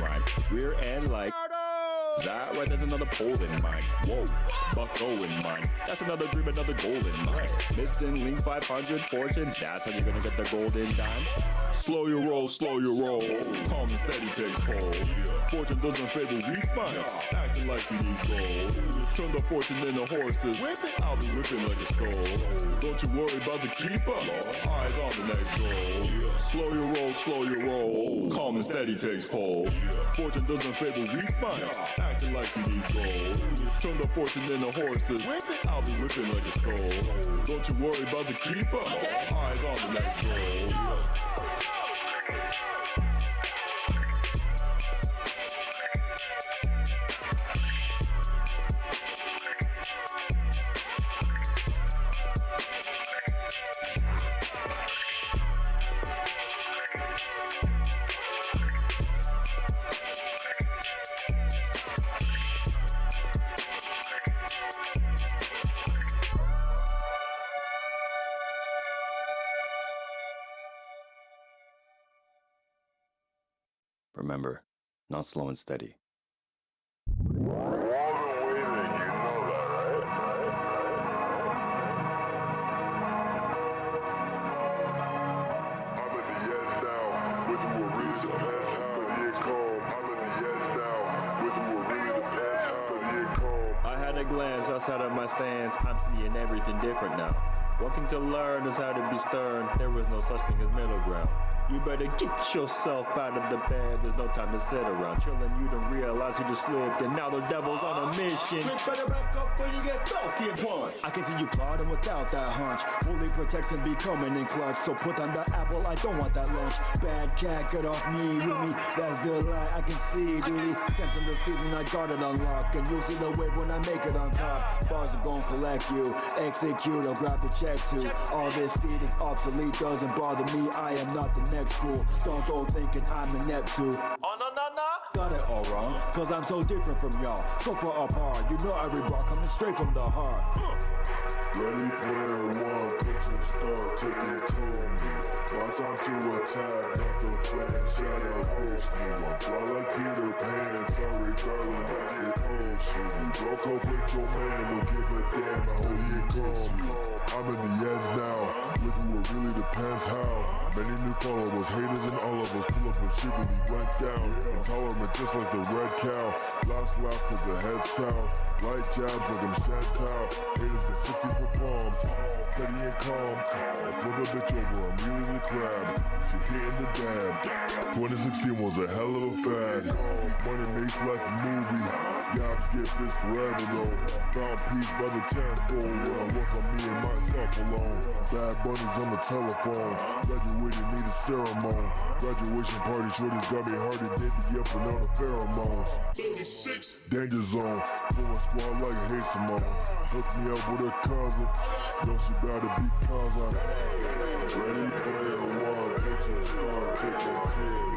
mind. Rear end like that, right? There's another pole in mind. Whoa, bucko in mind. That's another dream, another goal in mind. Missing link 500 fortune. That's how you're gonna get the golden dime. Slow your roll, calm and steady takes hold. Fortune doesn't favor weak minds, acting like you need gold. Turn the fortune into horses, I'll be whipping like a skull. Don't you worry about the keeper, eyes on the next goal. Slow your roll, calm and steady takes hold. Fortune doesn't favor weak minds, acting like you need gold. Turn the fortune into horses, I'll be whipping like a skull. Don't you worry about the keeper, eyes on the next goal. Remember, not slow and steady. I had a glance outside of my stance, I'm seeing everything different now. One thing to learn is how to be stern, there was no such thing as middle ground. You better get yourself out of the bed, there's no time to sit around chilling. You don't realize you just slipped and now the devil's on a mission. Better back up when you get Falcon punch. I can see you plotting without that hunch. Fully protection be coming in clutch, so put on the apple, I don't want that lunch. Bad cat, get off me, you me, that's the light I can see, duty. Sensing the season, I got it unlocked, and you'll see the wave when I make it on top. Bars are gon' collect you, execute, I'll grab the check too. All this seed is obsolete, doesn't bother me, I am not the next fool. Don't go thinking I'm inept too. Oh no. Got it all wrong, cause I'm so different from y'all, so far apart. You know every bar coming straight from the heart. Ready player one, picture start taking to me. Watch on to attack, not the flank, shut up, bitch. You want fly like Peter Pan, sorry darling, that's the ocean. You broke up with your man, don't give a damn, I hope you miss you. I'm in the edge now, with you it really depends how. Many new followers, haters and all of us pull up and shit when he went down. Intolerant just like the red cow, last laugh cause it head south. Light jabs like I'm Chantal, haters get 60 for palms. Steady and calm, I flip a bitch over, I'm usually crab. She hitting the dab, 2016 was a hell of a fad. Money makes life a movie, jobs get this forever though. Found peace by the tenfold, when I work on me and myself alone. Bad bunnies on the telephone, graduated need a ceremony. Graduation party shorties got me hard to did be up and on the pheromones. 36 danger zone, pulling squad like Hey Simone. Hook me up with a cousin, know she bout to be cause I'm ready player one, picture start taking 10.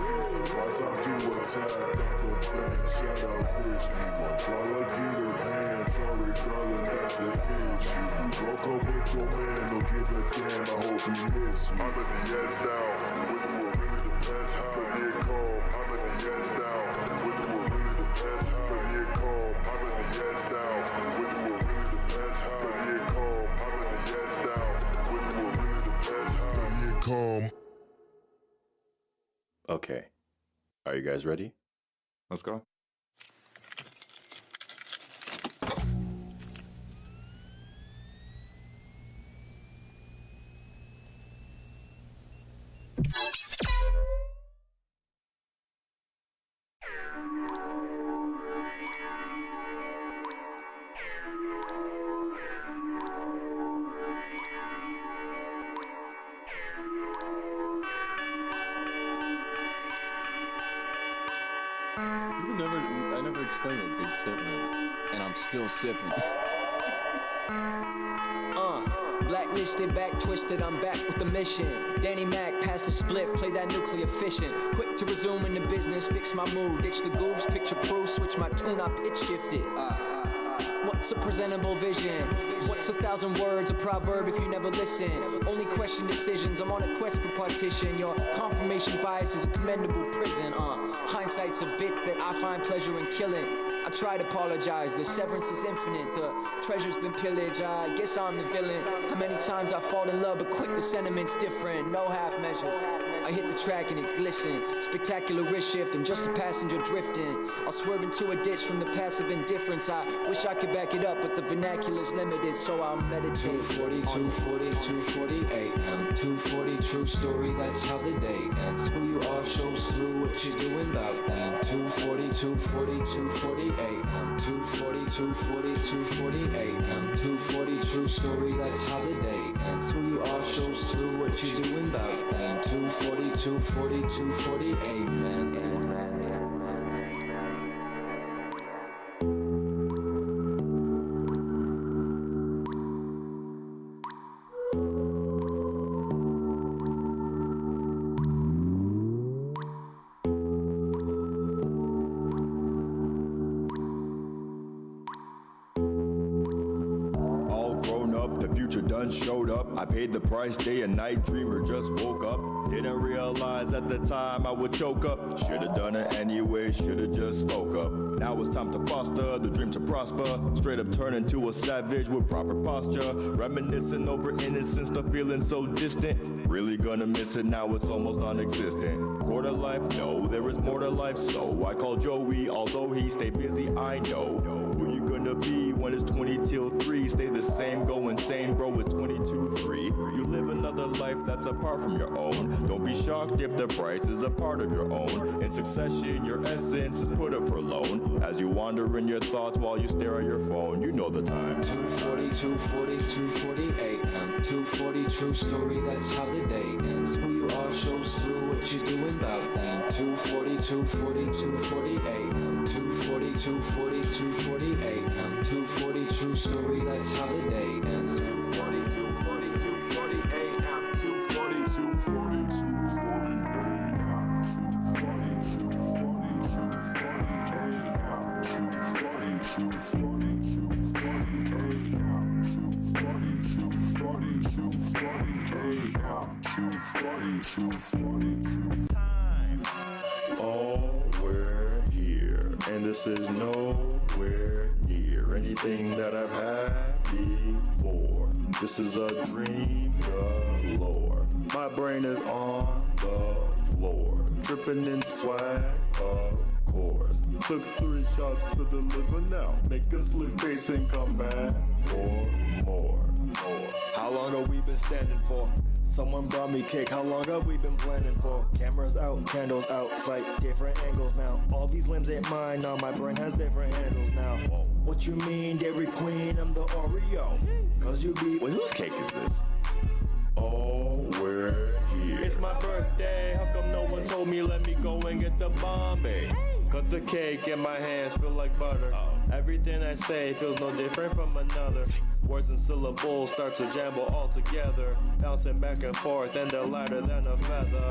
Watch out to attack, not the flank, shout out bitch. You want fly like Peter Pan, sorry darling, that's the issue. You broke up with your man, don't give a damn, I hope he miss you. I'm in the edge now, with you it really depends how to get calm. I'm in the edge now, with you it really depends how to get calm. I'm in the edge now, with you it really depends how to get calm. I'm in the edge now, with you it really depends how to get calm. Okay, are you guys ready? Let's go. I never explained what Big Sip meant. And I'm still sipping. Blacklisted, back twisted, I'm back with the mission. Danny Mac, pass the spliff, play that nuclear fission. Quick to resume in the business, fix my mood, ditch the goofs, picture proof, switch my tune, I pitch shifted. What's a presentable vision? What's 1,000 words, a proverb if you never listen? Only question decisions, I'm on a quest for partition. Your confirmation bias is a commendable prison. Hindsight's a bit that I find pleasure in killing. I try to apologize, the severance is infinite. The treasure's been pillaged, I guess I'm the villain. How many times I fall in love, but quick the sentiment's different. No half measures. I hit the track and it glisten. Spectacular wrist shift, I'm just a passenger drifting. I'll swerve into a ditch from the passive indifference. I wish I could back it up, but the vernacular's limited, so I'll meditate. 2:40, 2:40, 2:40 a.m. 2:40, true story, that's how the day ends. Who you are shows through what you're doing about then. 2:40, 2:40, 2:40 a.m. 2:40, 2:40, 2:40 a.m. 2:40, true story, that's how the day ends. Who you are shows through what you're doing about then. 2:40, 2:40, 2:40, amen. Showed up, I paid the price, day and night, dreamer just woke up. Didn't realize at the time I would choke up. Should've done it anyway, should've just spoke up. Now it's time to foster the dream to prosper. Straight up turn into a savage with proper posture. Reminiscing over innocence, the feeling so distant. Really gonna miss it, now it's almost non-existent. Quarter life, no, there is more to life, so I call Joey, although he stay busy, I know. Who you gonna be when it's 20 till 3? Stay the same, go insane, bro, it's 22-3. You live another life that's apart from your own. Don't be shocked if the price is a part of your own. In succession, your essence is put up for loan. As you wander in your thoughts while you stare at your phone, you know the time. 2:40, 2:40, 2:40 a.m. 2:40, true story, that's how the day ends. Who you are shows through what you're doing about then. 2:40, 2:40, 2:40 a.m. 2:40, 2:40, 2:40 a.m. 2:40, true story, that's how the day ends. 2:40, 2:40, 2:40 a.m. 2:40, 2:40, 2:40 a.m. 2:40, 2:40, 2:40 a.m. 2:40, 2:40, 2:40 a.m. 2:40, 2:40, 2:40 a.m. 2:40, 2:40, 2:40 time. Oh, we're here, and this is nowhere near anything that I've had before. This is a dream galore. My brain is on the floor, tripping in swag, of course. Took 3 shots to deliver now. Make a slick face and come back for more. How long have we been standing for? Someone brought me cake, how long have we been planning for? Cameras out, candles out, sight, different angles now. All these limbs ain't mine now, my brain has different handles now. What you mean, Dairy Queen, I'm the Oreo. Cause you be... Wait, whose cake is this? Oh, we're here. It's my birthday, how come no one told me let me go and get the Bombay? Cut the cake and my hands feel like butter. Everything I say feels no different from another. Words and syllables start to jumble all together, bouncing back and forth and they're lighter than a feather.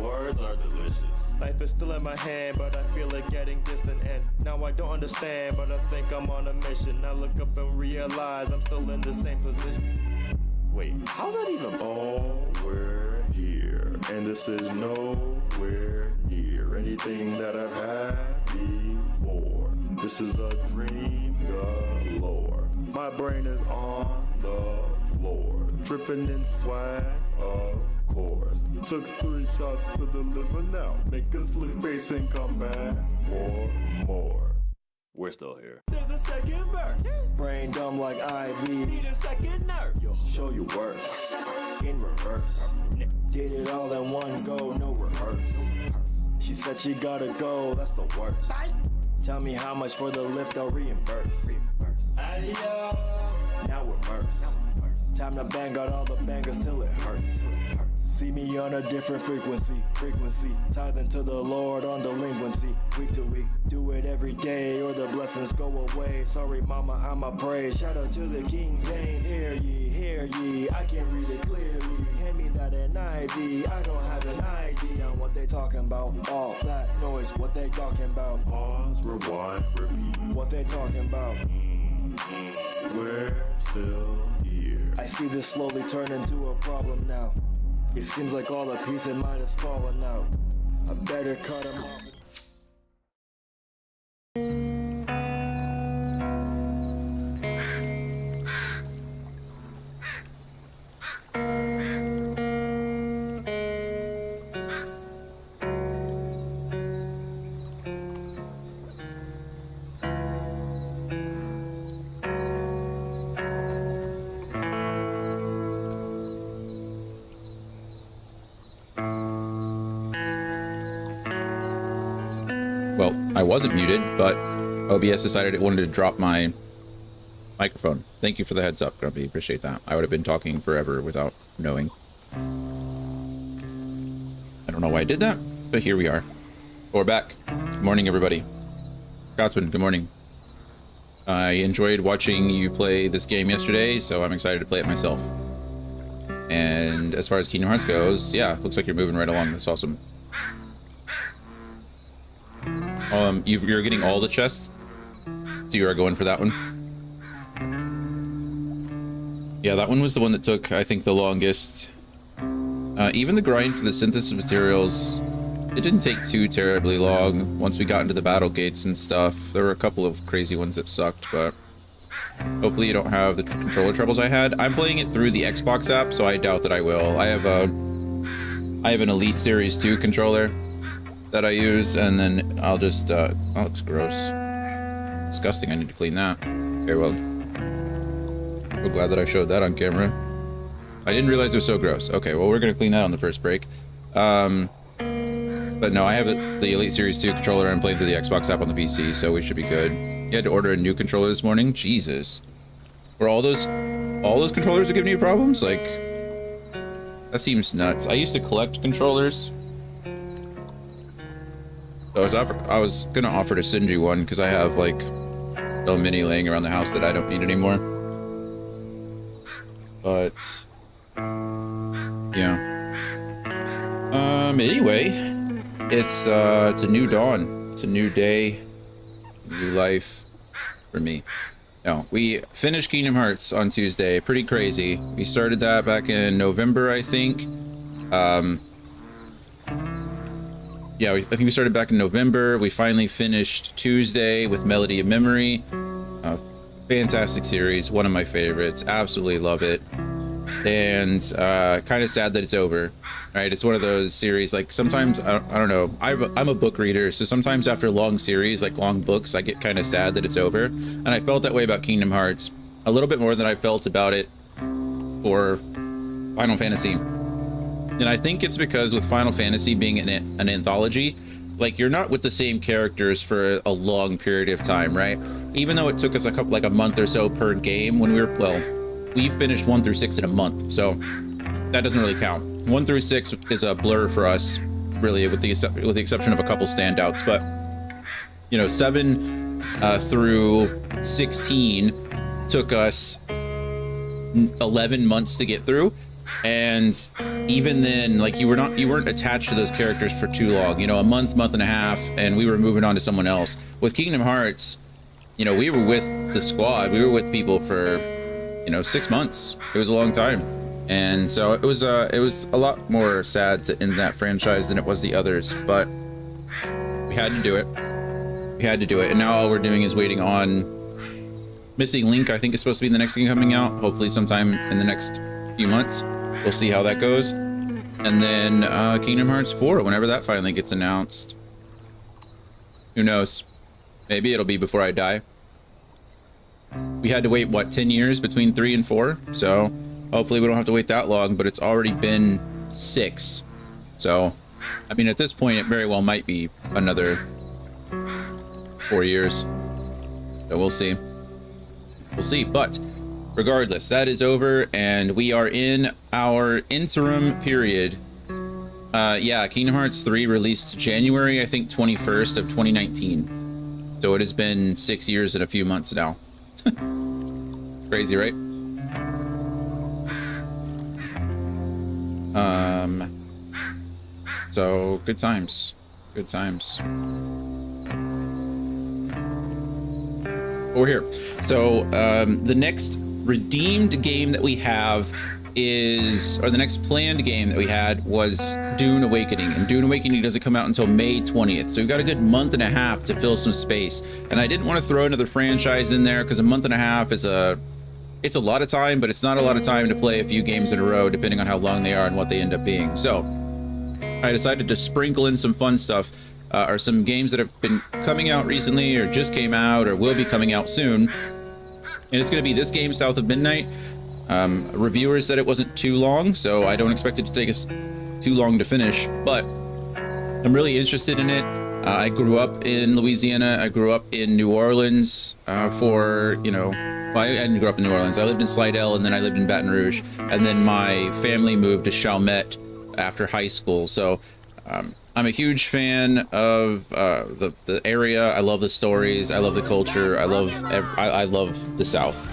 Words are delicious. Life is still in my hand, but I feel it getting distant. And now I don't understand, but I think I'm on a mission. I look up and realize I'm still in the same position. Wait, how's that even? Oh, we're here, and this is nowhere near anything that I've had before. This is a dream galore. My brain is on the floor, tripping in swag, of course. Took 3 shots to deliver now. Make a slick face and come back for more. We're still here. There's a second verse. Brain dumb like IV. Need a second nurse. Show you worse. In reverse. Did it all in one go, no rehearse. She said she gotta go, that's the worst. Tell me how much for the lift, I'll reimburse. Adios. Now we're merged. Time to bang out all the bangers till it hurts. See me on a different frequency, tithing to the Lord on delinquency, week to week, do it every day or the blessings go away. Sorry mama, I'ma pray, shout out to the King James. Hear ye, I can't read it clearly, hand me that NIV, I don't have an ID on what they talking about, all that noise, what they talking about. Pause, rewind, repeat. What they talking about. We're still here. I see this slowly turn into a problem now. It seems like all the peace in mind has fallen out. I better cut him off. Well, I wasn't muted, but OBS decided it wanted to drop my microphone. Thank you for the heads up, Grumpy. Appreciate that. I would have been talking forever without knowing. I don't know why I did that, but here we are. We're back. Good morning, everybody. Scotsman, good morning. I enjoyed watching you play this game yesterday, so I'm excited to play it myself. And as far as Kingdom Hearts goes, yeah, looks like you're moving right along. That's awesome. You're getting all the chests, so you are going for that one. Yeah, that one was the one that took, I think, the longest. Even the grind for the synthesis materials, it didn't take too terribly long once we got into the battle gates and stuff. There were a couple of crazy ones that sucked, but hopefully you don't have the controller troubles I had. I'm playing it through the Xbox app, so I doubt that I will. I have an Elite Series 2 controller that I use, and then I'll just, that looks gross. Disgusting, I need to clean that. Okay, well, I'm glad that I showed that on camera. I didn't realize it was so gross. Okay, well, we're gonna clean that on the first break. But no, I have the Elite Series 2 controller and playing through the Xbox app on the PC, so we should be good. You had to order a new controller this morning? Jesus. Were all those controllers are giving you problems? Like, that seems nuts. I used to collect controllers. So I was gonna offer to send you one because I have like so many laying around the house that I don't need anymore. But yeah. Anyway, it's a new dawn. It's a new day, new life for me. No, we finished Kingdom Hearts on Tuesday. Pretty crazy. We started that back in November, I think. Yeah, I think we started back in November. We finally finished Tuesday with Melody of Memory. Fantastic series, one of my favorites. Absolutely love it. And kind of sad that it's over. Right? It's one of those series, like sometimes, I don't know, I'm a book reader, so sometimes after long series, like long books, I get kind of sad that it's over. And I felt that way about Kingdom Hearts a little bit more than I felt about it for Final Fantasy. And I think it's because with Final Fantasy being an anthology, like you're not with the same characters for a long period of time, right? Even though it took us a month or so per game when we finished 1 through 6 in a month, so that doesn't really count. 1 through 6 is a blur for us, really, with the exception of a couple standouts. But you know, 7 through 16 took us 11 months to get through. And even then, like you weren't attached to those characters for too long, you know, a month and a half, and we were moving on to someone else. With Kingdom Hearts, you know, we were with the squad, we were with people for, you know, 6 months. It was a long time. And so it was a lot more sad to end that franchise than it was the others, but we had to do it. And now all we're doing is waiting on Missing Link. I think is supposed to be the next thing coming out, hopefully sometime in the next few months. We'll see how that goes. And then Kingdom Hearts 4, whenever that finally gets announced. Who knows? Maybe it'll be before I die. We had to wait, what, 10 years between 3 and 4? So hopefully we don't have to wait that long, but it's already been 6. So, I mean, at this point, it very well might be another 4 years. So we'll see. But regardless, that is over, and we are in our interim period. Yeah, Kingdom Hearts 3 released January, I think, 21st of 2019. So it has been 6 years and a few months now. Crazy, right? So good times. Good times. We're here. So the next redeemed game that we have is, or the next planned game that we had was Dune Awakening, and Dune Awakening doesn't come out until May 20th, so we've got a good month and a half to fill some space. And I didn't want to throw another franchise in there because a month and a half is it's a lot of time, but it's not a lot of time to play a few games in a row, depending on how long they are and what they end up being. So I decided to sprinkle in some fun stuff, or some games that have been coming out recently, or just came out, or will be coming out soon. And it's going to be this game, South of Midnight. Reviewers said it wasn't too long, so I don't expect it to take us too long to finish, but I'm really interested in it. I grew up in Louisiana. I grew up in New Orleans well, I didn't grow up in New Orleans. I lived in Slidell, and then I lived in Baton Rouge, and then my family moved to Chalmette after high school. So I'm a huge fan of the area. I love the stories. I love the culture. I love the South.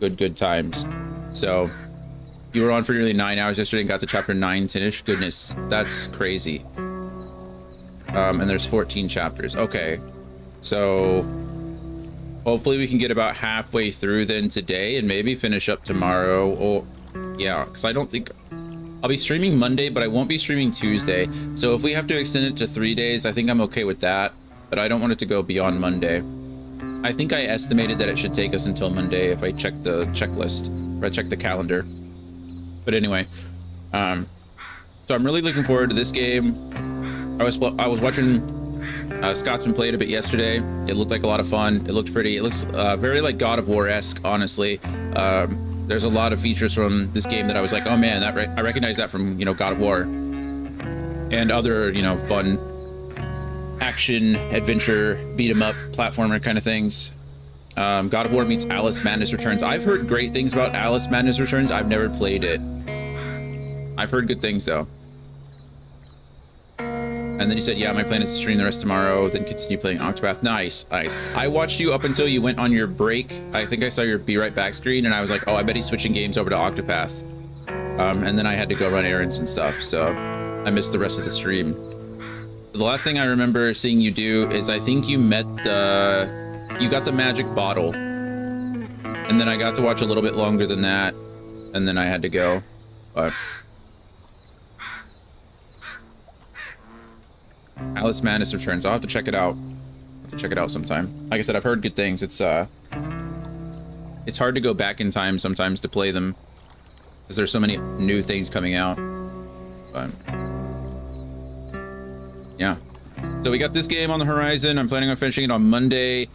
Good times. So you were on for nearly 9 hours yesterday and got to chapter 9, 10ish. Goodness, that's crazy. And there's 14 chapters. Okay, so hopefully we can get about halfway through then today and maybe finish up tomorrow. Or yeah, because I don't think I'll be streaming Monday, but I won't be streaming Tuesday. So if we have to extend it to 3 days, I think I'm okay with that, but I don't want it to go beyond Monday. I think I estimated that it should take us until Monday if I check the checklist, or I check the calendar. But anyway, so I'm really looking forward to this game. I was watching Scotsman play it a bit yesterday. It looked like a lot of fun. It looked pretty. It looks very like God of War-esque, honestly. There's a lot of features from this game that I was like, oh man, I recognize that from, God of War, and other, fun action, adventure, beat 'em up, platformer kind of things. God of War meets Alice Madness Returns. I've heard great things about Alice Madness Returns. I've never played it. I've heard good things though. And then you said, yeah, my plan is to stream the rest tomorrow, then continue playing Octopath. Nice. I watched you up until you went on your break. I think I saw your Be Right Back screen, and I was like, oh, I bet he's switching games over to Octopath. And then I had to go run errands and stuff, so I missed the rest of the stream. The last thing I remember seeing you do is I think you got the magic bottle. And then I got to watch a little bit longer than that, and then I had to go. But Alice Madness Returns. I'll have to check it out. I'll have to check it out sometime. Like I said, I've heard good things. It's hard to go back in time sometimes to play them, because there's so many new things coming out. But yeah. So we got this game on the horizon. I'm planning on finishing it on Monday.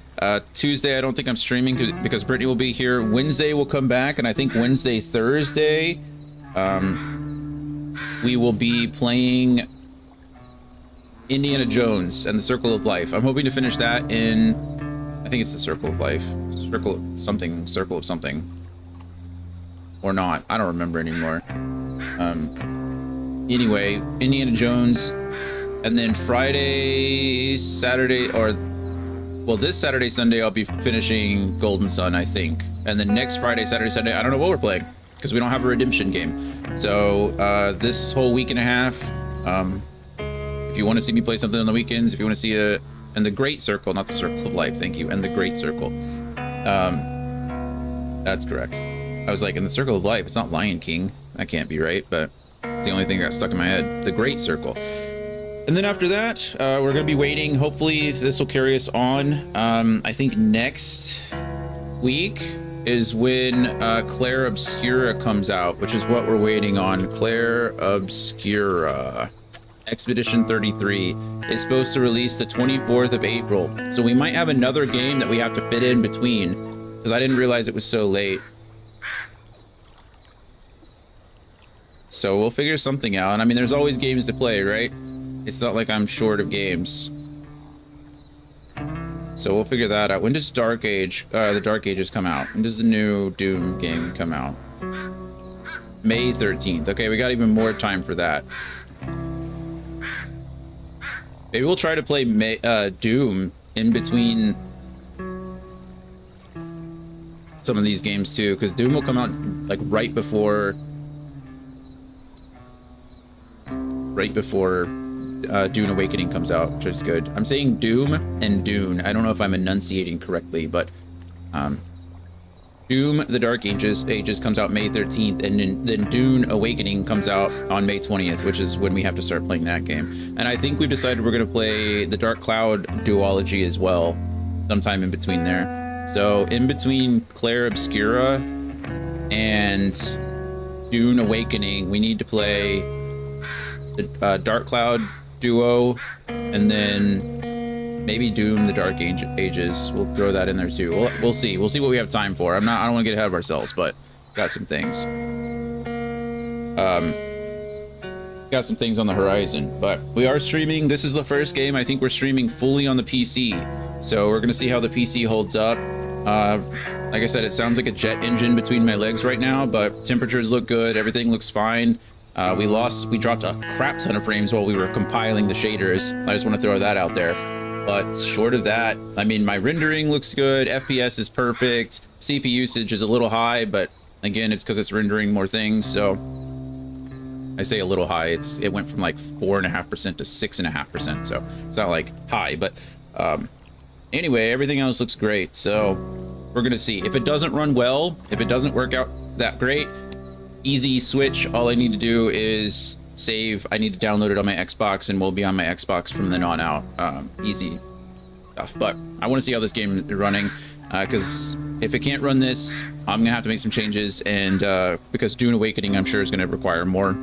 Tuesday, I don't think I'm streaming because Brittany will be here. Wednesday we'll come back, and I think Wednesday, Thursday, we will be playing Indiana Jones and the Circle of Life. I'm hoping to finish that in, I think it's the Circle of Life. Circle of something. Or not. I don't remember anymore. Anyway, Indiana Jones. And then Friday, Saturday, well, this Saturday, Sunday, I'll be finishing Golden Sun, I think. And then next Friday, Saturday, Sunday, I don't know what we're playing, because we don't have a redemption game. So this whole week and a half, if you want to see me play something on the weekends, if you want to see and the Great Circle, not the Circle of Life, thank you, and the Great Circle. That's correct. I was like, in the Circle of Life, it's not Lion King. That can't be right, but it's the only thing that got stuck in my head. The Great Circle. And then after that, we're going to be waiting. Hopefully this will carry us on. I think next week is when Claire Obscura comes out, which is what we're waiting on. Claire Obscura. Expedition 33 is supposed to release the 24th of April. So we might have another game that we have to fit in between, because I didn't realize it was so late. So we'll figure something out. I mean, there's always games to play, right? It's not like I'm short of games. So we'll figure that out. When does Dark Age, the Dark Ages come out? When does the new Doom game come out? May 13th. Okay, we got even more time for that. Maybe we'll try to play Doom in between some of these games too, because Doom will come out like right before Dune Awakening comes out, which is good. I'm saying Doom and Dune. I don't know if I'm enunciating correctly, but Doom: The Dark Ages comes out May 13th, and then Dune Awakening comes out on May 20th, which is when we have to start playing that game. And I think we've decided we're going to play the Dark Cloud duology as well, sometime in between there. So in between Claire Obscura and Dune Awakening, we need to play the Dark Cloud duo, and then maybe Doom: The Dark Ages. We'll throw that in there too. We'll see. We'll see what we have time for. I don't want to get ahead of ourselves, but got some things. Got some things on the horizon, but we are streaming. This is the first game I think we're streaming fully on the PC. So we're gonna see how the PC holds up. Like I said, it sounds like a jet engine between my legs right now, but temperatures look good. Everything looks fine. We dropped a crap ton of frames while we were compiling the shaders. I just want to throw that out there. But short of that, I mean, my rendering looks good. FPS is perfect. CPU usage is a little high, but again, it's because it's rendering more things. So I say a little high. It went from like 4.5% to 6.5%. So it's not like high, but anyway, everything else looks great. So we're gonna see. If it doesn't run well, if it doesn't work out that great, easy switch. All I need to do is save. I need to download it on my Xbox, and we'll be on my Xbox from then on out. Easy stuff. But I want to see how this game is running, because if it can't run this, I'm gonna have to make some changes. And because Dune Awakening, I'm sure, is gonna require more.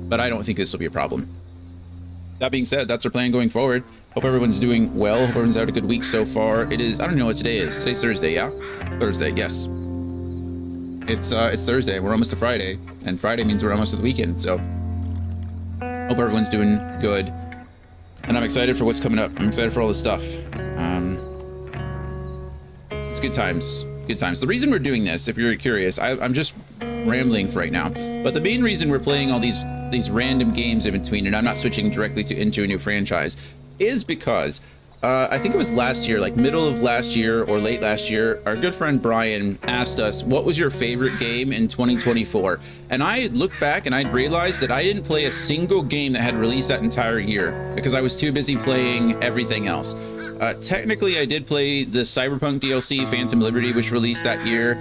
But I don't think this will be a problem. That being said, that's our plan going forward. Hope everyone's doing well. Hope everyone's had a good week so far. It is, I don't know what today is. Today's Thursday, yeah? Thursday, yes. It's Thursday. We're almost to Friday. And Friday means we're almost to the weekend. So hope everyone's doing good. And I'm excited for what's coming up. I'm excited for all this stuff. It's good times. Good times. The reason we're doing this, if you're curious, I'm just rambling for right now. But the main reason we're playing all these random games in between, and I'm not switching directly into a new franchise, is because I think it was last year, like middle of last year or late last year, our good friend Brian asked us, what was your favorite game in 2024? And I looked back and I realized that I didn't play a single game that had released that entire year because I was too busy playing everything else. Technically, I did play the Cyberpunk DLC, Phantom Liberty, which released that year.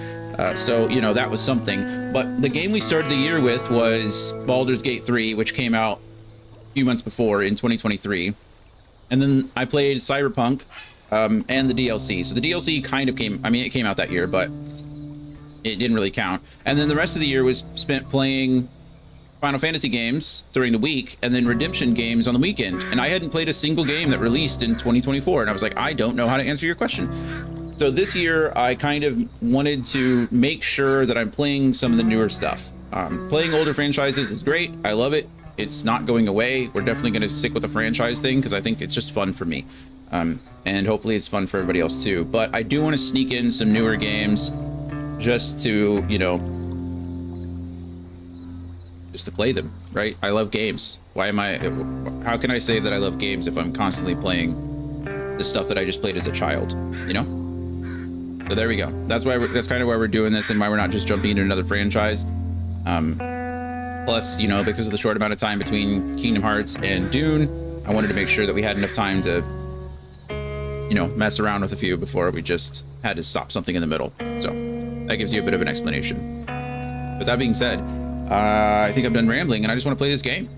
So, you know, that was something. But the game we started the year with was Baldur's Gate 3, which came out a few months before in 2023. And then I played Cyberpunk and the DLC. So the DLC kind of came, I mean, it came out that year, but it didn't really count. And then the rest of the year was spent playing Final Fantasy games during the week and then Redemption games on the weekend. And I hadn't played a single game that released in 2024. And I was like, I don't know how to answer your question. So this year, I kind of wanted to make sure that I'm playing some of the newer stuff. Playing older franchises is great. I love it. It's not going away. We're definitely going to stick with the franchise thing because I think it's just fun for me. And hopefully it's fun for everybody else too. But I do want to sneak in some newer games just to, you know, just to play them, right? I love games. How can I say that I love games if I'm constantly playing the stuff that I just played as a child, you know? So there we go. That's kind of why we're doing this and why we're not just jumping into another franchise. Plus, you know, because of the short amount of time between Kingdom Hearts and Dune, I wanted to make sure that we had enough time to, you know, mess around with a few before we just had to stop something in the middle. So that gives you a bit of an explanation. But that being said, I think I'm done rambling and I just want to play this game.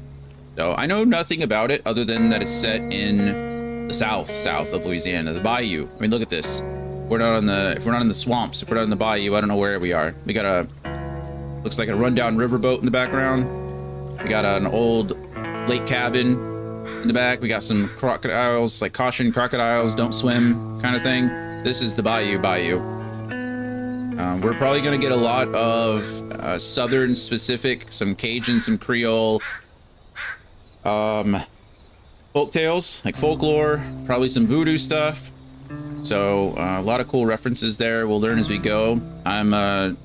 So I know nothing about it other than that it's set in the south of Louisiana, the Bayou. I mean, look at this. If we're not in the swamps, if we're not in the Bayou, I don't know where we are. We got looks like a rundown riverboat in the background. We got an old lake cabin in the back. We got some crocodiles, like caution, crocodiles, don't swim kind of thing. This is the Bayou. We're probably gonna get a lot of Southern specific, some Cajun, some Creole. folk tales, like folklore, probably some voodoo stuff. So a lot of cool references there. We'll learn as we go. I'm a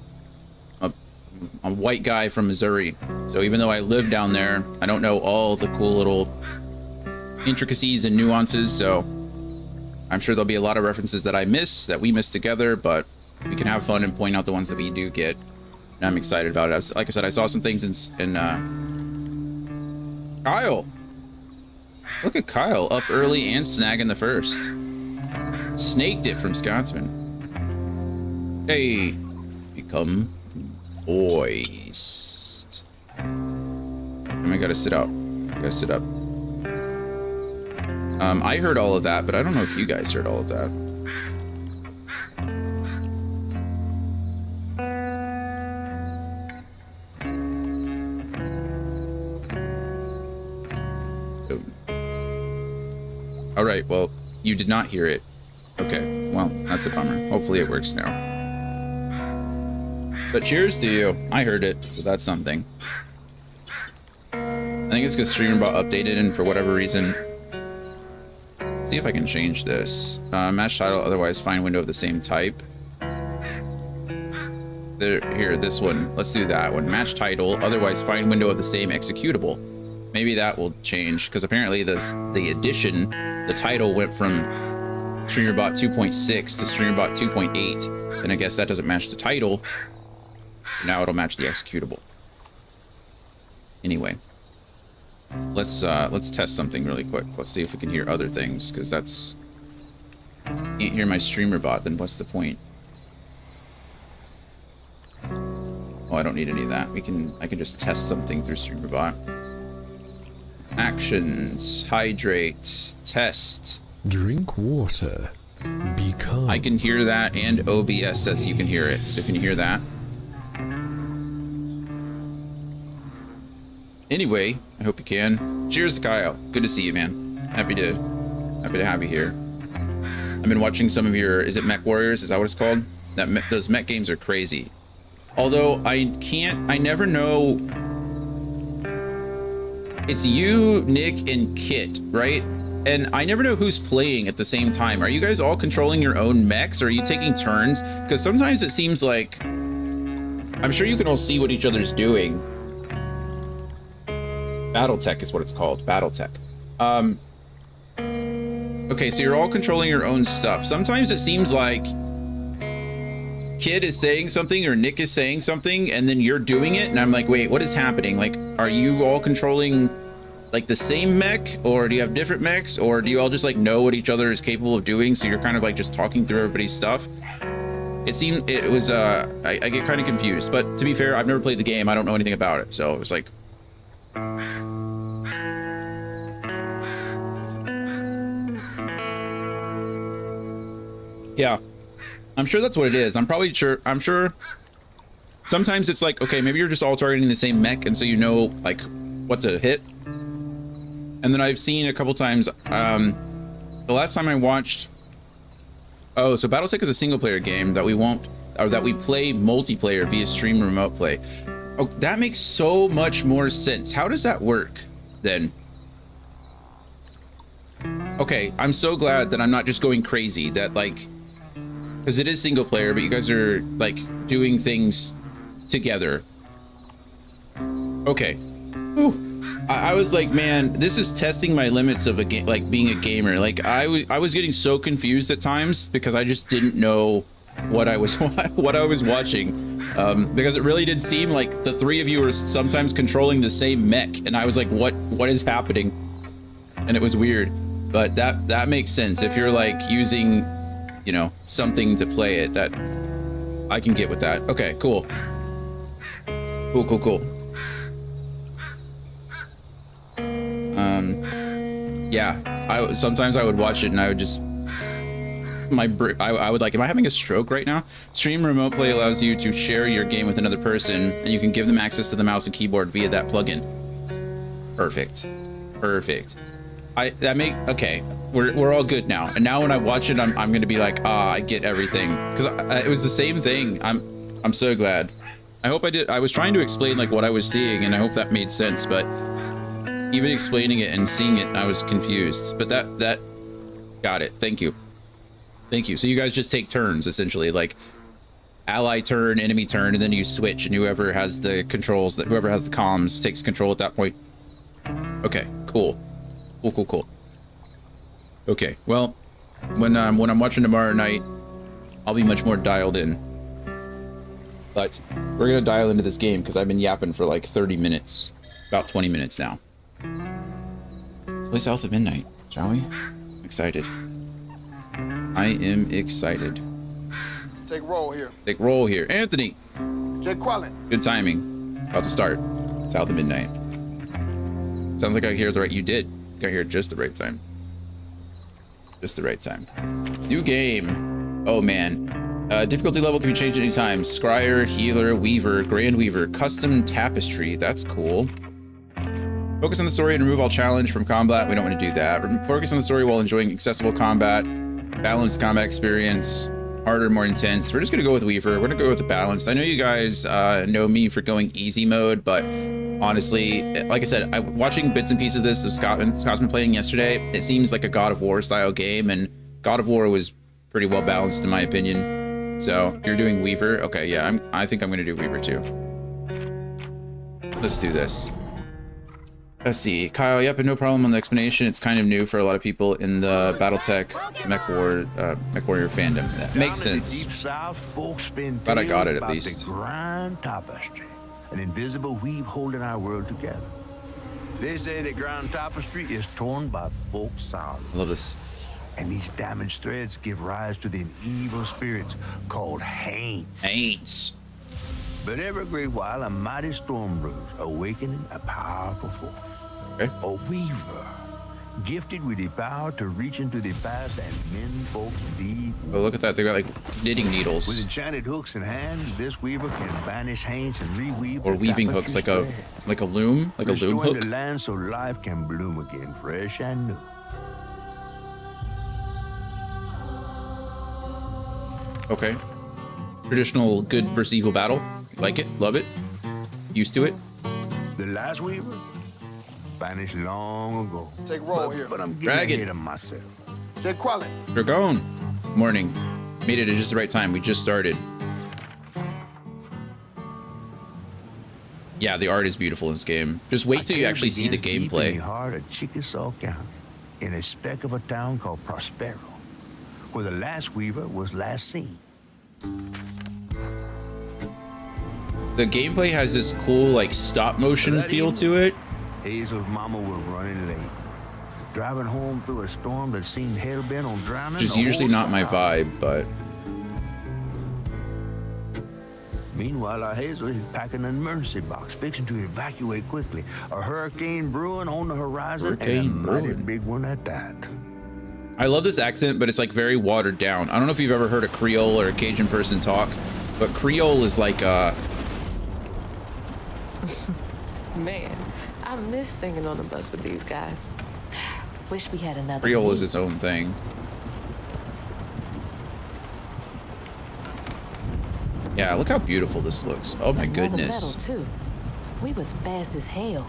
white guy from Missouri, so even though I live down there, I don't know all the cool little intricacies and nuances. So I'm sure there'll be a lot of references that I miss, that we miss together, but we can have fun and point out the ones that we do get. And I'm excited about it. Like I said, I saw some things in Kyle. Look at Kyle, up early and snagging the first. Snaked it from Scotsman. Hey, become moist. I gotta sit up. I heard all of that, but I don't know if you guys heard all of that. All right, well, you did not hear it. Okay, well, that's a bummer. Hopefully it works now. But cheers to you. I heard it, so that's something. I think it's because StreamerBot updated, and for whatever reason... Let's see if I can change this. Match title, otherwise find window of the same type. Here, this one. Let's do that one. Match title, otherwise find window of the same executable. Maybe that will change, because apparently the addition, the title went from StreamerBot 2.6 to StreamerBot 2.8, and I guess that doesn't match the title. Now it'll match the executable. Anyway, let's test something really quick. Let's see if we can hear other things, because that's... Can't hear my StreamerBot, then what's the point? Oh, I don't need any of that. I can just test something through StreamerBot. Actions, hydrate, test. Drink water. Be calm. I can hear that, and OBS says you can hear it. So can you hear that? Anyway, I hope you can. Cheers to Kyle. Good to see you, man. Happy to have you here. I've been watching some of your, is it Mech Warriors? Is that what it's called? Those mech games are crazy. Although I never know. It's you, Nick, and Kit, right? And I never know who's playing at the same time. Are you guys all controlling your own mechs, or are you taking turns? Because sometimes it seems like, I'm sure you can all see what each other's doing. Battletech is what it's called, Battletech. Okay, so you're all controlling your own stuff. Sometimes it seems like Kid is saying something or Nick is saying something and then you're doing it, and I'm like, wait, what is happening? Like, are you all controlling like the same mech, or do you have different mechs, or do you all just like know what each other is capable of doing, so you're kind of like just talking through everybody's stuff? It seemed, it was I get kind of confused, but to be fair, I've never played the game. I don't know anything about it, so it was like, yeah, I'm sure that's what it is. I'm sure sometimes it's like, okay, maybe you're just all targeting the same mech, and so you know like what to hit. And then I've seen a couple times, the last time I watched, oh, so Battletech is a single player game that we play multiplayer via stream remote play. Oh, that makes so much more sense. How does that work then? Okay, I'm so glad that I'm not just going crazy, that like, because it is single player, but you guys are like doing things together. Okay. Ooh. I was like, man, this is testing my limits of a game, like being a gamer. Like I was getting so confused at times because I just didn't know what I was watching, because it really did seem like the three of you were sometimes controlling the same mech, and I was like, what is happening? And it was weird, but that makes sense if you're like using, you know, something to play it. That I can get with that. Okay, cool. Cool. Yeah, sometimes I would watch it and I would just, I would like, am I having a stroke right now? Stream remote play allows you to share your game with another person, and you can give them access to the mouse and keyboard via that plugin. Perfect. Okay, we're all good now. And now when I watch it, I'm gonna be like, I get everything, because it was the same thing. I'm so glad. I hope I did. I was trying to explain like what I was seeing, and I hope that made sense, but Even explaining it and seeing it, I was confused. But that got it. Thank you. Thank you. So you guys just take turns, essentially, like ally turn, enemy turn, and then you switch, and whoever has the controls, whoever has the comms takes control at that point. Okay, cool. Cool. Okay, well, when I'm watching tomorrow night, I'll be much more dialed in. But we're gonna dial into this game because I've been yapping for like 30 minutes, about 20 minutes now. Let's play South of Midnight, shall we? Excited. I am excited. Let's take roll here. Take roll here, Anthony. Jake Quellen. Good timing. About to start. South of Midnight. Sounds like I hear the right. You did. Got here just the right time. Just the right time. New game. Oh man. Difficulty level can be changed at any time. Scryer, Healer, Weaver, Grand Weaver, Custom Tapestry. That's cool. Focus on the story and remove all challenge from combat. We don't want to do that. Focus on the story while enjoying accessible combat. Balanced combat experience. Harder, more intense. We're just going to go with Weaver. We're going to go with the balanced. I know you guys know me for going easy mode, but honestly, like I said, watching bits and pieces of this of Scottman playing yesterday, it seems like a God of War style game, and God of War was pretty well balanced in my opinion. So you're doing Weaver? Okay, yeah, I think I'm going to do Weaver too. Let's do this. Let's see, Kyle. Yep, and no problem on the explanation. It's kind of new for a lot of people in the BattleTech Mech Warrior fandom. That makes sense. But I got it at least. The Grand Tapestry, an invisible weave holding our world together. They say the Grand Tapestry is torn by folk sorrow. I love this. And these damaged threads give rise to the evil spirits called Haints. Haints. But every great while, a mighty storm brews, awakening a powerful force. Okay. A weaver, gifted with the power to reach into the past and mend folks deep. Oh, look at that. They got like knitting needles. With enchanted hooks and hands, this weaver can banish Haints and reweave. Or weaving hooks, like a loom, like a loom hook. The land so life can bloom again, fresh and new. Okay. Traditional good versus evil battle. Like it, love it. Used to it. The last weaver vanished long ago. Let's take roll here. But I'm getting Dragon. ahead of myself. Jake Quellen. Dragon. Morning. Made it at just the right time. We just started. Yeah, the art is beautiful in this game. Just wait till you actually see the gameplay. In the heart of Chickasaw County, in a speck of a town called Prospero, where the last weaver was last seen. The gameplay has this cool, like, stop motion feel to it. Hazel's mama was running late, driving home through a storm that seemed hell-bent on drowning. Which is usually not my vibe, but... Meanwhile, our Hazel is packing an emergency box, fixing to evacuate quickly. A hurricane brewing on the horizon, and a mighty big one at that. I love this accent, but it's like very watered down. I don't know if you've ever heard a Creole or a Cajun person talk, but Creole is like Man, I miss singing on the bus with these guys. Wish we had another. Creole is its own thing. Yeah, look how beautiful this looks. Oh my goodness. Metal too. We was fast as hell.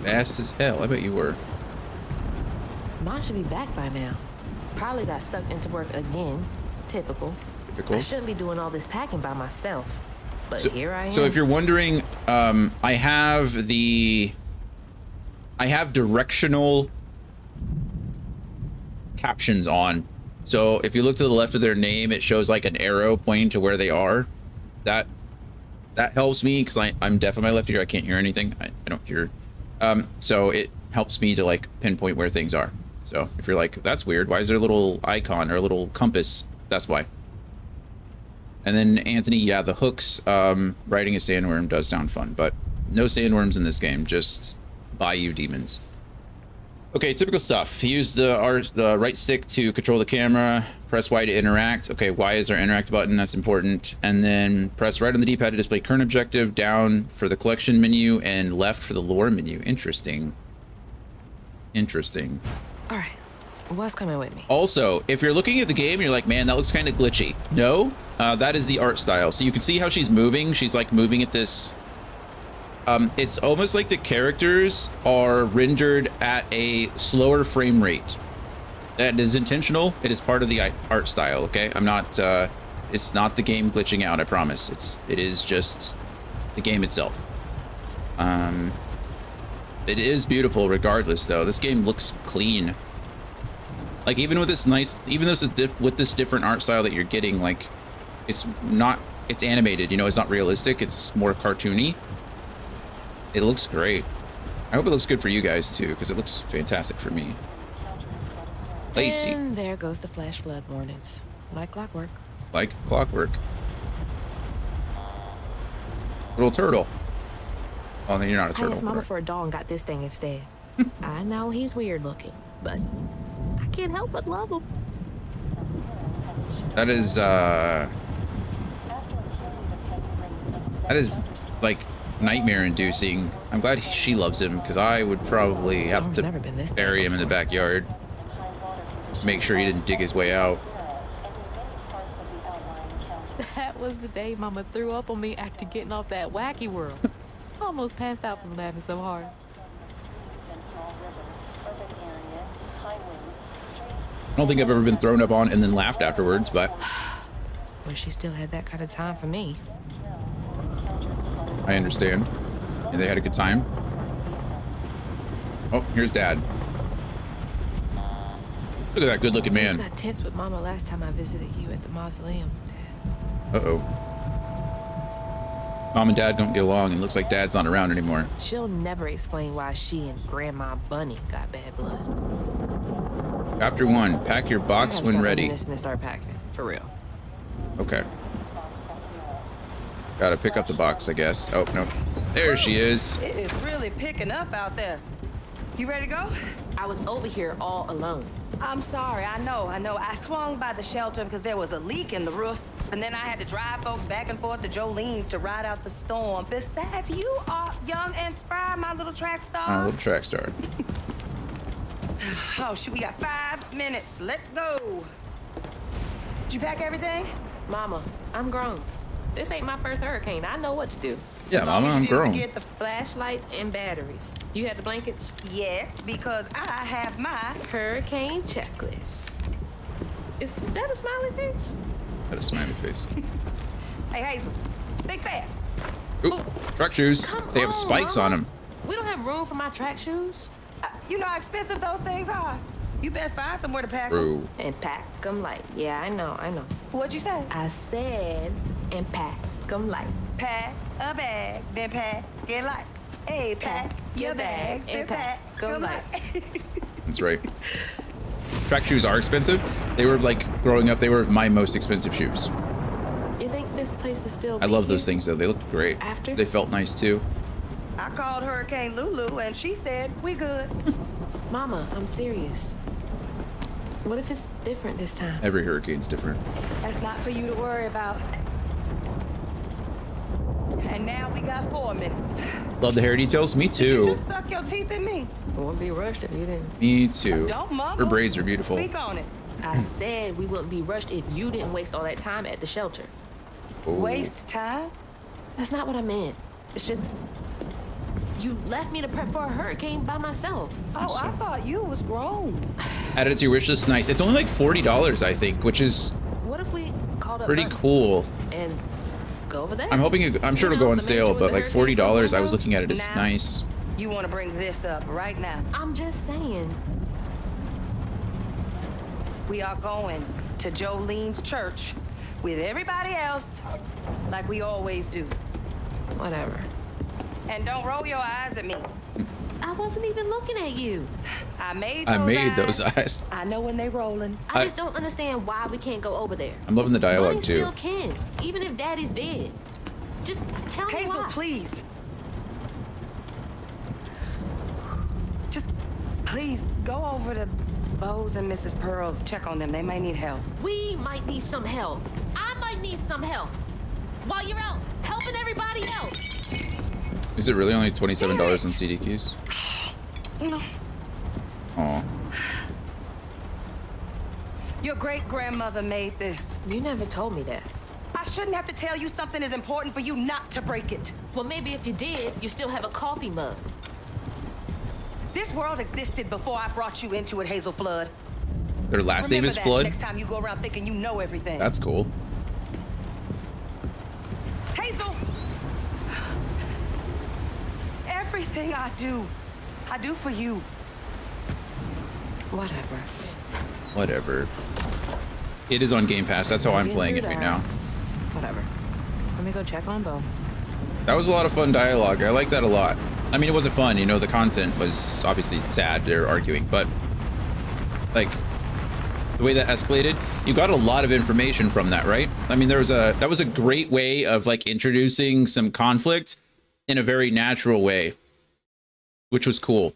Fast as hell. I bet you were. Mine should be back by now. Probably got sucked into work again. Typical. Typical. I shouldn't be doing all this packing by myself. But here I am. So if you're wondering, I have directional captions on. So if you look to the left of their name, it shows like an arrow pointing to where they are. That helps me because I'm deaf in my left ear. I can't hear anything. I don't hear. So it helps me to like pinpoint where things are. So if you're like, that's weird, why is there a little icon or a little compass? That's why. And then Anthony, yeah, the hooks, riding a sandworm does sound fun, but no sandworms in this game, just Bayou demons. Okay, typical stuff. Use the right stick to control the camera, press Y to interact. Okay, Y is our interact button, that's important. And then press right on the D-pad to display current objective, down for the collection menu, and left for the lore menu. Interesting. Interesting. All right, what's coming with me? Also, if you're looking at the game and you're like, man, that looks kind of glitchy. No, that is the art style. So you can see how she's moving. She's like moving at this It's almost like the characters are rendered at a slower frame rate. That is intentional. It is part of the art style. Okay, I'm not. It's not the game glitching out. I promise. It is just the game itself. It is beautiful regardless, though. This game looks clean. Like even with this nice, even though it's with this different art style that you're getting, like it's animated. You know, it's not realistic. It's more cartoony. It looks great. I hope it looks good for you guys too, because it looks fantastic for me. Lacey. And there goes the flash flood warnings. Like clockwork. Like clockwork. Little turtle. Oh, then you're not a turtle. I asked Mama for a doll and got this thing instead. I know he's weird looking, but I can't help but love him. That is like nightmare inducing. I'm glad she loves him, because I would probably have to bury him in the backyard. Make sure he didn't dig his way out. That was the day Mama threw up on me after getting off that wacky world. Almost passed out from laughing so hard. I don't think I've ever been thrown up on and then laughed afterwards, but But she still had that kind of time for me. I understand. And they had a good time. Oh, here's Dad. Look at that good-looking man. I got tense with Mama last time I visited you at the mausoleum, Dad. Uh-oh. Mom and Dad don't get along, and it looks like Dad's not around anymore. She'll never explain why she and Grandma Bunny got bad blood. Chapter 1. Pack your box when ready. And start packing, for real. Okay. Gotta pick up the box, I guess. Oh, no. There she is. It is really picking up out there. You ready to go? I was over here all alone. I'm sorry, I know. I swung by the shelter because there was a leak in the roof, and then I had to drive folks back and forth to Jolene's to ride out the storm. Besides, you are young and spry, my little track star. My little track star. Oh, shoot, we got 5 minutes. Let's go. Did you pack everything? Mama, I'm grown. This ain't my first hurricane. I know what to do. Yeah, Mama, I'm grown. Get the flashlights and batteries. You had the blankets? Yes, because I have my hurricane checklist. Is that a smiley face? That a smiley face. Hey, Hazel, think fast. Ooh, track shoes. They have spikes on them. We don't have room for my track shoes. You know how expensive those things are. You best find somewhere to pack them. And pack them light. Yeah, I know. What'd you say? I said, and pack them light. Pack a bag, then pack it light. Hey, pack your bags, then pack them light. That's right. Track shoes are expensive. They were like, growing up, they were my most expensive shoes. You think this place is still I love those things, though. They looked great. After? They felt nice, too. I called Hurricane Lulu, and she said, we good. Mama, I'm serious. What if it's different this time? Every hurricane's different. That's not for you to worry about. And now we got 4 minutes. Love the hair details. Me too. Did you just suck your teeth in me? I wouldn't be rushed if you didn't. Me too. Don't mumble. Her braids are beautiful. Speak on it. I said we wouldn't be rushed if you didn't waste all that time at the shelter. Ooh. Waste time? That's not what I meant. It's just you left me to prep for a hurricane by myself. Oh, I thought you was grown. Added it to your wish list. Nice. It's only like $40, I think, which is what if we called up pretty cool. And go over there? I'm hoping I'm sure it'll go on sale, but like $40, I was looking at it as nice. You want to bring this up right now? I'm just saying. We are going to Jolene's church with everybody else, like we always do. Whatever. And don't roll your eyes at me. I wasn't even looking at you. I made those eyes. I know when they rolling. I just don't understand why we can't go over there. I'm loving the dialogue Bunny too. Still can, even if Daddy's dead. Just tell me Hazel, why. please. Just please go over to Bo's and Mrs. Pearl's. Check on them. They might need help. We might need some help. I might need some help. While you're out helping everybody else. Is it really only $27 on CD keys? No. Aw. Your great-grandmother made this. You never told me that. I shouldn't have to tell you something as important for you not to break it. Well, maybe if you did, you still have a coffee mug. This world existed before I brought you into it, Hazel Flood. Their last name is Remember that Flood? next time you go around thinking you know everything. That's cool. Hazel! Everything I do for you. Whatever. Whatever. It is on Game Pass. That's how I'm playing it right now. Whatever. Let me go check on Bo. That was a lot of fun dialogue. I like that a lot. I mean, it wasn't fun, you know, the content was obviously sad, they're arguing, but like the way that escalated, you got a lot of information from that, right? I mean, that was a great way of like introducing some conflict in a very natural way, which was cool.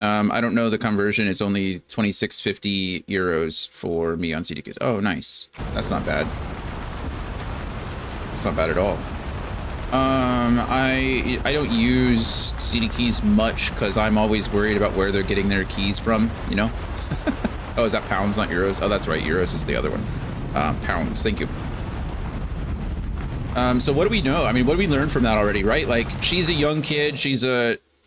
I don't know the conversion. It's only 26.50 euros for me on CDKs. Oh, nice. That's not bad. That's not bad at all. I don't use CD keys much because I'm always worried about where they're getting their keys from, you know? Oh, is that pounds, not euros? Oh, that's right. Euros is the other one. Pounds. Thank you. So what do we know? I mean, what do we learn from that already, right? Like, she's a young kid.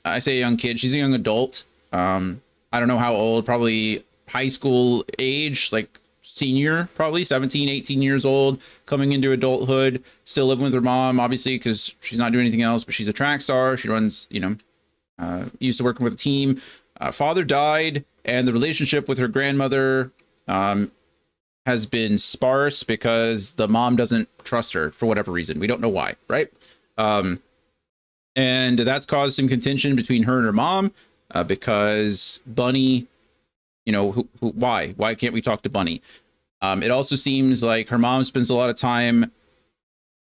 I say a young kid. She's a young adult. I don't know how old, probably high school age, like senior, probably 17, 18 years old, coming into adulthood, still living with her mom, obviously, because she's not doing anything else, but she's a track star. She runs, you know, used to working with a team. Father died, and the relationship with her grandmother has been sparse because the mom doesn't trust her for whatever reason. We don't know why, right? And that's caused some contention between her and her mom because Bunny, you know, why can't we talk to Bunny? It also seems like her mom spends a lot of time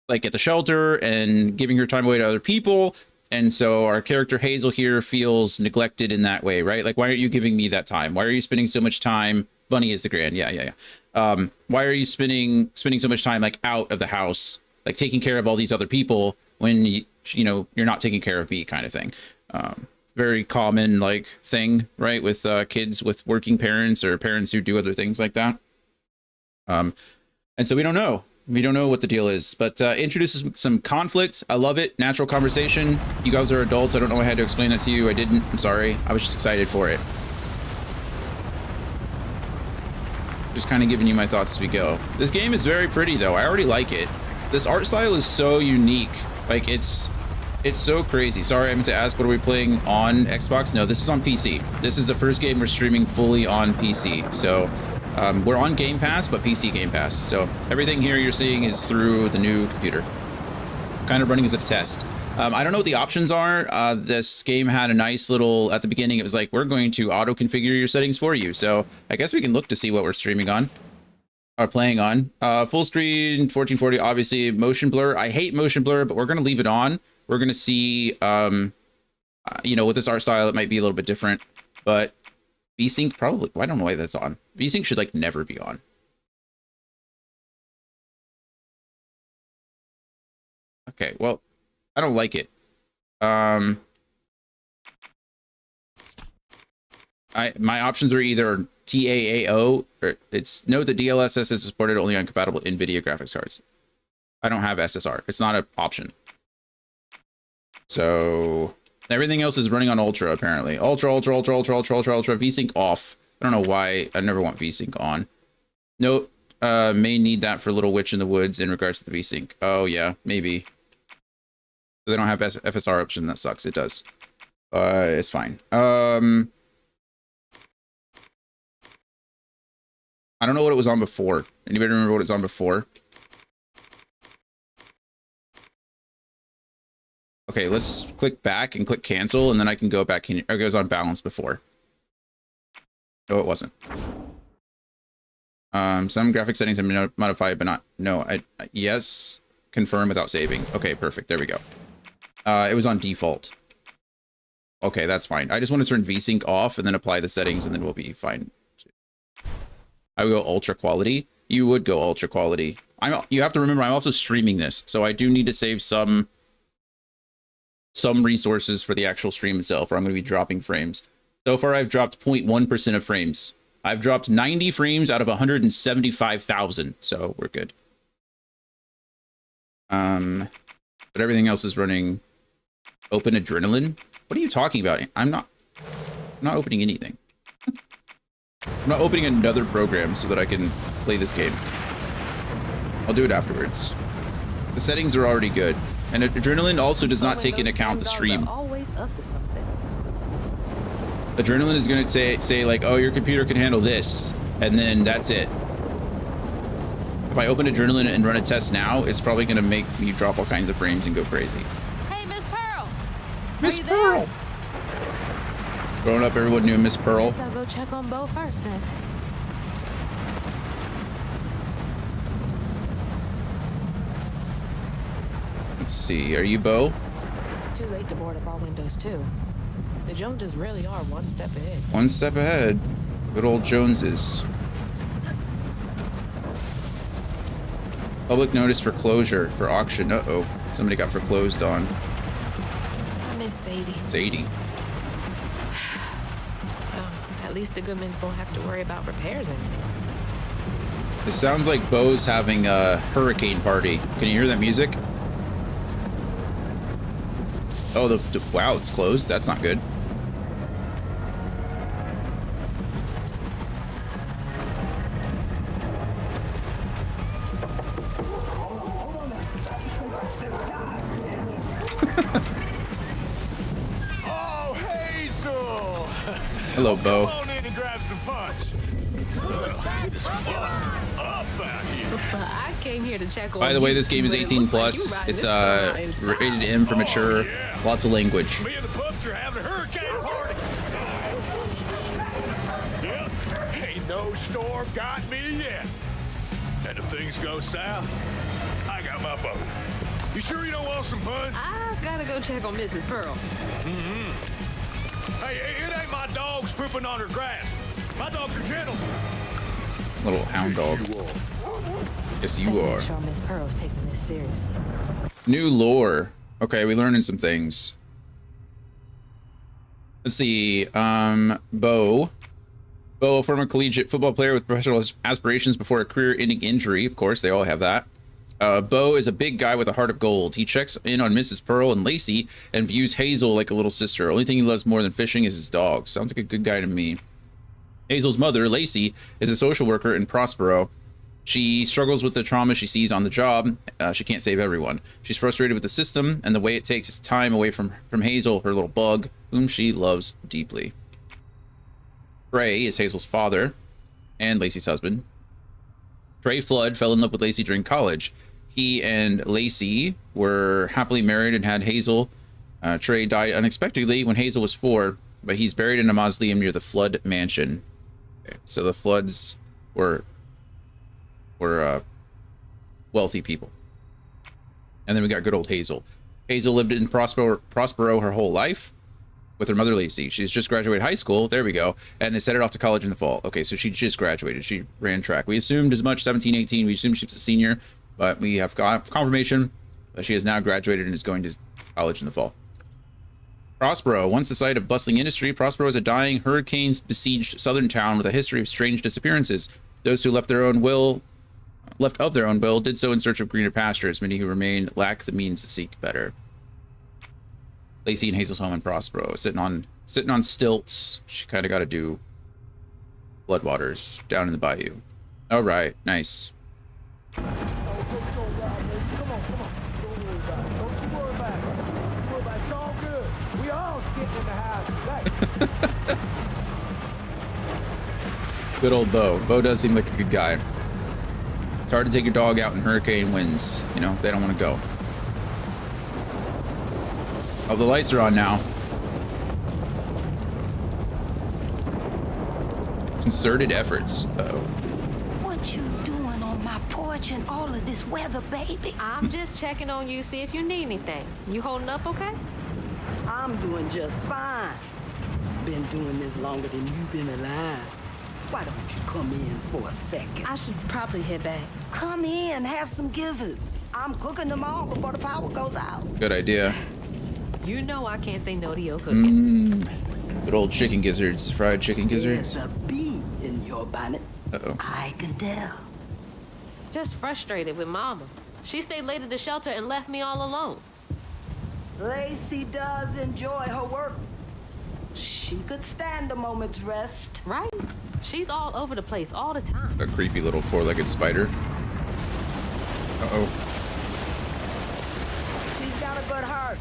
like at the shelter and giving her time away to other people. And so our character Hazel here feels neglected in that way, right? Like, why aren't you giving me that time? Why are you spending so much time? Bunny is the grand. Yeah. Why are you spending so much time like out of the house, like taking care of all these other people when you know, you're not taking care of me, kind of thing. Very common like thing, right? With kids with working parents or parents who do other things like that. And so we don't know what the deal is, but introduces some conflict. I love it. Natural conversation. You guys are adults. I don't know. I had to explain that to you. I didn't. I'm sorry. I was just excited for it. Just kind of giving you my thoughts as we go. This game is very pretty though. I already like it. This art style is so unique. Like it's so crazy. Sorry, I meant to ask, what are we playing on Xbox? No, this is on PC. This is the first game we're streaming fully on PC. So we're on Game Pass, but PC Game Pass. So everything here you're seeing is through the new computer. Kind of running as a test. I don't know what the options are. This game had a nice little, at the beginning, it was like, we're going to auto configure your settings for you. So I guess we can look to see what we're streaming on, or playing on. Full screen, 1440, obviously. Motion blur. I hate motion blur, but we're going to leave it on. We're going to see, you know, with this art style, it might be a little bit different, but VSync probably, I don't know why that's on. VSync should like never be on. Okay, well, I don't like it. My options are either TAAO, or it's note that DLSS is supported only on compatible NVIDIA graphics cards. I don't have SSR. It's not an option. So everything else is running on Ultra, apparently. Ultra, VSync off. I don't know why. I never want VSync on. Note, may need that for Little Witch in the Woods in regards to the VSync. Oh, yeah, maybe. They don't have FSR option. That sucks. It does. It's fine. I don't know what it was on before. Anybody remember what it was on before? Okay, let's click back and click cancel, and then I can go back in. It was on balance before. No, it wasn't. Some graphic settings have been modified, but not. No, yes. Confirm without saving. Okay, perfect. There we go. It was on default. Okay, that's fine. I just want to turn VSync off and then apply the settings, and then we'll be fine. I would go ultra quality. You would go ultra quality. You have to remember, I'm also streaming this, so I do need to save some resources for the actual stream itself, or I'm going to be dropping frames. So far, I've dropped 0.1% of frames. I've dropped 90 frames out of 175,000, so we're good. but everything else is running. Open adrenaline? What are you talking about? I'm not opening anything. I'm not opening another program so that I can play this game. I'll do it afterwards. The settings are already good. And adrenaline also does not take into account the stream. Always up to something. Adrenaline is going to say like, oh, your computer can handle this, and then that's it. If I open adrenaline and run a test now, it's probably going to make me drop all kinds of frames and go crazy. Hey, Miss Pearl. Miss Pearl. Growing up, everyone knew Miss Pearl. Guess I'll go check on Bo first then. Let's see. Are you Bo? It's too late to board up our windows too. The Joneses really are one step ahead. One step ahead. Good old Joneses. Public notice for closure for auction. Uh-oh. Somebody got foreclosed on. I miss Sadie. Sadie. Well, at least the Goodmans won't have to worry about repairs anymore. It sounds like Bo's having a hurricane party. Can you hear that music? Oh, wow, it's closed. That's not good. Oh, Hazel! Hello, Bo. Come on in and grab some punch. It's fun up out here. I came here to check on. By the way, this game is but it 18 looks like plus. you riding It's this storm in style. rated M for mature. yeah. Lots of language. Me and the pups are having a hurricane party. Yep, ain't no storm got me yet. And if things go south, I got my boat. You sure you don't want some punch? I gotta go check on Mrs. Pearl. Hey, it ain't my dogs pooping on her grass. My dogs are gentle. Little hound dog. Yes, you Better are. make sure Miss Pearl's taking this seriously. New lore. Okay, we're learning some things. Let's see. Bo, a former collegiate football player with professional aspirations before a career-ending injury. Of course, they all have that. Bo is a big guy with a heart of gold. He checks in on Mrs. Pearl and Lacey and views Hazel like a little sister. Only thing he loves more than fishing is his dog. Sounds like a good guy to me. Hazel's mother, Lacey, is a social worker in Prospero. She struggles with the trauma she sees on the job. She can't save everyone. She's frustrated with the system and the way it takes time away from Hazel, her little bug, whom she loves deeply. Trey is Hazel's father and Lacey's husband. Trey Flood fell in love with Lacey during college. He and Lacey were happily married and had Hazel. Trey died unexpectedly when Hazel was 4, but he's buried in a mausoleum near the Flood mansion. Okay, so the Floods were wealthy people. And then we got good old Hazel. Hazel lived in Prospero her whole life with her mother Lacey. She's just graduated high school. There we go. And is headed off to college in the fall. Okay, so she just graduated. She ran track. We assumed as much, 17, 18. We assumed she was a senior, but we have got confirmation that she has now graduated and is going to college in the fall. Prospero, once the site of bustling industry, Prospero is a dying, hurricanes-besieged southern town with a history of strange disappearances. Those who left of their own will, did so in search of greener pastures. Many who remain lack the means to seek better. Lacey and Hazel's home in Prospero, sitting on stilts. She kind of got to do floodwaters down in the bayou. All right, nice. Good old Bo. Bo does seem like a good guy. It's hard to take your dog out in hurricane winds. You know, they don't want to go. Oh, the lights are on now. Concerted efforts. Uh-oh. What you doing on my porch in all of this weather, baby? I'm just checking on you, see if you need anything. You holding up okay? I'm doing just fine. Been doing this longer than you've been alive. Why don't you come in for a second? I should probably head back. Come in, have some gizzards. I'm cooking them all before the power goes out. Good idea. You know I can't say no to your cooking. Good old chicken gizzards. Fried chicken gizzards. There's a bee in your bonnet. Uh-oh. I can tell. Just frustrated with Mama. She stayed late at the shelter and left me all alone. Lacey does enjoy her work. She could stand a moment's rest. Right? She's all over the place all the time. A creepy little four-legged spider. Uh-oh. She's got a good heart.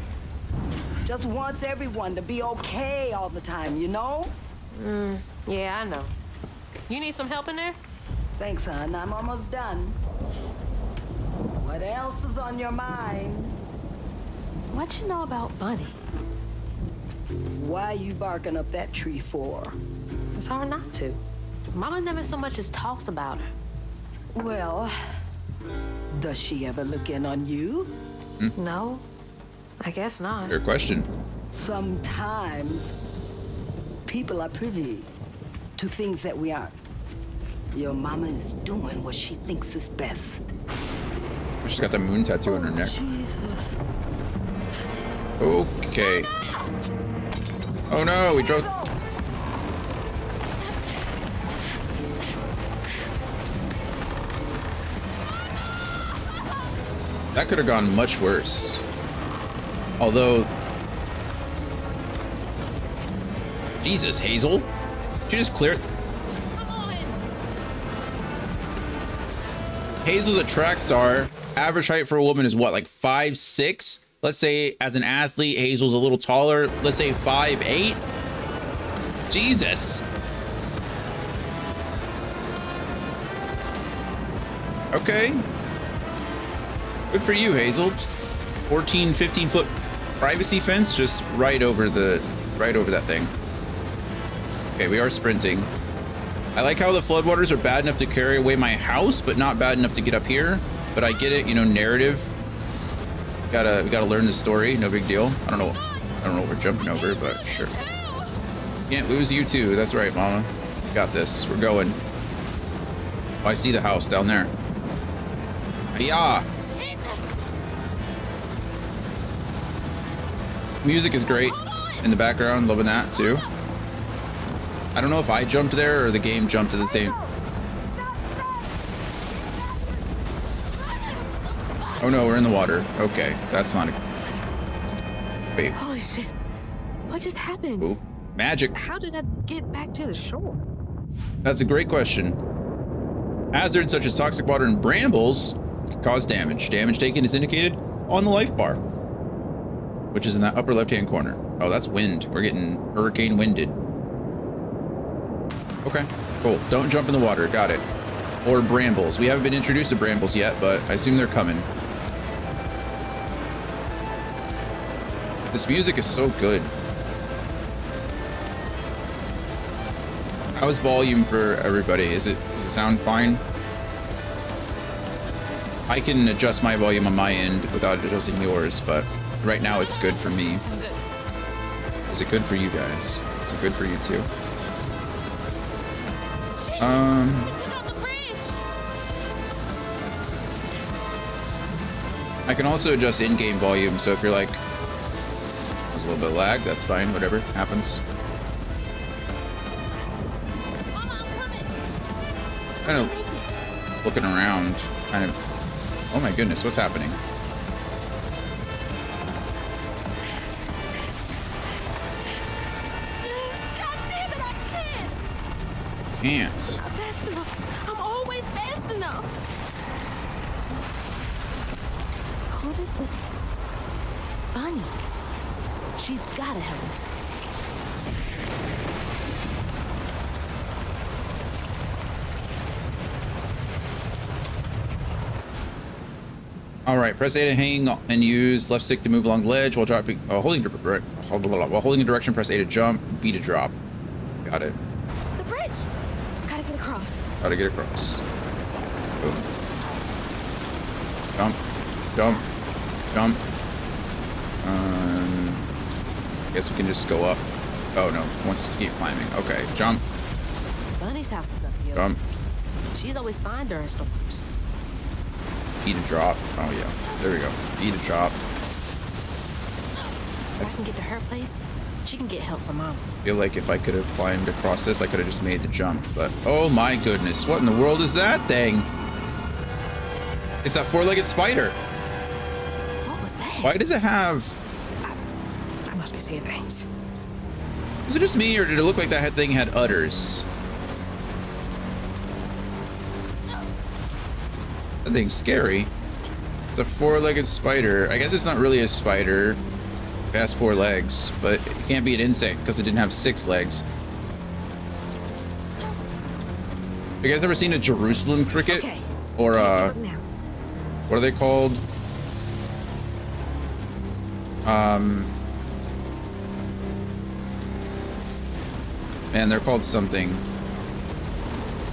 Just wants everyone to be okay all the time, you know? Yeah, I know. You need some help in there? Thanks, hon. I'm almost done. What else is on your mind? What you know about Bunny? Why you barking up that tree for? It's hard not to. Mama never so much as talks about her. Well, does she ever look in on you? No, I guess not. Fair question. Sometimes people are privy to things that we aren't. Your mama is doing what she thinks is best. She's got the moon tattoo on her neck. Jesus. Okay. Oh no, we drove. That could have gone much worse. Although, Jesus, Hazel, she just cleared. Hazel's a track star. Average height for a woman is what, like 5'6"? Let's say as an athlete, Hazel's a little taller. Let's say 5'8". Jesus. Okay. Good for you, Hazel. 14, 15-foot privacy fence just right over that thing. Okay, we are sprinting. I like how the floodwaters are bad enough to carry away my house, but not bad enough to get up here. But I get it, you know, narrative. We gotta learn the story. No big deal. I don't know what we're jumping over, but sure. Can't lose you too. That's right, Mama. Got this. We're going. Oh, I see the house down there. Yeah. Music is great in the background. Loving that too. I don't know if I jumped there or the game jumped at the same. Oh no, we're in the water. Okay, that's not a... Wait. Holy shit. What just happened? Ooh, magic. How did I get back to the shore? That's a great question. Hazards such as toxic water and brambles can cause damage. Damage taken is indicated on the life bar, which is in that upper left-hand corner. Oh, that's wind. We're getting hurricane winded. Okay, cool. Don't jump in the water. Got it. Or brambles. We haven't been introduced to brambles yet, but I assume they're coming. This music is so good. How is volume for everybody? Does it sound fine? I can adjust my volume on my end without adjusting yours, but right now it's good for me. Is it good for you guys? Is it good for you too? I can also adjust in-game volume, so if you're like, there's a little bit of lag, that's fine, whatever happens. Kind of looking around, kind of, oh my goodness, what's happening? God damn it, I can't! Can't. I'm fast enough. I'm always fast enough. What is it? Bunny. She's gotta help me. All right, press A to hang and use left stick to move along the ledge while dropping. Holding a direction, press A to jump, B to drop. Got it. The bridge. Gotta get across. Gotta get across. Boom. Jump, jump, jump. Guess we can just go up. Oh no, wants us to keep climbing. Okay, jump. Bunny's house is up here. Jump. She's always fine during storms. E to drop. Oh yeah, there we go. E to drop. If I can get to her place, she can get help from Mama. I feel like if I could have climbed across this, I could have just made the jump. But oh my goodness, what in the world is that thing? It's that four-legged spider. What was that? Why does it have actually say things. Was it just me, or did it look like that thing had udders? That thing's scary. It's a four-legged spider. I guess it's not really a spider. It has 4 legs, but it can't be an insect because it didn't have 6 legs. Have you guys ever seen a Jerusalem cricket? Okay. Or what are they called? Man, they're called something.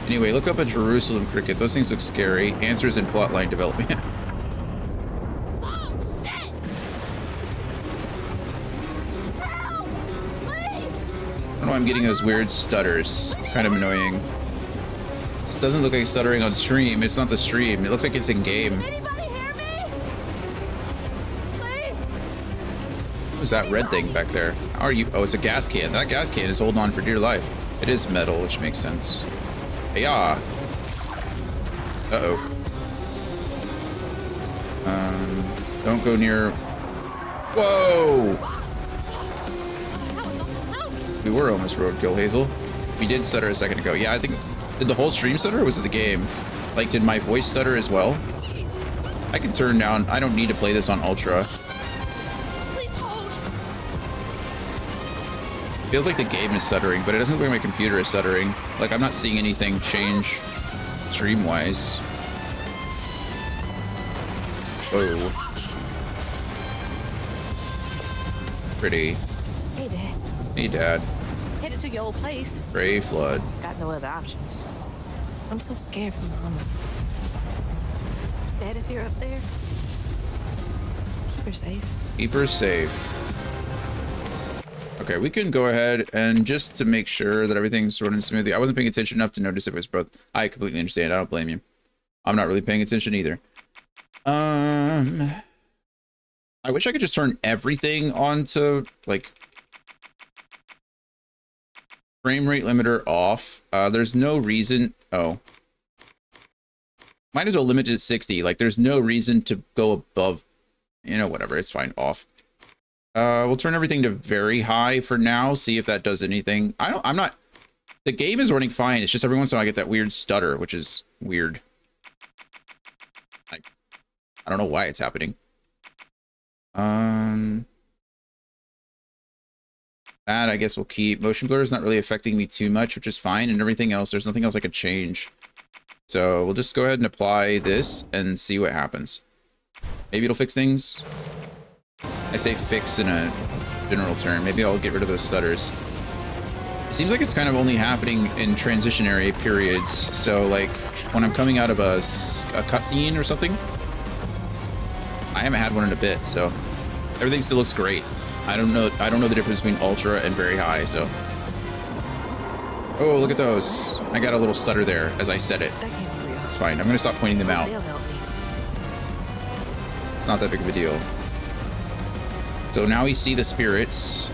Anyway, look up a Jerusalem cricket. Those things look scary. Answers in plotline development. I don't know why I'm getting those weird stutters. It's kind of annoying. It doesn't look like stuttering on stream. It's not the stream. It looks like it's in game. What is that red thing back there? How are you? Oh, it's a gas can. That gas can is holding on for dear life. It is metal, which makes sense. Yeah. Uh-oh. Don't go near. Whoa! We were almost roadkill, Hazel. We did stutter a second ago. Yeah, I think... Did the whole stream stutter, or was it the game? Like, did my voice stutter as well? I can turn down... I don't need to play this on Ultra. Feels like the game is stuttering, but it doesn't look like my computer is stuttering. Like, I'm not seeing anything change stream-wise. Oh. Pretty. Hey, Dad. Hey, Dad. Headed to your old place. Gray flood. Got no other options. I'm so scared for Mama. Dad, if you're up there, keep her safe. Keep her safe. Okay, we can go ahead and just to make sure that everything's running smoothly. I wasn't paying attention enough to notice if it was both. I completely understand. I don't blame you. I'm not really paying attention either. I wish I could just turn everything onto like frame rate limiter off. There's no reason. Oh, might as well limit it to 60. Like, there's no reason to go above. You know, whatever. It's fine. Off. We'll turn everything to very high for now. See if that does anything. I'm not. The game is running fine. It's just every once in a while I get that weird stutter, which is weird. I don't know why it's happening. That I guess we'll keep. Motion blur is not really affecting me too much, which is fine. And everything else, there's nothing else I could change. So we'll just go ahead and apply this and see what happens. Maybe it'll fix things. I say fix in a general term. Maybe I'll get rid of those stutters. It seems like it's kind of only happening in transitionary periods. So like when I'm coming out of a cutscene or something. I haven't had one in a bit, so everything still looks great. I don't know the difference between ultra and very high, so. Oh, look at those. I got a little stutter there as I said it. It's fine. I'm gonna stop pointing them out. It's not that big of a deal. So now we see the spirits.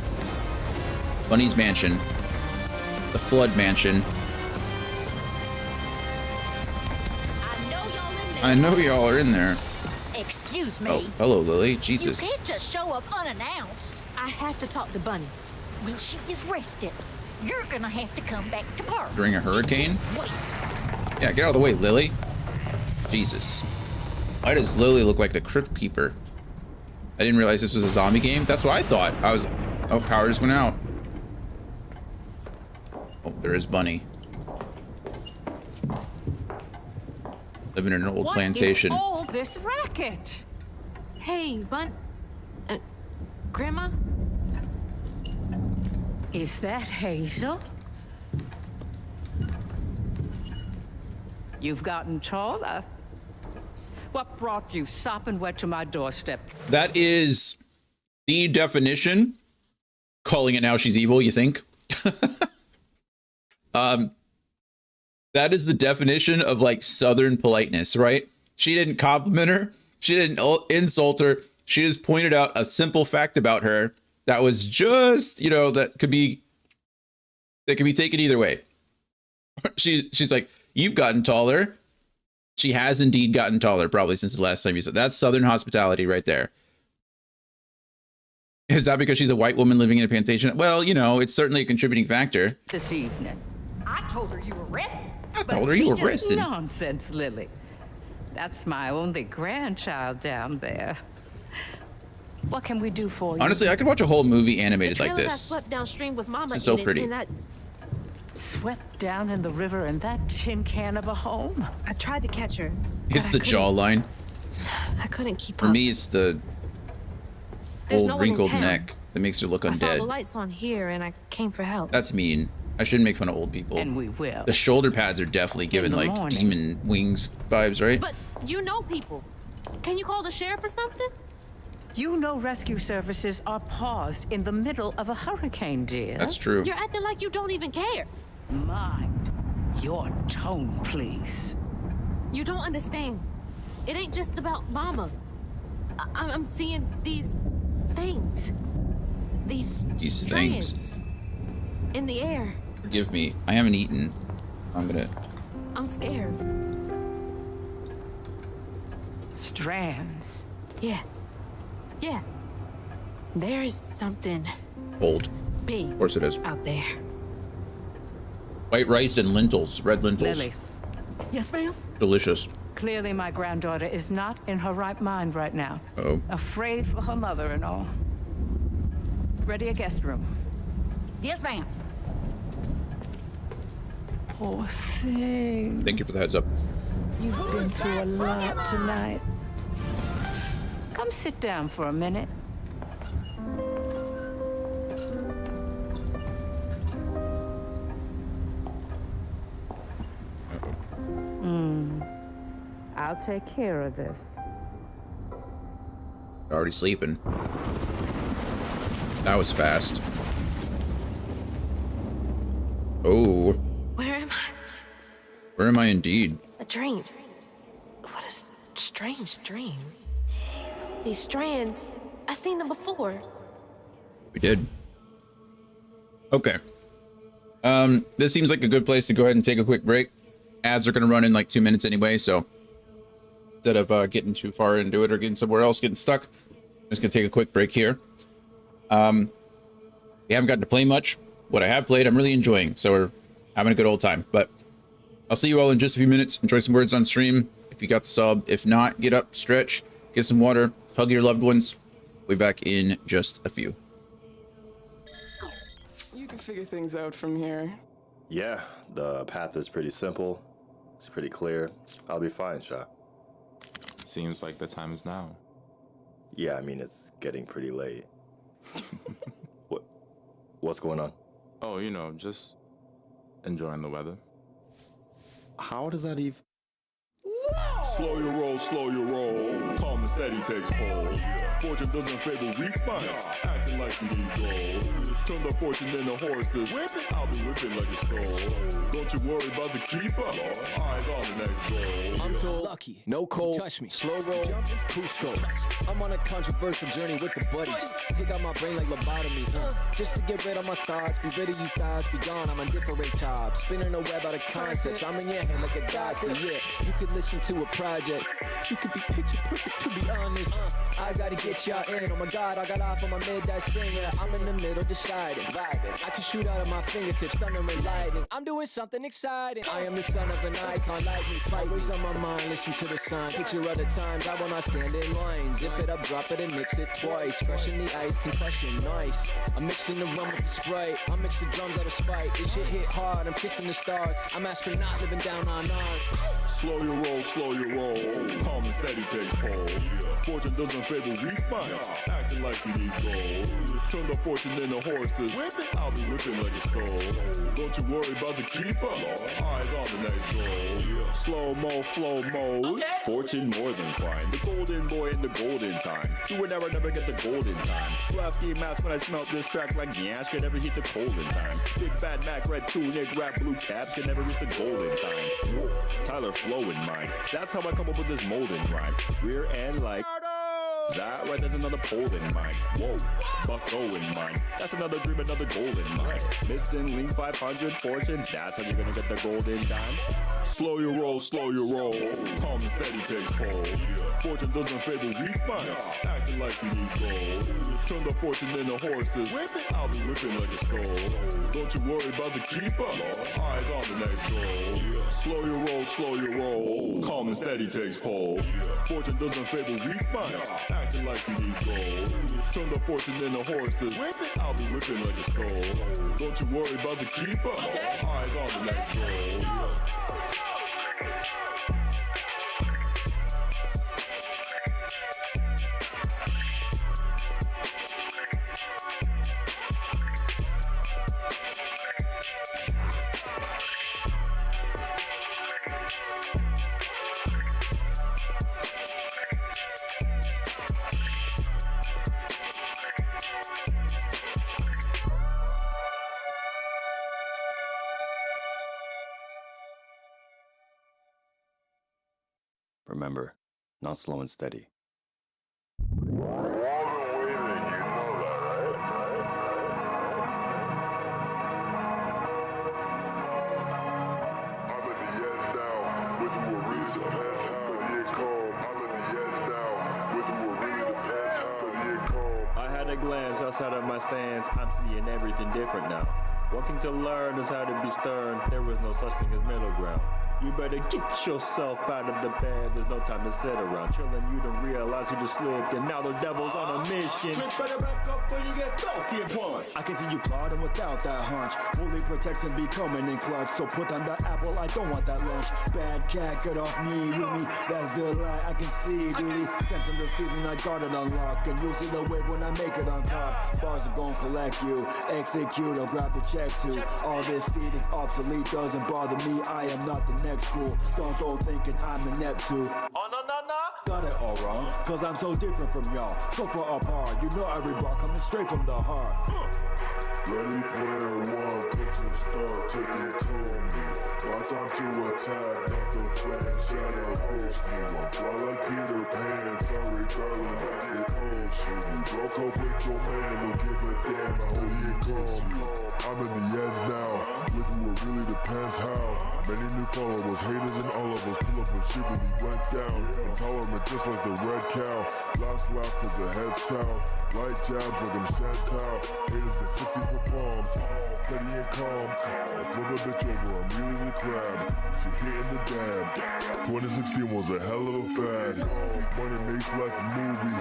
Bunny's mansion. The flood mansion. I know y'all are in there. Excuse me. Oh, hello, Lily. Jesus. You can't just show up unannounced. I have to talk to Bunny. Well, she is rested. You're gonna have to come back to park. During a hurricane? Wait. Yeah, get out of the way, Lily. Jesus. Why does Lily look like the Crypt Keeper? I didn't realize this was a zombie game. That's what I thought. I was... Oh, power just went out. Oh, there is Bunny. Living in an old plantation. What is all this racket? Hey, Grandma? Is that Hazel? You've gotten taller. What brought you sopping wet to my doorstep? That is the definition. Calling it now she's evil, you think? That is the definition of like Southern politeness, right? She didn't compliment her. She didn't insult her. She just pointed out a simple fact about her that was just, you know, that could be taken either way. She's like, you've gotten taller. She has indeed gotten taller, probably since the last time you saw. That's Southern hospitality right there. Is that because she's a white woman living in a plantation? Well, you know, it's certainly a contributing factor. This evening. I told her you were arrested. I told her you were arrested. Nonsense, Lily. That's my only grandchild down there. What can we do for you? Honestly, I could watch a whole movie animated like I this. swept downstream with Mama. This is so in it, pretty. and I Swept down in the river in that tin can of a home. I tried to catch her. It's but the jawline. I couldn't keep For up. me, it's the There's old no one in wrinkled town. neck that makes her look I saw the undead. lights on here, and I came for help. That's mean. I shouldn't make fun of old people. And we will. The shoulder pads are definitely giving the like morning. demon wings vibes, right? But you know people. Can you call the sheriff or something? You know rescue services are paused in the middle of a hurricane, dear. That's true. You're acting like you don't even care. Mind your tone, please. You don't understand. It ain't just about Mama. I'm seeing these things. These things. strands in the air. Forgive me. I haven't eaten. I'm scared. Strands. Yeah. Yeah. There is something Old. big Of course it is. out there. White rice and lentils. Red lentils. Lily. Yes, ma'am. Delicious. Clearly, my granddaughter is not in her right mind right now. Oh. Afraid for her mother and all. Ready a guest room. Yes, ma'am. Poor thing. Thank you for the heads up. You've been through a lot tonight. Come sit down for a minute. I'll take care of this. Already sleeping. That was fast. Oh. Where am I? Where am I indeed? A dream. What a strange dream. These strands, I've seen them before. We did. Okay. This seems like a good place to go ahead and take a quick break. Ads are going to run in like 2 minutes anyway, so instead of getting too far into it or getting somewhere else, getting stuck, I'm just going to take a quick break here. We haven't gotten to play much. What I have played, I'm really enjoying, so we're having a good old time. But I'll see you all in just a few minutes. Enjoy some words on stream. If you got the sub, if not, get up, stretch, get some water, hug your loved ones. We'll be back in just a few. You can figure things out from here. Yeah, the path is pretty simple. It's pretty clear. I'll be fine, Sha. Seems like the time is now. Yeah, I mean, it's getting pretty late. What's going on? Oh, you know, just enjoying the weather. How does that even... Slow your roll, slow your roll. Calm and steady takes hold. Fortune doesn't favor weak minds, acting like you need gold. Turn the fortune into horses. I'll be whipping like a skull. Don't you worry about the keeper. Eyes on the next goal. I'm so lucky. No cold. Touch me. Slow roll. Cusco. I'm on a controversial journey with the buddies. Take out my brain like lobotomy. Just to get rid of my thoughts. Be rid of you thoughts. Be gone. I'm on different top. Spinning a web out of concepts. I'm in your head like a doctor. Yeah. You could listen to a project. You could be picture perfect to be honest. I gotta get y'all in. Oh my god, I got off on my midnight singer. I'm in the middle deciding, vibing. I can shoot out of my fingertips, thunder and lightning. I'm doing something exciting. I am the son of an icon, lightning fight. Always on my mind, listen to the sign. Picture other times I will not stand in line. Zip it up, drop it and mix it twice. Crushing the ice, concussion, nice. I'm mixing the rum with the Sprite. I mix the drums out of spite. This shit hit hard, I'm kissing the stars. I'm astronaut living down on Earth. Slow your roll, slow your roll. Calm and steady takes hold. Fortune doesn't favor weak minds, acting like you need gold. Turn the fortune into horses. I'll be whipping like a skull. Don't you worry about the keeper. Eyes on the next goal. Slow-mo, flow mode. Fortune more than fine. The golden boy in the golden time. Do it never get the golden time. Blasky mask when I smelt this track like Nyash can never hit the golden time. Big bad Mac, red tunic, rap blue caps can never reach the golden time. Whoa. Tyler flow in mind. That's how I come up with this molding rhyme. Rear end like That right, there's another pole in mine. Whoa, bucko in mine. That's another dream, another goal in mine. Missing link 500 fortune. That's how you're gonna get the golden dime. Slow your roll, calm and steady takes hold. Fortune doesn't favor weak minds, acting like you need gold. Turn the fortune into horses, I'll be whipping like a skull. Don't you worry about the keeper, eyes on the next goal. Slow your roll, calm and steady takes hold. Fortune doesn't favor weak minds, acting like you need gold. Turn the fortune into horses, I'll be whipping like a skull. Don't you worry about the keeper, eyes on the next goal. Remember, not slow and steady. I had a glance outside of my stance. I'm seeing everything different now. One thing to learn is how to be stern. There is no such thing as middle ground. You better get yourself out of the bed. There's no time to sit around chilling. You don't realize you just slipped, and now the devil's on a mission. Better back up when you get donkey and punch. I can see you plotting without that hunch. Holy protection be coming in clutch. So put on the apple, I don't want that lunch. Bad cat, get off me, you me. That's the lie I can see, duty. Sense in the season, I got it unlocked. And you'll see the wave when I make it on top. Bars are gonna collect you. Execute, I'll grab the check too. All this seed is obsolete, doesn't bother me. I am not the next fool. Don't go thinking I'm inept too. Oh, no. Got it all wrong, cause I'm so different from y'all. So far apart, you know every bar coming straight from the heart. Ready player one, pitching start taking to me. Watch on to attack, not the flank, shut up, bitch me. I'm fly like Peter Pan, sorry darling, that's the old shit. You broke up with your man, don't give a damn, I hope you come. I'm in the edge now, with you it really depends how. Many new followers, haters and all of us pull up and shit really went down. Intolerant just like the red cow. Last laugh cause it head south. Light jabs like I'm Chantal. Haters get 60 for palms. Steady and calm. I flip a bitch over, I'm really the crab. She hitting the dab. 2016 was a hell of a fad. Money makes life a movie.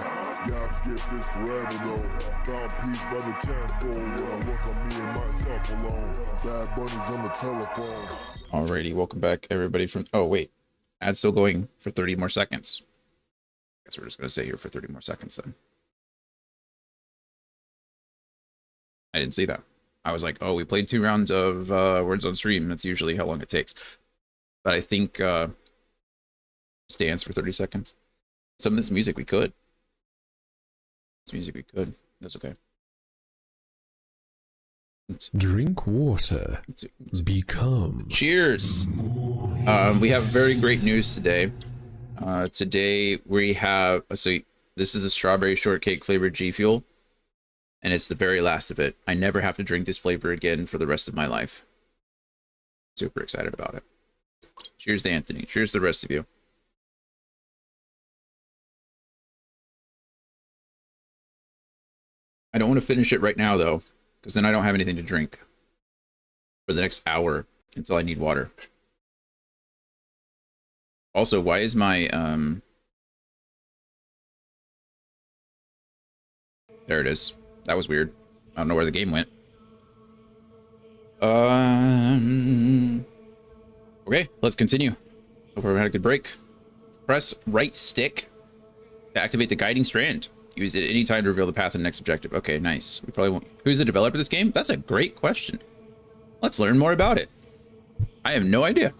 Gabs get this forever though. Found peace by the tenfold. When I work on me and myself alone. Bad bunnies on the telephone. Alrighty, welcome back everybody from... Oh, wait. Ad's still going for 30 more seconds. Guess we're just going to stay here for 30 more seconds then. I didn't see that. I was like, oh, we played 2 rounds of Words on Stream. That's usually how long it takes. But I think... just dance for 30 seconds. Some of this music we could. That's okay. Drink water. Become. Cheers. We have very great news today. Today we have, so this is a strawberry shortcake flavored G Fuel, and it's the very last of it. I never have to drink this flavor again for the rest of my life. Super excited about it. Cheers to Anthony. Cheers to the rest of you. I don't want to finish it right now though, because then I don't have anything to drink for the next hour until I need water. Also, why is my there it is. That was weird. I don't know where the game went. Okay, let's continue. Hope everyone had a good break. Press right stick to activate the guiding strand. Use it at any time to reveal the path to the next objective. Okay, nice. We probably won't. Who's the developer of this game? That's a great question. Let's learn more about it. I have no idea.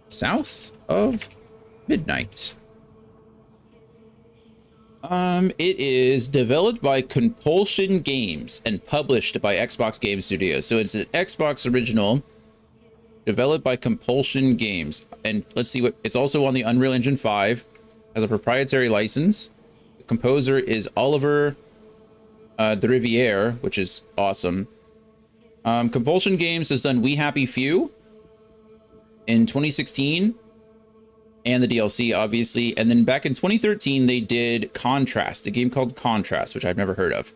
South of Midnight. It is developed by Compulsion Games and published by Xbox Game Studios. So it's an Xbox original developed by Compulsion Games. And let's see what it's also on the Unreal Engine 5, has a proprietary license. composer is Oliver de Riviere, which is awesome. Compulsion Games has done We Happy Few in 2016 and the DLC, obviously. And then back in 2013, they did Contrast, a game called Contrast, which I've never heard of.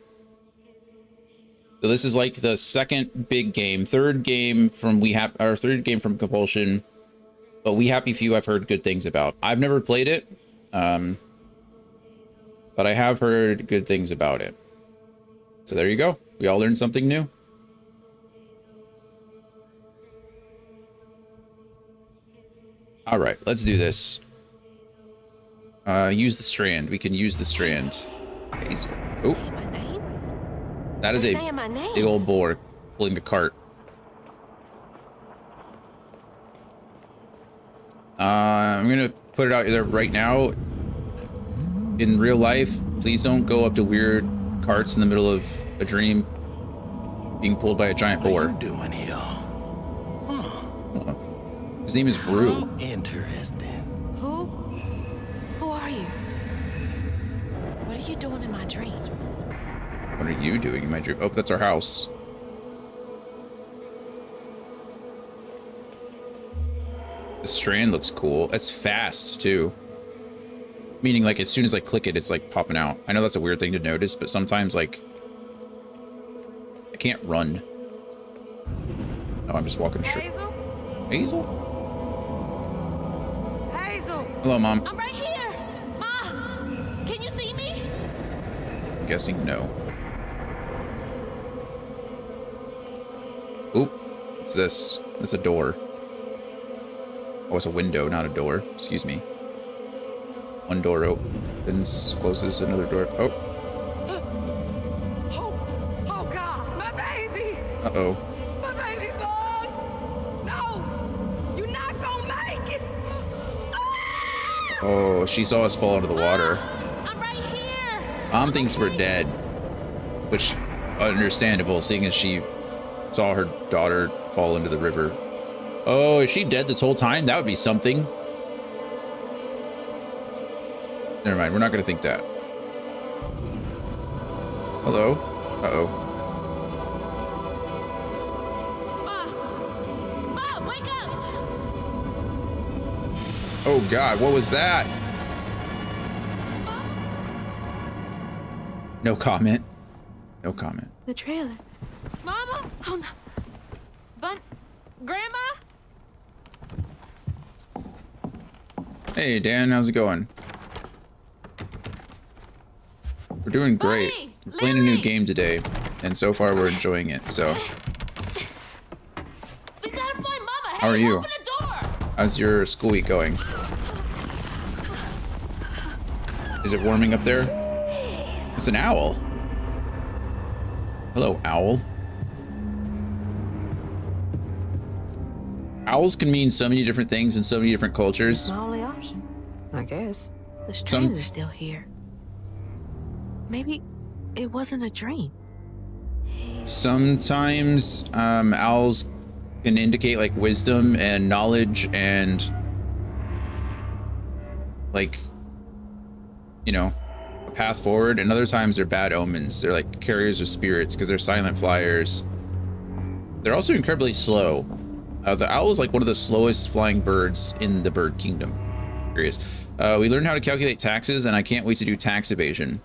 So this is like the second big game, third game from Compulsion. But We Happy Few I've heard good things about. I've never played it, but I have heard good things about it. So there you go. We all learned something new. All right, let's do this. Use the strand. We can use the strand. Oh, that is a big old boar pulling a cart. I'm gonna put it out there right now. In real life, please don't go up to weird carts in the middle of a dream being pulled by a giant boar. What are you doing here? His name is Brew. Interesting. Who are you? What are you doing in my dream? What are you doing in my dream? Oh, that's our house. The strand looks cool. It's fast too. Meaning like as soon as I click it, it's like popping out. I know that's a weird thing to notice, but sometimes like I can't run. Oh, I'm just walking straight. Hazel? Hazel! Hello, Mom. I'm right here! Ma! Can you see me? I'm guessing no. Oop. What's this? That's a door. Oh, it's a window, not a door. Excuse me. One door opens, closes, another door. Oh. Oh God, my baby! Uh-oh. My baby boy! No! You're not gonna make it! Oh, she saw us fall into the water. I'm right here! Mom thinks we're dead. Which, understandable, seeing as she saw her daughter fall into the river. Oh, is she dead this whole time? That would be something. Never mind, we're not gonna think that. Hello? Uh-oh. Ma, wake up! Oh God, what was that? No comment. No comment. The trailer. Mama? Oh no. Grandma? Hey Dan, how's it going? We're doing great. We're playing a new game today, and so far we're enjoying it, so. We gotta find Mama. How are you? How's your school week going? Is it warming up there? It's an owl. Hello, owl. Owls can mean so many different things in so many different cultures. My only option, I guess. The strains are still here. Maybe it wasn't a dream. Sometimes owls can indicate like wisdom and knowledge and like, you know, a path forward, and other times they're bad omens. They're like carriers of spirits because they're silent flyers. They're also incredibly slow. The owl is like one of the slowest flying birds in the bird kingdom. Curious. We learned how to calculate taxes, and I can't wait to do tax evasion.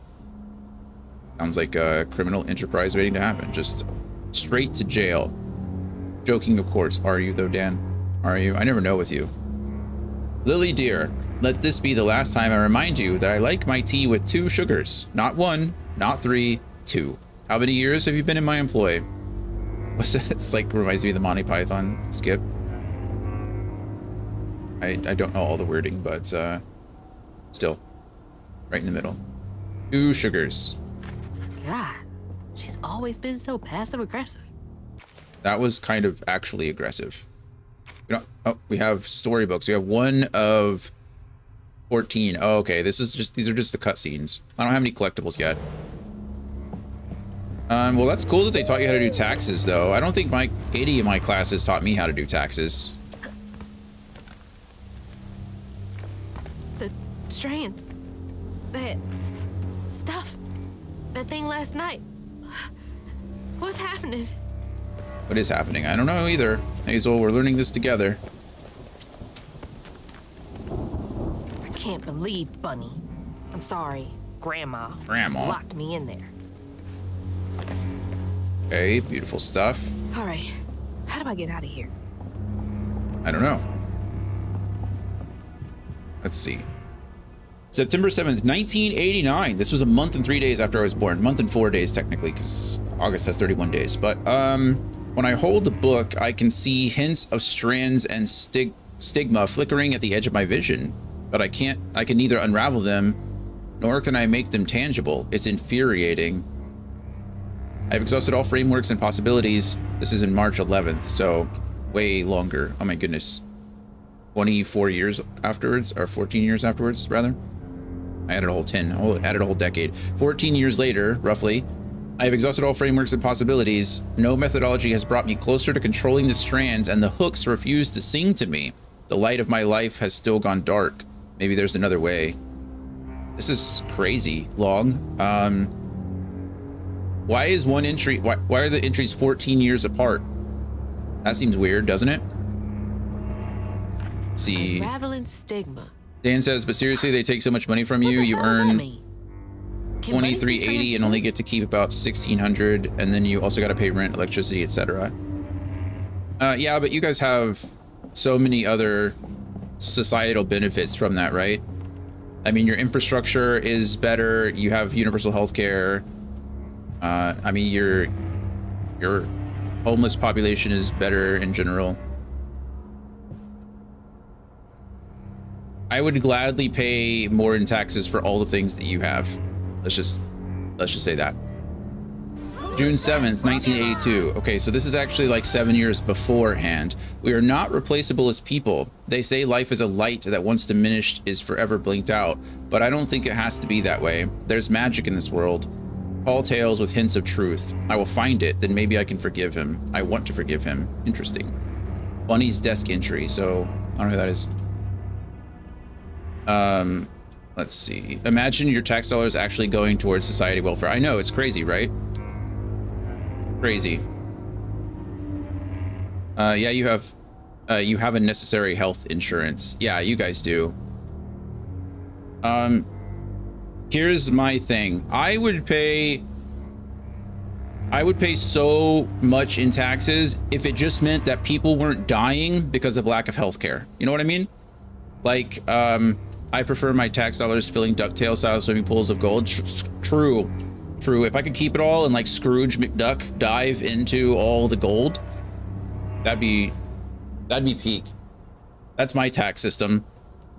Sounds like a criminal enterprise waiting to happen. Just straight to jail. Joking, of course. Are you, though, Dan? Are you? I never know with you. Lily, dear, let this be the last time I remind you that I like my tea with 2 sugars. Not 1, not 3, 2. How many years have you been in my employ? It's like reminds me of the Monty Python skit. I don't know all the wording, but still, right in the middle. 2 sugars. God, she's always been so passive aggressive. That was kind of actually aggressive. We don't. Oh, we have storybooks. We have 1 of 14. Oh, okay. These are just the cutscenes. I don't have any collectibles yet. Well, that's cool that they taught you how to do taxes, though. I don't think any of my classes taught me how to do taxes. The strands. stuff. That thing last night. What's happening? What is happening? I don't know either. Hazel, we're learning this together. I can't believe Bunny. I'm sorry, Grandma. Grandma. Locked me in there. Okay, beautiful stuff. All right, how do I get out of here? I don't know. Let's see. September 7th, 1989. This was a month and 3 days after I was born. Month and 4 days, technically, because August has 31 days. But when I hold the book, I can see hints of strands and stigma flickering at the edge of my vision. But I can neither unravel them, nor can I make them tangible. It's infuriating. I've exhausted all frameworks and possibilities. This is in March 11th, so way longer. Oh my goodness. 24 years afterwards, or 14 years afterwards, rather. I added a whole 10, added a whole decade. 14 years later, roughly, I have exhausted all frameworks and possibilities. No methodology has brought me closer to controlling the strands, and the hooks refuse to sing to me. The light of my life has still gone dark. Maybe there's another way. This is crazy long. Why is one entry, why are the entries 14 years apart? That seems weird, doesn't it? Let's see. Unraveling stigma. Dan says, but seriously, they take so much money from you. You earn $23.80 and only get to keep about $1,600, and then you also got to pay rent, electricity, etc. Yeah, but you guys have so many other societal benefits from that, right? I mean, your infrastructure is better. You have universal health care. I mean, your homeless population is better in general. I would gladly pay more in taxes for all the things that you have. Let's just say that. June 7th, 1982. Okay, so this is actually like 7 years beforehand. We are not replaceable as people. They say life is a light that once diminished is forever blinked out, but I don't think it has to be that way. There's magic in this world. Tall tales with hints of truth. I will find it, then maybe I can forgive him. I want to forgive him. Interesting. Bunny's desk entry, so I don't know who that is. Let's see. Imagine your tax dollars actually going towards society welfare. I know, it's crazy, right? Crazy. Yeah, you have a necessary health insurance. Yeah, you guys do. Here's my thing. I would pay so much in taxes if it just meant that people weren't dying because of lack of health care. You know what I mean? Like, I prefer my tax dollars filling DuckTales style swimming pools of gold. True. If I could keep it all and like Scrooge McDuck dive into all the gold, that'd be peak. That's my tax system.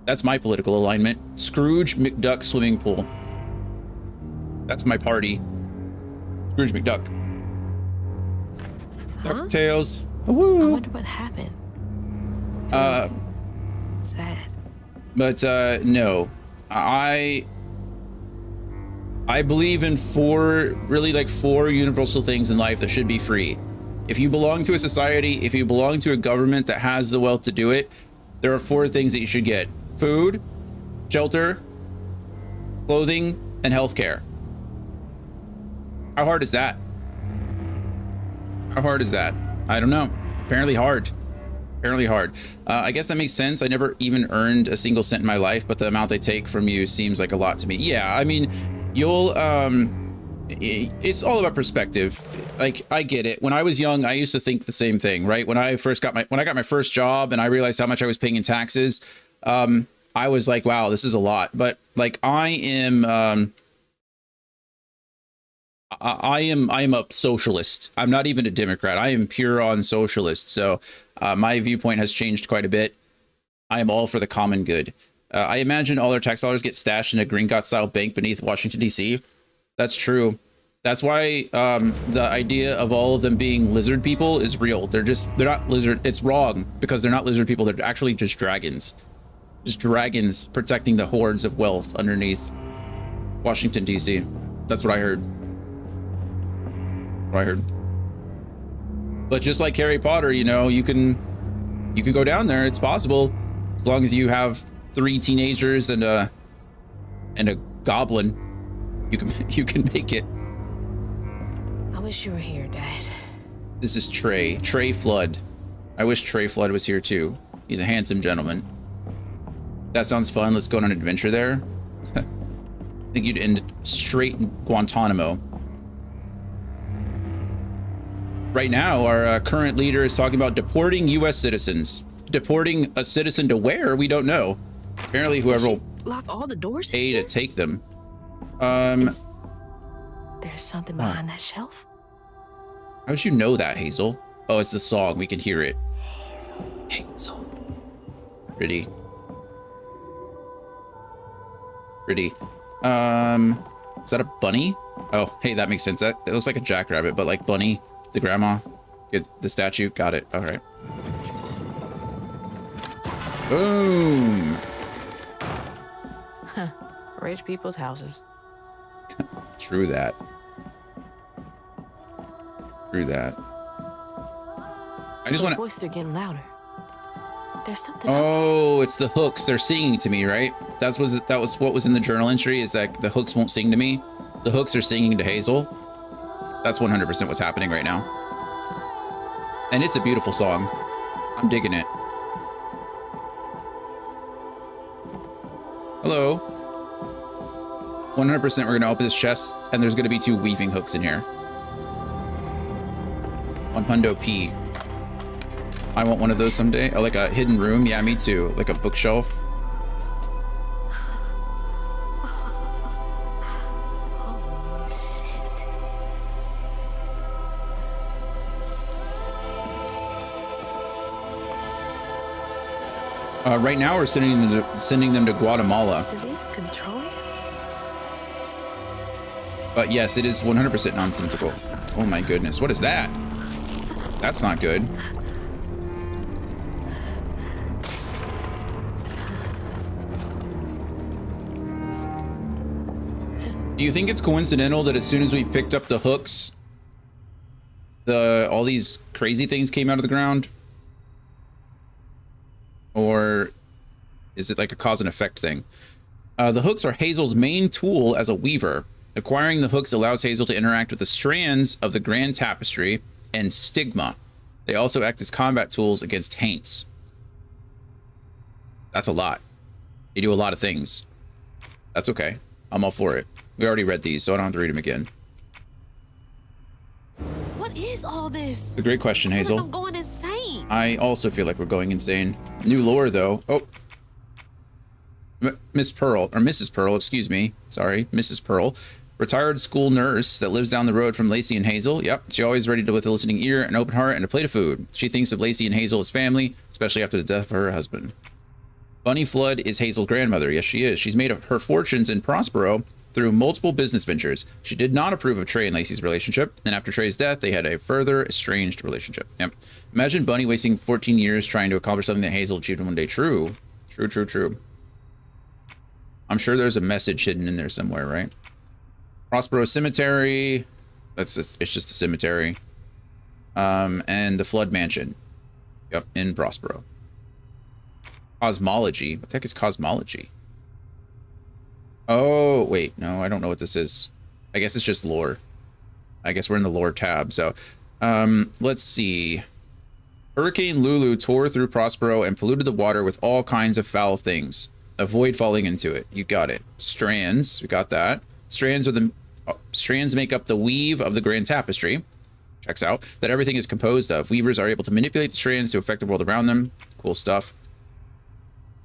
That's my political alignment. Scrooge McDuck swimming pool. That's my party. Scrooge McDuck. DuckTales. Woo. I wonder what happened. Sad. But no, I believe in four universal things in life that should be free. If you belong to a society, if you belong to a government that has the wealth to do it, there are 4 things that you should get: food, shelter, clothing, and healthcare. How hard is that? How hard is that? I don't know. Apparently hard. Apparently hard. I guess that makes sense. I never even earned a single cent in my life, but the amount I take from you seems like a lot to me. Yeah, I mean, you'll it's all about perspective. Like, I get it. When I was young, I used to think the same thing, right? When I got my first job and I realized how much I was paying in taxes, I was like, wow, this is a lot. But like, I am a socialist. I'm not even a Democrat. I am pure on socialist. So my viewpoint has changed quite a bit. I am all for the common good. I imagine all our tax dollars get stashed in a Gringotts style bank beneath Washington, D.C. That's true. That's why the idea of all of them being lizard people is real. They're not lizard. It's wrong because they're not lizard people. They're actually just dragons. Just dragons protecting the hordes of wealth underneath Washington, D.C. That's what I heard. But just like Harry Potter, you know, you can go down there. It's possible, as long as you have 3 teenagers and a goblin. you can make it. I wish you were here, Dad. This is Trey Flood. I wish Trey Flood was here too. He's a handsome gentleman. That sounds fun. Let's go on an adventure there. I think you'd end straight in Guantanamo. Right now, our current leader is talking about deporting U.S. citizens. Deporting a citizen to where? We don't know. Apparently, whoever will Lock all the doors. pay to take them. There's something Huh. behind that shelf. How'd you know that, Hazel? Oh, it's the song. We can hear it. Hazel. Pretty. Pretty. Is that a bunny? Oh, hey, that makes sense. That it looks like a jackrabbit, but like bunny, the grandma, get the statue. Got it. All right. Boom. Huh. Rich people's houses. True that. True that. I just Those want to. voices are getting louder. There's something. Oh, it's the hooks. They're singing to me, right? That was what was in the journal entry. Is that the hooks won't sing to me? The hooks are singing to Hazel. That's 100% what's happening right now. And it's a beautiful song. I'm digging it. Hello. 100% we're going to open this chest, and there's going to be 2 weaving hooks in here. 100 P. I want one of those someday. Oh, like a hidden room? Yeah, me too. Like a bookshelf. Right now, we're sending them to Guatemala. Do these control you? But yes, it is 100% nonsensical. Oh my goodness, what is that? That's not good. Do you think it's coincidental that as soon as we picked up the hooks, all these crazy things came out of the ground? Or is it like a cause and effect thing? The hooks are Hazel's main tool as a weaver. Acquiring the hooks allows Hazel to interact with the strands of the Grand Tapestry and Stigma. They also act as combat tools against Haints. That's a lot. They do a lot of things. That's okay. I'm all for it. We already read these, so I don't have to read them again. What is all this? A great question, I feel Hazel. like I'm going insane. I also feel like we're going insane. New lore, though. Oh. Miss Pearl, or Mrs. Pearl, excuse me. Sorry, Mrs. Pearl. Retired school nurse that lives down the road from Lacey and Hazel. Yep, she's always ready to with a listening ear, an open heart, and a plate of food. She thinks of Lacey and Hazel as family, especially after the death of her husband. Bunny Flood is Hazel's grandmother. Yes, she is. She's made her fortunes in Prospero through multiple business ventures. She did not approve of Trey and Lacey's relationship, and after Trey's death, they had a further estranged relationship. Yep. Imagine Bunny wasting 14 years trying to accomplish something that Hazel achieved in one day. True. True, true, true. I'm sure there's a message hidden in there somewhere, right? Prospero Cemetery. It's just a cemetery. And the Flood Mansion. Yep, in Prospero. Cosmology. What the heck is cosmology? Oh, wait. No, I don't know what this is. I guess it's just lore. I guess we're in the lore tab. So, let's see. Hurricane Lulu tore through Prospero and polluted the water with all kinds of foul things. Avoid falling into it. You got it. Strands. We got that. Strands make up the weave of the Grand Tapestry. Checks out. That everything is composed of. Weavers are able to manipulate the strands to affect the world around them. Cool stuff.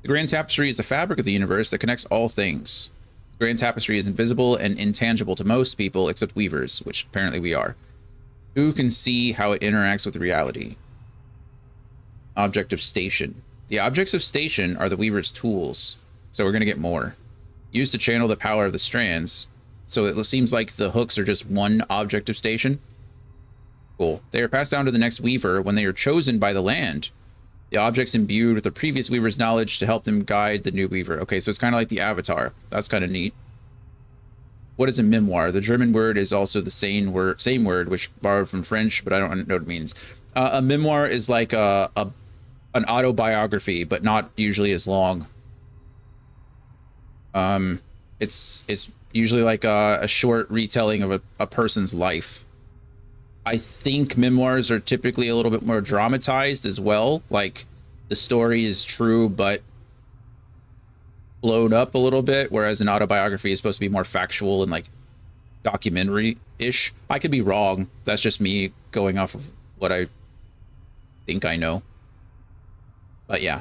The Grand Tapestry is the fabric of the universe that connects all things. The Grand Tapestry is invisible and intangible to most people except weavers, which apparently we are. Who can see how it interacts with reality? Object of station. The objects of station are the weaver's tools. So we're going to get more. Used to channel the power of the strands. So it seems like the hooks are just one object of station. Cool. They are passed down to the next weaver when they are chosen by the land. The objects imbued with the previous weaver's knowledge to help them guide the new weaver. Okay, so it's kind of like the Avatar. That's kind of neat. What is a memoir? The German word is also the same word, which borrowed from French, but I don't know what it means. A memoir is like an autobiography, but not usually as long. It's Usually like a short retelling of a person's life. I think memoirs are typically a little bit more dramatized as well. Like the story is true, but blown up a little bit, whereas an autobiography is supposed to be more factual and like documentary-ish. I could be wrong. That's just me going off of what I think I know. But yeah.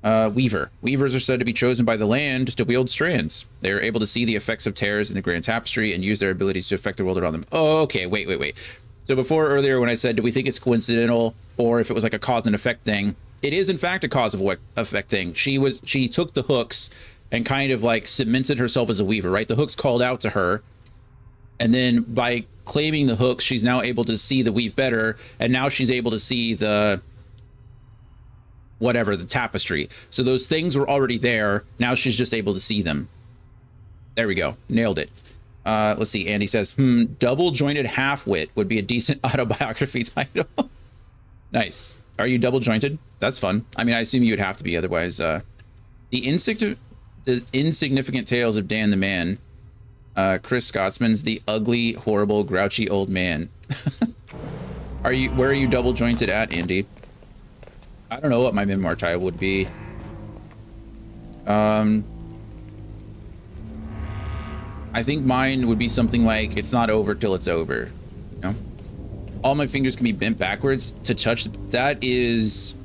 Weaver. Weavers are said to be chosen by the land to wield strands. They are able to see the effects of tears in the grand tapestry and use their abilities to affect the world around them. Oh, okay. Wait. So before earlier when I said, do we think it's coincidental or if it was like a cause and effect thing? It is in fact a cause of effect thing. She took the hooks and kind of like cemented herself as a weaver, right? The hooks called out to her. And then by claiming the hooks, she's now able to see the weave better. And now she's able to see the whatever, the tapestry. So those things were already there. Now she's just able to see them. There we go. Nailed it. Let's see. Andy says, double jointed half-wit would be a decent autobiography title. Nice. Are you double jointed? That's fun. I mean, I assume you would have to be. Otherwise, the insignificant tales of Dan the Man. Chris Scotsman's the ugly, horrible, grouchy old man. Where are you double jointed at, Andy? I don't know what my memoir title would be. I think mine would be something like "It's not over till it's over." You know, all my fingers can be bent backwards to touch. That is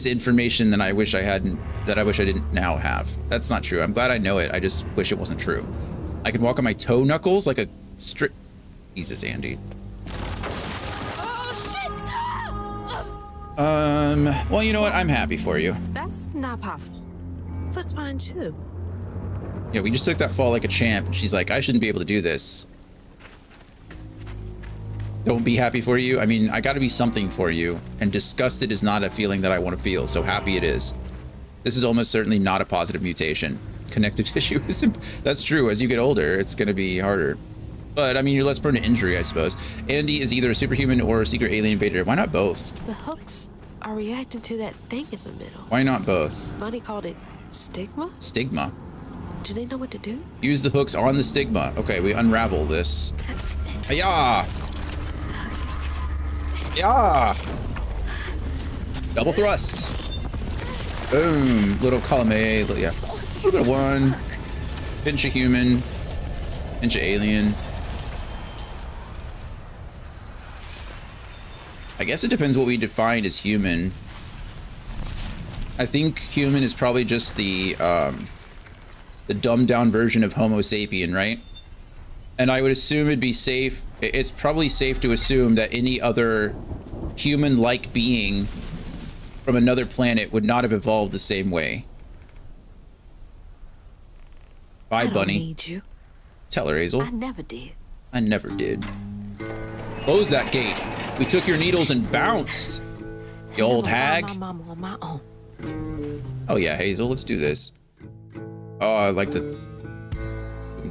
information that I wish I hadn't. That I wish I didn't now have. That's not true. I'm glad I know it. I just wish it wasn't true. I can walk on my toe knuckles like a strict. Jesus, Andy. Well, you know what? I'm happy for you. That's not possible. Foot's fine too. Yeah, we just took that fall like a champ, and she's like, I shouldn't be able to do this. Don't be happy for you. I mean, I gotta be something for you, and disgusted is not a feeling that I want to feel, so happy it is. This is almost certainly not a positive mutation. Connective tissue is... That's true. As you get older, it's gonna be harder. But, I mean, you're less prone to injury, I suppose. Andy is either a superhuman or a secret alien invader. Why not both? The hooks are reacting to that thing in the middle. Why not both? Buddy called it stigma? Stigma. Do they know what to do? Use the hooks on the stigma. Okay, we unravel this. Hiya! Yeah! Double thrust. Boom. Little column A. Yeah. A little bit of one. Pinch of human. Pinch of alien. I guess it depends what we define as human. I think human is probably just the dumbed down version of Homo sapien, right? And I would assume it'd be safe. It's probably safe to assume that any other human-like being from another planet would not have evolved the same way. Bye, Bunny. I don't need you. Tell her, Hazel. I never did. I never did. Close that gate. We took your needles and bounced. You old hag. My mama on my own. Oh yeah, Hazel, let's do this. Oh, I like the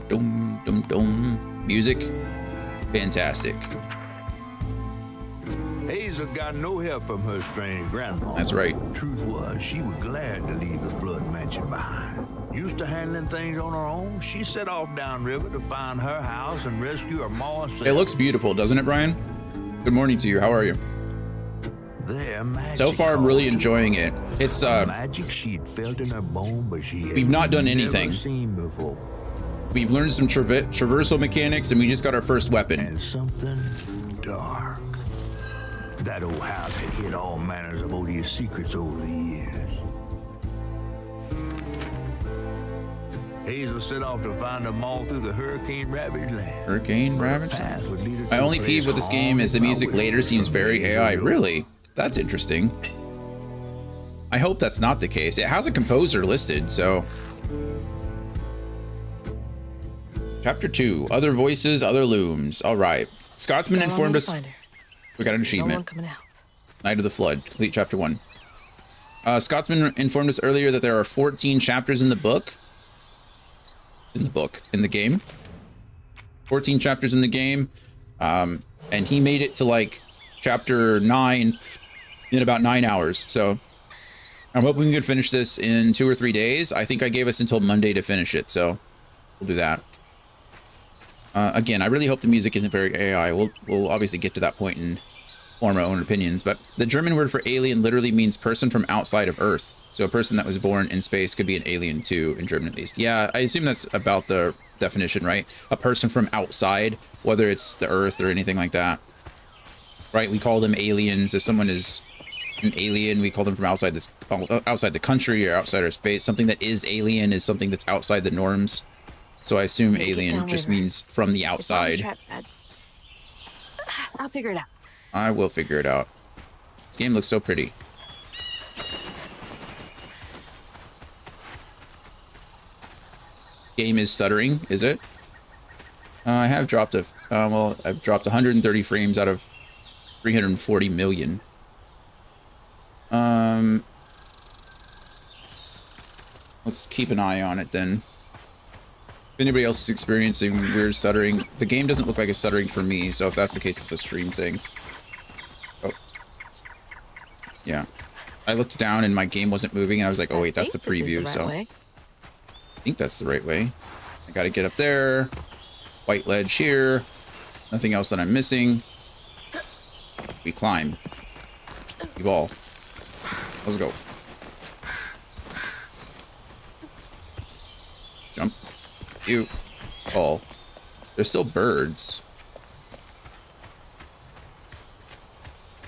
dum dum dum music. Fantastic. Hazel got no help from her strange grandma. That's right. Truth was, she was glad to leave the flood mansion behind. Used to handling things on her own, she set off downriver to find her house and rescue her ma. It looks beautiful, doesn't it, Brian? Good morning to you. How are you? So far, I'm really enjoying it. It's magic she'd felt in her bone, but we've not done anything. Never seen before. We've learned some traversal mechanics, and we just got our first weapon. And something dark. That old house had hid all manners of odious secrets over the years. Hazel set off to find them all through the hurricane-ravaged land. Hurricane-ravaged? My only peeve with this game is the music later seems very AI. Really? That's interesting. I hope that's not the case. It has a composer listed, so... Chapter 2. Other voices, other looms. All right. Scotsman informed us... We got an achievement. Night of the Flood. Complete Chapter 1. Scotsman informed us earlier that there are 14 chapters in the book. In the game. 14 chapters in the game. And he made it to, like, Chapter 9 in about 9 hours. So, I'm hoping we can finish this in 2 or 3 days. I think I gave us until Monday to finish it, so we'll do that. Again, I really hope the music isn't very AI. We'll obviously get to that point and form our own opinions, but the German word for alien literally means person from outside of Earth. So a person that was born in space could be an alien too, in German at least. Yeah, I assume that's about the definition, right? A person from outside, whether it's the Earth or anything like that. Right? We call them aliens. If someone is an alien, we call them from outside the country or outside our space. Something that is alien is something that's outside the norms. So I assume alien just means from the outside. I'll figure it out. I will figure it out. This game looks so pretty. Game is stuttering, is it? I have dropped well, I've dropped 130 frames out of 340 million. Let's keep an eye on it then. If anybody else is experiencing weird stuttering, the game doesn't look like it's stuttering for me, so if that's the case, it's a stream thing. Oh. Yeah. I looked down and my game wasn't moving, and I was like, oh wait, that's the preview, so... I think that's the right way. I gotta get up there. White ledge here. Nothing else that I'm missing. We climb. We ball. Let's go. Jump. You. Ball. There's still birds.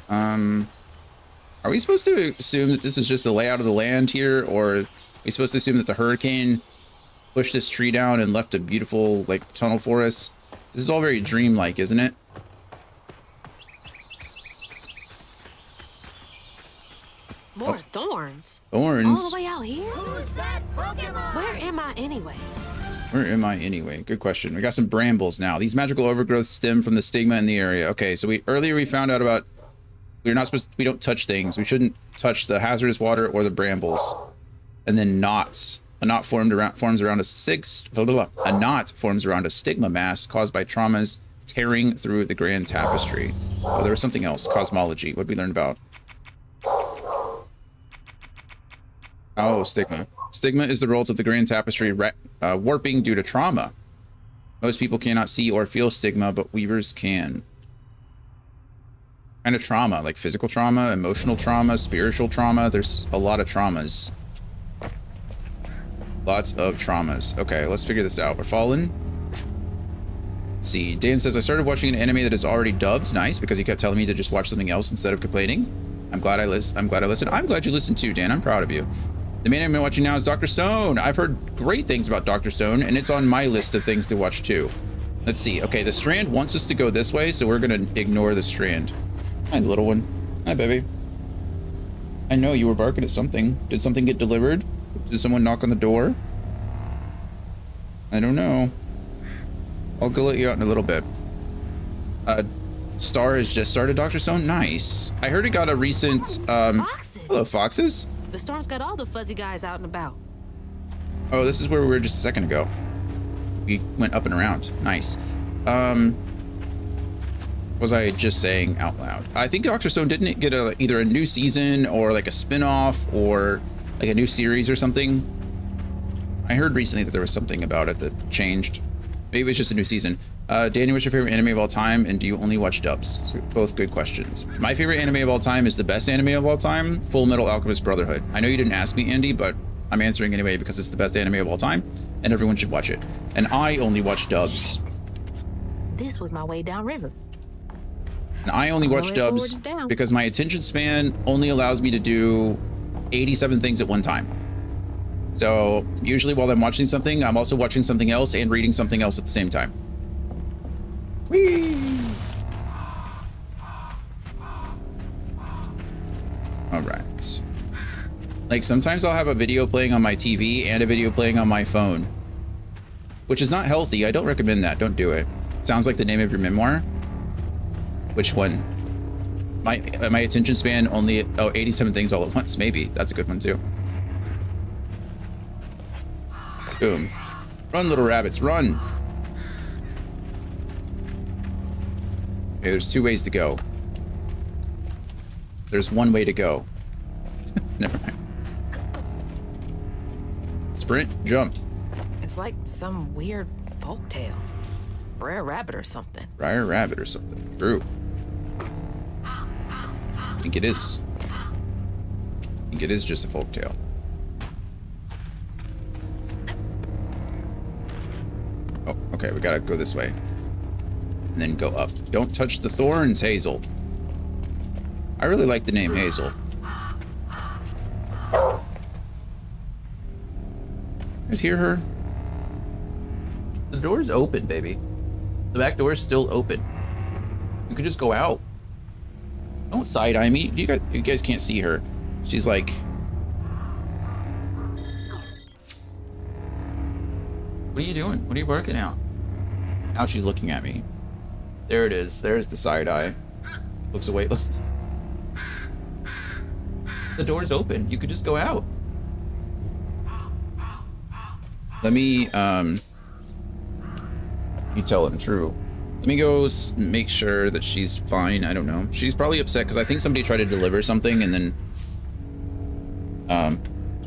Are we supposed to assume that this is just the layout of the land here, or are we supposed to assume that the hurricane pushed this tree down and left a beautiful, like, tunnel for us? This is all very dreamlike, isn't it? More thorns. Thorns. All the way out here? Who's that Pokemon? Where am I anyway? Where am I anyway? Good question. We got some brambles now. These magical overgrowths stem from the stigma in the area. Okay, so earlier we found out about we don't touch things. We shouldn't touch the hazardous water or the brambles. And then knots. A knot forms around a stigma mass caused by traumas tearing through the grand tapestry. Oh, there was something else. Cosmology. What did we learn about? Oh, stigma. Stigma is the result of the grand tapestry warping due to trauma. Most people cannot see or feel stigma, but weavers can. Kind of trauma, like physical trauma, emotional trauma, spiritual trauma. There's a lot of traumas. Lots of traumas. Okay, let's figure this out. We're fallen. Let's see. Dan says, I started watching an anime that is already dubbed. Nice, because he kept telling me to just watch something else instead of complaining. I'm glad I listened. I'm glad you listened too, Dan. I'm proud of you. The main anime I'm watching now is Dr. Stone. I've heard great things about Dr. Stone, and it's on my list of things to watch too. Let's see. Okay, the Strand wants us to go this way, so we're going to ignore the Strand. Hi, little one. Hi, baby. I know you were barking at something. Did something get delivered? Did someone knock on the door? I don't know. I'll go let you out in a little bit. Star has just started Dr. Stone. Nice. I heard it got a recent... Foxes. Hello, foxes. The storm's got all the fuzzy guys out and about. Oh, this is where we were just a second ago. We went up and around. Nice. What was I just saying out loud? I think Dr. Stone didn't get either a new season or like a spin-off or like a new series or something. I heard recently that there was something about it that changed. Maybe it was just a new season. Danny, what's your favorite anime of all time, and do you only watch dubs? So both good questions. My favorite anime of all time is the best anime of all time, Full Metal Alchemist Brotherhood. I know you didn't ask me, Andy, but I'm answering anyway because it's the best anime of all time, and everyone should watch it. And I only watch dubs. This was my way downriver. And I only watch dubs because my attention span only allows me to do 87 things at one time. So usually while I'm watching something, I'm also watching something else and reading something else at the same time. Whee! All right. Like sometimes I'll have a video playing on my TV and a video playing on my phone, which is not healthy. I don't recommend that. Don't do it. Sounds like the name of your memoir. Which one? My attention span only 87 things all at once. Maybe that's a good one too. Boom. Run, little rabbits, run. Okay, there's two ways to go. There's one way to go. Never mind. Sprint, jump. It's like some weird folktale. Brer Rabbit or something. Briar Rabbit or something. True. I think it is. I think it is just a folktale. Oh, okay, we gotta go this way. And then go up. Don't touch the thorns, Hazel. I really like the name Hazel. You guys hear her? The door's open, baby. The back door's still open. You could just go out. Don't side-eye me. You guys can't see her. She's like... What are you doing? What are you working out? Now she's looking at me. There it is. There's the side-eye. Looks away. The door's open. You could just go out. Let me, you tell him true. Let me go make sure that she's fine. I don't know. She's probably upset because I think somebody tried to deliver something and then,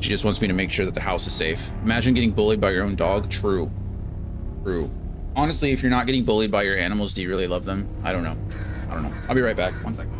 she just wants me to make sure that the house is safe. Imagine getting bullied by your own dog. True. True. Honestly, if you're not getting bullied by your animals, do you really love them? I don't know. I don't know. I'll be right back. 1 second.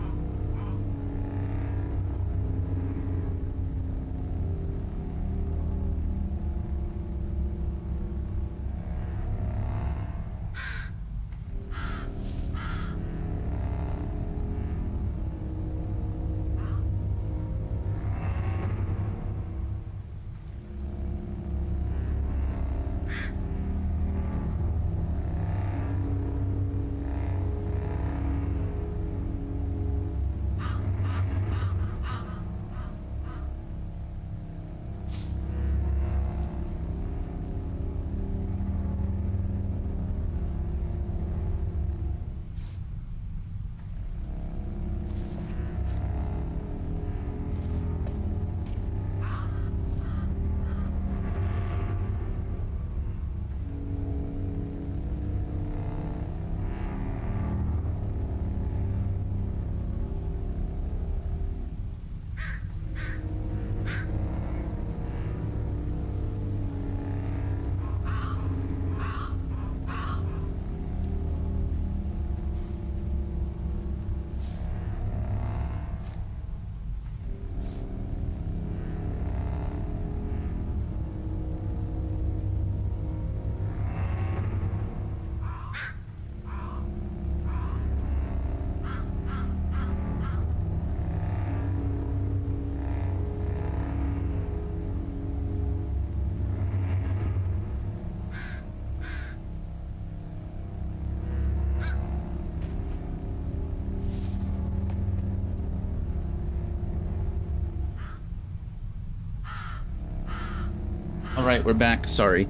Alright, we're back. Sorry.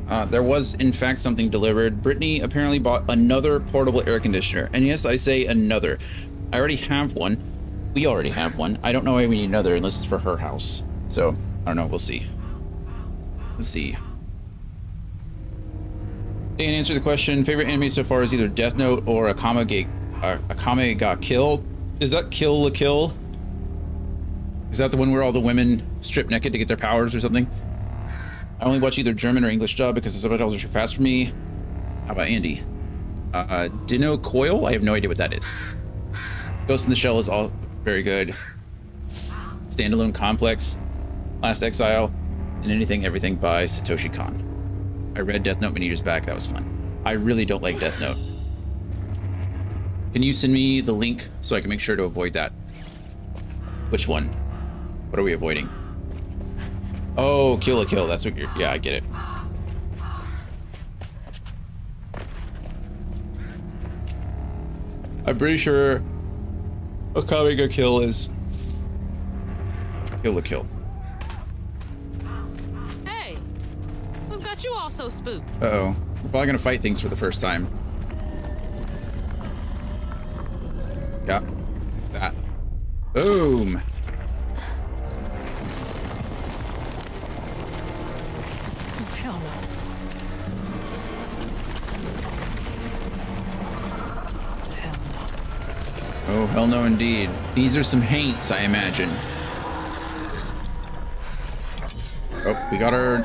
There was, in fact, something delivered. Brittany apparently bought another portable air conditioner. And yes, I say another. I already have one. We already have one. I don't know why we need another unless it's for her house. So, I don't know. We'll see. Let's see. Dan, answer the question. Favorite anime so far is either Death Note or Akame ga Kill. Is that Kill la Kill? Is that the one where all the women strip naked to get their powers or something? I only watch either German or English dub because the subtitles are too fast for me. How about Andy? Dino Coil? I have no idea what that is. Ghost in the Shell is all very good. Standalone Complex, Last Exile, and Anything Everything by Satoshi Kon. I read Death Note many years back. That was fun. I really don't like Death Note. Can you send me the link so I can make sure to avoid that? Which one? What are we avoiding? Oh, Kill la Kill. That's what you're... Yeah, I get it. I'm pretty sure Akame ga Kill is Kill la Kill. Hey, who's got you all so spooked? Uh-oh. We're probably gonna fight things for the first time. Yeah. That. Boom. Hell no. Oh, hell no indeed. These are some haints, I imagine. Oh, we got our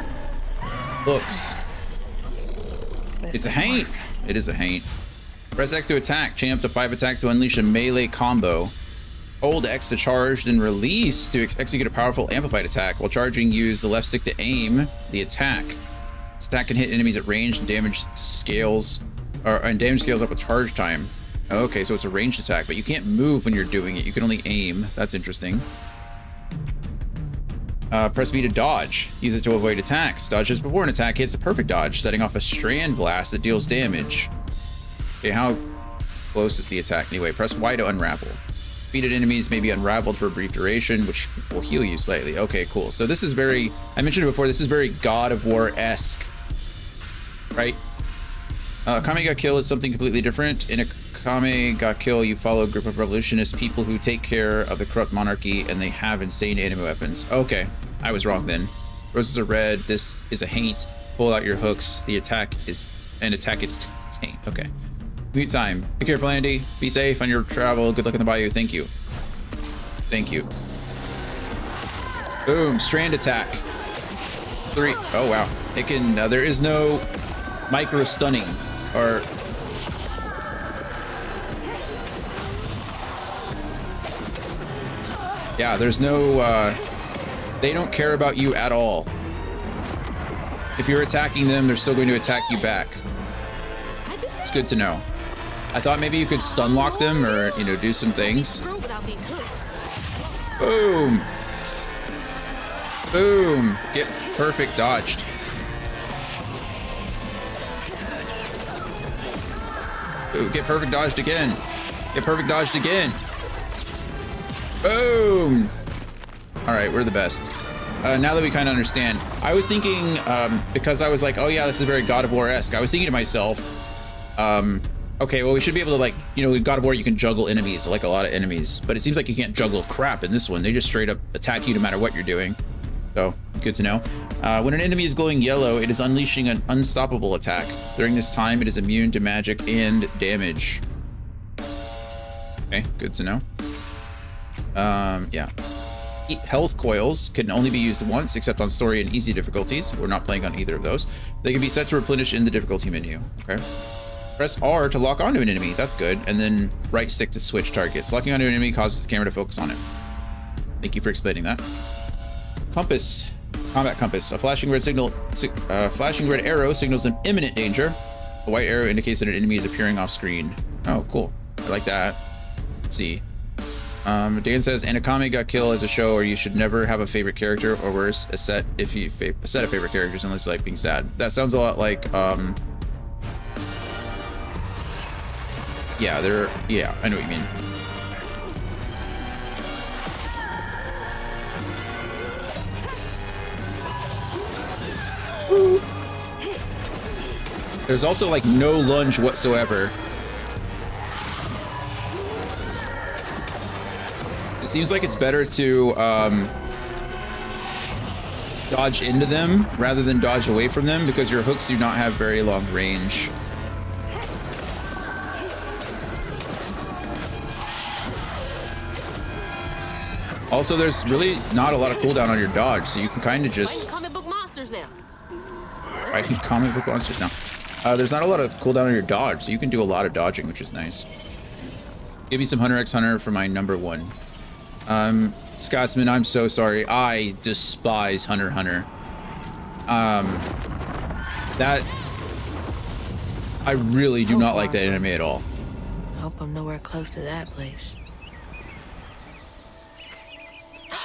hooks. It's a haint. It is a haint. Press X to attack. Chain up to 5 attacks to unleash a melee combo. Hold X to charge, then release to execute a powerful amplified attack. While charging, use the left stick to aim the attack. This attack can hit enemies at range and damage scales, and damage scales up with charge time. Okay, so it's a ranged attack, but you can't move when you're doing it. You can only aim. That's interesting. Press B to dodge. Use it to avoid attacks. Dodge just before an attack hits a perfect dodge, setting off a strand blast that deals damage. Okay, how close is the attack anyway? Press Y to unravel. Defeated enemies may be unraveled for a brief duration, which will heal you slightly. Okay, cool. So this is very, I mentioned it before, this is very God of War-esque, right? Kame ga Kill is something completely different. In a Kame ga Kill, you follow a group of revolutionist people who take care of the corrupt monarchy, and they have insane anime weapons. Okay, I was wrong then. Roses are red. This is a haint. Pull out your hooks. The attack is an attack. It's taint. Okay. Mute time. Be careful, Andy. Be safe on your travel. Good luck in the bayou. Thank you. Thank you. Boom. Strand attack. 3. Oh wow. It can. There is no micro stunning or. Yeah, there's no, they don't care about you at all. If you're attacking them, they're still going to attack you back. It's good to know. I thought maybe you could stun lock them or, you know, do some things. Boom. Boom. Get perfect dodged. Ooh, get perfect dodged again. Get perfect dodged again. Boom! All right, we're the best. Now that we kind of understand, I was thinking, because I was like, oh yeah, this is very God of War-esque. I was thinking to myself, okay, well, we should be able to, like, you know, in God of War, you can juggle enemies, like a lot of enemies, but it seems like you can't juggle crap in this one. They just straight up attack you no matter what you're doing. So, good to know. When an enemy is glowing yellow, it is unleashing an unstoppable attack. During this time, it is immune to magic and damage. Okay, good to know. Yeah. Health coils can only be used once, except on story and easy difficulties. We're not playing on either of those. They can be set to replenish in the difficulty menu. Okay. Press R to lock onto an enemy. That's good. And then right stick to switch targets. Locking onto an enemy causes the camera to focus on it. Thank you for explaining that. Compass. Combat compass. A flashing red signal. Flashing red arrow signals an imminent danger. The white arrow indicates that an enemy is appearing off screen. Oh, cool. I like that. Let's see. Dan says, Anakame got killed as a show, or you should never have a favorite character, or worse, a set of favorite characters unless you like being sad. That sounds a lot like, yeah, I know what you mean. There's also like no lunge whatsoever. It seems like it's better to dodge into them rather than dodge away from them because your hooks do not have very long range. Also, there's really not a lot of cooldown on your dodge, so you can kind of just... comic book monsters now. Fighting comic book monsters now. There's not a lot of cooldown on your dodge, so you can do a lot of dodging, which is nice. Give me some Hunter x Hunter for my #1. Scotsman, I'm so sorry. I despise Hunter x Hunter. That... I really do not like that anime at all. I hope I'm nowhere close to that place.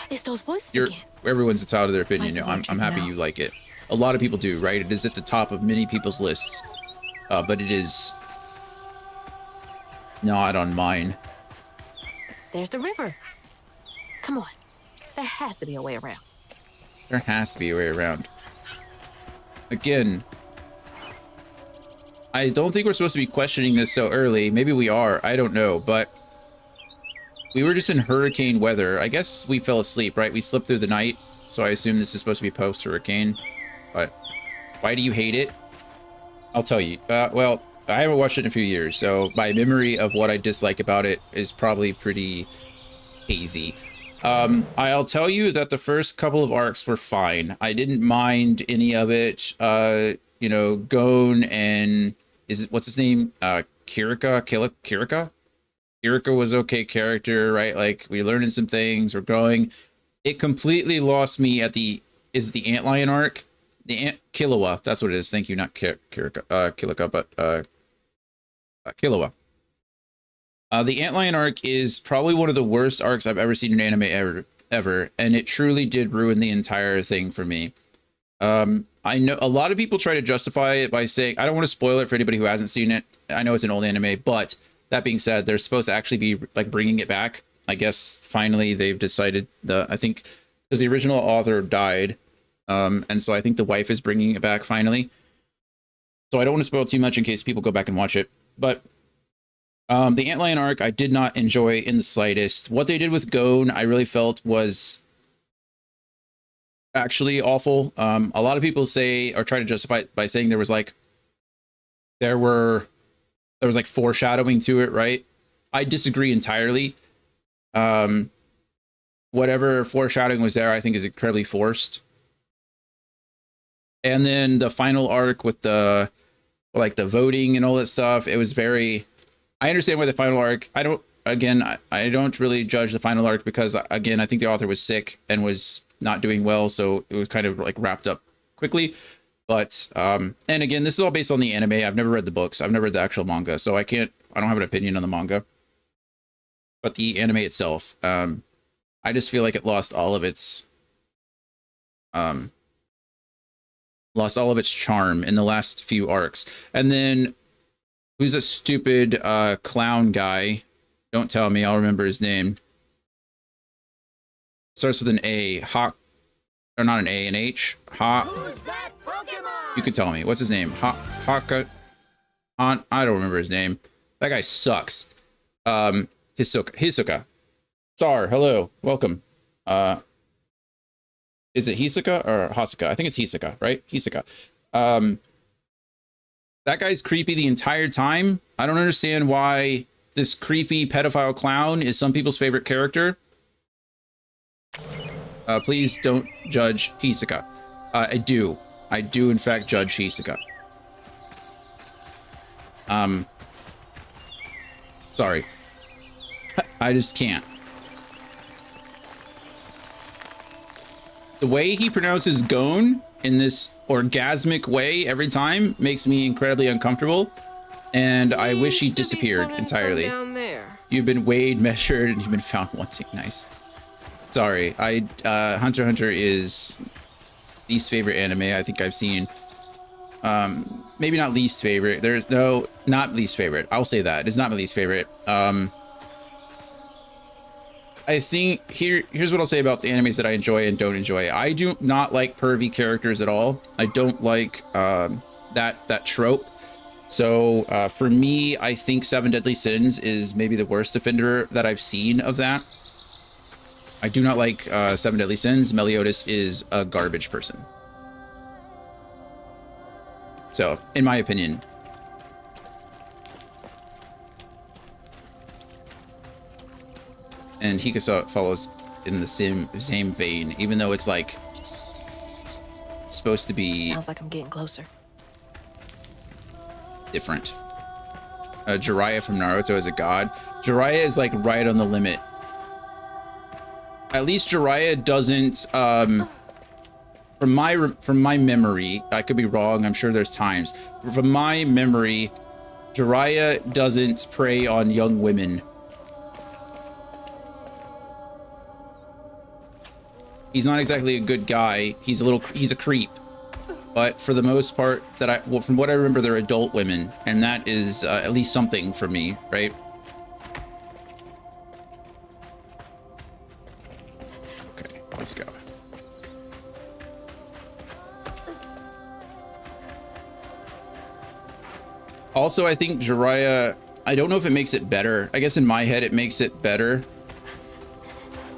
It's those voices again. Everyone's entitled to their opinion. I'm happy you like it. A lot of people do, right? It is at the top of many people's lists, but it is not on mine. There's the river. Come on. There has to be a way around. There has to be a way around. Again, I don't think we're supposed to be questioning this so early. Maybe we are. I don't know, but we were just in hurricane weather. I guess we fell asleep, right? We slept through the night, so I assume this is supposed to be post-hurricane. But why do you hate it? I'll tell you. Well, I haven't watched it in a few years, so my memory of what I dislike about it is probably pretty hazy. I'll tell you that the first couple of arcs were fine. I didn't mind any of it. You know, Gon and what's his name? Kirika was okay character, right? Like, we're learning some things, we're growing. It completely lost me at the Antlion arc. The Killua, that's what it is. Thank you, not Kilika, but Killua. The Antlion arc is probably one of the worst arcs I've ever seen in anime ever, and it truly did ruin the entire thing for me. I know a lot of people try to justify it by saying, I don't want to spoil it for anybody who hasn't seen it. I know it's an old anime, but that being said, they're supposed to actually be like bringing it back. I guess finally they've decided I think because the original author died. And so I think the wife is bringing it back finally. So I don't want to spoil too much in case people go back and watch it. But the Antlion arc, I did not enjoy in the slightest. What they did with Gon, I really felt was actually awful. A lot of people say or try to justify it by saying there was like foreshadowing to it, right? I disagree entirely. Whatever foreshadowing was there, I think is incredibly forced. And then the final arc with the voting and all that stuff, it was very, I understand why the final arc, I don't really judge the final arc because, again, I think the author was sick and was not doing well, so it was kind of like wrapped up quickly. But and again, this is all based on the anime. I've never read the books. I've never read the actual manga, so I don't have an opinion on the manga. But the anime itself, I just feel like it lost all of its charm in the last few arcs. And then who's a stupid clown guy? Don't tell me, I'll remember his name. Starts with an A. Hawk, or not an A, an H. Hawk. You can tell me. What's his name? Haka. I don't remember his name. That guy sucks. Hisoka. Star, hello, welcome. Is it Hisoka or Hasuka? I think it's Hisoka, right? Hisoka. That guy's creepy the entire time. I don't understand why this creepy pedophile clown is some people's favorite character. Please don't judge Hisoka. I do in fact judge Hisoka. Sorry. I just can't. The way he pronounces Gon in this orgasmic way every time makes me incredibly uncomfortable, and I wish he disappeared entirely. You've been weighed, measured, and you've been found wanting. Nice. Sorry, Hunter x Hunter is least favorite anime I think I've seen. Maybe not least favorite. There's no, not least favorite. I'll say that. It's not my least favorite. I think here's what I'll say about the animes that I enjoy and don't enjoy. I do not like pervy characters at all. I don't like that trope. So for me, I think Seven Deadly Sins is maybe the worst offender that I've seen of that. I do not like Seven Deadly Sins. Meliodas is a garbage person. So, in my opinion. And Hikasa follows in the same vein, even though it's like supposed to be. Sounds like I'm getting closer. Different. Jiraiya from Naruto is a god. Jiraiya is like right on the limit. At least Jiraiya doesn't. From my memory, I could be wrong. I'm sure there's times. From my memory, Jiraiya doesn't prey on young women. He's not exactly a good guy. He's a creep. But for the most part, from what I remember, they're adult women, and that is at least something for me, right? Okay, let's go. Also, I think Jiraiya, I don't know if it makes it better. I guess in my head, it makes it better.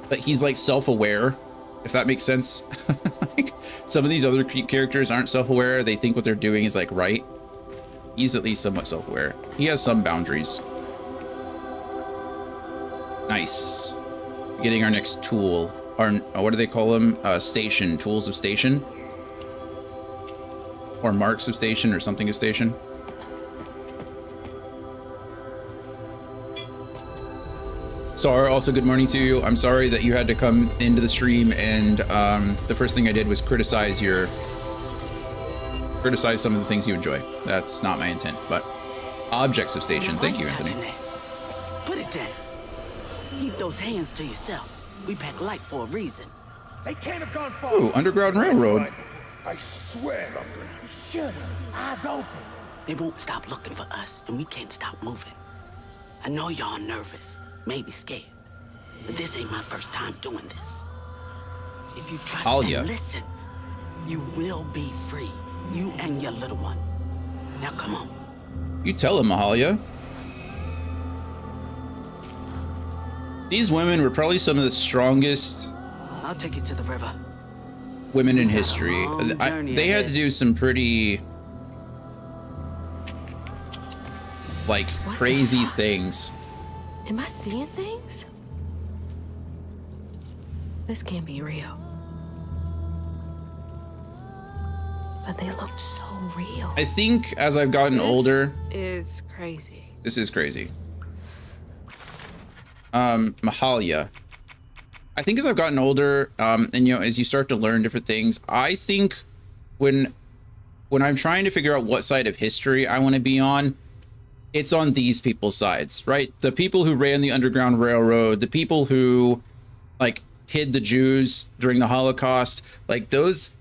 But he's like self-aware, if that makes sense. Like, some of these other characters aren't self-aware. They think what they're doing is like right. He's at least somewhat self-aware. He has some boundaries. Nice. We getting our next tool. Our, what do they call them? Station. Tools of station? Or marks of station or something of station. Sar, also good morning to you. I'm sorry that you had to come into the stream and the first thing I did was criticize some of the things you enjoy. That's not my intent, but objects of station. Thank you, Anthony. Put it down. Keep those hands to yourself. We pack light for a reason. They can't have gone far. Ooh, Underground Railroad. I swear, Lumber. We should have. Eyes open. They won't stop looking for us, and we can't stop moving. I know y'all nervous, maybe scared, but this ain't my first time doing this. If you trust and listen, you will be free. You and your little one. Now come on. You tell him, Mahalia. These women were probably some of the strongest I'll take you to the river. Women in history. They had to do some pretty like crazy things. Am I seeing things? This can't be real. But they looked so real. I think as I've gotten older, is crazy. This is crazy. Mahalia. I think as I've gotten older, and you know, as you start to learn different things, I think when I'm trying to figure out what side of history I want to be on, it's on these people's sides, right? The people who ran the Underground Railroad, the people who like hid the Jews during the Holocaust, like those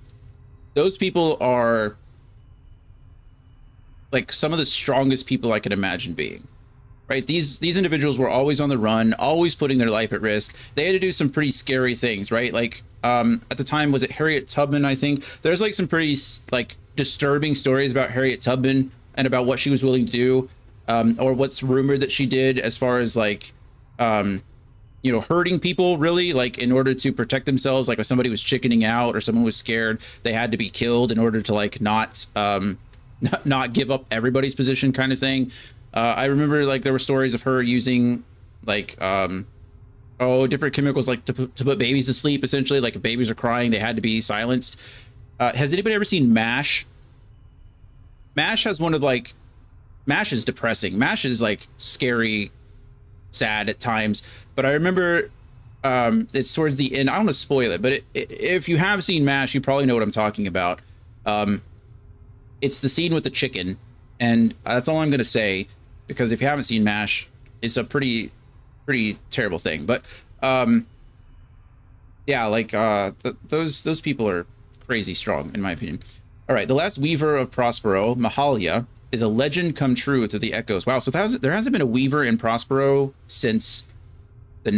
people are like some of the strongest people I could imagine being. Right, these individuals were always on the run, always putting their life at risk. They had to do some pretty scary things, right? Like at the time, was it Harriet Tubman? I think there's like some pretty like disturbing stories about Harriet Tubman and about what she was willing to do, or what's rumored that she did as far as like, you know, hurting people really, like in order to protect themselves. Like if somebody was chickening out or someone was scared, they had to be killed in order to like not give up everybody's position, kind of thing. I remember like there were stories of her using like different chemicals like to put babies to sleep, essentially. Like if babies are crying, they had to be silenced. Has anybody ever seen MASH? MASH has one of like, MASH is depressing. MASH is like scary, sad at times. But I remember it's towards the end. I don't want to spoil it, but if you have seen MASH, you probably know what I'm talking about. It's the scene with the chicken, and that's all I'm going to say. Because if you haven't seen MASH, it's a pretty terrible thing. But yeah, like those people are crazy strong, in my opinion. All right, the last Weaver of Prospero, Mahalia, is a legend come true through the echoes. Wow, so there hasn't been a Weaver in Prospero since the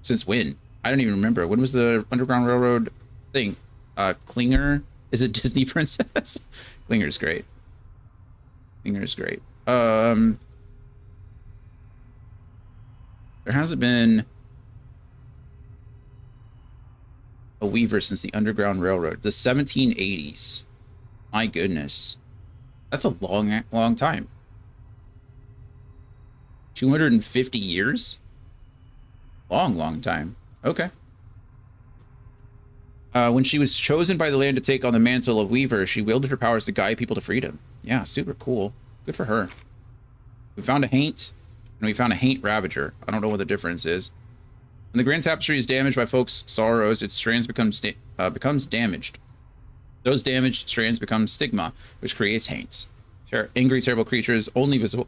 since when? I don't even remember. When was the Underground Railroad thing? Klinger? Is it Disney Princess? Klinger's great. Klinger's great. There hasn't been a Weaver since the Underground Railroad, the 1780s. My goodness, that's a long time. 250 years. Long time. Okay. When she was chosen by the land to take on the mantle of Weaver, she wielded her powers to guide people to freedom. Yeah, super cool. Good for her. We found a Haint, and we found a Haint Ravager. I don't know what the difference is. When the Grand Tapestry is damaged by folks' sorrows, its strands becomes damaged. Those damaged strands become stigma, which creates Haints. Angry, terrible creatures only visible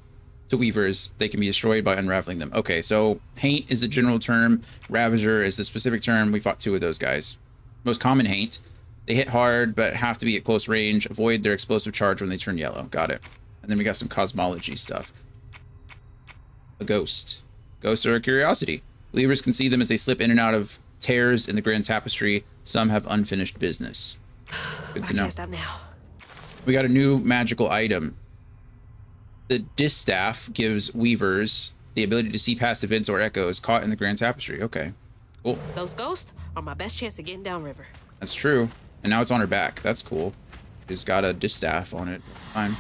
to Weavers. They can be destroyed by unraveling them. Okay, so Haint is the general term. Ravager is the specific term. We fought two of those guys. Most common Haint. They hit hard, but have to be at close range. Avoid their explosive charge when they turn yellow. Got it. And then we got some cosmology stuff. A ghost. Ghosts are a curiosity. Weavers can see them as they slip in and out of tears in the Grand Tapestry. Some have unfinished business. Good to know. I can't stop now. We got a new magical item. The distaff gives Weavers the ability to see past events or echoes caught in the Grand Tapestry. Okay, cool. Those ghosts are my best chance of getting downriver. That's true. And now it's on her back. That's cool. She's got a distaff on it. Fine.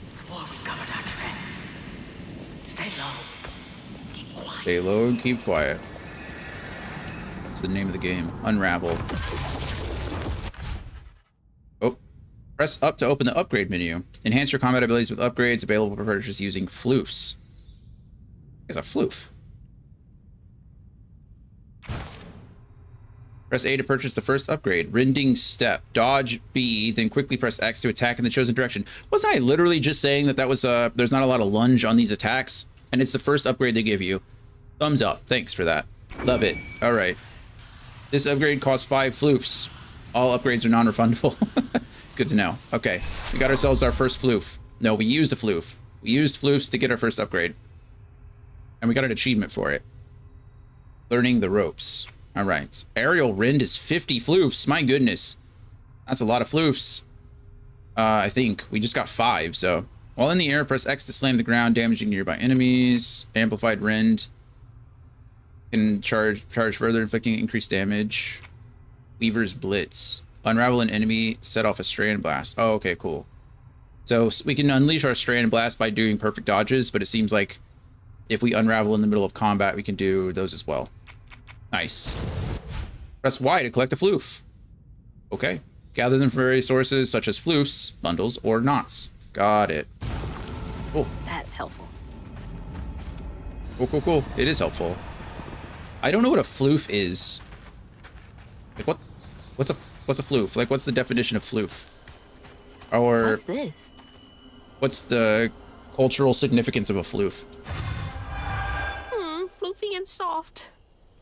Swore we covered our tracks. Stay low and keep quiet. That's the name of the game. Unravel. Oh. Press up to open the upgrade menu. Enhance your combat abilities with upgrades available for purchase using floofs. It's a floof. Press A to purchase the first upgrade. Rending step. Dodge B, then quickly press X to attack in the chosen direction. Wasn't I literally just saying that was there's not a lot of lunge on these attacks? And it's the first upgrade they give you. Thumbs up. Thanks for that. Love it. All right. This upgrade costs 5 floofs. All upgrades are non-refundable. It's good to know. Okay. We got ourselves our first floof. No, we used a floof. We used floofs to get our first upgrade. And we got an achievement for it. Learning the ropes. All right. Aerial rend is 50 floofs. My goodness. That's a lot of floofs. I think we just got 5, so. While in the air, press X to slam the ground, damaging nearby enemies. Amplified rend. Can charge further, inflicting increased damage. Weaver's Blitz. Unravel an enemy, set off a strand blast. Oh, okay, cool. So we can unleash our strand blast by doing perfect dodges, but it seems like if we unravel in the middle of combat, we can do those as well. Nice. Press Y to collect a floof. Okay. Gather them from various sources, such as floofs, bundles, or knots. Got it. Cool. That's helpful. Cool, cool, cool. It is helpful. I don't know what a floof is. Like, what's a floof? Like, what's the definition of floof? Or what's this? What's the cultural significance of a floof? Floofy and soft.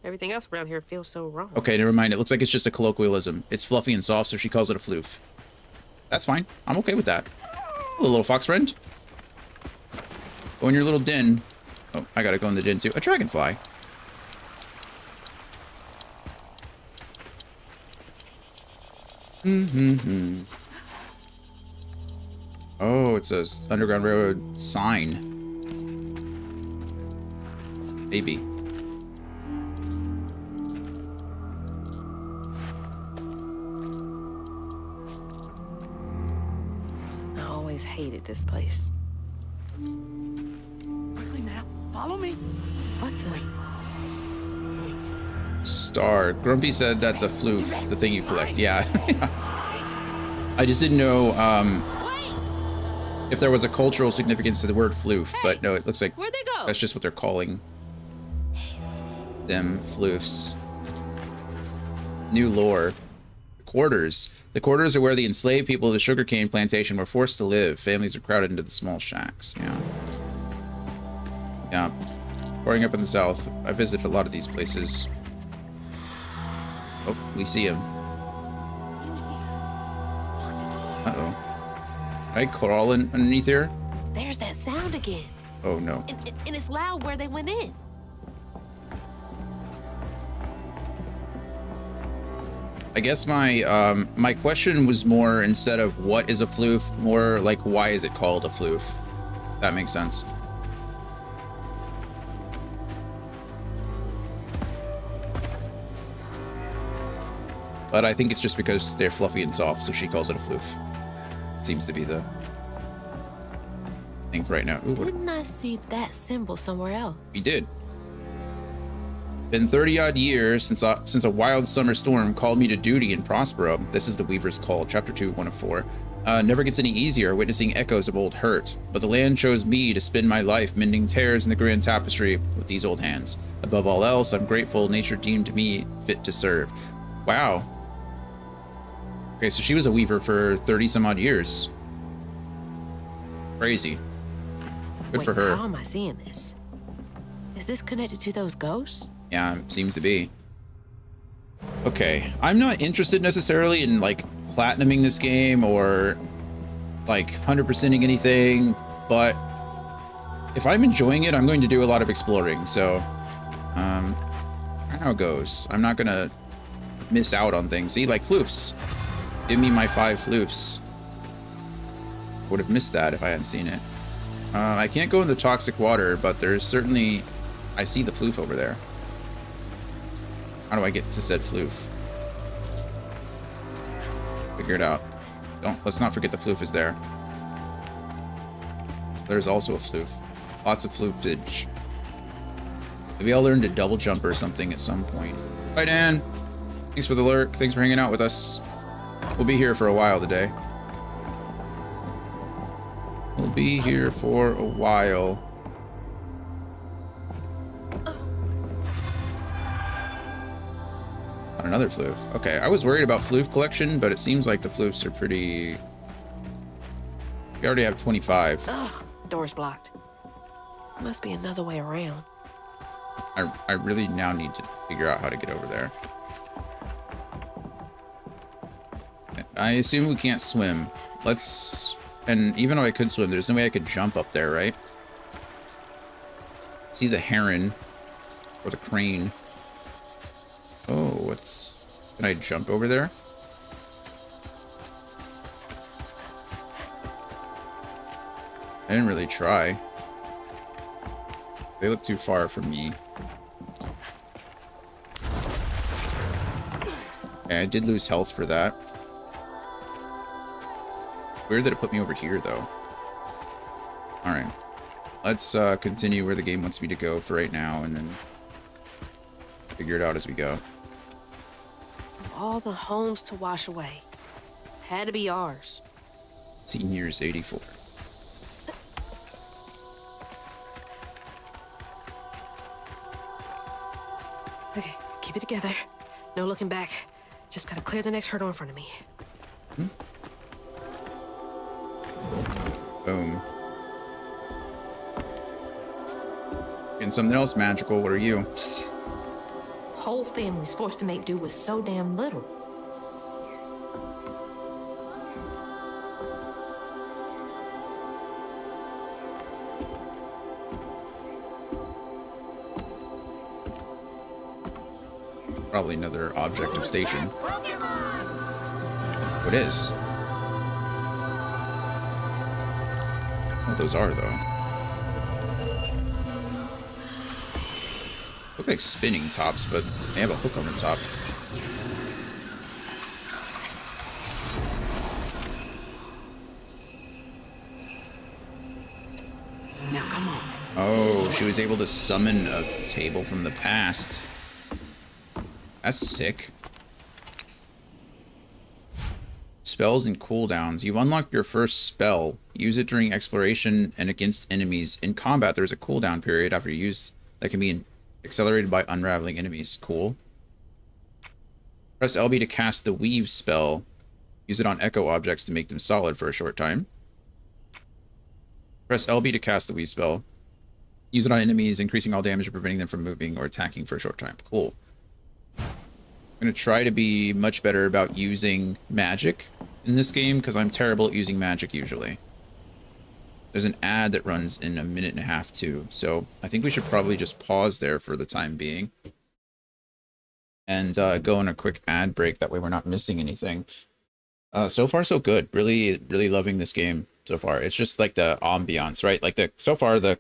Everything else around here feels so wrong. Okay, never mind. It looks like it's just a colloquialism. It's fluffy and soft, so she calls it a floof. That's fine. I'm okay with that. Hello, little fox friend. Go in your little den. Oh, I gotta go in the den too. A dragonfly. Oh, it's a Underground Railroad sign. Maybe. I always hated this place. Quickly now, follow me. What the? Star. Grumpy said that's a floof, the thing you collect. Yeah. I just didn't know if there was a cultural significance to the word floof, but no, it looks like Where'd they go? that's just what they're calling them, floofs. New lore. Quarters. The quarters are where the enslaved people of the sugarcane plantation were forced to live. Families are crowded into the small shacks. Yeah. Yeah. Growing up in the South, I visited a lot of these places. Oh, we see him. Uh-oh. Can I crawl in underneath here? There's that sound again. Oh, no. And it's loud where they went in. I guess my my question was more, instead of what is a floof, more like why is it called a floof? That makes sense. But I think it's just because they're fluffy and soft, so she calls it a floof. Seems to be the thing for right now. Ooh, Didn't I see that symbol somewhere else? we did. Been 30-odd years since a wild summer storm called me to duty in Prospero. This is the Weaver's Call, Chapter 2, 1 of 4. Never gets any easier, witnessing echoes of old hurt. But the land chose me to spend my life mending tears in the grand tapestry with these old hands. Above all else, I'm grateful nature deemed me fit to serve. Wow. Okay, so she was a weaver for 30-some-odd years. Crazy. Good for her. How am I seeing this? Is this connected to those ghosts? Yeah, seems to be. Okay, I'm not interested necessarily in like platinuming this game or like 100%ing anything, but if I'm enjoying it, I'm going to do a lot of exploring. So, I don't know how it goes. I'm not gonna miss out on things. See, like floofs. Give me my 5 floofs. Would have missed that if I hadn't seen it. I can't go into toxic water, but there's certainly, I see the floof over there. How do I get to said floof? Figure it out. Let's not forget the floof is there. There's also a floof. Lots of floofage. Maybe I'll learn to double jump or something at some point. Bye, Dan. Thanks for the lurk. Thanks for hanging out with us. We'll be here for a while today. We'll be here for a while. On another floof. Okay, I was worried about floof collection, but it seems like the floofs are pretty... We already have 25. Ugh, door's blocked. Must be another way around. I really now need to figure out how to get over there. I assume we can't swim. Let's... And even though I could swim, there's no way I could jump up there, right? See the heron. Or the crane. Oh, what's... Can I jump over there? I didn't really try. They look too far from me. Okay, I did lose health for that. Weird that it put me over here, though. Alright. Let's continue where the game wants me to go for right now, and then figure it out as we go. Of all the homes to wash away, had to be ours. Seniors 84. Okay, keep it together. No looking back. Just gotta clear the next hurdle in front of me. Boom. And something else magical. What are you? Whole family's forced to make do with so damn little. Probably another objective station. What is? What those are, though. Look like spinning tops, but they have a hook on the top. Now, come on. Oh, she was able to summon a table from the past. That's sick. Spells and cooldowns. You've unlocked your first spell. Use it during exploration and against enemies. In combat, there's a cooldown period after use that can be accelerated by unraveling enemies. Cool. Press LB to cast the Weave spell. Use it on echo objects to make them solid for a short time. Press LB to cast the Weave spell. Use it on enemies, increasing all damage and preventing them from moving or attacking for a short time. Cool. I'm going to try to be much better about using magic in this game, because I'm terrible at using magic usually. There's an ad that runs in a minute and a half too, so I think we should probably just pause there for the time being. And go on a quick ad break, that way we're not missing anything. So far so good. Really, really loving this game so far. It's just like the ambiance, right? Like so far the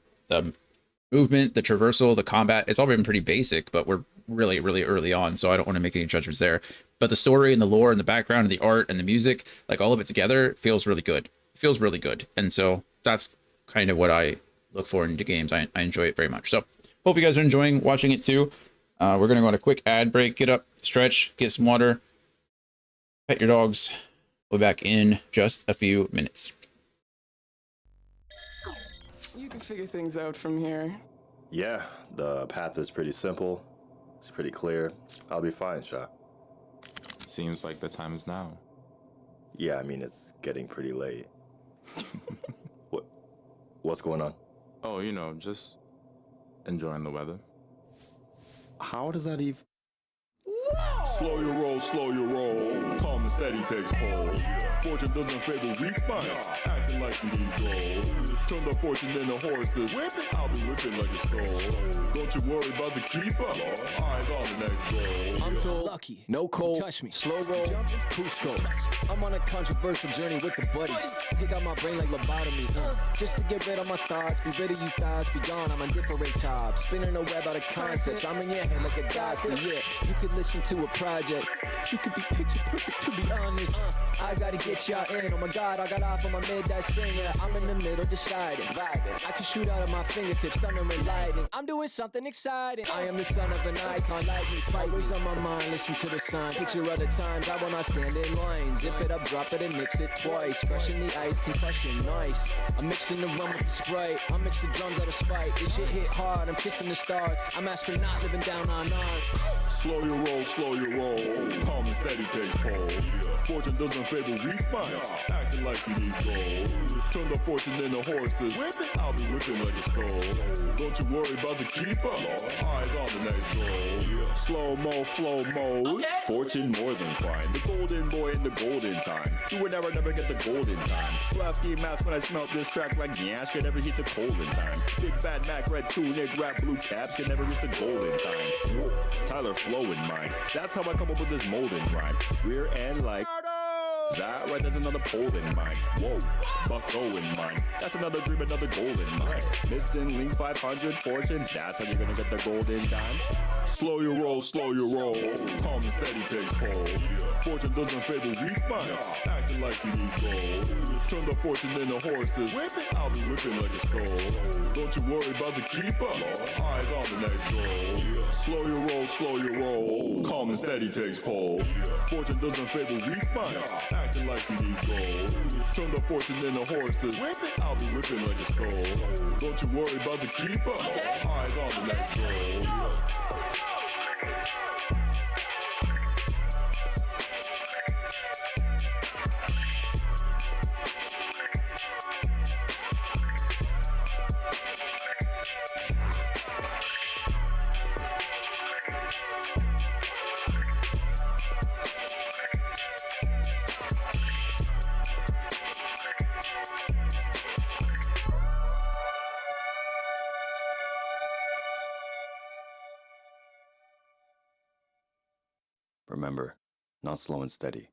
movement, the traversal, the combat, it's all been pretty basic, but we're really, really early on, so I don't want to make any judgments there. But the story and the lore and the background and the art and the music, like all of it together, feels really good. Feels really good. And so that's kind of what I look for into games. I enjoy it very much. So hope you guys are enjoying watching it too. We're going to go on a quick ad break, get up, stretch, get some water, pet your dogs. We'll be back in just a few minutes. You can figure things out from here. Yeah, the path is pretty simple. It's pretty clear. I'll be fine, Sha. Seems like the time is now. Yeah, I mean, it's getting pretty late. What's going on? Oh, you know, just enjoying the weather. How does that even... Slow your roll, slow your roll. Calm and steady takes hold. Fortune doesn't favor weak minds, acting like you need gold. Turn the fortune into horses. I'll be whipping like a skull. Don't you worry about the keeper. Eyes on the next goal. I'm so lucky. No cold. Touch me. Slow roll. Cusco. I'm on a controversial journey with the buddies. Take out my brain like lobotomy. Just to get rid of my thoughts. Be rid of you thoughts. Be gone. I'm on different top. Spinning a web out of concepts. I'm in your head like a doctor. Yeah. You could listen addition to a project. You could be picture perfect, to be honest. I gotta get y'all in. Oh my God, I got off on my midnight singer. I'm in the middle, deciding, vibing. I can shoot out of my fingertips, thunder and lightning. I'm doing something exciting. I am the son of an icon, lightning fight. Always on my mind, listen to the sign. Picture other times I will not stand in line. Zip it up, drop it, and mix it twice. Crushing the ice, concussion, nice. I'm mixing the rum with the Sprite. I mix the drums out of spite. This shit hit hard, I'm kissing the stars. I'm astronaut living down on Earth. Slow your roll, slow your roll. Calm and steady takes hold. Fortune doesn't favor weak minds. Acting like you need gold. Turn the fortune into horses. I'll be whipping like a skull. Don't you worry about the keeper. Eyes on the next goal. Slow-mo, flow mode. Fortune more than fine. The golden boy in the golden time. Do it never get the golden time. Blasky mask when I smelt this track like Nyash could never hit the golden time. Big bad Mac, red tunic, rap blue caps can never reach the golden time. Whoa. Tyler flow in mind. That's how I come up with this molding rhyme. Rear end like that right, there's another pole in mine. Whoa, bucko in mine. That's another dream, another goal in mine. Missing link 500 fortune. That's how you're gonna get the golden dime. Slow your roll, slow your roll. Calm and steady takes hold. Fortune doesn't favor weak minds. Acting like you need gold. Turn the fortune into horses. I'll be whipping like a skull. Don't you worry about the keeper. Eyes on the next goal. Slow your roll, slow your roll. Calm and steady takes hold. Fortune doesn't favor weak minds. Acting like you need gold. Turn the fortune into horses. I'll be whipping like a skull. Don't you worry about the keeper. Eyes on the next goal. Remember, not slow and steady.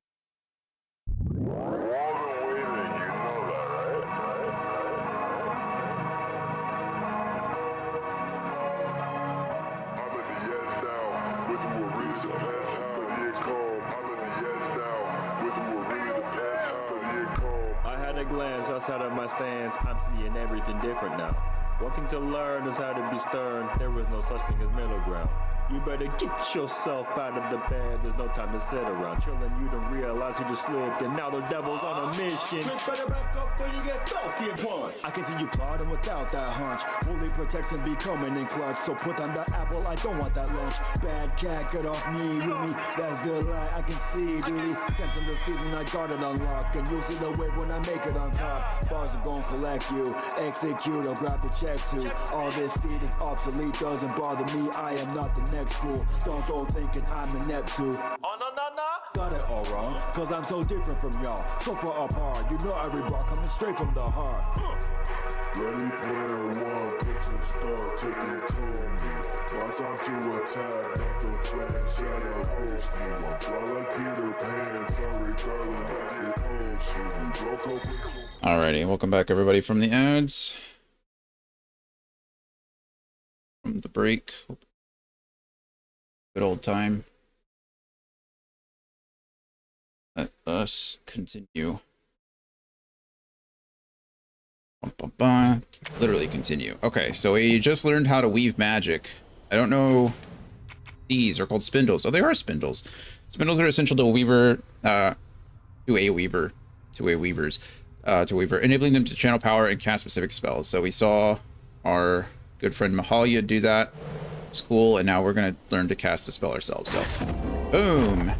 I had a glance outside of my stance. I'm seeing everything different now. One thing to learn is how to be stern. There is no such thing as middle ground. You better get yourself out of the bed. There's no time to sit around chilling. You don't realize you just slipped, and now the devil's on a mission. Better back up when you get talking punch. I can see you plotting without that hunch. Holy protection be coming in clutch. So put on the apple, I don't want that lunch. Bad cat, get off me, you me. That's the lie, I can see, really. Since in the season, I got it unlocked. And you'll see the wave when I make it on top. Bars are gonna collect you. Execute or grab the check too. All this seed is obsolete, doesn't bother me. I am not the next fool. Don't go thinking I'm inept too. Oh, no. Got it all wrong, cause I'm so different from y'all. So far apart, you know every bar coming straight from the heart. Ready player one, picture start taking to me. My time to attack, not the flank, shadow bitch me. I'm fly like Peter Pan, sorry darling, that's the old shit. We broke up with you. Alrighty, welcome back everybody from the ads. From the break. Good old time. Let us continue. Literally continue. Okay, so we just learned how to weave magic. I don't know. These are called spindles. Oh, they are spindles. Spindles are essential to a weaver, to a weaver, enabling them to channel power and cast specific spells. So we saw our good friend Mahalia do that. It's cool, and now we're gonna learn to cast a spell ourselves. So, boom.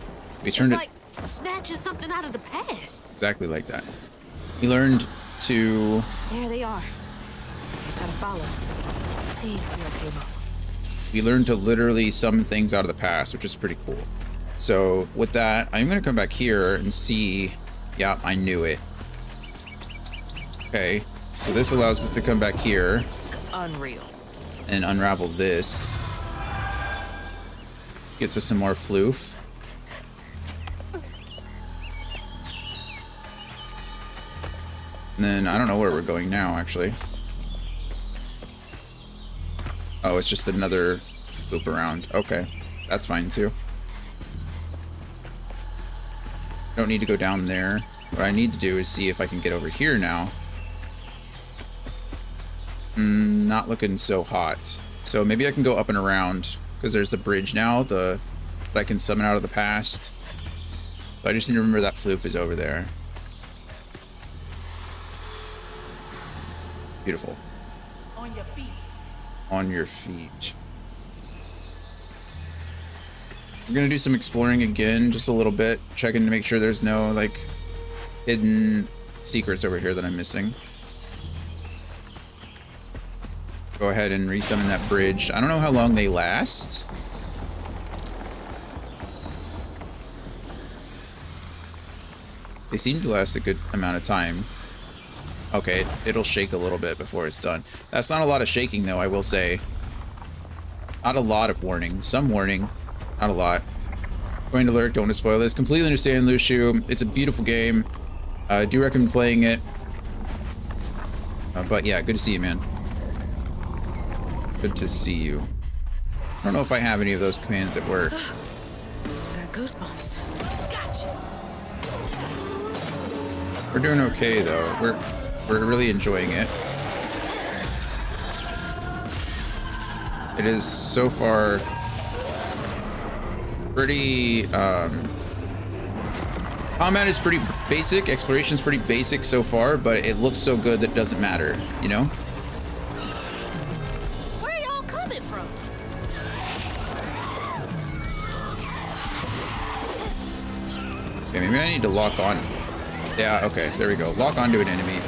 We turned it's like snatching something out of the past. Exactly like that. We learned to. There they are. Gotta follow. Please be okay, Mama. We learned to literally summon things out of the past, which is pretty cool. So with that, I'm gonna come back here and see. Yeah, I knew it. Okay, so this allows us to come back here. Unreal. And unravel this. Gets us some more floof. And then I don't know where we're going now, actually. Oh, it's just another loop around. Okay, that's fine too. Don't need to go down there. What I need to do is see if I can get over here now. Not looking so hot. So maybe I can go up and around, because there's the bridge now that I can summon out of the past. But I just need to remember that floof is over there. Beautiful. On your feet. On your feet. We're gonna do some exploring again, just a little bit, checking to make sure there's no like hidden secrets over here that I'm missing. Go ahead and resummon that bridge. I don't know how long they last. They seem to last a good amount of time. Okay, it'll shake a little bit before it's done. That's not a lot of shaking though, I will say. Not a lot of warning. Some warning. Not a lot. Going to lurk, don't want to spoil this. Completely understand, Luciu. It's a beautiful game. I do recommend playing it. But yeah, good to see you, man. Good to see you. I don't know if I have any of those commands that work. Got goosebumps. Gotcha. We're doing okay though. We're really enjoying it. It is so far pretty combat is pretty basic, exploration is pretty basic so far, but it looks so good that it doesn't matter, you know? Where are y'all coming from? Okay, maybe I need to lock on. Yeah, okay, there we go. Lock onto an enemy.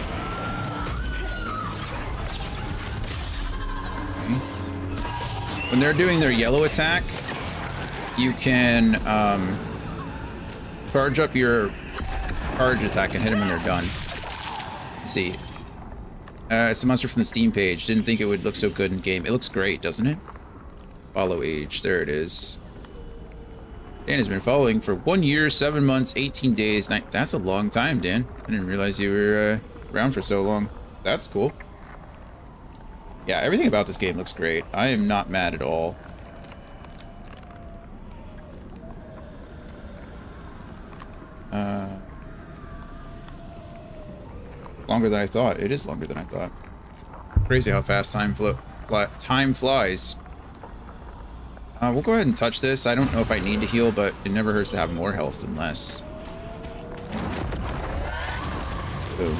When they're doing their yellow attack, you can charge up your charge attack and hit them when they're done. Let's see. It's a monster from the Steam page. Didn't think it would look so good in game. It looks great, doesn't it? Follow age. There it is. Dan has been following for 1 year, 7 months, 18 days. That's a long time, Dan. I didn't realize you were around for so long. That's cool. Yeah, everything about this game looks great. I am not mad at all. Longer than I thought. It is longer than I thought. Crazy how fast time flies. We'll go ahead and touch this. I don't know if I need to heal, but it never hurts to have more health than less. Boom.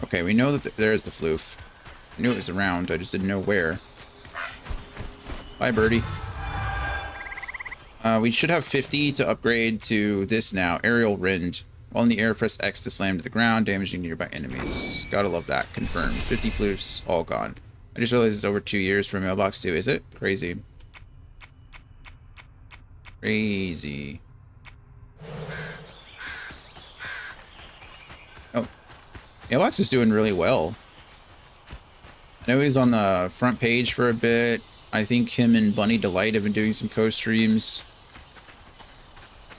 Okay, we know that there is the floof. I knew it was around, I just didn't know where. Bye, birdie. We should have 50 to upgrade to this now. Aerial Rend. While in the air, press X to slam to the ground, damaging nearby enemies. Gotta love that. Confirmed. 50 floofs, all gone. I just realized it's over 2 years for Mailbox 2. Is it? Crazy. Crazy. Oh. Mailbox is doing really well. I know he's on the front page for a bit. I think him and Bunny Delight have been doing some co-streams.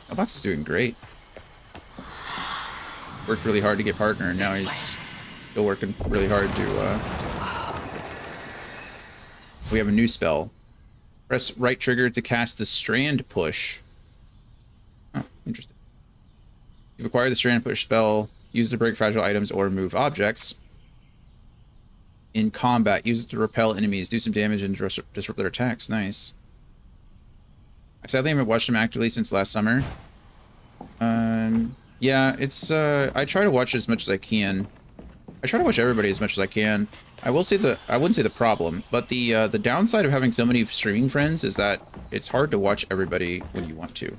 Mailbox is doing great. Worked really hard to get partner, and now he's still working really hard to, We have a new spell. Press right trigger to cast the Strand Push. Oh, interesting. You've acquired the Strand Push spell. Use it to break fragile items or move objects. In combat, use it to repel enemies, do some damage, and disrupt their attacks. Nice. I sadly haven't watched him actively since last summer. Yeah, it's, I try to watch as much as I can. I try to watch everybody as much as I can. I will say I wouldn't say the problem, but the downside of having so many streaming friends is that it's hard to watch everybody when you want to.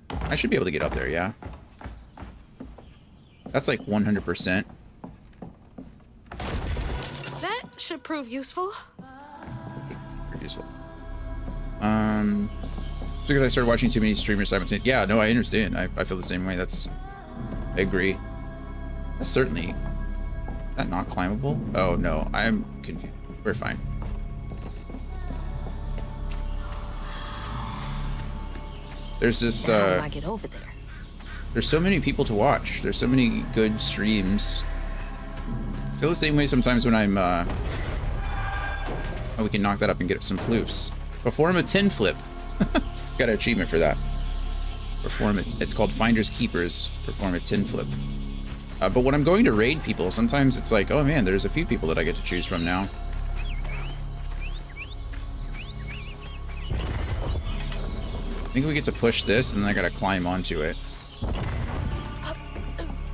I should be able to get up there, yeah. That's like 100%. That should prove useful. Useful. It's because I started watching too many streamers simultaneously. Yeah, no, I understand. I feel the same way. I agree. That's certainly... Is that not climbable? Oh, no. I'm confused. We're fine. There's this, How do I get over there? There's so many people to watch. There's so many good streams. feel the same way sometimes when I'm, oh, we can knock that up and get some floofs. Perform a 10 flip. Got an achievement for that. Perform it. It's called Finders Keepers. Perform a 10 flip. But when I'm going to raid people, sometimes it's like, oh man, there's a few people that I get to choose from now. I think we get to push this, and then I gotta climb onto it.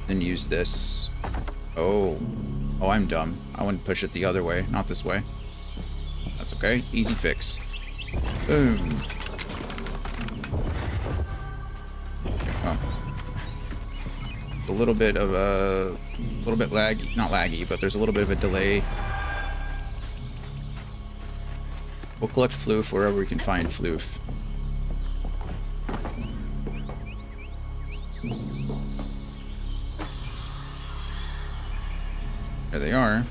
Then use this. Oh. Oh, I'm dumb. I wouldn't push it the other way, not this way. That's okay. Easy fix. Boom. Oh. A little bit of a little bit laggy, not laggy, but there's a little bit of a delay. We'll collect floof wherever we can find floof. There they are.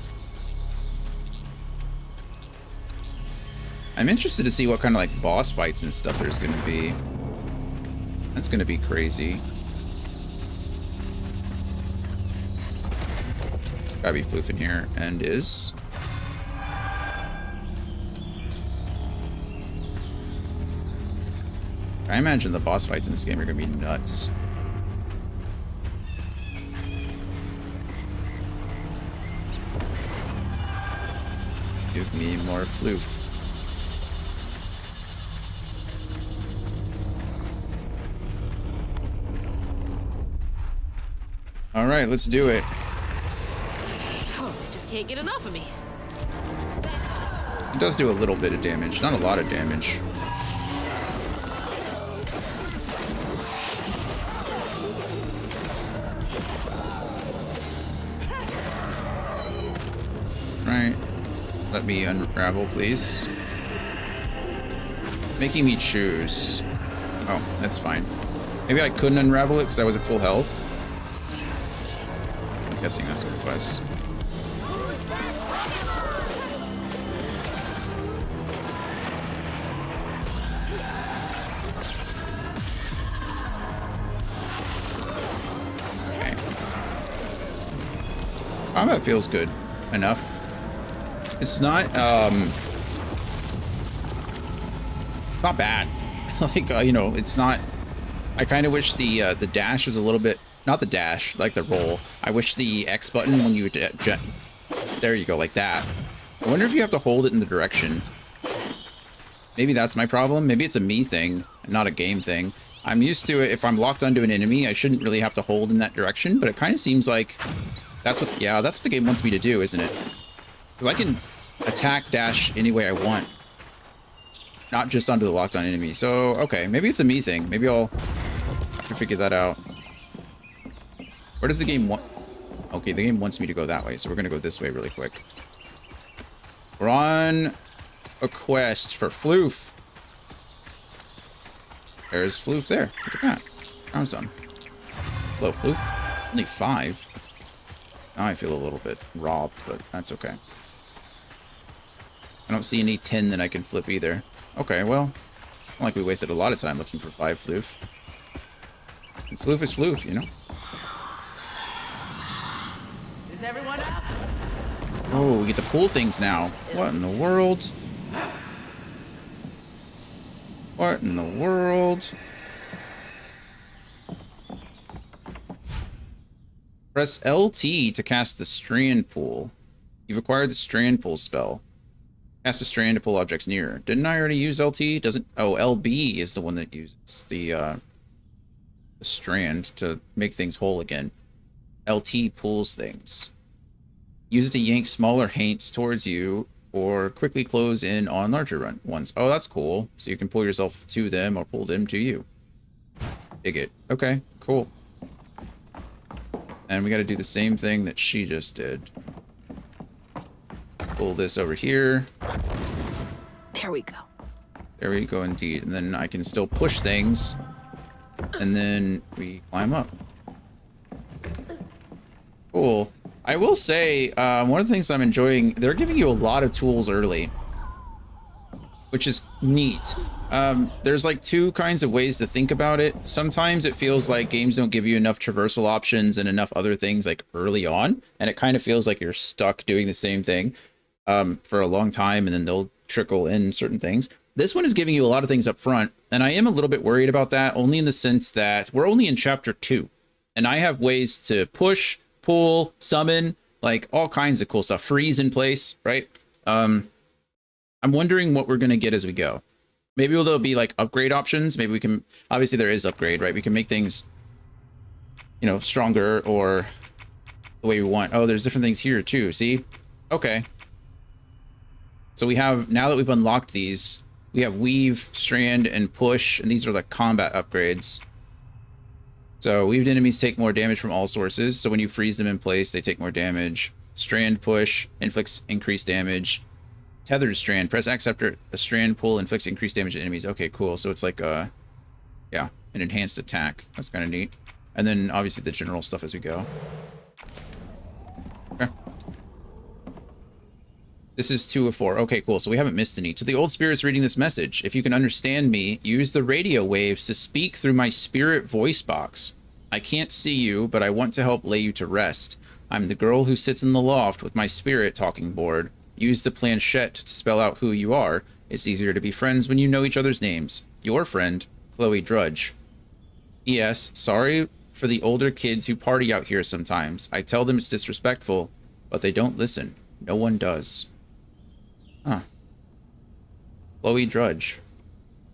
I'm interested to see what kind of like boss fights and stuff there's gonna be. That's gonna be crazy. Gotta be floof in here, and is. I imagine the boss fights in this game are gonna be nuts. Give me more floof. All right, let's do it. Oh, they just can't get enough of me. It does do a little bit of damage, not a lot of damage. Right. Let me unravel, please. It's making me choose. Oh, that's fine. Maybe I couldn't unravel it because I was at full health. I'm guessing that's what it was. Okay. Combat feels good enough. It's not bad. Like, you know, it's not. I kind of wish the dash was a little bit, not the dash, like the roll. I wish the X button when you there you go, like that. I wonder if you have to hold it in the direction. Maybe that's my problem. Maybe it's a me thing, not a game thing. I'm used to it. If I'm locked onto an enemy, I shouldn't really have to hold in that direction. But it kind of seems like that's what, yeah, that's what the game wants me to do, isn't it? Because I can attack, dash any way I want. Not just onto the locked on enemy. So, okay, maybe it's a me thing. Maybe I'll figure that out. Where does the game want? Okay, the game wants me to go that way, so we're going to go this way really quick. We're on a quest for floof. There's floof there. Look at that. I was done. Hello, floof. Only 5. Now I feel a little bit robbed, but that's okay. I don't see any 10 that I can flip either. Okay, well, not like we wasted a lot of time looking for 5 floof. And floof is floof, you know? Is everyone up? Oh, we get to pull things now. What in the world? What in the world? Press LT to cast the Strand Pool. You've acquired the Strand Pool spell. Cast a strand to pull objects near. Didn't I already use LT? Doesn't... Oh, LB is the one that uses the strand to make things whole again. LT pulls things. Use it to yank smaller haints towards you or quickly close in on larger ones. Oh, that's cool. So you can pull yourself to them or pull them to you. Dig it. Okay, cool. And we got to do the same thing that she just did. Pull this over here. There we go. There we go, indeed. And then I can still push things. And then we climb up. Cool. I will say, one of the things I'm enjoying, they're giving you a lot of tools early. which is neat. There's like two kinds of ways to think about it. Sometimes it feels like games don't give you enough traversal options and enough other things like early on, and it kind of feels like you're stuck doing the same thing for a long time, and then they'll trickle in certain things. This one is giving you a lot of things up front, and I am a little bit worried about that, only in the sense that we're only in chapter 2, and I have ways to push, pull, summon, like all kinds of cool stuff, freeze in place, right? I'm wondering what we're going to get as we go. Maybe there'll be like upgrade options. Maybe we can, obviously there is upgrade, right? We can make things, you know, stronger or the way we want. Oh, there's different things here too. See? Okay. So we have, now that we've unlocked these, we have weave, strand, and push, and these are like combat upgrades. So weaved enemies take more damage from all sources. So when you freeze them in place, they take more damage. Strand push inflicts increased damage. Tethered strand, press X after a strand pull, inflicts increased damage to enemies. Okay, cool. So it's like yeah, an enhanced attack. That's kind of neat. And then obviously the general stuff as we go. Okay. This is 2 of 4. Okay, cool. So we haven't missed any. To the old spirits reading this message, if you can understand me, use the radio waves to speak through my spirit voice box. I can't see you, but I want to help lay you to rest. I'm the girl who sits in the loft with my spirit talking board. Use the planchette to spell out who you are. It's easier to be friends when you know each other's names. Your friend, Chloe Drudge. P.S. Sorry for the older kids who party out here sometimes. I tell them it's disrespectful, but they don't listen. No one does. Huh. Chloe Drudge.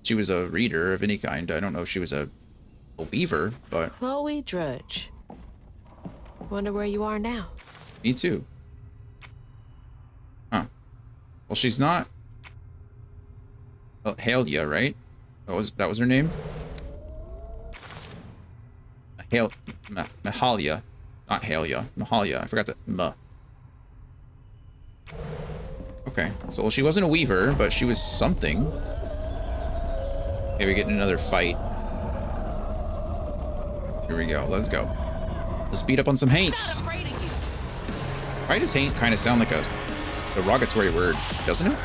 She was a reader of any kind. I don't know if she was a weaver, but... Chloe Drudge. Wonder where you are now. Me too. Huh. Well, she's not... Well, Halia, right? That was her name? Mahalia. Not Halia. Mahalia. I forgot that. Okay, so well, she wasn't a weaver, but she was something. Okay, we're getting another fight. Here we go. Let's go. Let's beat up on some haints. Why does haint kind of sound like a derogatory word, doesn't it?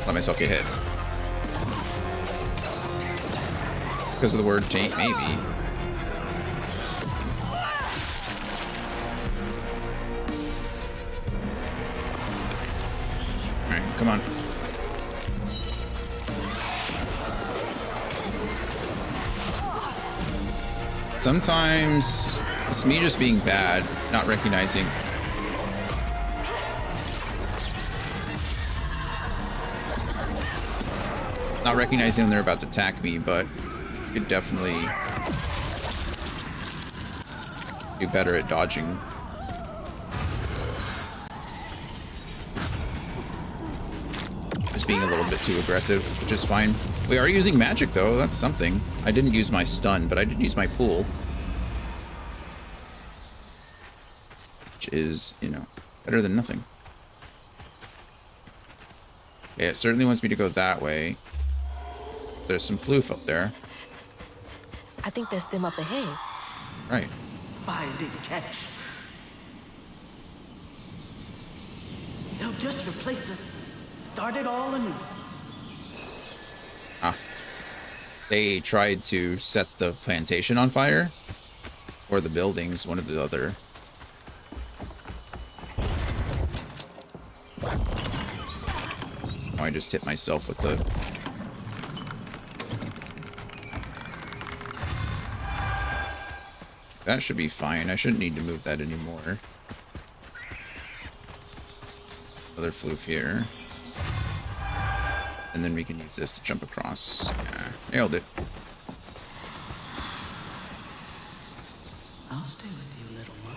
Let myself get hit. Because of the word taint, maybe. Alright, come on. Sometimes it's me just being bad, not recognizing. Not recognizing when they're about to attack me, but could definitely do better at dodging. Just being a little bit too aggressive, which is fine. We are using magic though, that's something. I didn't use my stun, but I did use my pool. Which is, you know, better than nothing. Yeah, it certainly wants me to go that way. There's some floof up there. I think that's them up ahead. Right. Binding catch. They'll just replace us. Start it all anew. Ah. They tried to set the plantation on fire. Or the buildings, one or the other. Oh, I just hit myself with the... That should be fine. I shouldn't need to move that anymore. Another floof here. And then we can use this to jump across. Yeah, nailed it. I'll stay with you, little one.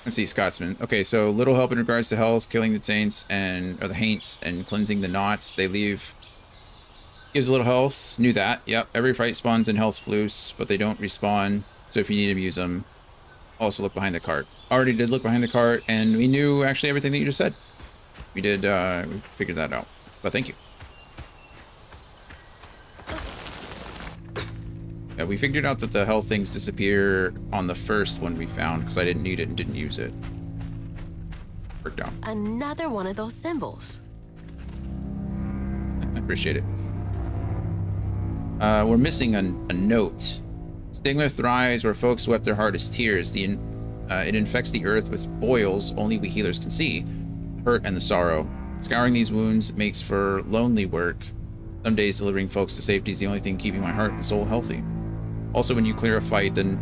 Let's see, Scotsman. Okay, so little help in regards to health, killing the taints or the haints and cleansing the knots. They leave. Gives a little health. Knew that. Yep. Every fight spawns in health floofs, but they don't respawn. So if you need to use them, also look behind the cart. Already did look behind the cart, and we knew actually everything that you just said. We did, we figured that out. But thank you. Yeah, we figured out that the health things disappear on the first one we found because I didn't need it and didn't use it. Worked out. Another one of those symbols. I appreciate it. We're missing a note. Stigma thrives where folks wept their hardest tears. It infects the earth with boils only we healers can see. Hurt and the sorrow. Scouring these wounds makes for lonely work. Some days delivering folks to safety is the only thing keeping my heart and soul healthy. Also, when you clear a fight, then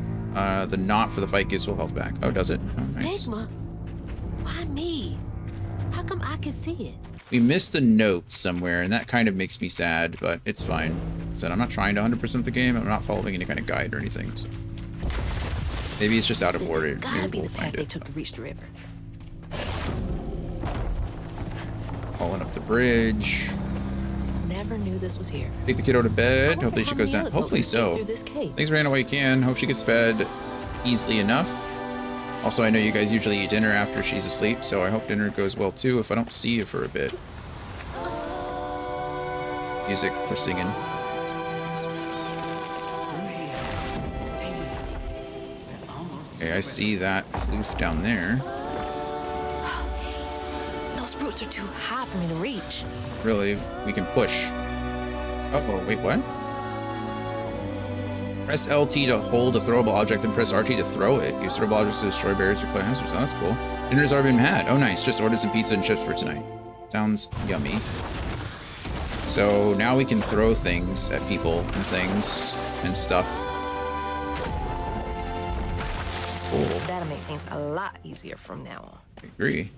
the knot for the fight gives full health back. Oh, does it? Oh, nice. Stigma? Why me? How come I can see it? We missed a note somewhere, and that kind of makes me sad, but it's fine. Like I said, I'm not trying to 100% the game. I'm not following any kind of guide or anything. So. Maybe it's just out of order. This has gotta be the path they took to reach the river. Falling up the bridge. Never knew this was here. Take the kiddo to bed. Hopefully she goes down. Hopefully so. Thanks for running while you can. Hope she gets to bed easily enough. Also, I know you guys usually eat dinner after she's asleep, so I hope dinner goes well too if I don't see you for a bit. Music, we're singing. Okay, I see that floof down there. Those roots are too high for me to reach. Really, we can push. Oh, wait, what? Press LT to hold a throwable object and press RT to throw it. Use throwable objects to destroy barriers or clear hazards. Oh, that's cool. Dinner's already been had. Oh, nice. Just ordered some pizza and chips for tonight. Sounds yummy. So now we can throw things at people and things and stuff. Cool. That'll make things a lot easier from now on. I agree.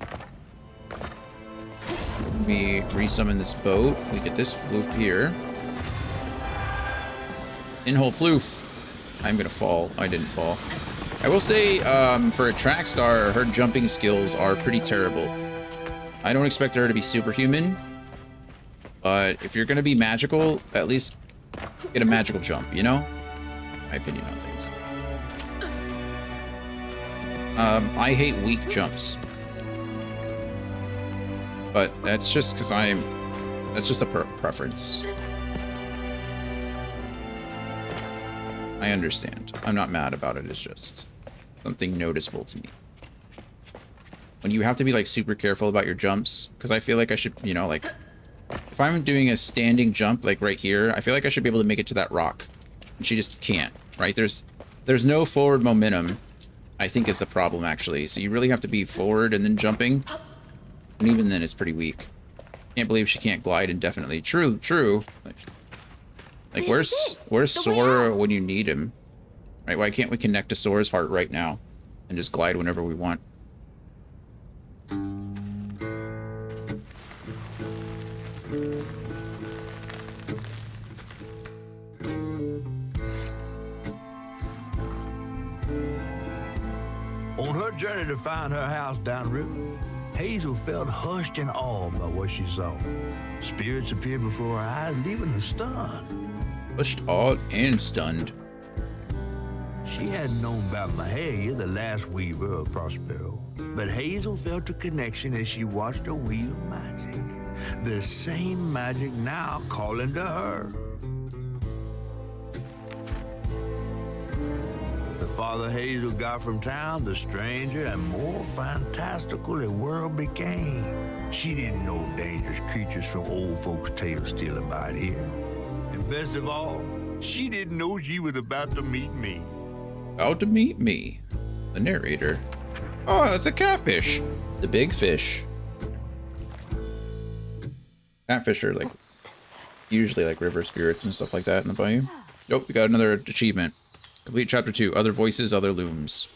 We resummon this boat. We get this floof here. In-hole floof. I'm gonna fall. I didn't fall. I will say, for a track star, her jumping skills are pretty terrible. I don't expect her to be superhuman, but if you're gonna be magical, at least get a magical jump, you know? My opinion on things. I hate weak jumps. But that's just because that's just a preference. I understand. I'm not mad about it. It's just something noticeable to me. When you have to be like super careful about your jumps, because I feel like I should, you know, like if I'm doing a standing jump like right here, I feel like I should be able to make it to that rock. And she just can't, right? There's no forward momentum, I think is the problem actually. So you really have to be forward and then jumping. And even then it's pretty weak. Can't believe she can't glide indefinitely. True. Like where's Sora when you need him? Right? Why can't we connect to Sora's heart right now and just glide whenever we want? On her journey to find her house downriver, Hazel felt hushed and awed by what she saw. Spirits appeared before her eyes, leaving her stunned. Hushed, awed, and stunned. She hadn't known about Mahalia, the last weaver of Prospero, but Hazel felt a connection as she watched her wheel magic. The same magic now calling to her. The farther Hazel got from town, the stranger and more fantastical the world became. She didn't know dangerous creatures from old folks' tales still abide here. And best of all, she didn't know she was about to meet me. About to meet me, the narrator. Oh, that's a catfish. The big fish. Catfish are like usually like river spirits and stuff like that in the bayou. Nope, we got another achievement. Complete chapter 2. Other voices, other looms.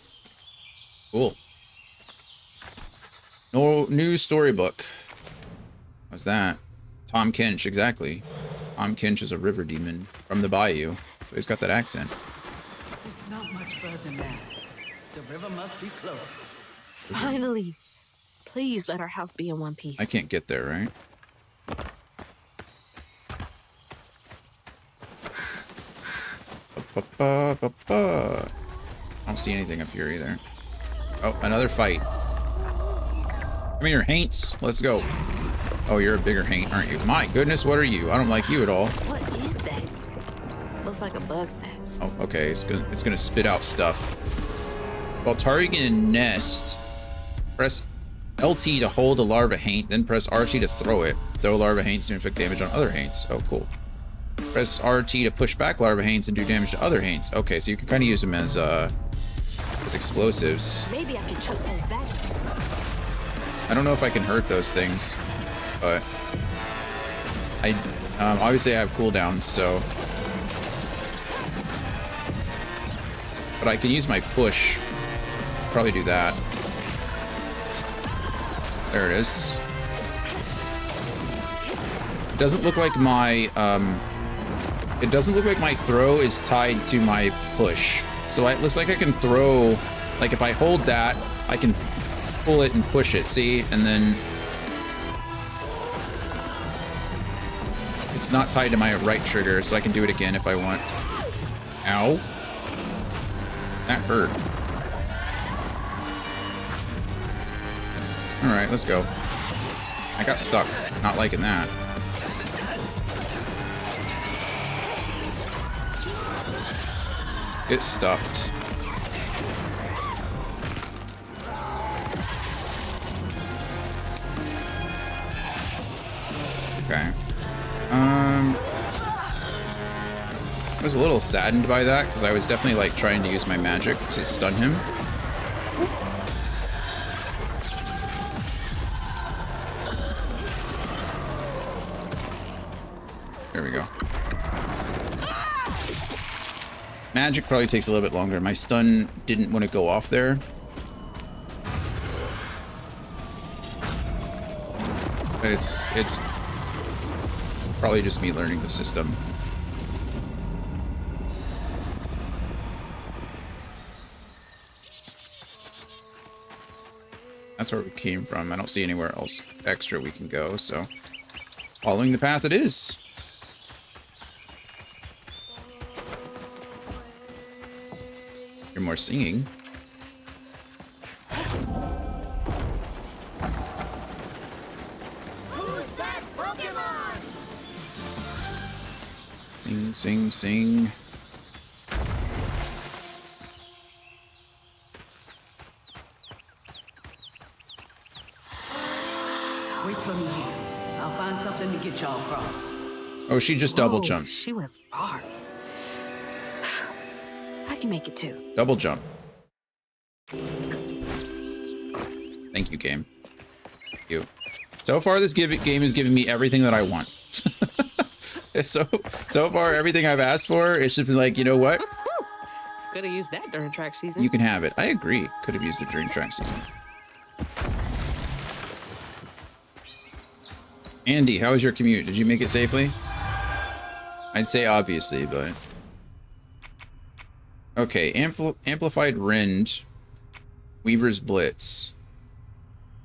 Cool. No new storybook. What's that? Tom Kinch, exactly. Tom Kinch is a river demon from the bayou, so he's got that accent. It's not much further than that. The river must be close. Finally. Please let our house be in one piece. I can't get there, right? I don't see anything up here either. Oh, another fight. Come here, Haints. Let's go. Oh, you're a bigger Haint, aren't you? My goodness, what are you? I don't like you at all. What is that? Looks like a bug's nest. Oh, okay. It's gonna spit out stuff. While targeting a nest, press LT to hold a larva haint, then press RT to throw it. Throw larva haints to inflict damage on other haints. Oh, cool. Press RT to push back larva haints and do damage to other haints. Okay, so you can kind of use them as explosives. Maybe I can choke those back. I don't know if I can hurt those things, but I obviously I have cooldowns, so. But I can use my push. Probably do that. There it is. It doesn't look like my throw is tied to my push. So it looks like I can throw, like if I hold that, I can pull it and push it, see? And then it's not tied to my right trigger, so I can do it again if I want. Ow. That hurt. Alright, let's go. I got stuck. Not liking that. Get stuffed. Okay. I was a little saddened by that because I was definitely like trying to use my magic to stun him. There we go. Magic probably takes a little bit longer. My stun didn't want to go off there. But it's probably just me learning the system. That's where we came from. I don't see anywhere else extra we can go, so following the path it is. Hear more singing. Who's that Pokemon? Sing, sing, sing. Wait for me here. I'll find something to get y'all across. Oh, she just double jumped. She went far. I can make it too. Double jump. Thank you, game. Thank you. So far, this game is giving me everything that I want. so far, everything I've asked for, it's just been like, you know what? Could have used that during track season. You can have it. I agree. Could have used it during track season. Andy, how was your commute? Did you make it safely? I'd say obviously, but... Okay, Amplified Rend. Weaver's Blitz.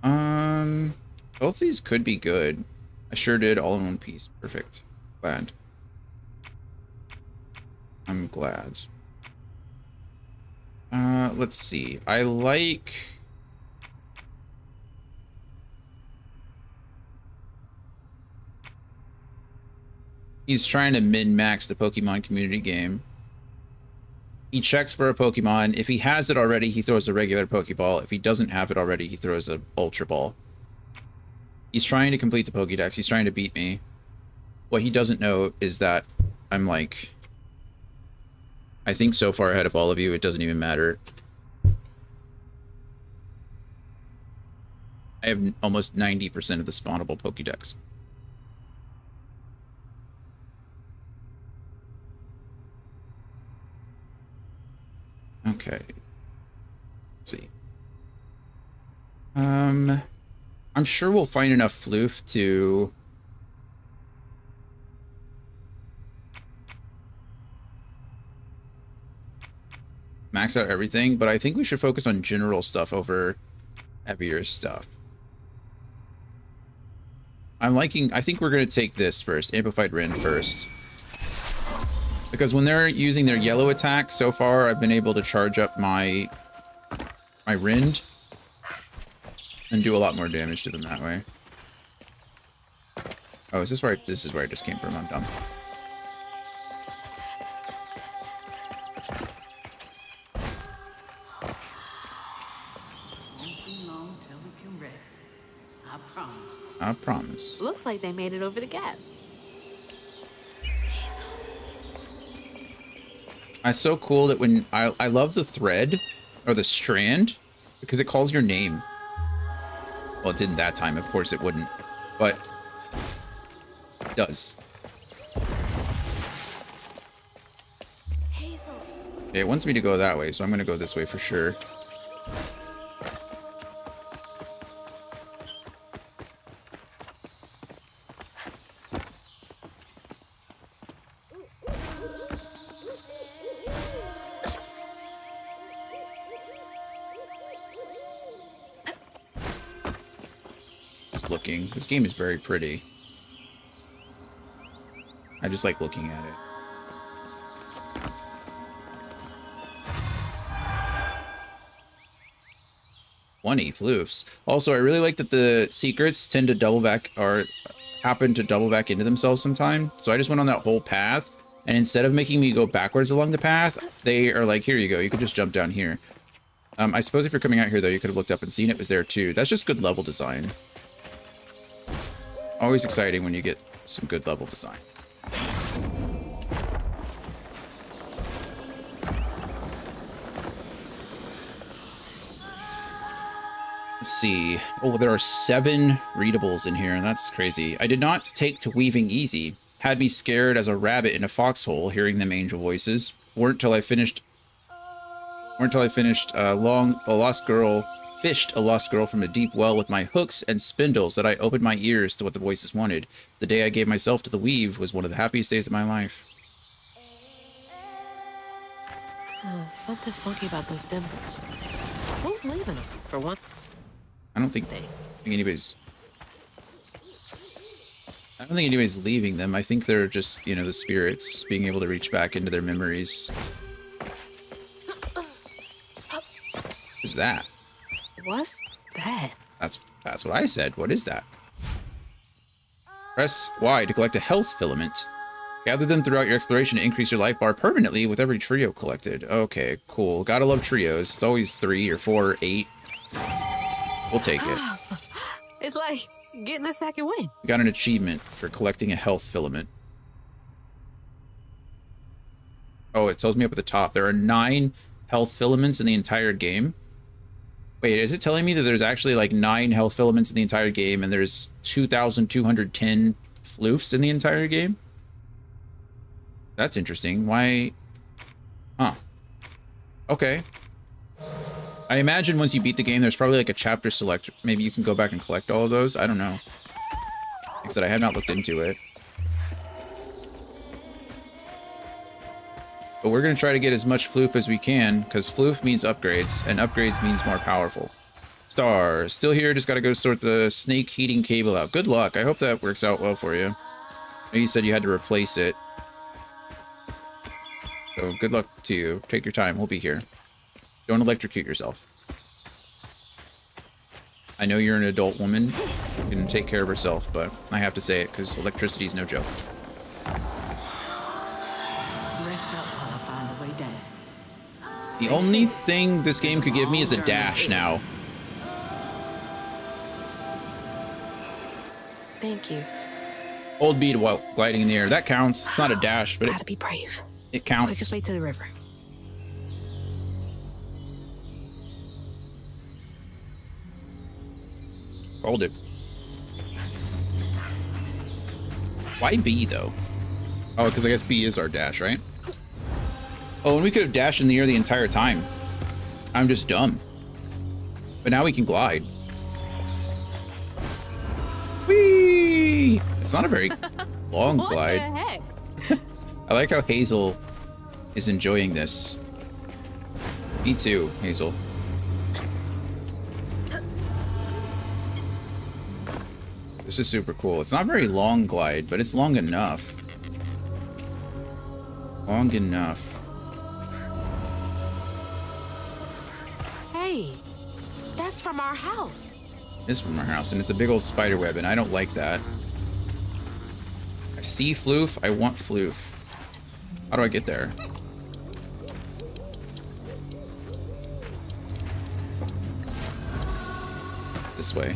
Both these could be good. I sure did all in one piece. Perfect. Glad. I'm glad. Let's see. I like... He's trying to min-max the Pokemon community game. He checks for a Pokemon. If he has it already, he throws a regular Pokeball. If he doesn't have it already, he throws a Ultra Ball. He's trying to complete the Pokédex. He's trying to beat me. What he doesn't know is that I'm like... I think so far ahead of all of you, it doesn't even matter. I have almost 90% of the spawnable Pokédex. Okay. Let's see. I'm sure we'll find enough floof to... max out everything, but I think we should focus on general stuff over heavier stuff. I think we're going to take this first, Amplified Rend first. Because when they're using their yellow attack, so far I've been able to charge up my Rend and do a lot more damage to them that way. Oh, is this where this is where I just came from? I'm dumb. until we can rest. I promise. I promise. Looks like they made it over the gap. It's so cool that when I love the thread or the strand because it calls your name. Well, it didn't that time, of course it wouldn't, but it does. Yeah, it wants me to go that way, so I'm gonna go this way for sure. Just looking. This game is very pretty. I just like looking at it. Floofs. Also, I really like that the secrets tend to double back or happen to double back into themselves sometime. So I just went on that whole path, and instead of making me go backwards along the path, they are like, here you go, you could just jump down here. I suppose if you're coming out here, though, you could have looked up and seen it was there, too. That's just good level design. Always exciting when you get some good level design. Let's see. Oh, there are 7 readables in here, and that's crazy. I did not take to weaving easy. Had me scared as a rabbit in a foxhole, hearing them angel voices. Weren't till I fished a lost girl from a deep well with my hooks and spindles that I opened my ears to what the voices wanted. The day I gave myself to the weave was one of the happiest days of my life. Something funky about those symbols. Who's leaving them, for one? I don't think anybody's leaving them. I think they're just, you know, the spirits being able to reach back into their memories. What is that? What's that? That's what I said. What is that? Press Y to collect a health filament. Gather them throughout your exploration to increase your life bar permanently with every trio collected. Okay, cool. Gotta love trios. It's always 3 or 4 or 8. We'll take it. It's like getting a second win. We got an achievement for collecting a health filament. Oh, it tells me up at the top. There are 9 health filaments in the entire game. Wait, is it telling me that there's actually like 9 health filaments in the entire game and there's 2,210 floofs in the entire game? That's interesting. Why? Huh. Okay. I imagine once you beat the game, there's probably like a chapter select. Maybe you can go back and collect all of those. I don't know. Like I said, I have not looked into it. But we're going to try to get as much floof as we can, because floof means upgrades, and upgrades means more powerful. Star, still here, just got to go sort the snake heating cable out. Good luck. I hope that works out well for you. I know you said you had to replace it. So good luck to you. Take your time. We'll be here. Don't electrocute yourself. I know you're an adult woman who can take care of herself, but I have to say it because electricity is no joke. Rest up while I find a way down. The only thing this game could give me is a dash now. Thank you. Hold B while gliding in the air. That counts. It's not a dash, but Gotta be brave. It counts. Quickest way to the river. Hold it. Why B, though? Oh, because I guess B is our dash, right? Oh, and we could have dashed in the air the entire time. I'm just dumb. But now we can glide. Whee! It's not a very long glide. What the heck? I like how Hazel is enjoying this. Me too, Hazel. This is super cool. It's not very long glide, but it's long enough. Long enough. Hey, that's from our house. It's from our house, and it's a big old spider web, and I don't like that. I see floof. I want floof. How do I get there? this way.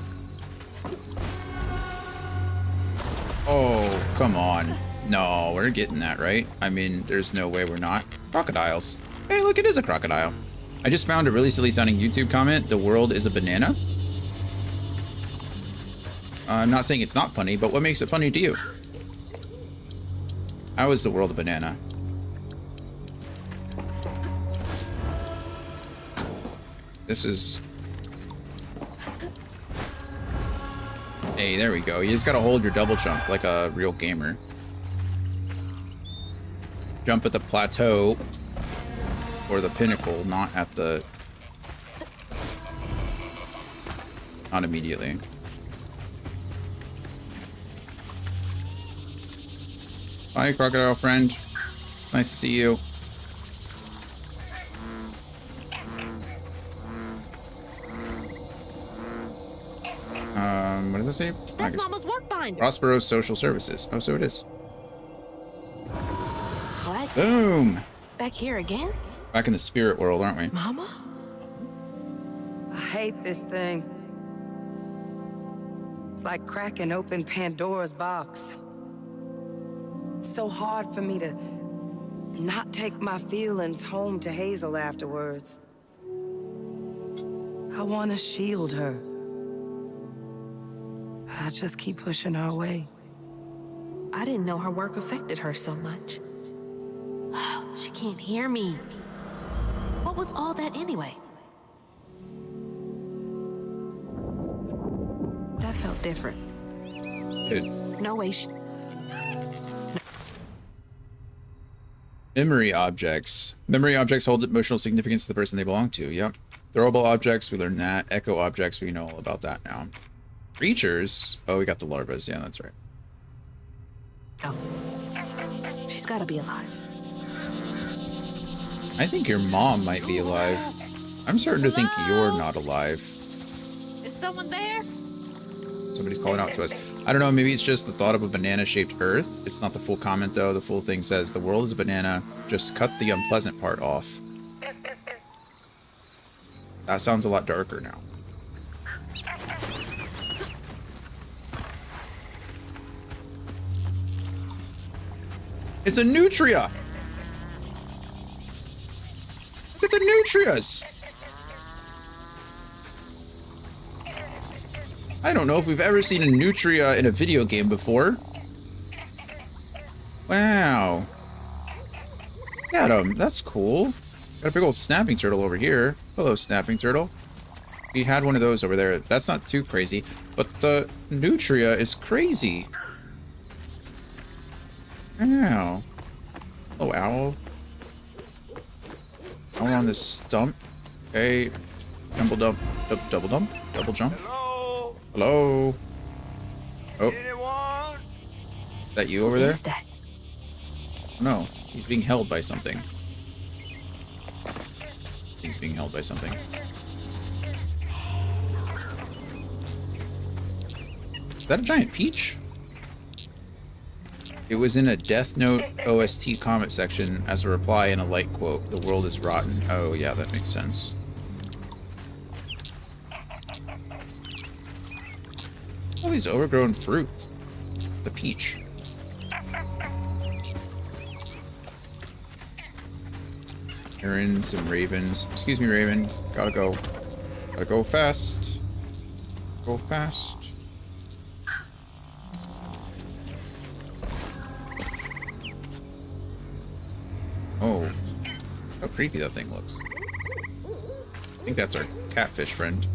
Oh, come on. No, we're getting that, right? I mean, there's no way we're not. Crocodiles. Hey, look, it is a crocodile. I just found a really silly sounding YouTube comment. The world is a banana. I'm not saying it's not funny, but what makes it funny to you? How is the world a banana? This is... Hey, there we go. You just gotta hold your double jump like a real gamer. Jump at the plateau or the pinnacle, not at the... Not immediately. Hi, crocodile friend. It's nice to see you. What does it say? That's Mama's work binder. Prospero Social Services. Oh, so it is. What? Boom! Back here again? Back in the spirit world, aren't we? Mama? I hate this thing. It's like cracking open Pandora's box. It's so hard for me to not take my feelings home to Hazel afterwards. I want to shield her. But I just keep pushing her away. I didn't know her work affected her so much. She can't hear me. What was all that anyway? That felt different. Good. No way she... Memory objects. Memory objects hold emotional significance to the person they belong to. Yep. Throwable objects, we learned that. Echo objects, we know all about that now. Creatures. Oh, we got the larvas. Yeah, that's right. Oh. She's gotta be alive. I think your mom might be alive. I'm starting to think you're not alive. Is someone there? Somebody's calling out to us. I don't know, maybe it's just the thought of a banana-shaped Earth. It's not the full comment, though. The full thing says, the world is a banana. Just cut the unpleasant part off. That sounds a lot darker now. It's a nutria! Look at the nutrias! I don't know if we've ever seen a nutria in a video game before. Wow. Got him. That's cool. Got a big old snapping turtle over here. Hello, snapping turtle. We had one of those over there. That's not too crazy, but the nutria is crazy. Wow. Oh, owl. Owl on this stump. Okay. Double dump. Double dump. Double jump. Hello. Oh. Is that you over there? What is that? No. He's being held by something. He's being held by something. Is that a giant peach? It was in a Death Note OST comment section as a reply in a light quote. The world is rotten. Oh, yeah, that makes sense. All these overgrown fruit. It's a peach. Heron, some ravens. Excuse me, Raven. Gotta go. Gotta go fast. Go fast. Oh, how creepy that thing looks. I think that's our catfish friend.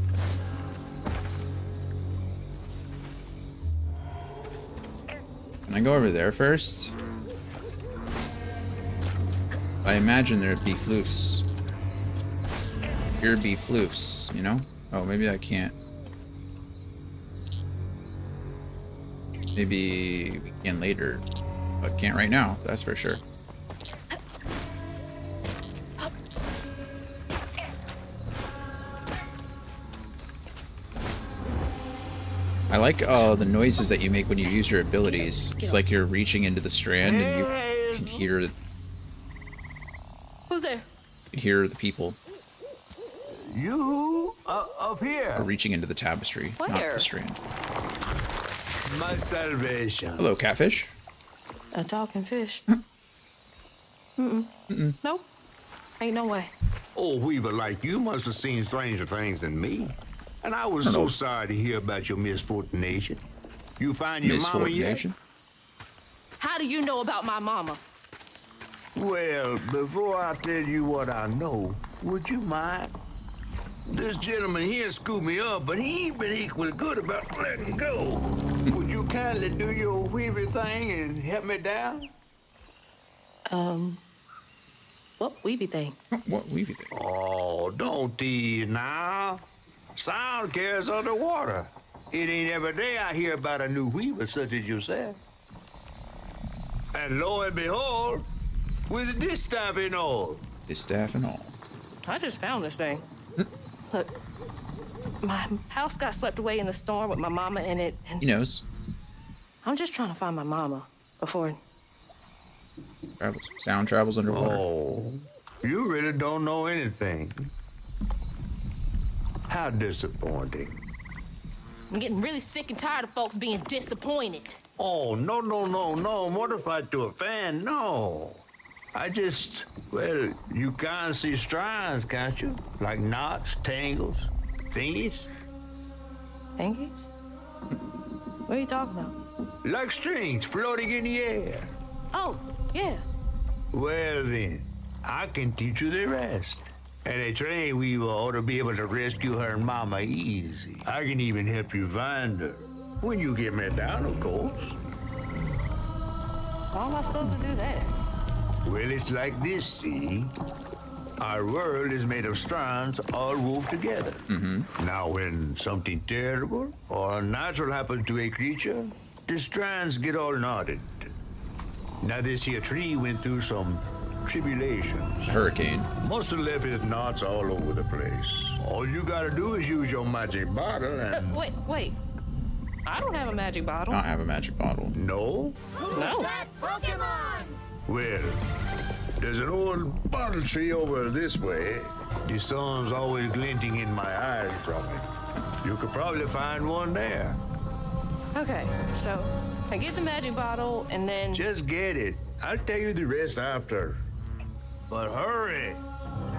Can I go over there first? I imagine there'd be floofs. Here'd be floofs, you know? Oh, maybe I can't. Maybe we can later, but can't right now, that's for sure. I like the noises that you make when you use your abilities. It's like you're reaching into the strand and you can hear... Who's there? You can hear the people. You Up here. Or reaching into the tapestry, not Where? the strand. My salvation. Hello, catfish. A talking fish. Nope. Ain't no way. Old Weaver like you must have seen stranger things than me. And I was so sorry to hear about your misfortunation. You find your mama yet? How do you know about my mama? Well, before I tell you what I know, would you mind? This gentleman here scooped me up, but he ain't been equally good about letting go. Would you kindly do your Weaver thing and help me down? What weavy thing? What weavy thing? Oh, don't tease now. Sound carries underwater. It ain't every day I hear about a new weaver such as yourself. And lo and behold, with this staff and all. This staff and all. I just found this thing. Look, my house got swept away in the storm with my mama in it. And He knows. I'm just trying to find my mama before. Sound travels underwater. Oh, you really don't know anything. How disappointing. I'm getting really sick and tired of folks being disappointed. Oh, no, mortified to a fan, no. Well, you can't see strands, can't you? Like knots, tangles, thingies? Thingies? What are you talking about? Like strings floating in the air. Oh, yeah. Well then, I can teach you the rest. And a train weaver ought to be able to rescue her mama easy. I can even help you find her. When you get me down, of course. How am I supposed to do that? Well, it's like this, see? Our world is made of strands all wove together. Now, when something terrible or unnatural happens to a creature, the strands get all knotted. Now, this here tree went through some tribulations. Hurricane. Must have left his knots all over the place. All you gotta do is use your magic bottle and... Wait. I don't have a magic bottle. Not have a magic bottle. No? No. Pokemon! Well, there's an old bottle tree over this way. The sun's always glinting in my eyes from it. You could probably find one there. Okay, so I get the magic bottle and then... Just get it. I'll tell you the rest after. But hurry.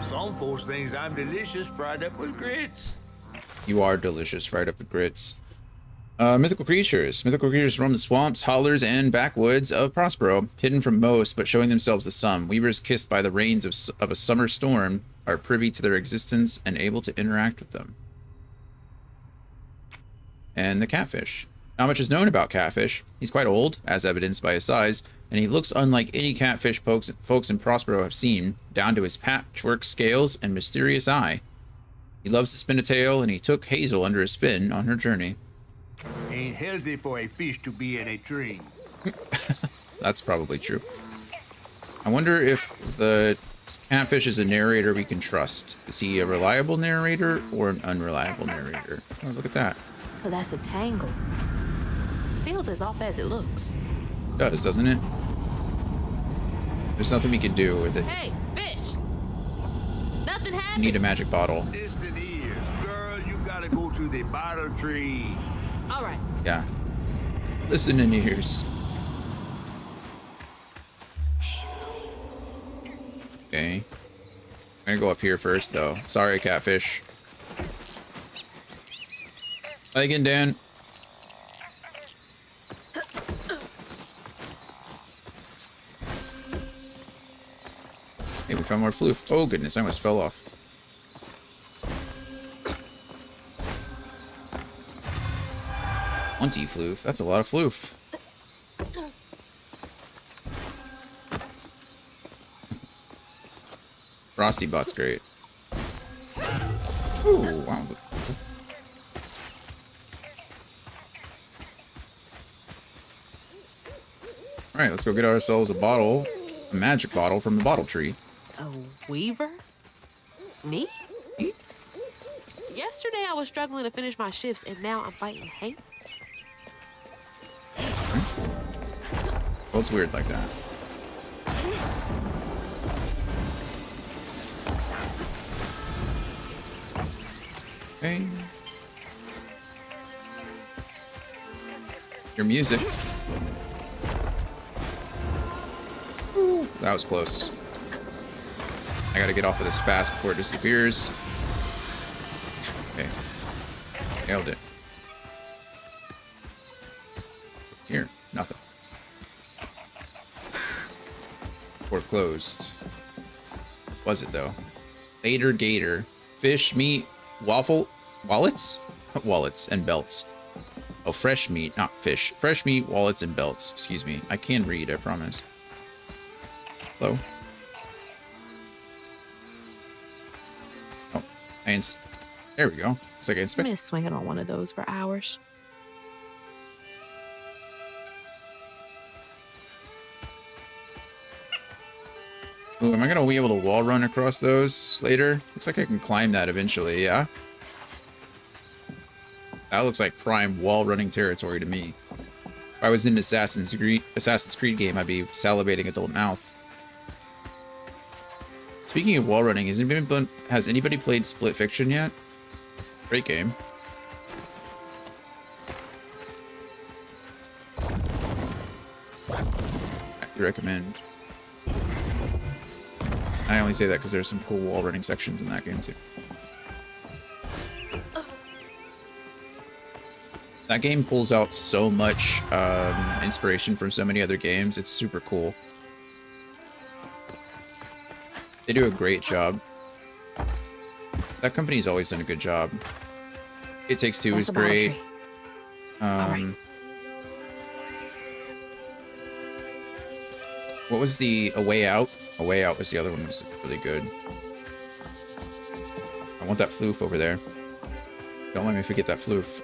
Some folks think I'm delicious fried up with grits. You are delicious fried up with grits. Mythical creatures. Mythical creatures roam the swamps, hollers, and backwoods of Prospero, hidden from most, but showing themselves to some. Weavers kissed by the rains of a summer storm are privy to their existence and able to interact with them. And the catfish. Not much is known about catfish. He's quite old, as evidenced by his size, and he looks unlike any catfish folks in Prospero have seen, down to his patchwork scales and mysterious eye. He loves to spin a tail, and he took Hazel under his spin on her journey. Ain't healthy for a fish to be in a tree. That's probably true. I wonder if the catfish is a narrator we can trust. Is he a reliable narrator or an unreliable narrator? Oh, look at that. So that's a tangle. Feels as off as it looks. It does, doesn't it? There's nothing we can do with it. Hey, fish! Nothing We happened. need a magic bottle. Listen here, girl, you gotta go to the bottle tree. All right. Yeah. Listen in ears. Okay. I'm gonna go up here first, though. Sorry, catfish. Try again, Dan. Hey, we found more floof. Oh, goodness, I almost fell off. Once floof. That's a lot of floof. Frosty Bot's great. Ooh, wow. Alright, let's go get ourselves a bottle, a magic bottle from the bottle tree. A weaver? Me? Yesterday I was struggling to finish my shifts, and now I'm fighting Hanks. Well, it's weird like that. Okay. Your music. Ooh, that was close. I gotta get off of this fast before it disappears. Okay. Nailed it. Here, nothing. Or closed. Was it though? Later gator. Fish, meat, wallets? Wallets and belts. Oh, fresh meat, not fish. Fresh meat, wallets, and belts. Excuse me. I can read, I promise. Hello? Oh, there we go. It's like I inspect. I miss swinging on one of those for hours. Ooh, am I gonna be able to wall run across those later? Looks like I can climb that eventually, yeah? That looks like prime wall running territory to me. If I was in an Assassin's Creed game, I'd be salivating at the mouth. Speaking of wall running, has anybody played Split Fiction yet? Great game. I recommend. I only say that because there's some cool wall running sections in that game too. That game pulls out so much inspiration from so many other games. It's super cool. They do a great job. That company's always done a good job. It Takes Two is great. What was the A Way Out? A Way Out was the other one, was really good. I want that floof over there. Don't let me forget that floof.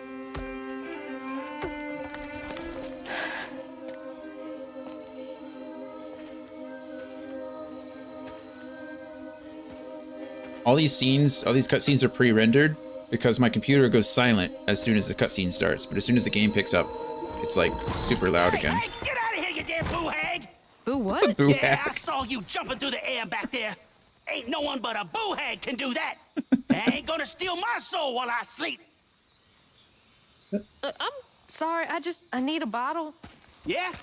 All these cutscenes are pre-rendered because my computer goes silent as soon as the cutscene starts. But as soon as the game picks up, it's like super loud again. Hey, get out of here, you damn boo hag! Boo what? Boo Yeah, hag. I saw you jumping through the air back there. Ain't no one but a boo hag can do that. They ain't gonna steal my soul while I sleep. I'm sorry, I need a bottle. Yeah?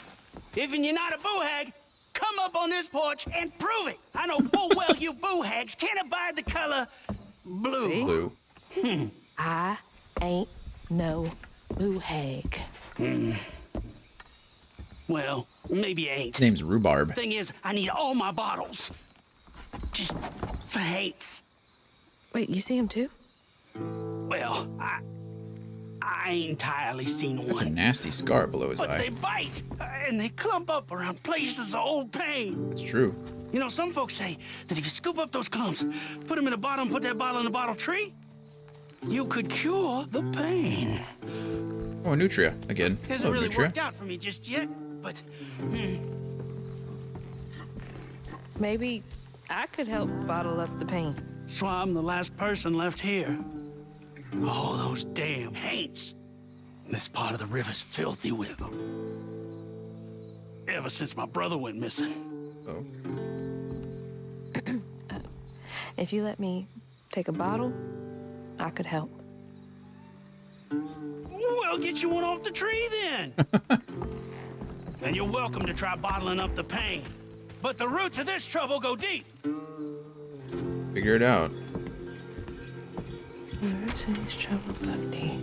Even you're not a boo hag, come up on this porch and prove it. I know full well you boo hags can't abide the color blue. Blue. I ain't no boo hag. Well, maybe you ain't. His name's Rhubarb. Thing is, I need all my bottles. Just for hates. Wait, you see him too? Well, I ain't entirely seen one. That's a nasty scar below his But eye. they bite, and they clump up around places of old pain. It's true. You know, some folks say that if you scoop up those clumps, put them in a bottle and put that bottle in a bottle tree, you could cure the pain. Oh, Nutria again. Hasn't Hello, really Nutria. worked out for me just yet, but Maybe I could help bottle up the pain. that's why I'm the last person left here. All those damn haints. This part of the river's filthy with them. Ever since my brother went missing. Oh. If you let me take a bottle, I could help. Well, get you one off the tree then. And you're welcome to try bottling up the pain. But the roots of this trouble go deep. Figure it out. Roots of this trouble go deep.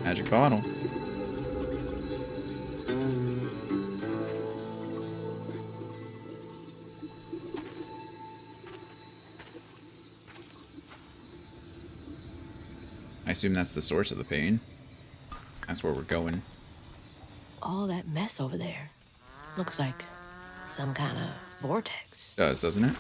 Magic bottle. I assume that's the source of the pain. That's where we're going. All that mess over there looks like some kind of vortex. Does, doesn't it?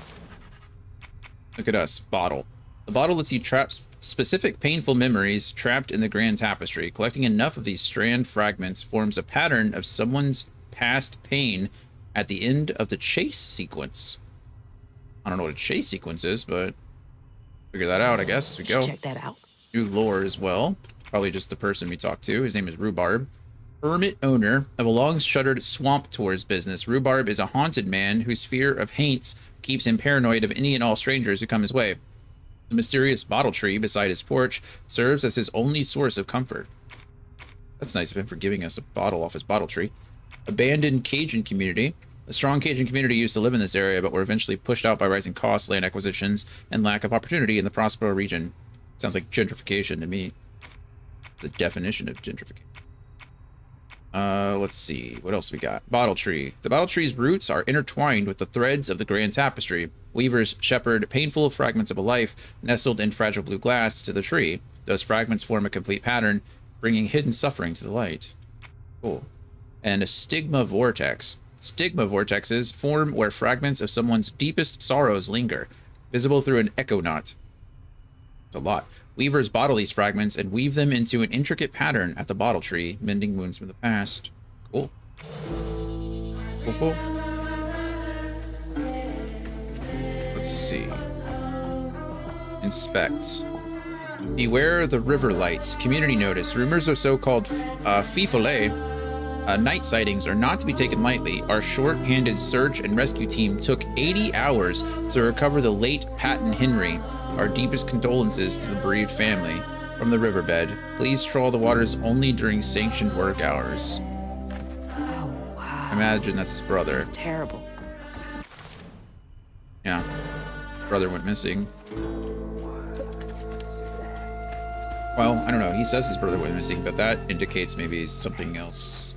Look at us. Bottle. The bottle lets you trap specific painful memories trapped in the grand tapestry. Collecting enough of these strand fragments forms a pattern of someone's past pain at the end of the chase sequence. I don't know what a chase sequence is, but figure that out, I guess, as we go. Check that out. New lore as well. Probably just the person we talked to. His name is Rhubarb. Hermit owner of a long-shuttered swamp tours business. Rhubarb is a haunted man whose fear of haints keeps him paranoid of any and all strangers who come his way. The mysterious bottle tree beside his porch serves as his only source of comfort. That's nice of him for giving us a bottle off his bottle tree. Abandoned Cajun community. A strong Cajun community used to live in this area, but were eventually pushed out by rising costs, land acquisitions, and lack of opportunity in the Prospero region. Sounds like gentrification to me. It's a definition of gentrification. Let's see. What else we got? Bottle tree. The bottle tree's roots are intertwined with the threads of the grand tapestry. Weavers shepherd painful fragments of a life nestled in fragile blue glass to the tree. Those fragments form a complete pattern, bringing hidden suffering to the light. Cool. And a stigma vortex. Stigma vortexes form where fragments of someone's deepest sorrows linger, visible through an echo knot. It's a lot. Weavers bottle these fragments and weave them into an intricate pattern at the bottle tree, mending wounds from the past. Cool. Cool, cool. Let's see. Inspect. Beware the river lights. Community notice. Rumors of so-called fifole night sightings are not to be taken lightly. Our short-handed search and rescue team took 80 hours to recover the late Patton Henry. Our deepest condolences to the bereaved family. From the riverbed, please trawl the waters only during sanctioned work hours. Oh, wow. Imagine that's his brother. That's terrible. Yeah. Brother went missing. Well, I don't know. He says his brother went missing, but that indicates maybe something else.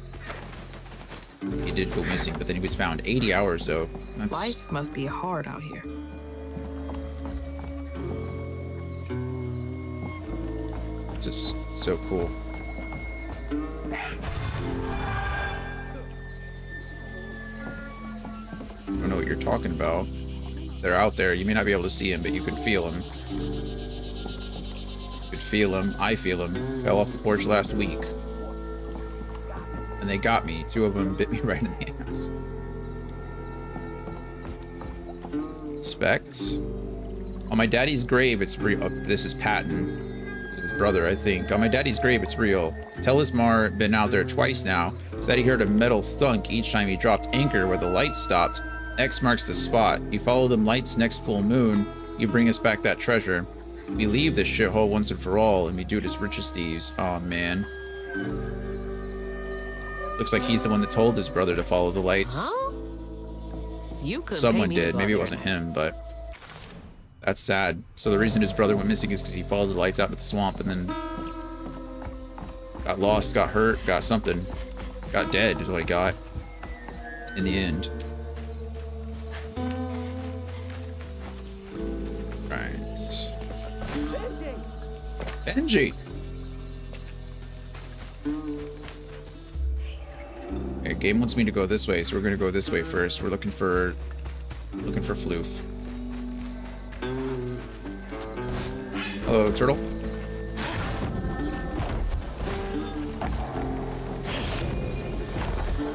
He did go missing, but then he was found 80 hours, though. That's... Life must be hard out here. This is so cool. I don't know what you're talking about. They're out there. You may not be able to see them, but you can feel them. You could feel them. I feel them. Fell off the porch last week. And they got me. 2 of them bit me right in the ass. Inspect. On my daddy's grave, it's real. Oh, this is Patton. This is his brother, I think. On my daddy's grave, it's real. Telesmar been out there twice now. Said he heard a metal thunk each time he dropped anchor where the lights stopped. X marks the spot. You follow them lights next full moon. You bring us back that treasure. We leave this shithole once and for all, and we do it as rich as thieves. Aw, man. Looks like he's the one that told his brother to follow the lights. Huh? You could. Someone did. Maybe it wasn't him, but that's sad. So the reason his brother went missing is because he followed the lights out into the swamp and then got lost, got hurt, got something. Got dead is what he got in the end. Right. Benji! Okay, game wants me to go this way, so we're gonna go this way first. We're looking for Floof. Hello, turtle.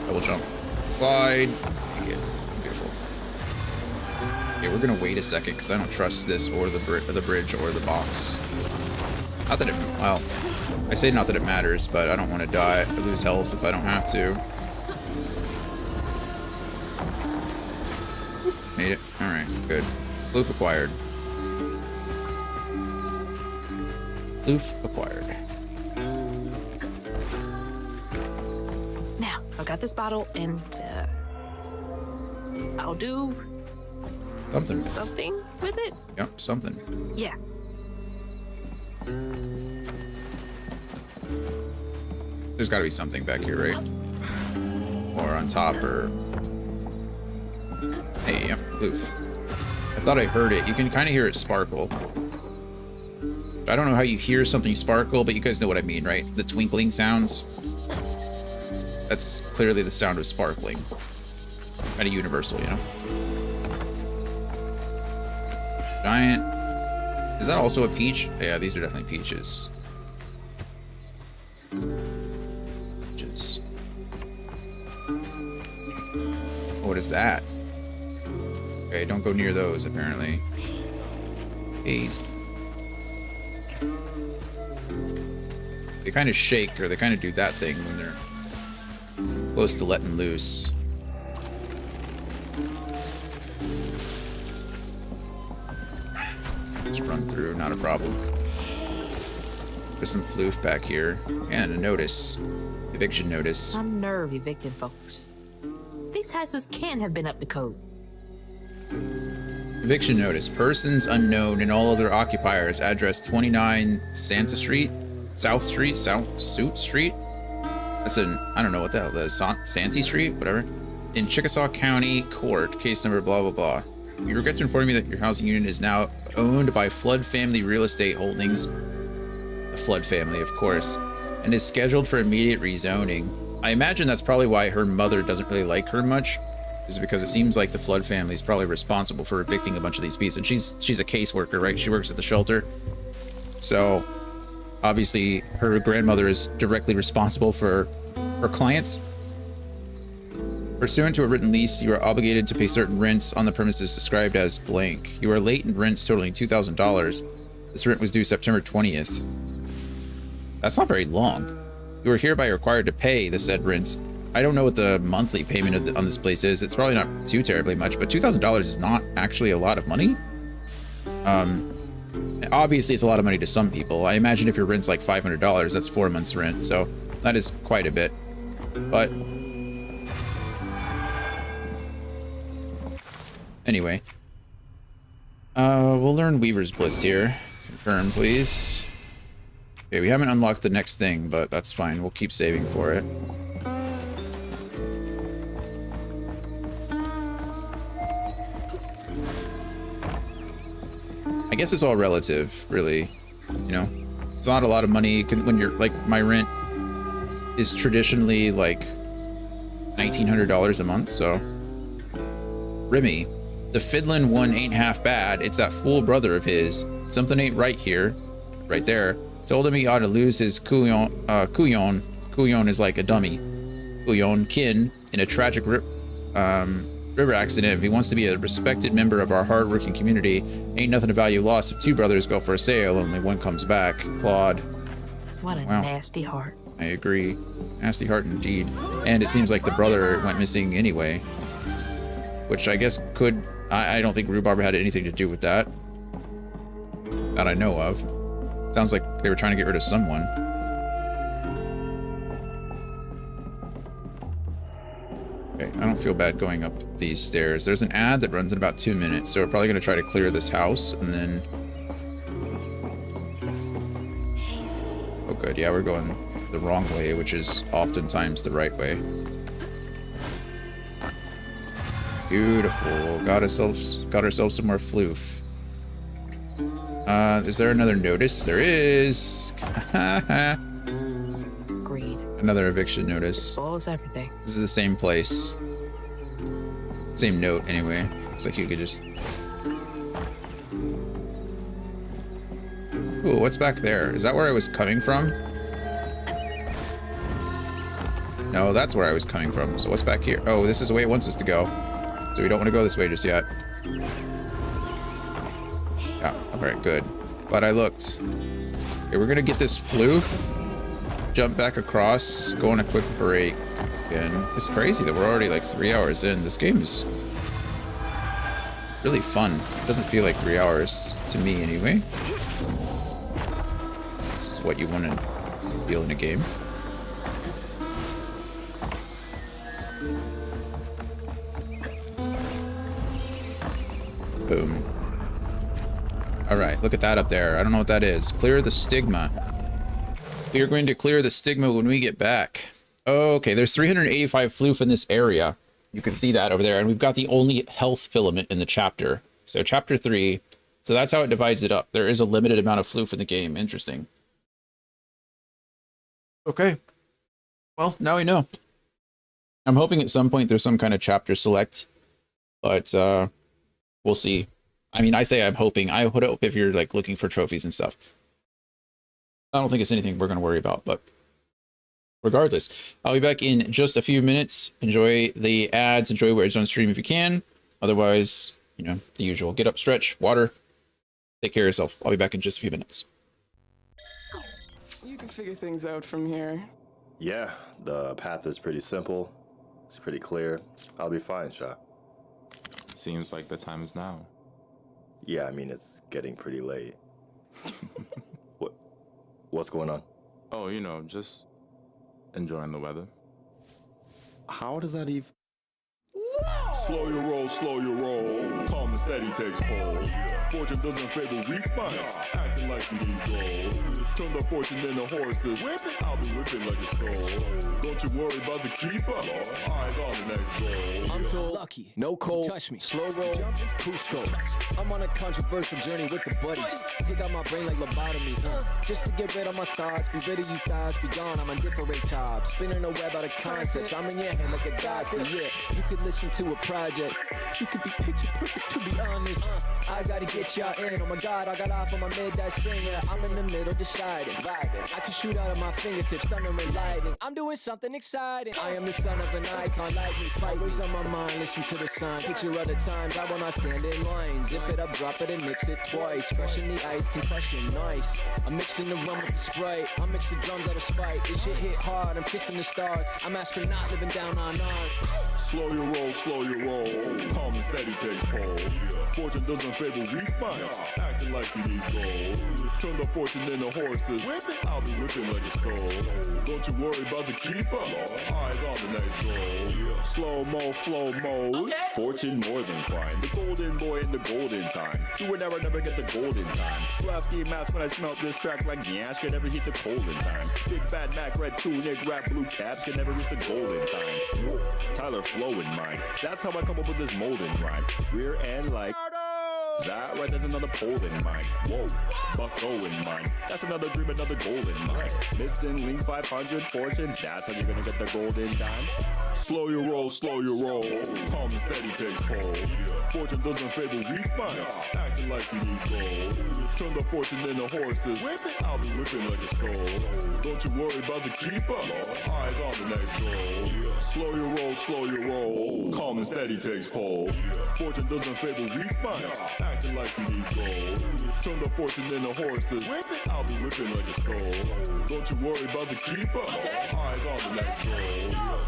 Double jump. Glide. Make it. Beautiful. Okay, we're gonna wait a second because I don't trust this or the bridge or the box. Not that it, well, I say not that it matters, but I don't want to die or lose health if I don't have to. Made it. Alright, good. Floof acquired. Floof acquired. Now, I've got this bottle, and I'll do something with it. Yep, something. Yeah. There's got to be something back here, right? Or on top, or... Hey, yep, Floof. I thought I heard it. You can kind of hear it sparkle. I don't know how you hear something sparkle, but you guys know what I mean, right? The twinkling sounds. That's clearly the sound of sparkling. Kind of universal, you know? Giant. Is that also a peach? Yeah, these are definitely peaches. Peaches. What is that? Okay, don't go near those, apparently. Haze. They kind of shake, or they kind of do that thing when they're close to letting loose. Just run through, not a problem. There's some floof back here. And a notice. Eviction notice. Some nerve evicting folks. These houses can't have been up to code. Eviction notice. Persons unknown and all other occupiers. Address 29 Santa Street. South Street? Suit Street? That's an, I don't know what the hell that is. Santee Street? Whatever. In Chickasaw County Court. Case number blah, blah, blah. We regret to inform you that your housing unit is now owned by Flood Family Real Estate Holdings. The Flood family, of course. And is scheduled for immediate rezoning. I imagine that's probably why her mother doesn't really like her much. Is because it seems like the Flood family is probably responsible for evicting a bunch of these people. And she's a caseworker, right? She works at the shelter. So, obviously, her grandmother is directly responsible for her clients. Pursuant to a written lease, you are obligated to pay certain rents on the premises described as blank. You are late in rents totaling $2,000. This rent was due September 20th. That's not very long. You are hereby required to pay the said rents. I don't know what the monthly payment on this place is. It's probably not too terribly much, but $2,000 is not actually a lot of money. Obviously, it's a lot of money to some people. I imagine if your rent's like $500, that's 4 months' rent, so that is quite a bit. But anyway, we'll learn Weaver's Blitz here. Confirm, please. Okay, we haven't unlocked the next thing, but that's fine. We'll keep saving for it. I guess it's all relative, really. You know, it's not a lot of money when you're like, my rent is traditionally like $1,900 a month, so. Remy, the fiddlin' one ain't half bad. It's that fool brother of his. Something ain't right here. Right there. Told him he ought to lose his couillon. Couillon is like a dummy. Couillon kin in a tragic river accident. If he wants to be a respected member of our hard-working community, ain't nothing to value loss if two brothers go for a sail, only one comes back. Claude. What a nasty heart. I agree. Nasty heart indeed. And it seems like the brother went missing anyway. Which I guess could... I don't think Rhubarb had anything to do with that. That I know of. Sounds like they were trying to get rid of someone. Okay, I don't feel bad going up these stairs. There's an ad that runs in about 2 minutes, so we're probably going to try to clear this house, and then... Oh good, yeah, we're going the wrong way, which is oftentimes the right way. Beautiful. Got ourselves some more floof. Is there another notice? There is. Agreed. Another eviction notice. Spoils everything. This is the same place. Same note, anyway. Looks like you could just... Ooh, what's back there? Is that where I was coming from? No, that's where I was coming from. So what's back here? Oh, this is the way it wants us to go. So we don't want to go this way just yet. Oh, alright, good. Glad I looked. Okay, we're gonna get this floof. Jump back across. Go on a quick break. And it's crazy that we're already like 3 hours in. This game is really fun. It doesn't feel like 3 hours to me anyway. This is what you want to feel in a game. Boom. Alright, look at that up there. I don't know what that is. Clear the stigma. We are going to clear the stigma when we get back. Okay, there's 385 floof in this area. You can see that over there. And we've got the only health filament in the chapter. So chapter 3. So that's how it divides it up. There is a limited amount of floof in the game. Interesting. Okay. Well, now we know. I'm hoping at some point there's some kind of chapter select. But, we'll see. I mean, I say I'm hoping. I would hope if you're like looking for trophies and stuff. I don't think it's anything we're going to worry about, but regardless, I'll be back in just a few minutes. Enjoy the ads. Enjoy what is on stream if you can. Otherwise, you know, the usual. Get up, stretch, water. Take care of yourself. I'll be back in just a few minutes. You can figure things out from here. Yeah, the path is pretty simple. It's pretty clear. I'll be fine, Sha. Seems like the time is now. Yeah, I mean, it's getting pretty late. What's going on? Oh, you know, just enjoying the weather. How does that even... Slow your roll, slow your roll. Calm and steady takes hold. Fortune doesn't favor weak minds, acting like you need gold. Turn the fortune into horses. I'll be whipping like a skull. Don't you worry about the keeper. Eyes on the next goal. I'm so lucky. No cold. Touch me. Slow roll. Cusco. I'm on a controversial journey with the buddies. Pick out my brain like lobotomy. Just to get rid of my thoughts. Be rid of you thoughts. Be gone. I'm on different top. Spinning a web out of concepts. I'm in your head like a doctor. Yeah. You could listen to a project. You could be picture perfect to be honest. I gotta get y'all in. Oh my god, I got off on my mid-dash singer. I'm in the middle deciding. Vibing. I can shoot out of my fingertips, thunder and lightning. I'm doing something exciting. I am the son of an icon. Like me, fight. Always on my mind, listen to the sign. Picture other times I will not stand in line. Zip it up, drop it, and mix it twice. Fresh in the ice, concussion, nice. I'm mixing the rum with the Sprite. I mix the drums out of spite. This shit hit hard, I'm kissing the stars. I'm astronaut living down on Earth. Slow your roll, slow your roll. Calm and steady takes hold. Fortune doesn't favor weak minds, acting like you need gold. Turn the fortune into horses. I'll be whipping like a skull. Don't you worry about the keeper. Eyes on the next goal. Slow mo, flow mode. Fortune more than fine. The golden boy in the golden time. Do whatever, never get the golden time. Blasky mask when I smelt this track like Nyash can never hit the golden time. Big bad Mac, red tunic, rap blue caps can never reach the golden time. Whoa. Tyler flow in mind. That's how I come up with this molding rhyme. Rear end like that right, there's another pole in mine. Whoa, bucko in mine. That's another dream, another goal in mine. Missing link 500 fortune. That's how you're gonna get the golden dime. Slow your roll, slow your roll. Calm and steady takes hold. Fortune doesn't favor weak minds, acting like you need gold. Turn the fortune into horses. I'll be whipping like a skull. Don't you worry about the keeper. Eyes on the next goal. Slow your roll, slow your roll. Calm and steady takes hold. Fortune doesn't favor weak minds, acting like you need gold. Turn the fortune into horses. I'll be whipping like a skull. Don't you worry about the keeper. Eyes on the next goal.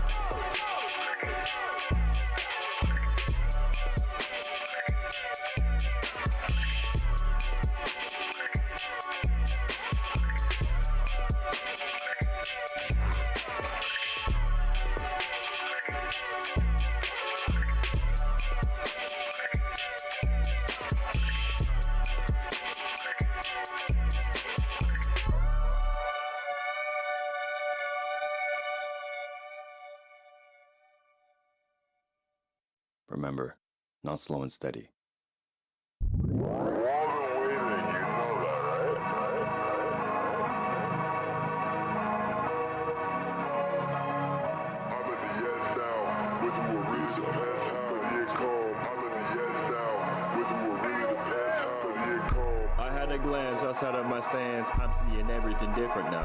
Remember, not slow and steady. I had a glance outside of my stance. I'm seeing everything different now.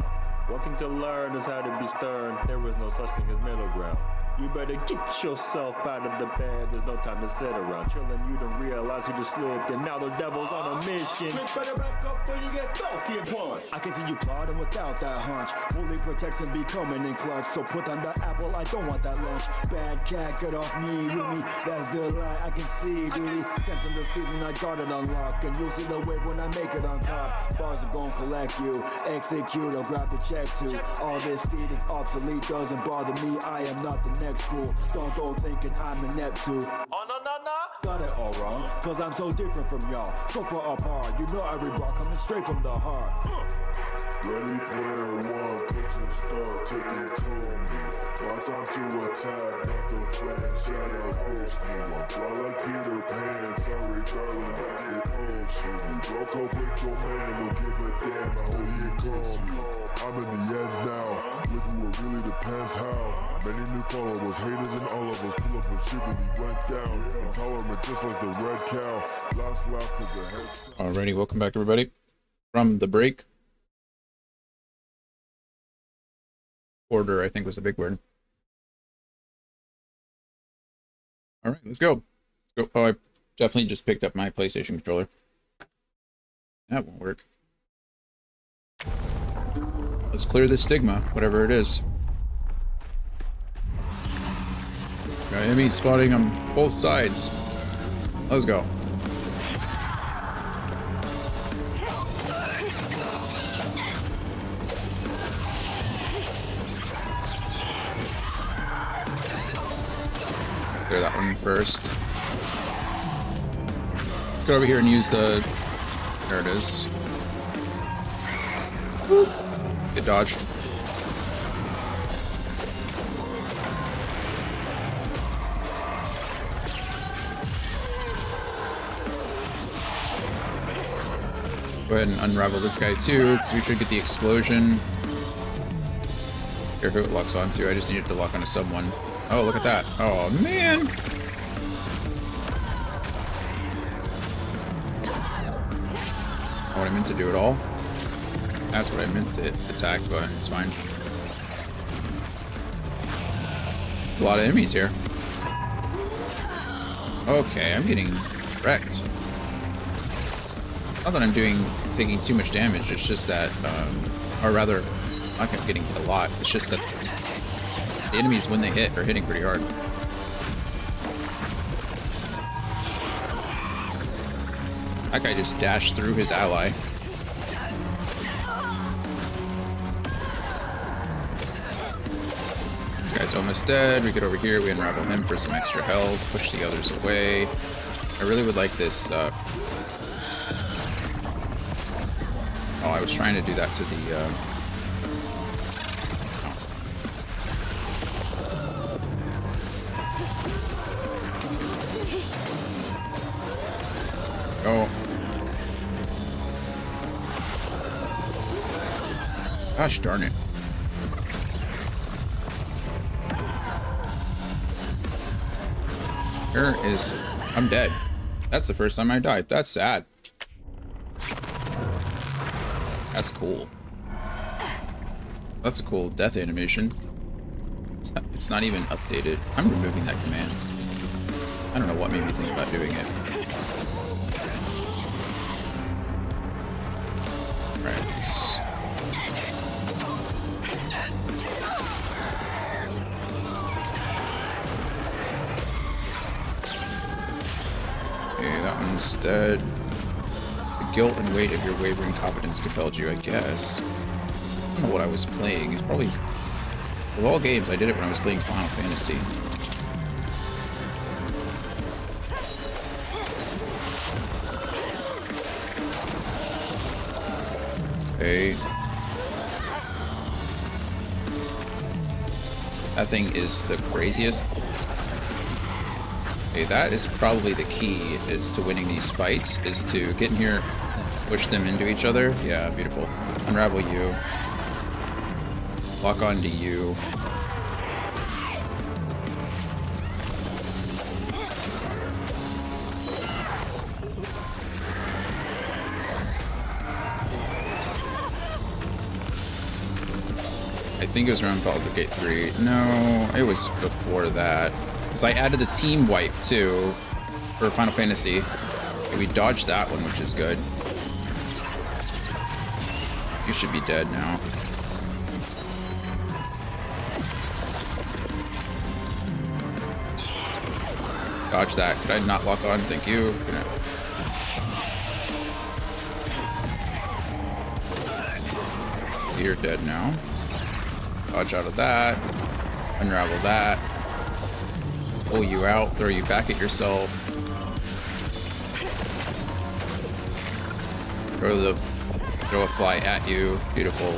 One thing to learn is how to be stern. There was no such thing as middle ground. You better get yourself out of the bed. There's no time to sit around chilling. You don't realize you just slipped, and now the devil's on a mission. Better back up when you get funky and punch. I can see you plotting without that hunch. Holy protection be coming in clutch. So put on the apple, I don't want that lunch. Bad cat, get off me, you me. That's the lie I can see, duty. Sensing the season, I got it unlocked. And you'll see the wave when I make it on top. Bars are gonna collect you. Execute or grab the check too. All this seed is obsolete, doesn't bother me. I am not the next fool. Don't go thinking I'm inept too. Oh no. Got it all wrong, cause I'm so different from y'all. So far apart, you know every bar coming straight from the heart. Ready player one, pushing start, taking time. My time to attack, not the flank, shadow push me. I fly like Peter Pan, sorry darling, that's the ocean. You broke up with your man, don't give a damn, I hope you come. I'm in the ends now, with who it really depends how. Many new followers, haters and all of us, pull up and shit really went down. Intolerant just like the red cow, last laugh cause the head. Alrighty, welcome back everybody from the break. Order, I think, was a big word. All right, let's go. Let's go. Oh, I definitely just picked up my PlayStation controller. That won't work. Let's clear this stigma, whatever it is. Got enemies spotting on both sides. Let's go. one first. Let's go over here and use the... There it is. Good dodge. Go ahead and unravel this guy too, because we should get the explosion. Here, who it locks onto. I just needed to lock onto someone. Oh, look at that. Oh, man! Not what I meant to do at all. That's what I meant to attack, but it's fine. A lot of enemies here. Okay, I'm getting wrecked. Not that I'm taking too much damage, it's just that, or rather, I'm not getting hit a lot, it's just that the enemies, when they hit, are hitting pretty hard. That guy just dashed through his ally. This guy's almost dead. We get over here, we unravel him for some extra health, push the others away. I really would like this, oh, I was trying to do that to the, Oh. Gosh darn it. Here is... I'm dead. That's the first time I died. That's sad. That's cool. That's a cool death animation. It's not even updated. I'm removing that command. I don't know what made me think about doing it. Right. Okay, that one's dead. The guilt and weight of your wavering competence compelled you, I guess. I don't know what I was playing. It's probably... Of all games, I did it when I was playing Final Fantasy. Okay. That thing is the craziest. Okay, that is probably the key, is to winning these fights, is to get in here, push them into each other. Yeah, beautiful. Unravel you. Lock onto you. I think it was around Baldur's Gate 3. No, it was before that. Because I added the team wipe too for Final Fantasy. We dodged that one, which is good. You should be dead now. Dodge that. Could I not lock on? Thank you. You're dead now. Dodge out of that. Unravel that. Pull you out. Throw you back at yourself. Throw a fly at you. Beautiful.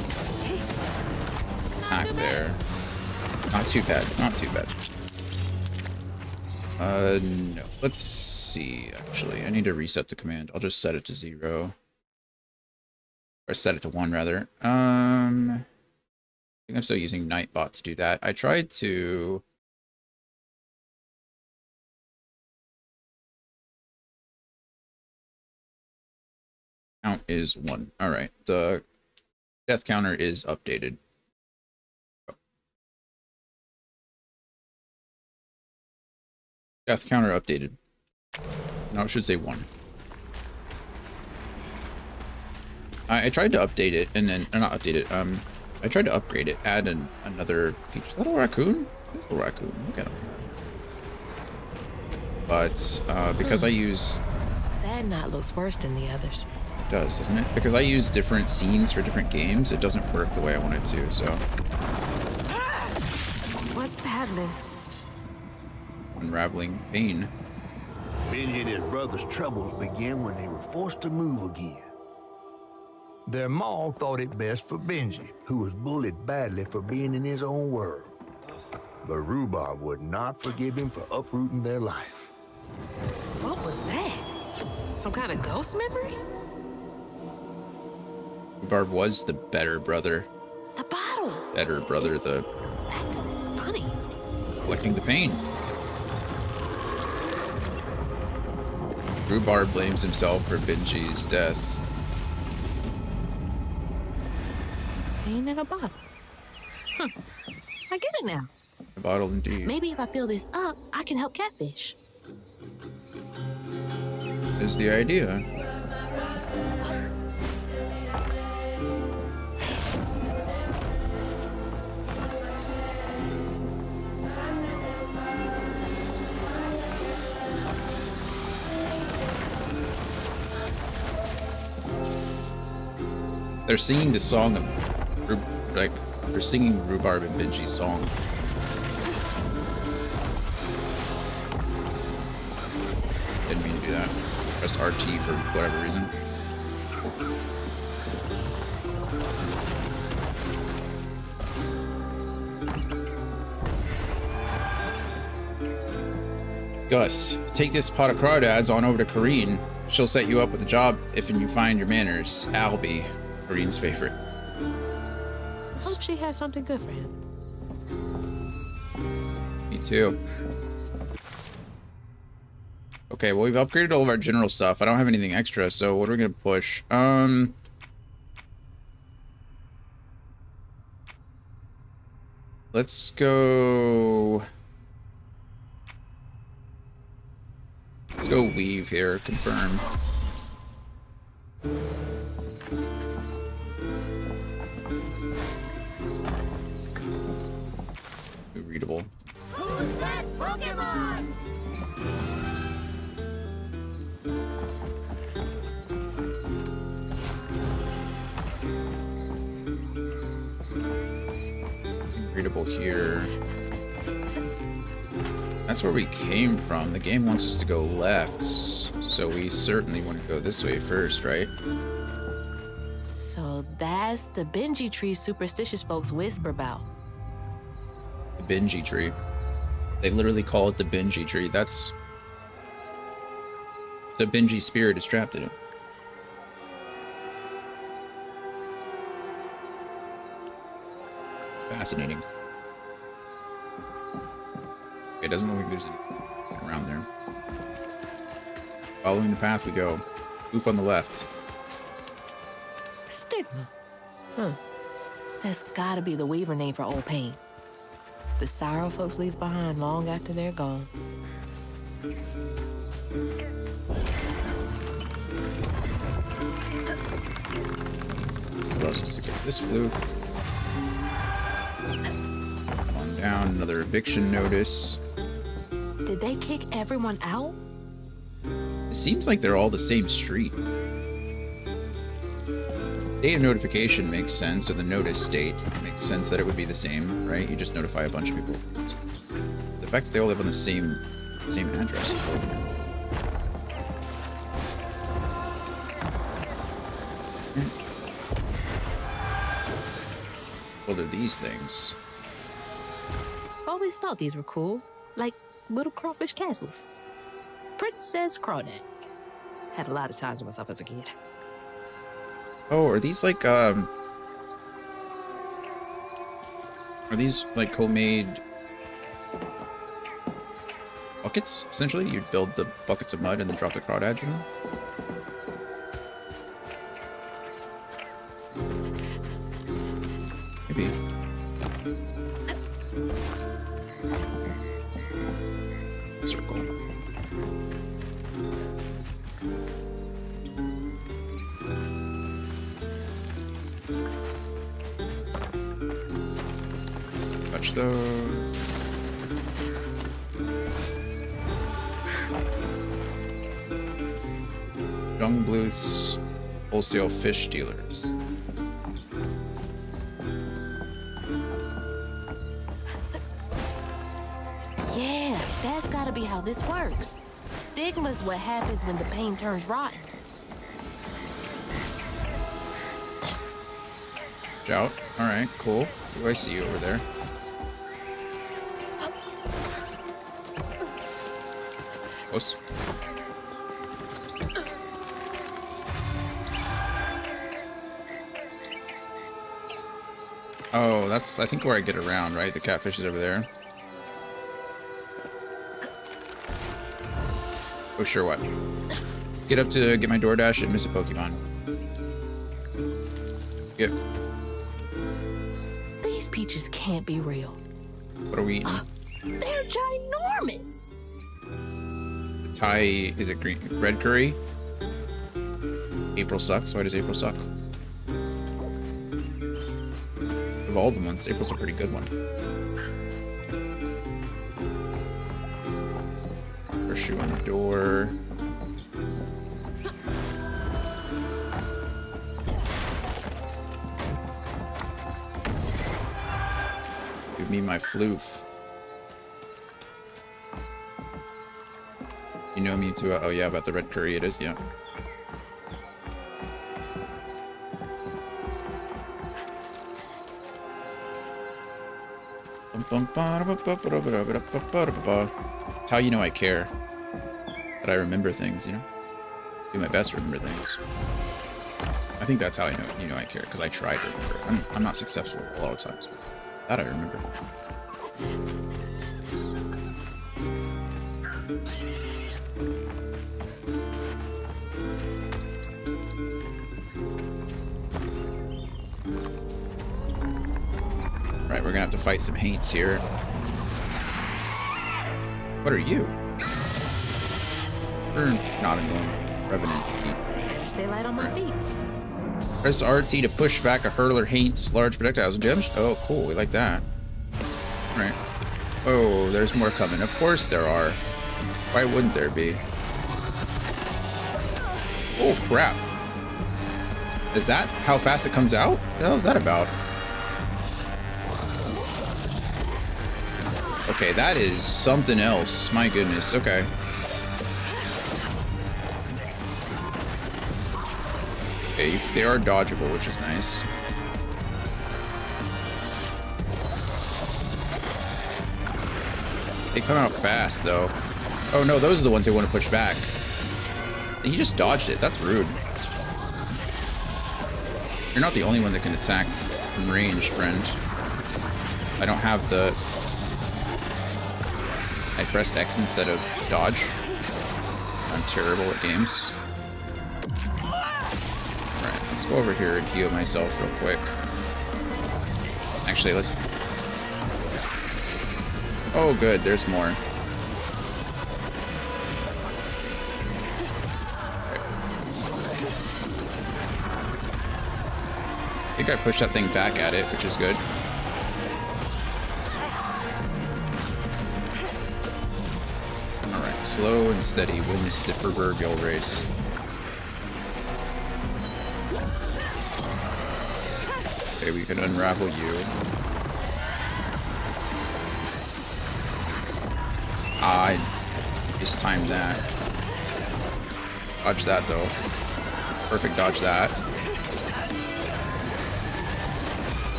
Attack there. Not too bad. Not too bad. No. Let's see, actually. I need to reset the command. I'll just set it to 0. Or set it to 1, rather. I think I'm still using Nightbot to do that. I tried to... Count is 1. Alright. The death counter is updated. Death counter updated. No, it should say 1. I tried to update it, and then... not update it, I tried to upgrade it, add another feature. Is that a raccoon? It's a raccoon. Look at him. But, because I use... That knot looks worse than the others. It does, doesn't it? Because I use different scenes for different games, it doesn't work the way I want it to, so... What's happening? unraveling pain. Benji and his brother's troubles began when they were forced to move again. Their maw thought it best for Benji, who was bullied badly for being in his own world. But Rhubarb would not forgive him for uprooting their life. What was that? Some kind of ghost memory? Rhubarb was the better brother. The bottle. Better brother, the Acting funny. collecting the pain. Rhubarb blames himself for Benji's death. Pain in a bottle. Huh. I get it now. A bottle indeed. Maybe if I fill this up, I can help Catfish. Is the idea. They're singing the song of, like, they're singing Rhubarb and Benji's song. Didn't mean to do that. Press RT for whatever reason. Gus, take this pot of crawdads on over to Kareen. She'll set you up with a job if you find your manners. Albie, Kareen's favorite. Hope she has something good for him. Me too. Okay, well, we've upgraded all of our general stuff. I don't have anything extra, so what are we gonna push? Let's go... Let's go weave here, confirm. Readable. Who's that Pokemon? Readable here. That's where we came from. The game wants us to go left, so we certainly want to go this way first, right? So that's the Benji tree superstitious folks whisper about. The Benji tree. They literally call it the Benji tree. That's... the Benji spirit is trapped in it. Fascinating. It doesn't look like there's anything around there. Following the path we go. Oof on the left. Stigma. Huh. That's gotta be the Weaver name for old pain. The sorrow folks leave behind long after they're gone. This allows us to get this floof. On down, another eviction notice. Did they kick everyone out? It seems like they're all the same street. Date of notification makes sense, or the notice date makes sense that it would be the same, right? You just notify a bunch of people. The fact that they all live on the same address is weird. What are these things? Always thought these were cool. Like little crawfish castles. Princess Crawdad. Had a lot of time to myself as a kid. Oh, are these like, are these like homemade buckets, essentially? You'd build the buckets of mud and then drop the crawdads in them? Maybe. Circle. Touch those. Young Bluth's wholesale fish dealers. Yeah, that's gotta be this works. Stigma's what happens when the pain turns rotten. Out. All right, cool. Who do I see over there? Close. Oh, that's, I think, where I get around, right? The catfish is over there. Oh, sure, what? Get up to get my DoorDash and miss a Pokemon. Yep. These peaches can't be real. What are we eating? They're ginormous. Thai, is it green? Red curry? April sucks. Why does April suck? Of all the months, April's a pretty good one. First shoe on the door. Give me my floof. You know me too. Oh yeah, about the red curry it is, yeah. It's how you know I care. That I remember things, you know? Do my best to remember things. I think that's how I know you know I care, because I try to remember. I'm not successful a lot of times. That I remember. Right, we're gonna have to fight some haints here. What are you? You're not a normal revenant. Stay light on my feet. Press RT to push back a hurler haints large projectiles and gems. Oh, cool. We like that. All right. Oh, there's more coming. Of course there are. Why wouldn't there be? Oh, crap. Is that how fast it comes out? What the hell is that about? Okay, that is something else. My goodness. Okay. Okay, they are dodgeable, which is nice. They come out fast, though. Oh no, those are the ones they want to push back. You just dodged it. That's rude. You're not the only one that can attack from range, friend. I don't have the... I pressed X instead of dodge. I'm terrible at games. Alright, let's go over here and heal myself real quick. Actually, let's... Oh, good, there's more. I think I pushed that thing back at it, which is good. Alright, slow and steady wins the proverbial race. Okay, we can unravel you. I mistimed that. Dodge that, though. Perfect dodge that.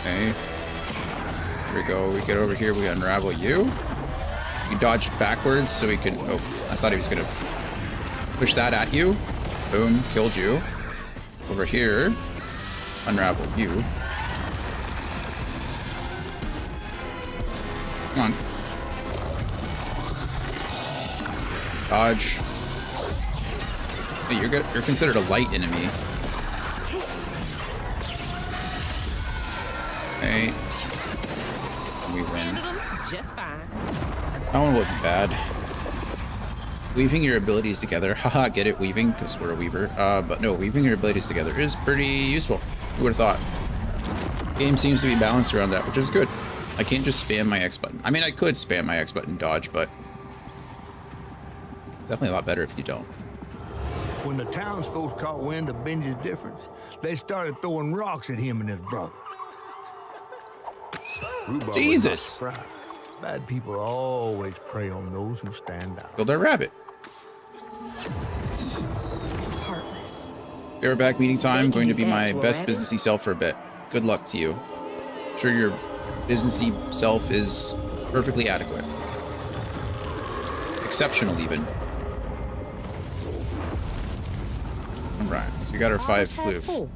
Okay. Here we go. We get over here. We unravel you. We dodge backwards so we can... Oh, I thought he was going to push that at you. Boom. Killed you. Over here. Unravel you. Come on. Dodge. Hey, you're considered a light enemy. Okay. We win. Just fine. That one wasn't bad. Weaving your abilities together. Haha, get it? Weaving? Because we're a weaver. But no, weaving your abilities together is pretty useful. Who would have thought? Game seems to be balanced around that, which is good. I can't just spam my X button. I mean, I could spam my X button dodge, but it's definitely a lot better if you don't. When the townsfolk caught wind of Benji's difference, they started throwing rocks at him and his brother. Rhubarb Jesus! Bad people always prey on those who stand out. Killed our rabbit. Heartless. Bareback meeting time. They Going to can do be that my to a best rabbit? businessy self for a bit. Good luck to you. I'm sure your businessy self is perfectly adequate. Exceptional, even. Alright, so we got our 5 Why was that floof. full?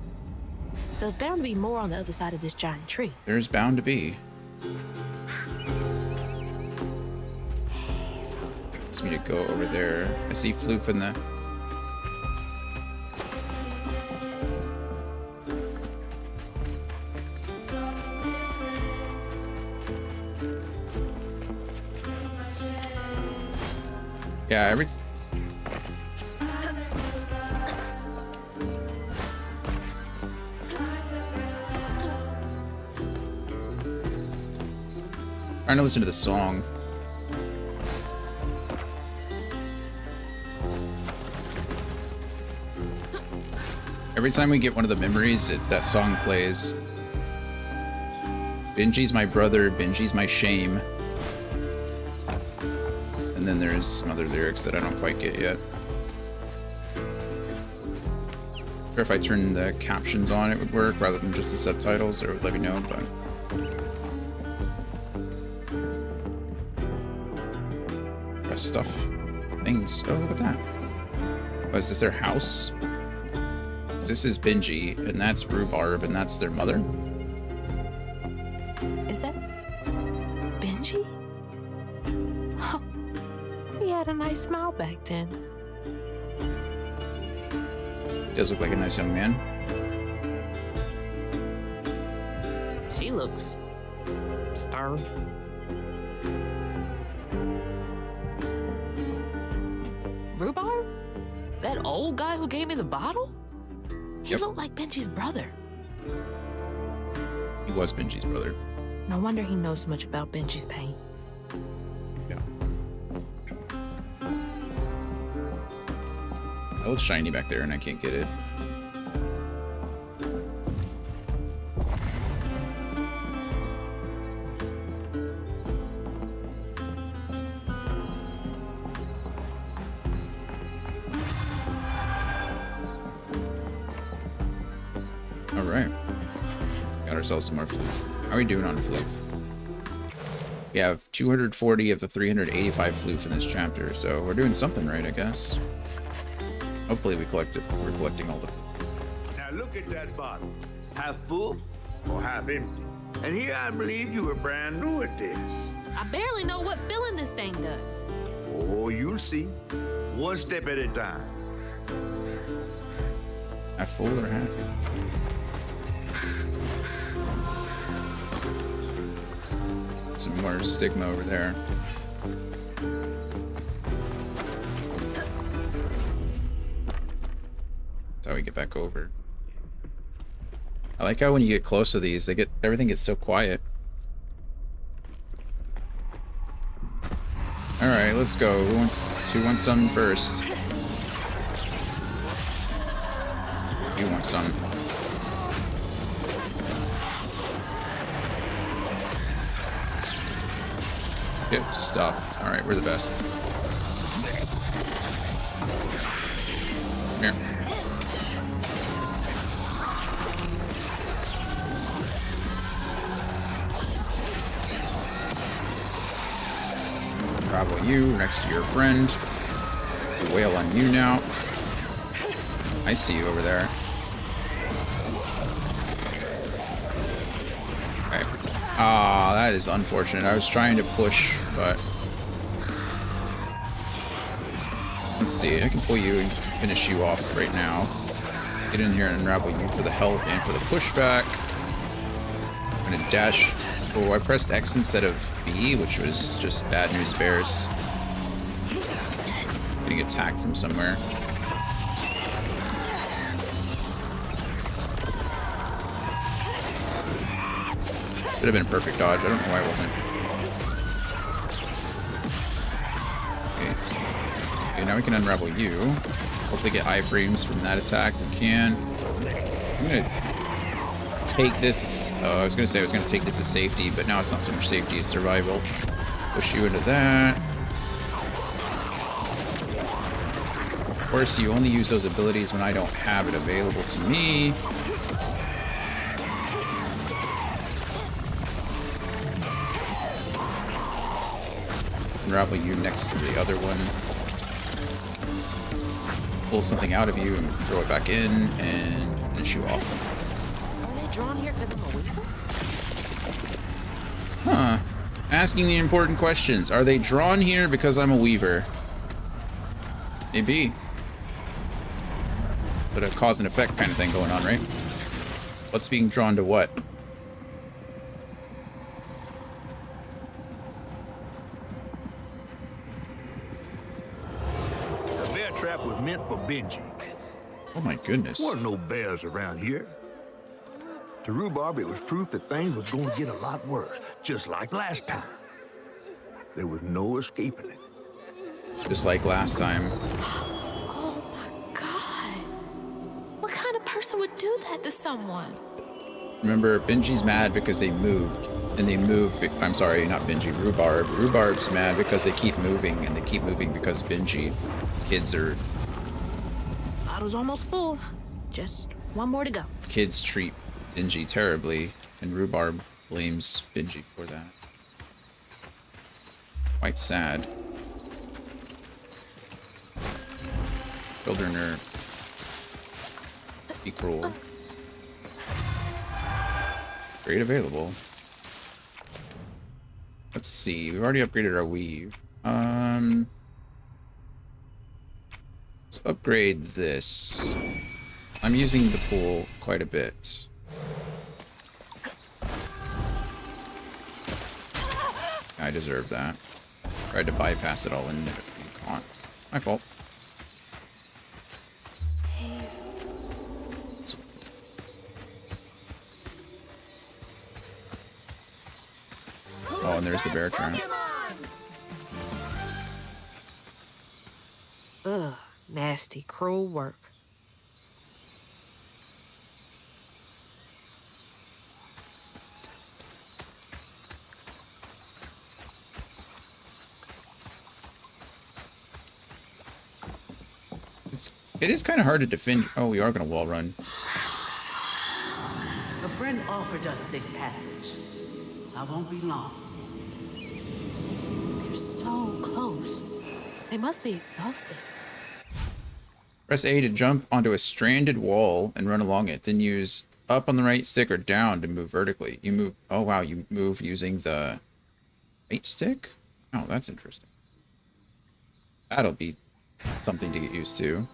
There's bound to be more on the other side of this giant tree. There's bound to be. Wants me to go over there. I see floof in the... Yeah, every... Trying to listen to the song. Every time we get one of the memories, that song plays. Benji's my brother, Benji's my shame. And then there's some other lyrics that I don't quite get yet. Or if I turn the captions on, it would work rather than just the subtitles, or it would let me know, but... Stuff. Things. Oh, look at that. Oh, is this their house? This is Benji, and that's Rhubarb, and that's their mother? Is that Benji? Huh. He had a nice smile back then. Does look like a nice young man. She looks starved. Rhubarb? That old guy who gave me the bottle? He looked like Benji's brother. He was Benji's brother. No wonder he knows so much about Benji's pain. Yeah. That looks shiny back there, and I can't get it. Alright. Got ourselves some more floof. How are we doing on floof? We have 240 of the 385 floof in this chapter, so we're doing something right, I guess. Hopefully we're collecting all the... Now look at that bottle. Half full or half empty. And here I believe you were brand new at this. I barely know what filling this thing does. Oh, you'll see. One step at a time. Half full or half? Some more stigma over there. That's how we get back over. I like how when you get close to these, everything gets so quiet. All right, let's go. Who wants some first? You want some? Get stuffed. All right, we're the best. Come here. Grapple you next to your friend. The whale on you now. I see you over there. Okay. Ah, that is unfortunate. I was trying to push, but... Let's see. I can pull you and finish you off right now. Get in here and unravel you for the health and for the pushback. I'm gonna dash. Oh, I pressed X instead of B, which was just bad news bears. Getting attacked from somewhere. Should have been a perfect dodge. I don't know why it wasn't. Okay. Okay, now we can unravel you. Hopefully get iframes from that attack. We can. I'm gonna take this as, I was gonna say I was gonna take this as safety, but now it's not so much safety, it's survival. Push you into that. Of course, you only use those abilities when I don't have it available to me. Unravel you next to the other one. Pull something out of you and throw it back in and finish you off. Are they drawn here because I'm a weaver? Huh. Asking the important questions. Are they drawn here because I'm a weaver? Maybe. But a cause and effect kind of thing going on, right? What's being drawn to what? The bear trap was meant for Benji. Oh my goodness. There weren't no bears around here. To Rhubarb, it was proof that things was going to get a lot worse, just like last time. There was no escaping it. Just like last time. Oh my God. What kind of person would do that to someone? Remember, Benji's mad because they moved. And they moved. I'm sorry, not Benji, Rhubarb. Rhubarb's mad because they keep moving, and they keep moving because Benji. Kids are. Bottle's almost full. Just one more to go. Kids treat Benji terribly, and Rhubarb blames Benji for that. Quite sad. Children are be cruel. Great available. Let's see. We've already upgraded our weave. Let's upgrade this. I'm using the pool quite a bit. I deserve that. Tried to bypass it all and you can't. My fault. Oh, and there's the bear trap. Ugh, nasty, cruel work. It is kind of hard to defend. Oh, we are going to wall run. A friend offered us safe passage. I won't be long. They're so close. They must be exhausted. Press A to jump onto a stranded wall and run along it. Then use up on the right stick or down to move vertically. You move. Oh, wow. You move using the right stick? Oh, that's interesting. That'll be something to get used to.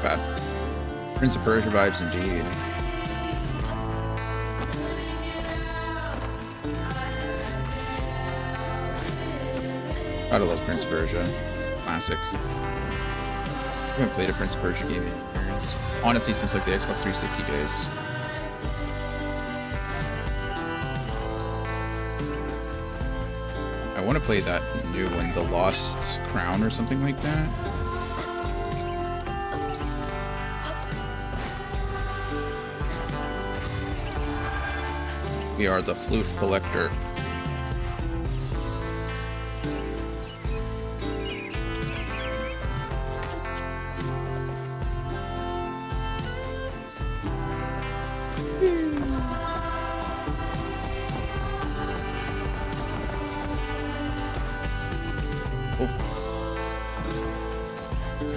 Bad. Prince of Persia vibes indeed. Gotta love Prince of Persia. It's a classic. I haven't played a Prince of Persia game in years. Honestly, since like the Xbox 360 days. I want to play that new one, The Lost Crown or something like that. We are the floof collector.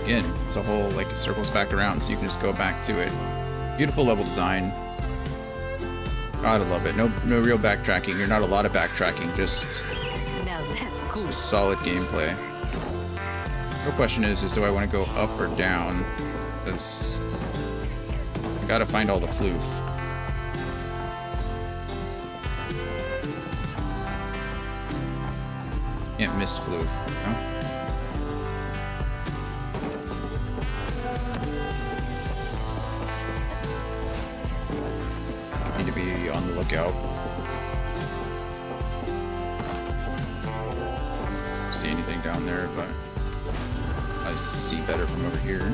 Again, it's a whole, like, it circles back around, so you can just go back to it. Beautiful level design. Gotta love it. No real backtracking. You're not a lot of backtracking, just Now that's cool. solid gameplay. Real question is do I want to go up or down? Because I gotta find all the floof. Can't miss floof, no? Need to be on the lookout. down there, but I see better from over here.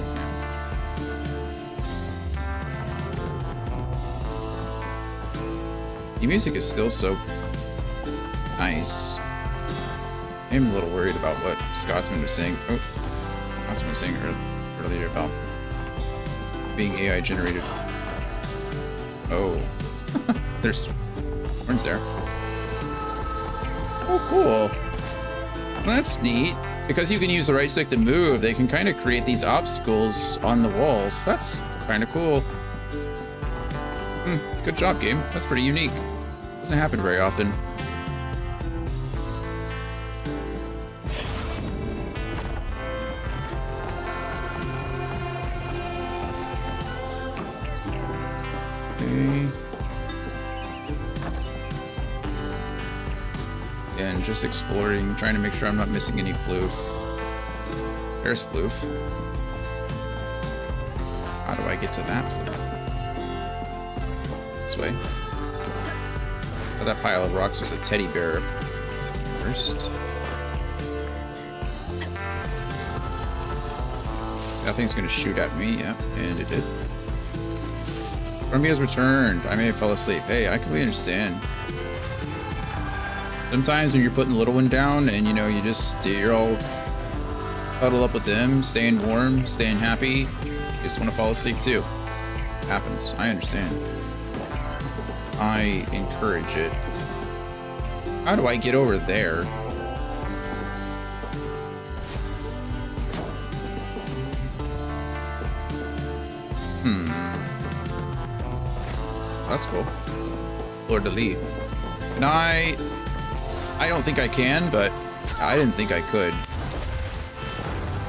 The music is still so nice. I'm a little worried about what Scotsman was saying. Oh, Scotsman was saying earlier about being AI generated. Oh, there's horns there. Oh, cool. Well, that's neat. Because you can use the right stick to move, they can kind of create these obstacles on the walls. That's kind of cool. Good job, game. That's pretty unique. Doesn't happen very often. Okay. And just exploring, trying to make sure I'm not missing any floof. There's floof. How do I get to that floof? This way. Oh, that pile of rocks was a teddy bear first. That thing's gonna shoot at me, yeah, and it did. Grumpy has returned. I may have fell asleep. Hey, I completely understand. Sometimes when you're putting the little one down and you know you're all huddle up with them, staying warm, staying happy, you just want to fall asleep too. It happens. I understand. I encourage it. How do I get over there? That's cool. Lord Lee. Can I don't think I can, but I didn't think I could.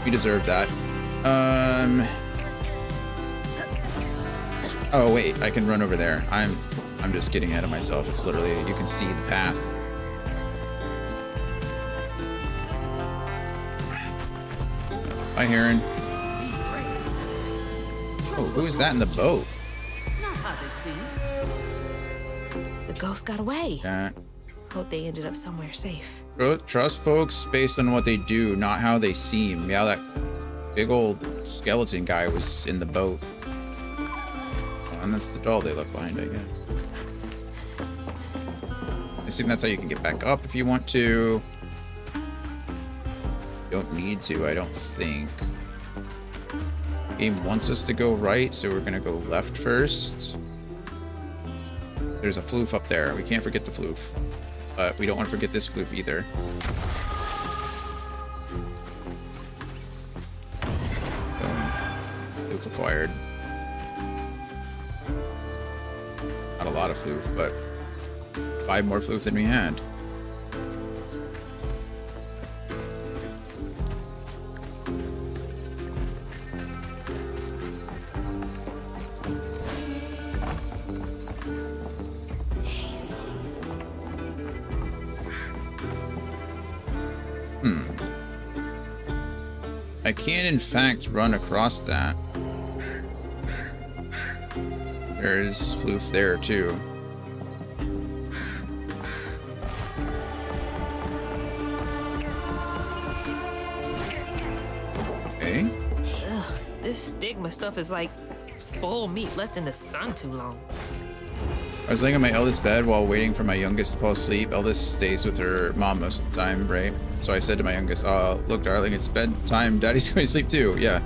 We deserve that. Oh wait, I can run over there. I'm just getting ahead of myself. It's literally, you can see the path. Hi, Heron. Oh, who is that in the boat? The ghost got away. Yeah. Hope they ended up somewhere safe. Trust folks based on what they do, not how they seem. Yeah, that big old skeleton guy was in the boat. Oh, and that's the doll they left behind, I guess. I assume that's how you can get back up if you want to. Don't need to, I don't think. Game wants us to go right, so we're gonna go left first. There's a floof up there. We can't forget the floof. But we don't want to forget this floof either. Floof acquired. Not a lot of floof, but 5 more floof than we had. I can, in fact, run across that. There's floof there, too. Okay. Ugh, this stigma stuff is like spoiled meat left in the sun too long. I was laying on my eldest bed while waiting for my youngest to fall asleep. Eldest stays with her mom most of the time, right? So I said to my youngest, look, darling, it's bedtime. Daddy's going to sleep too. Yeah.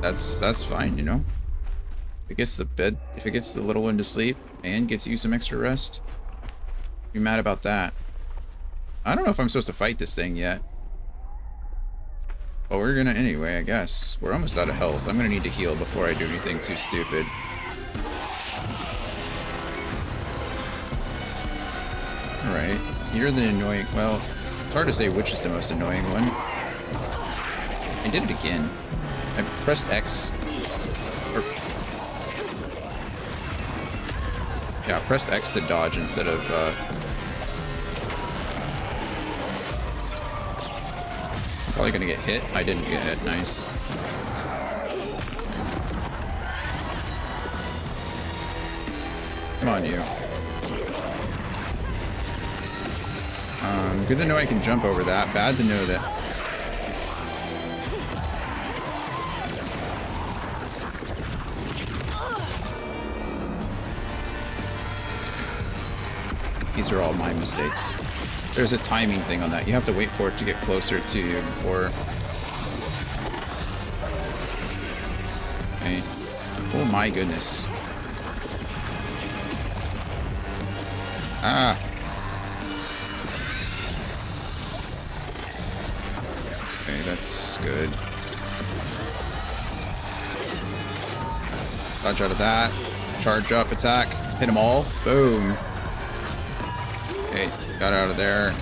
That's fine, you know? If it gets the little one to sleep and gets you some extra rest, you're mad about that. I don't know if I'm supposed to fight this thing yet. Well, we're gonna anyway, I guess. We're almost out of health. I'm gonna need to heal before I do anything too stupid. Alright, you're the annoying... Well, it's hard to say which is the most annoying one. I did it again. I pressed X. Or... Yeah, I pressed X to dodge instead of... Probably gonna get hit. I didn't get hit. Nice. Come on, you. Good to know I can jump over that. Bad to know that. These are all my mistakes. There's a timing thing on that. You have to wait for it to get closer to you before... Okay. Oh my goodness. Ah. Okay, that's good. Dodge out of that. Charge up, attack. Hit them all. Boom. Okay, got out of there.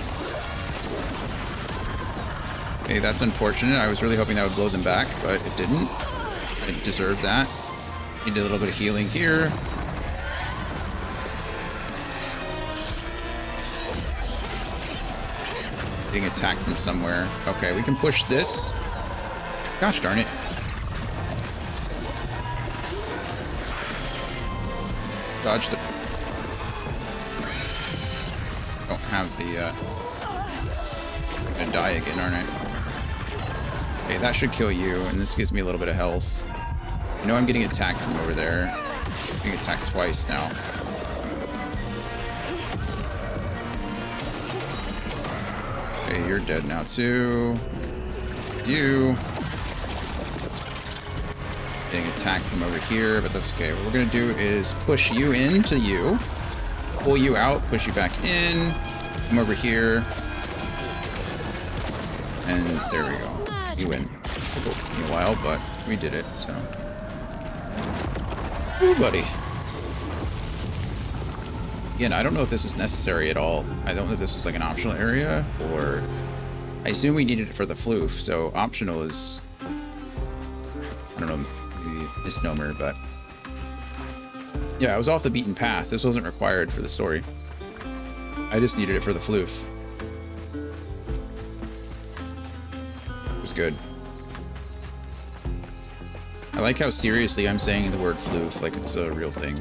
Okay, that's unfortunate. I was really hoping that would blow them back, but it didn't. I deserved that. Need a little bit of healing here. Being attacked from somewhere. Okay, we can push this. Gosh darn it. Dodge the... Don't have the, I'm gonna die again, aren't I? Okay, that should kill you, and this gives me a little bit of health. I know I'm getting attacked from over there. I'm getting attacked twice now. Okay, you're dead now too. You. Getting attacked from over here, but that's okay. What we're gonna do is push you into you. Pull you out, push you back in. Come over here. And there we go. You win. It took me a while, but we did it, so. Ooh, buddy. Again, I don't know if this is necessary at all. I don't know if this is like an optional area, or... I assume we needed it for the floof, so optional is... I don't know, maybe a misnomer, but... Yeah, I was off the beaten path. This wasn't required for the story. I just needed it for the floof. It was good. I like how seriously I'm saying the word floof, like it's a real thing.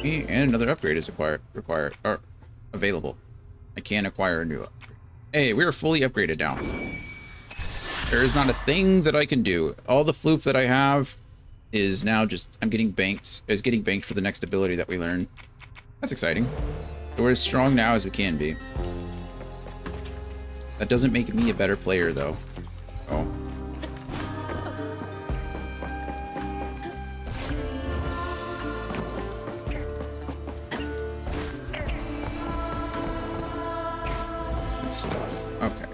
And another upgrade is available. I can acquire a new upgrade. Hey, we are fully upgraded now. There is not a thing that I can do. All the floof that I have is now just, I'm getting banked. Is getting banked for the next ability that we learn. That's exciting. We're as strong now as we can be. That doesn't make me a better player, though. Oh. Good stuff. Okay.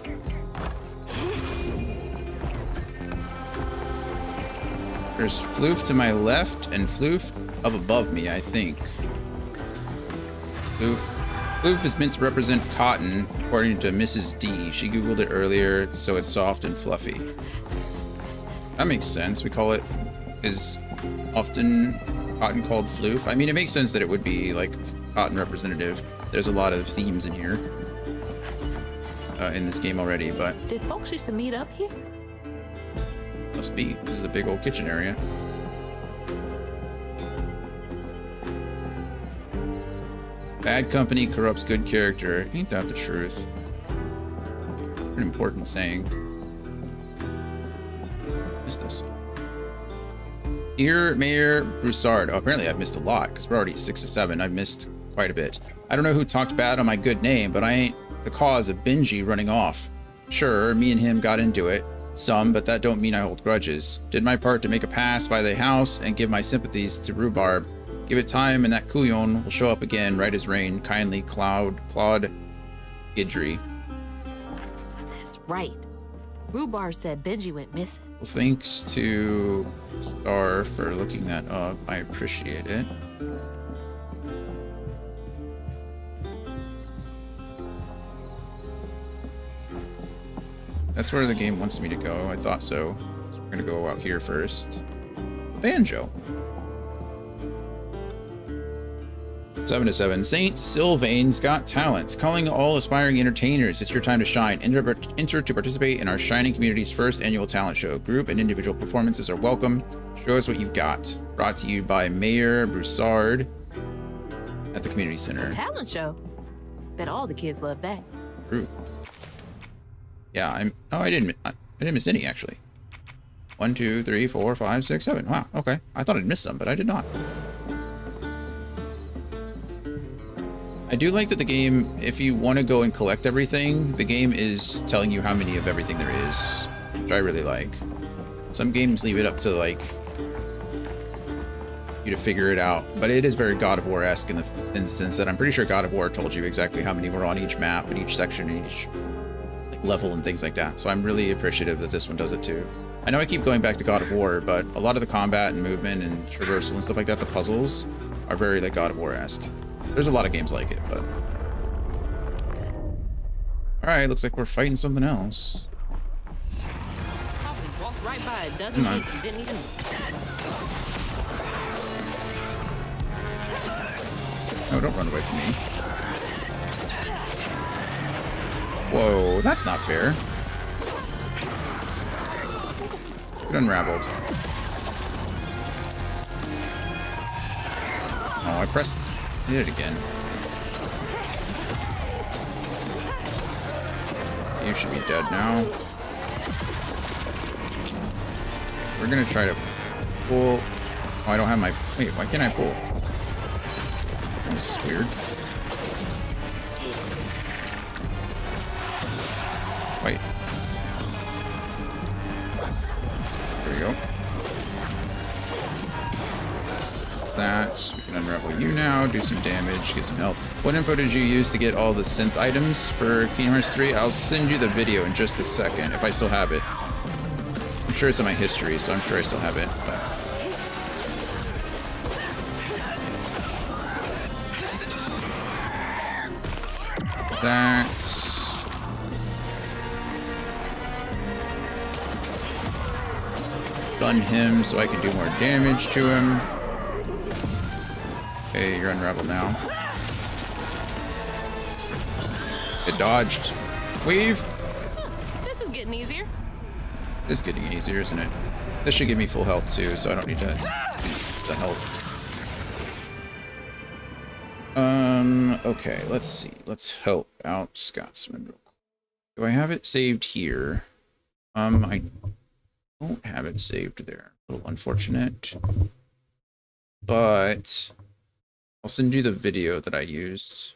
There's floof to my left and floof up above me, I think. Floof. Floof is meant to represent cotton, according to Mrs. D. She googled it earlier, so it's soft and fluffy. That makes sense. We call it, is often cotton called floof. I mean, it makes sense that it would be like cotton representative. There's a lot of themes in here, in this game already, but... Did folks used to meet up here? Must be. This is a big old kitchen area. Bad company corrupts good character. Ain't that the truth? An important saying. What is this? Dear Mayor Broussard. Oh, apparently I've missed a lot, because we're already 6 to 7. I've missed quite a bit. I don't know who talked bad on my good name, but I ain't the cause of Benji running off. Sure, me and him got into it. Some, but that don't mean I hold grudges. Did my part to make a pass by the house and give my sympathies to Rhubarb. Give it time and that couillon will show up again, right as rain. Kindly, Claude Idri. That's right. Rhubarb said Benji went missing. Well, thanks to Star for looking that up. I appreciate it. That's where the game wants me to go. I thought so. So we're gonna go out here first. A banjo. 7 to 7. St. Sylvain's Got Talent. Calling all aspiring entertainers. It's your time to shine. Enter to participate in our Shining Community's first annual talent show. Group and individual performances are welcome. Show us what you've got. Brought to you by Mayor Broussard at the Community Center. Talent show. Bet all the kids love that. True. Yeah, I didn't miss any actually. 1, 2, 3, 4, 5, 6, 7. Wow. Okay. I thought I'd missed some, but I did not. I do like that the game, if you want to go and collect everything, the game is telling you how many of everything there is, which I really like. Some games leave it up to, like, you to figure it out, but it is very God of War-esque in the instance that I'm pretty sure God of War told you exactly how many were on each map and each section and each like level and things like that. So I'm really appreciative that this one does it too. I know I keep going back to God of War, but a lot of the combat and movement and traversal and stuff like that, the puzzles, are very like God of War-esque. There's a lot of games like it, but... Alright, looks like we're fighting something else. Probably walked right by a dozen things and didn't even... No, don't run away from me. Whoa, that's not fair. Get unraveled. Oh, I pressed... Did it again. You should be dead now. We're gonna try to pull... Oh, I don't have my... Wait, why can't I pull? That's weird. Wait. There we go. What's that? We can unravel you now, do some damage, get some health. What info did you use to get all the synth items for Kingdom Hearts 3? I'll send you the video in just a second, if I still have it. I'm sure it's in my history, so I'm sure I still have it. But... that. Stun him so I can do more damage to him. Okay, you're unraveled now. It dodged. Weave! This is getting easier. This is getting easier, isn't it? This should give me full health too, so I don't need to the health. Okay, let's see. Let's help out Scotsman real quick. Do I have it saved here? I don't have it saved there. A little unfortunate. But I'll send you the video that I used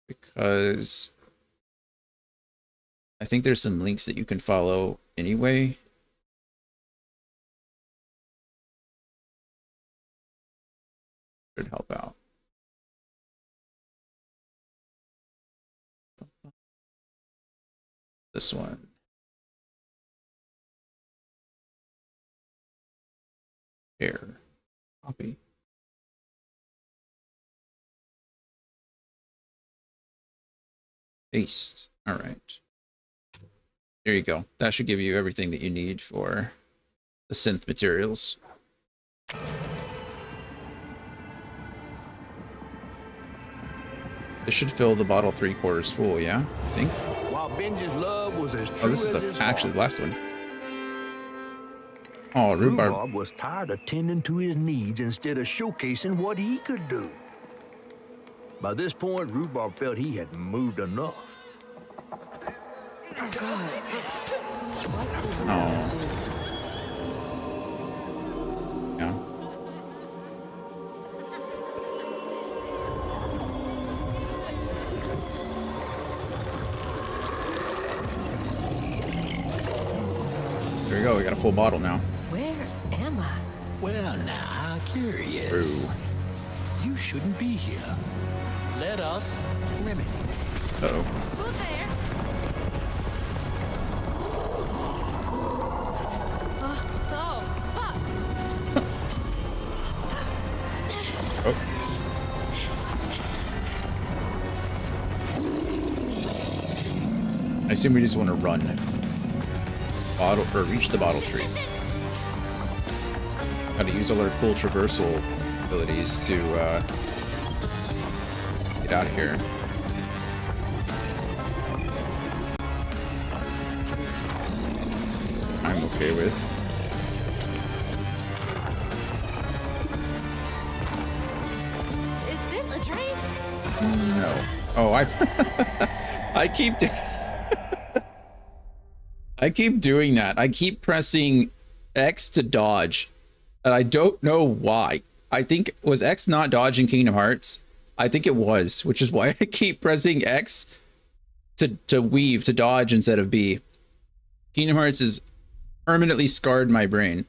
because I think there's some links that you can follow anyway. Should help out. This one. Share. Copy. Paste. All right. There you go. That should give you everything that you need for the synth materials. This should fill the bottle 3/4 full, yeah? I think. While Benji's love was as true Oh, this is actually the last one. Oh, Rhubarb was tired of tending to his needs instead of showcasing what he could do. By this point, Rhubarb felt he had moved enough. Oh, God. What did we do? Yeah. There we go, we got a full bottle now. Where am I? Well, now, how curious. True. You shouldn't be here. Let us remedy. Uh-oh. Who's there? Oh, fuck. Oh. I assume we just want to run. Bottle, or reach the bottle tree. Gotta use all our cool traversal abilities to Get out of here. I'm okay with. Is this a dream? No. Oh, I keep I keep doing that. I keep pressing X to dodge, and I don't know why. I think, was X not dodge in Kingdom Hearts? I think it was, which is why I keep pressing X to weave, to dodge instead of B. Kingdom Hearts has permanently scarred my brain.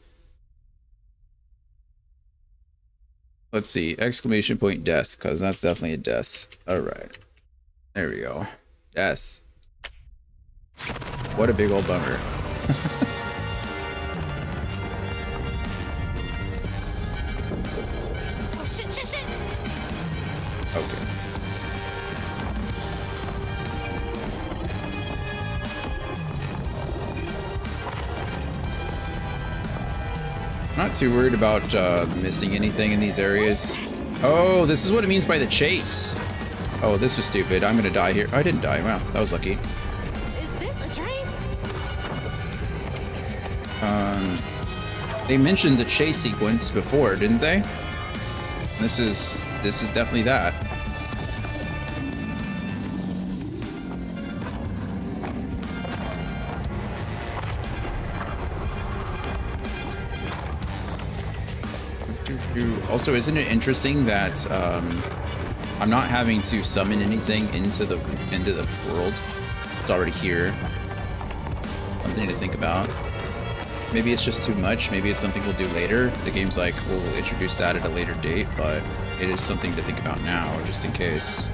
Let's see, exclamation point death, because that's definitely a death. All right, there we go. Death. What a big old bummer. Oh, shit, shit, shit! Okay. Not too worried about missing anything in these areas. Oh, this is what it means by the chase. Oh, this is stupid. I'm gonna die here. I didn't die. Wow, that was lucky. Is this a dream? They mentioned the chase sequence before, didn't they? This is definitely that. Also, isn't it interesting that I'm not having to summon anything into the world? It's already here. Something to think about. Maybe it's just too much. Maybe it's something we'll do later. The game's like, we'll introduce that at a later date, but it is something to think about now, just in case.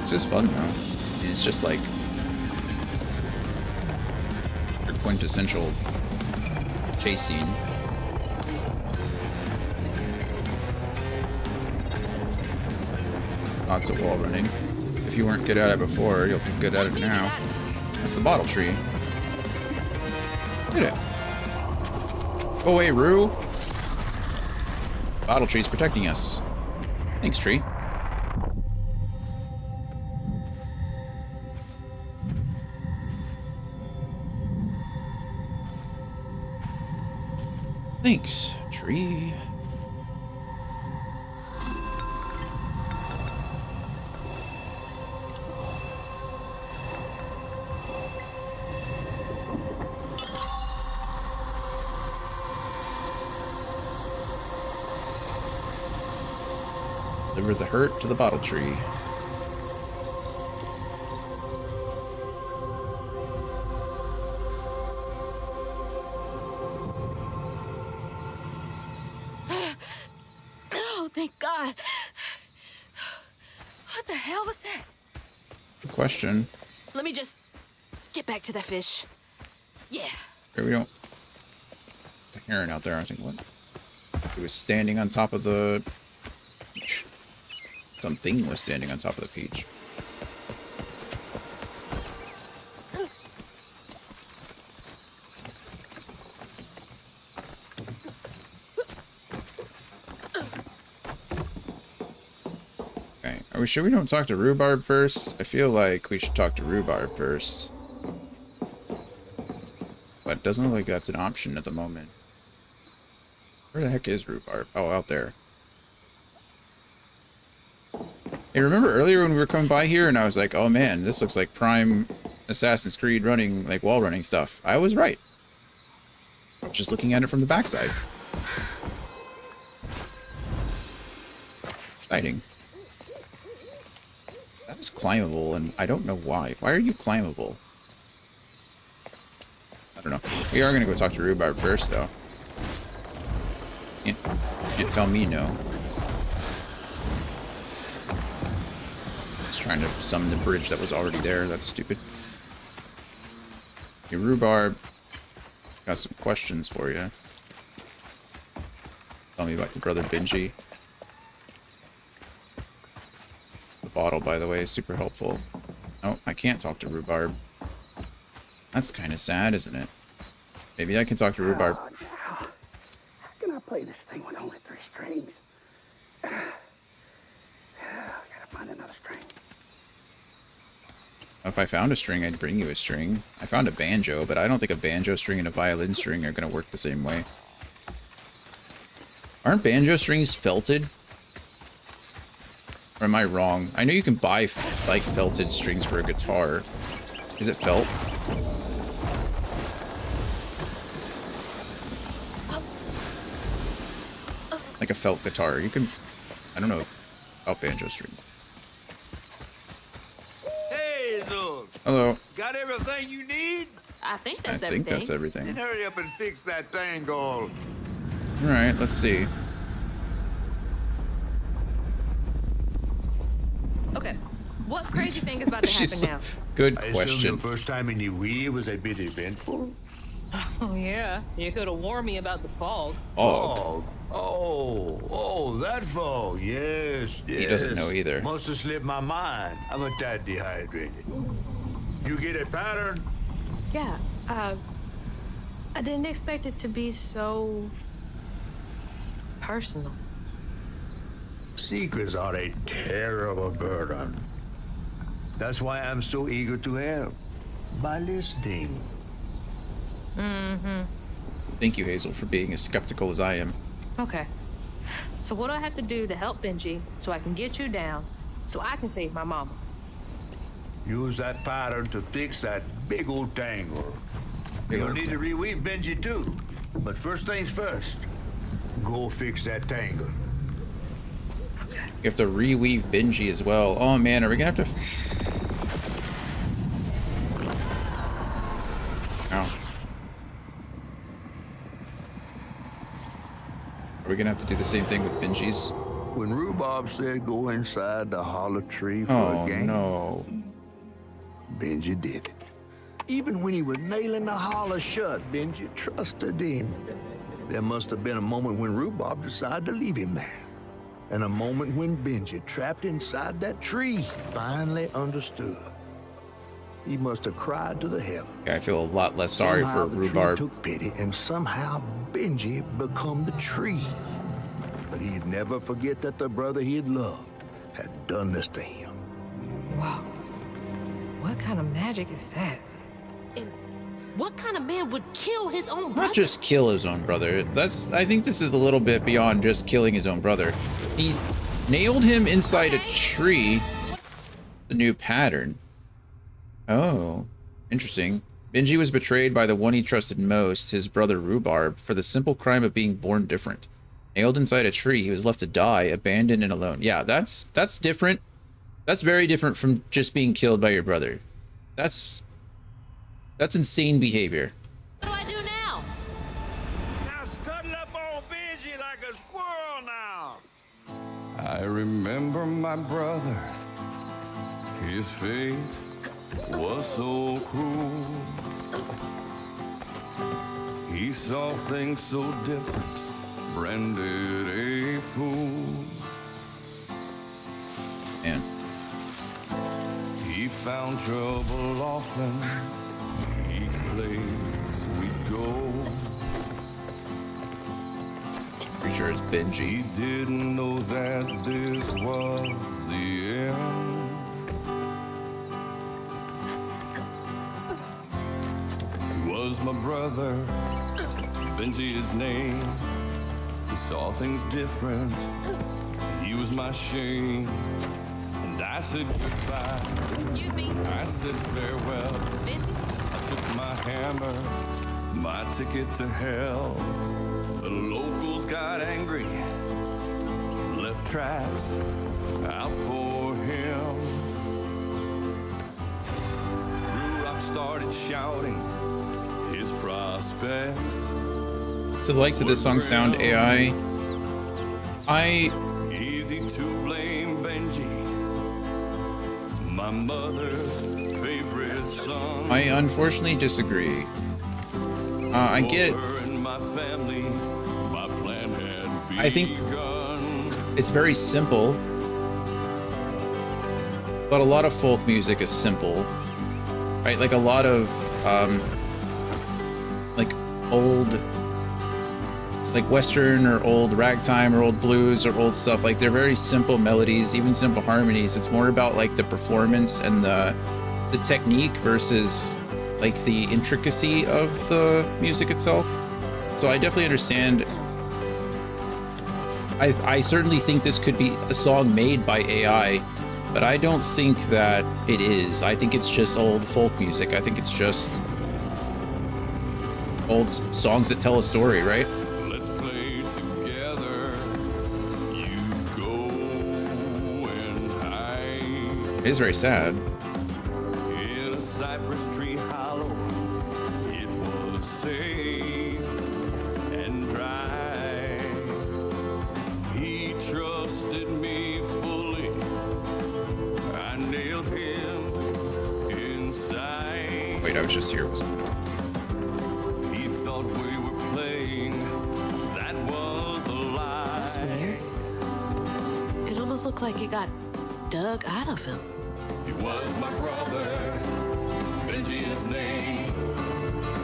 This is fun though. It's just like your quintessential chase scene. Lots of wall running. If you weren't good at it before, you'll be good at it now. That's the bottle tree. Hit it. Go away, Rue. Bottle tree's protecting us. Thanks, tree. Thanks, tree. Deliver the hurt to the bottle tree. Oh, thank God. What the hell was that? Good question. Let me just get back to that fish. Yeah. Here we don't. There's a heron out there. I was thinking, what? It was standing on top of the peach. Something was standing on top of the peach. Okay, are we sure we don't talk to Rhubarb first? I feel like we should talk to Rhubarb first. But it doesn't look like that's an option at the moment. Where the heck is Rhubarb? Oh, out there. Hey, remember earlier when we were coming by here and I was like, oh man, this looks like prime Assassin's Creed running, like wall running stuff. I was right. Just looking at it from the backside. Exciting. That is climbable and I don't know why. Why are you climbable? I don't know. We are going to go talk to Rhubarb first though. Can't tell me no. Trying to summon the bridge that was already there. That's stupid. Hey, Rhubarb. Got some questions for you. Tell me about your brother Benji. The bottle, by the way, is super helpful. Oh, I can't talk to Rhubarb. That's kind of sad, isn't it? Maybe I can talk to Rhubarb. How can I play play this thing with only 3 strings. I gotta find another string. If I found a string, I'd bring you a string. I found a banjo, but I don't think a banjo string and a violin string are going to work the same way. Aren't banjo strings felted? Or am I wrong? I know you can buy, like, felted strings for a guitar. Is it felt? Like a felt guitar. You can... I don't know about banjo strings. Hey, look. Hello. Got everything you need? I think I think that's everything. Then hurry up and fix that tangle. Alright, let's see. Okay, what crazy thing is about to happen now? Good I question. assume your first time in the Wii was a bit eventful? Oh, yeah. You could have warned me about the fog. Fog? Oh, that fog. Yes, yes. He doesn't know either. Must have slipped my mind. I'm a tad dehydrated. You get a pattern? Yeah, I didn't expect it to be so personal. Secrets are a terrible burden. That's why I'm so eager to help. By listening. Mm-hmm. Thank you, Hazel, for being as skeptical as I am. Okay. So what do I have to do to help Benji so I can get you down so I can save my mama? Use that pattern to fix that big old tangle. You'll need to reweave Benji too. But first things first, go fix that tangle. You have to reweave Benji as well. Oh man, are we gonna have to... Ow. Are we gonna have to do the same thing with Benji's? When Rhubarb said go inside the hollow tree for a game, no. Benji did it. Even when he was nailing the hollow shut, Benji trusted him. There must have been a moment when Rhubarb decided to leave him there. And a moment when Benji, trapped inside that tree, finally understood. He must have cried to the heavens. Yeah, I feel a lot less sorry Somehow for the tree Rhubarb. took pity, and somehow Benji become the tree. But he'd never forget that the brother he'd loved had done this to him. Wow. What kind of magic is that? And what kind of man would kill his own brother? Not just kill his own brother. I think this is a little bit beyond just killing his own brother. He nailed him inside a tree. The new pattern. Oh, interesting. Benji was betrayed by the one he trusted most, his brother Rhubarb, for the simple crime of being born different. Nailed inside a tree, he was left to die, abandoned and alone. Yeah, that's different. That's very different from just being killed by your brother. That's insane behavior. What do I do now? Now scuttle up on Benji like a squirrel now. I remember my brother. His fate was so cruel. He saw things so different, branded a fool. Man. He found trouble often, each place we'd go. Pretty sure it's Benji. He didn't know that this was the end. He was my brother, Benji his name. He saw things different, he was my shame. And I said goodbye. Excuse me. I said farewell. Benji? I took my hammer, my ticket to hell. The locals got angry, left traps out for him. Ruroc started shouting his prospects. So the likes of this song sound AI. Easy to blame Benji, my mother's favorite son. I unfortunately disagree. I get. I think it's very simple, but a lot of folk music is simple, right? Like a lot of like old like Western or old ragtime or old blues or old stuff. Like they're very simple melodies, even simple harmonies. It's more about like the performance and the technique versus like the intricacy of the music itself. So I definitely understand. I certainly think this could be a song made by AI, but I don't think that it is. I think it's just old folk music. I think it's just old songs that tell a story, right? Let's play together. You go and hide. It is very sad. In a cypress tree hollow, it was safe and dry. He trusted me fully. I nailed him inside. Wait, I was just here, wasn't I? He thought we were playing. That was a lie. That's weird. It almost looked like it got dug out of him. He was my brother, Benji his name.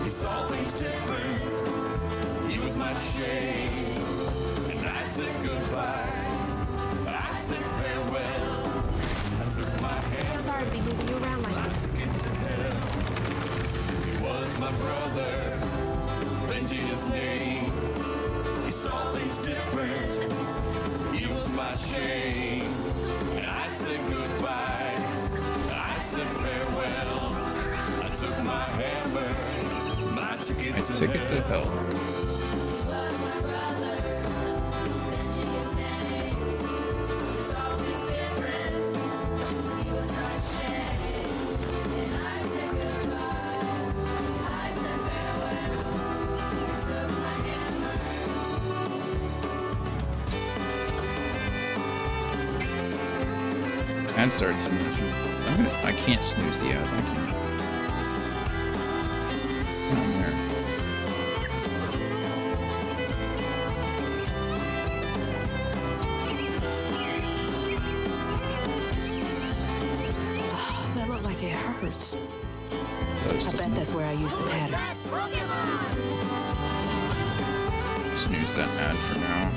He saw things different. He was my shame. And I said goodbye. I said farewell. I took my hand. I'm sorry to be moving you around like this. Get to hell. He was my brother, Benji his name. He saw things different. He was my shame. And I said goodbye. I said farewell. I took my hammer, my ticket to hell. Ad starts in a few minutes. I can't snooze the ad. I can't. Oh, there. That looked like it hurts. That I was bet just that's where I used the pattern. snooze that ad for now.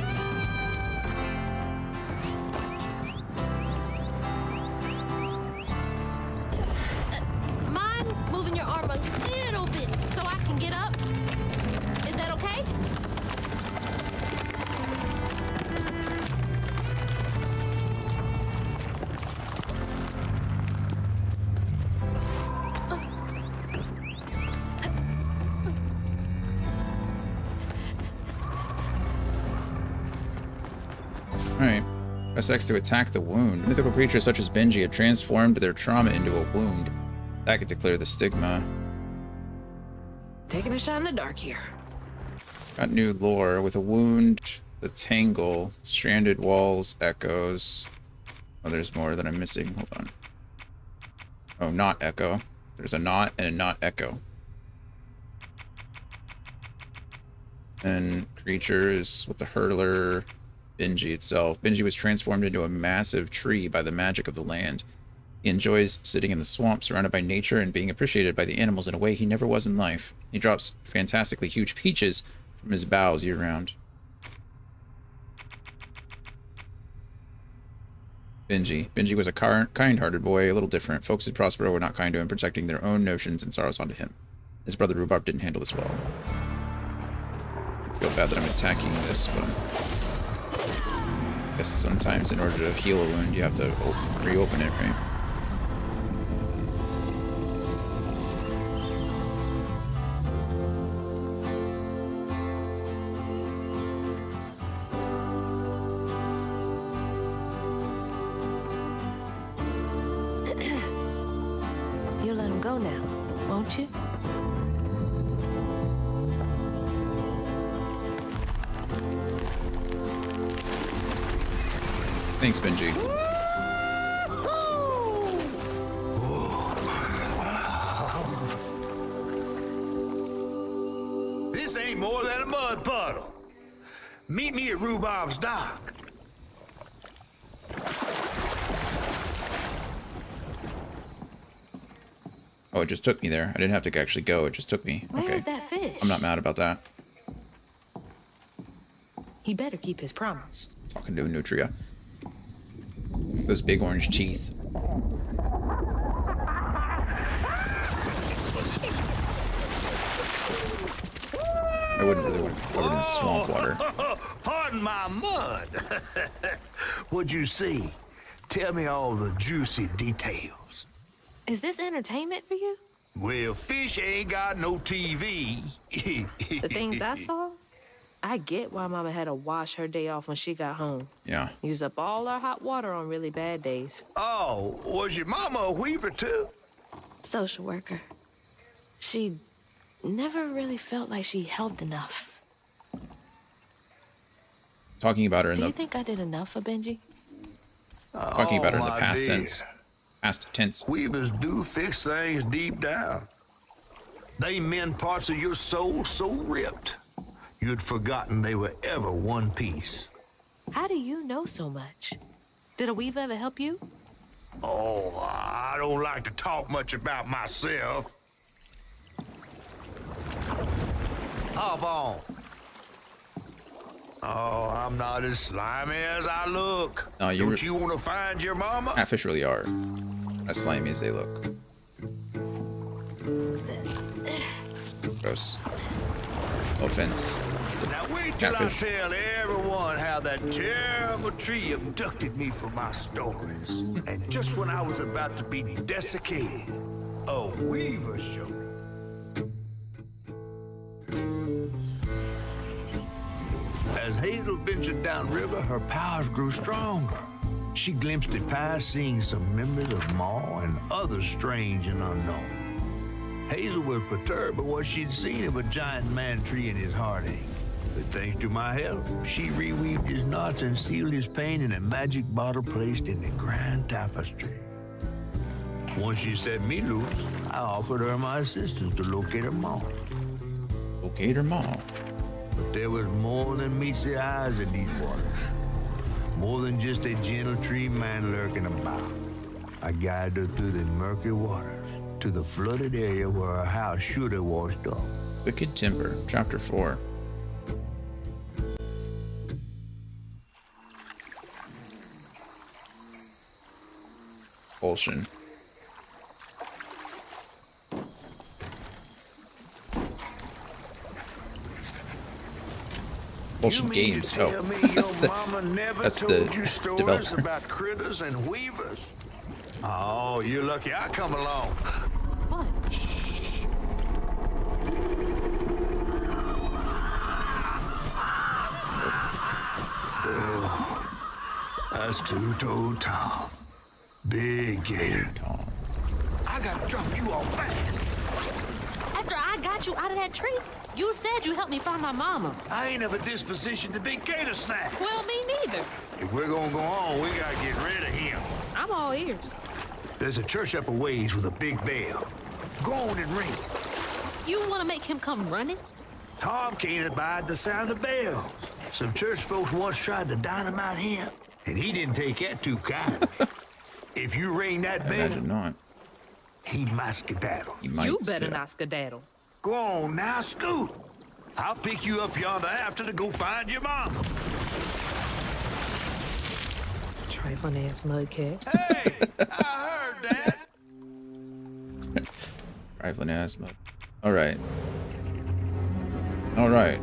Mind moving your arm a little bit so I can get up? Is that okay? Alright. Press X to attack the wound. Mythical creatures such as Benji have transformed their trauma into a wound. Attack it to clear the stigma. Taking a shot in the dark here. Got new lore. With a wound, the tangle, stranded walls, echoes. Oh, there's more that I'm missing. Hold on. Oh, not echo. There's a not and a not echo. And creatures with the hurler. Benji itself. Benji was transformed into a massive tree by the magic of the land. He enjoys sitting in the swamp, surrounded by nature and being appreciated by the animals in a way he never was in life. He drops fantastically huge peaches from his boughs year-round. Benji. Benji was a kind-hearted boy, a little different. Folks at Prospero were not kind to him, projecting their own notions and sorrows onto him. His brother Rhubarb didn't handle this well. I feel bad that I'm attacking this, but I guess sometimes in order to heal a wound, you have to reopen it, right? You'll let him go now, won't you? Thanks, Benji. This ain't more than a mud puddle. Meet me at Rhubarb's dock. Oh, it just took me there. I didn't have to actually go. It just took me. Where Okay. is that fish? I'm not mad about that. He better keep his promise. Talking to a nutria. Those big orange teeth. I wouldn't really want to be covered in swamp water. Pardon my mud. What'd you see? Tell me all the juicy details. Is this entertainment for you? Well, fish ain't got no TV. The things I saw? I get why Mama had to wash her day off when she got home. Yeah. Use up all our hot water on really bad days. Oh, was your mama a weaver too? Social worker. She never really felt like she helped enough. Talking about her in Do the you think I did enough for Benji? talking about her in the my past dear. sense. Past tense. Weavers do fix things deep down. They mend parts of your soul so ripped, you'd forgotten they were ever one piece. How do you know so much? Did a weaver ever help you? Oh, I don't like to talk much about myself. Hop on. Oh, I'm not as slimy as I look. No, Don't you want to find your mama? Catfish really are as slimy as they look. Gross. No offense. Now wait till Catfish. I tell everyone how that terrible tree abducted me for my stories. And just when I was about to be desiccated, a weaver showed up. As Hazel ventured downriver, her powers grew stronger. She glimpsed it past, seeing some memories of Ma and others strange and unknown. Hazel was perturbed by what she'd seen of a giant man tree in his heartache. But thanks to my help, she reweaved his knots and sealed his pain in a magic bottle placed in the grand tapestry. Once she set me loose, I offered her my assistance to locate her Ma. Locate her Ma? But there was more than meets the eyes in these waters. More than just a gentle tree man lurking about. I guided her through the murky waters to the flooded area where her house should have washed off. Wicked Timber, Chapter 4. Bullshit. Bullshit Games. Oh, that's the developer. About critters and weavers. Oh, you're lucky I come along. What? That's two-toed Tom. Big gator. Tom. I gotta drop you off fast. After I got you out of that tree, you said you helped me find my mama. I ain't of a disposition to be gator snacks. Well, me neither. If we're gonna go on, we gotta get rid of him. I'm all ears. There's a church up a ways with a big bell. Go on and ring it. You want to make him come running? Tom can't abide the sound of bells. Some church folks once tried to dynamite him, and he didn't take that too kindly. If you ring that bell, Imagine not. he might skedaddle. He might You better skedaddle. not skedaddle. Go on now, scoot. I'll pick you up yonder after to go find your mama. Trifling ass mudcat. Hey, I heard that. Trifling ass mud. Alright. Alright.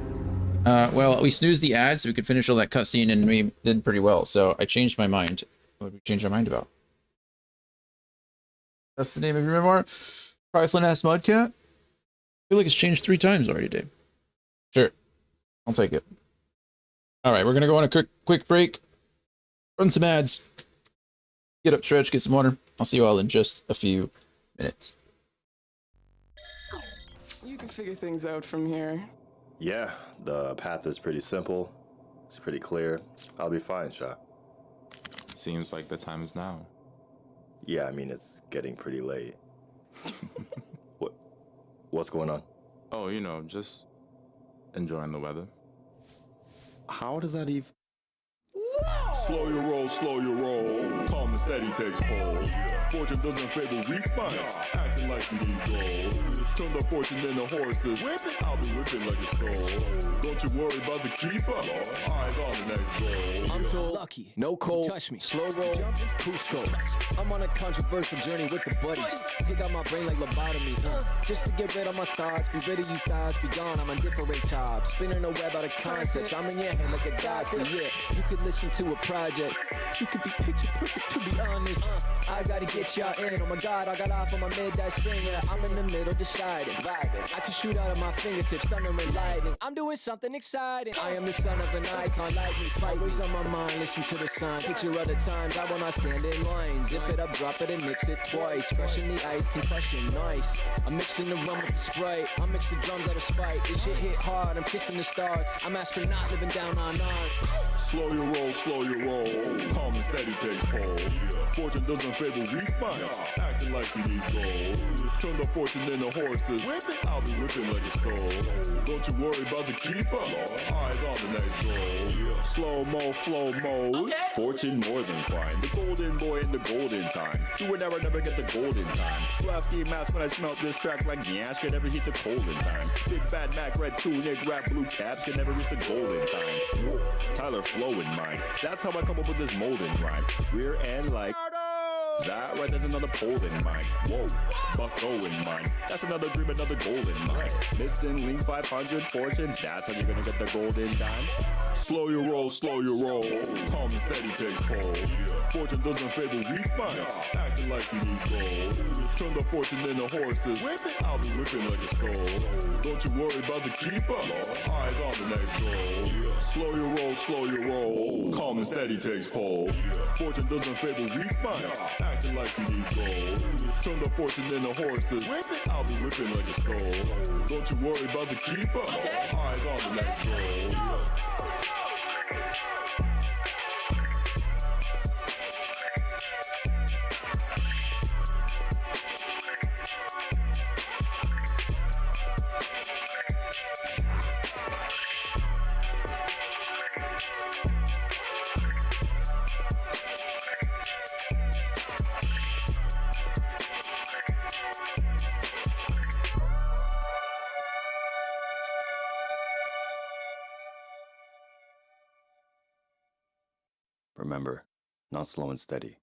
Well, we snoozed the ad so we could finish all that cutscene and we did pretty well. So I changed my mind. What did we change our mind about? That's the name of your memoir? Trifling ass mudcat? I feel like it's changed 3 times already, Dave. Sure. I'll take it. Alright, we're gonna go on a quick break. Run some ads. Get up, stretch, get some water. I'll see you all in just a few minutes. You can figure things out from here. Yeah, the path is pretty simple. It's pretty clear. I'll be fine, Sha. Seems like the time is now. Yeah, I mean, it's getting pretty late. What's going on? Oh, you know, just enjoying the weather. How does that even... Slow your roll, slow your roll. Calm and steady takes hold. Fortune doesn't favor weak minds, acting like you need gold. Turn the fortune into horses. I'll be whipping like a skull. Don't you worry about the keeper. Eyes on the next goal. I'm so lucky, no cold, touch me, slow roll, Cusco. I'm on a controversial journey with the buddies. Pick out my brain like lobotomy, just to get rid of my thoughts. Be rid of you thoughts, be gone, I'm on different top. Spinning a web out of concepts, I'm in your head like a doctor, yeah. You could listen to a project, you could be picture perfect to be honest. I gotta get y'all in, oh my god, I got off on my midnight singer. I'm in the middle deciding, vibing. I can shoot out of my fingertips, thunder and lightning. I'm doing something exciting. I am the son of an icon, like me, fight. Always on my mind, listen to the sign. Picture other times, I will not stand in line. Zip it up, drop it, and mix it twice. Crushing the ice, concussion, nice. I'm mixing the rum with the Sprite. I mix the drums out of spite. This shit hit hard, I'm kissing the stars. I'm astronaut living down on Earth. Slow your roll, slow your roll. Calm and steady takes hold. Fortune doesn't favor weak minds, acting like you need gold. Turn the fortune into horses. I'll be whipping like a skull. Don't you worry about the keeper. Eyes on the next goal. Slow-mo, flow mode. Fortune more than fine. The golden boy in the golden time. Do it never get the golden time. Blasky mask when I smelt this track like Nyash can never hit the golden time. Big bad Mac, red tunic, rap blue caps can never reach the golden time. Whoa. Tyler flow in mind. That's how I come up with this molden rhyme. Rear end like that right, that's another pole in mine. Whoa, Bucko in mine. That's another dream, another goal in mine. Missing link 500 fortune. That's how you're gonna get the golden dime. Slow your roll, slow your roll. Calm and steady takes hold. Fortune doesn't favor weak minds, acting like you need gold. Turn the fortune into horses. I'll be whipping like a skull. Don't you worry about the keeper. Eyes on the next goal. Slow your roll, slow your roll. Calm and steady takes hold. Fortune doesn't favor weak minds, acting like you need gold. Turn the fortune into horses. I'll be whipping like a skull. Don't you worry about the keeper. Eyes on the next goal. Remember, not slow and steady.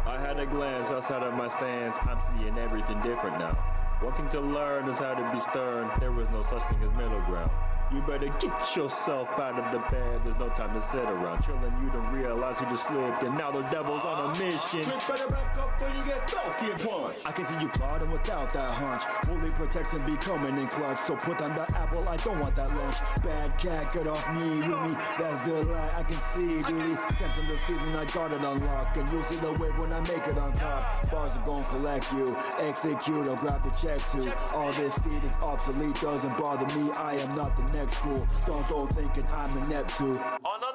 I had a glance outside of my stance. I'm seeing everything different now. One thing to learn is how to be stern. There is no such thing as middle ground. You better get yourself out of the bed. There's no time to sit around chilling. You don't realize you just slipped, and now the devil's on a mission. Better back up when you get funky and punch. I can see you plotting without that hunch. Only protection be coming in clutch. So put on the apple, I don't want that lunch. Bad cat, get off me, you me. That's the lie, I can see, duty. Sense in the season, I got it unlocked. And you'll see the wave when I make it on top. Bars are gonna collect you. Execute or grab the check too. All this seed is obsolete, doesn't bother me. I am not the next fool. Don't go thinking I'm inept too. Oh no.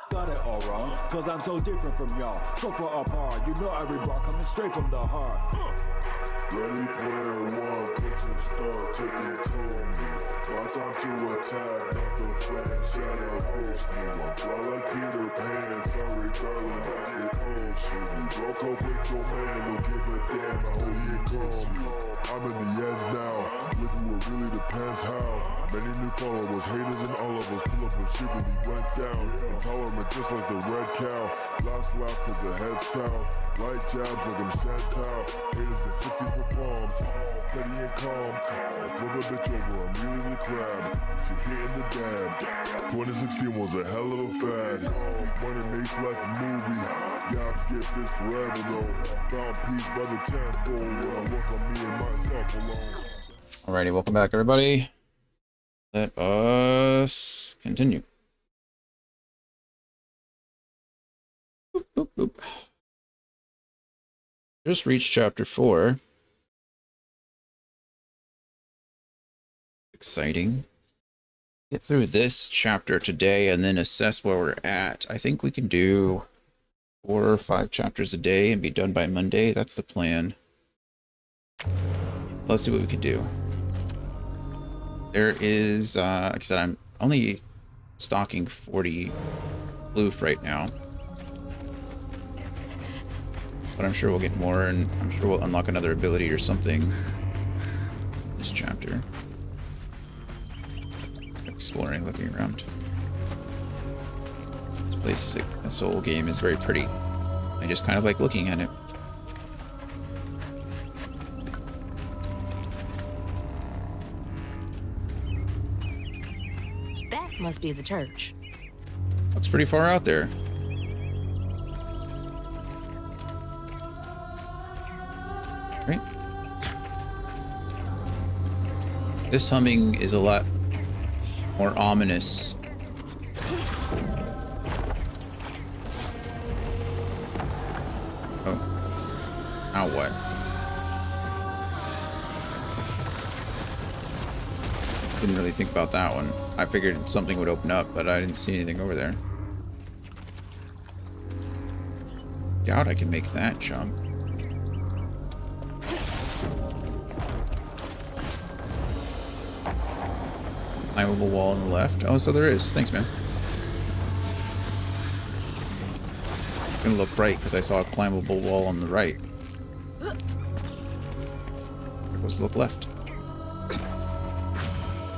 Got it all wrong, cause I'm so different from y'all. So far apart, you know every bar coming straight from the heart. Ready player one, picture start taking to me. My time to attack, not the flank, shut up, bitch, me. I fly like Peter Pan, sorry darling, that's the old shit. You broke up with your man, don't give a damn how he come. I'm in the ends now, with you it really depends how. Many new followers, haters and all of us, pull up and shit when he went down. Intolerant just like the red cow, last laugh cause it head south. Light jabs like I'm Chantal, haters get 60 for palms, steady and calm. I flip a bitch over, I'm really the crab, she hitting the dab. 2016 was a hell of a fad, money makes life a movie, y'all get this forever though. Found peace by the tenfold, when I work on me and myself alone. Alrighty, welcome back everybody. Let us continue. Boop, boop, boop. Just reached chapter 4. Exciting. get through this chapter today and then assess where we're at. I think we can do 4 or 5 chapters a day and be done by Monday. That's the plan. Let's see what we can do. There is, like I said, I'm only stocking 40 floof right now. But I'm sure we'll get more, and I'm sure we'll unlock another ability or something this chapter. Exploring, looking around. This place, a Soul game, is very pretty. I just kind of like looking at it. That must be the church. Looks pretty far out there. Right? This humming is a lot more ominous. Oh. Now what? Didn't really think about that one. I figured something would open up, but I didn't see anything over there. Doubt I can make that jump. Climbable wall on the left. Oh, so there is. Thanks, man. I'm gonna look right because I saw a climbable wall on the right. It was look left. The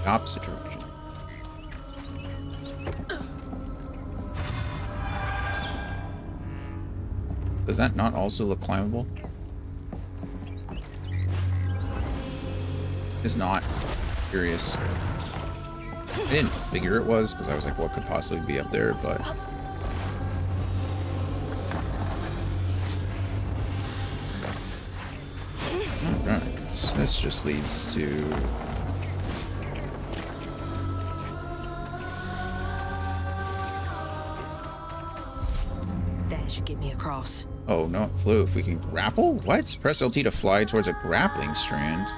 opposite direction. Does that not also look climbable? It's not. Curious. I didn't figure it was because I was like, what could possibly be up there, but... Alright, this just leads to... That should get me across. Oh, no, it flew. If we can grapple? What? Press LT to fly towards a grappling strand.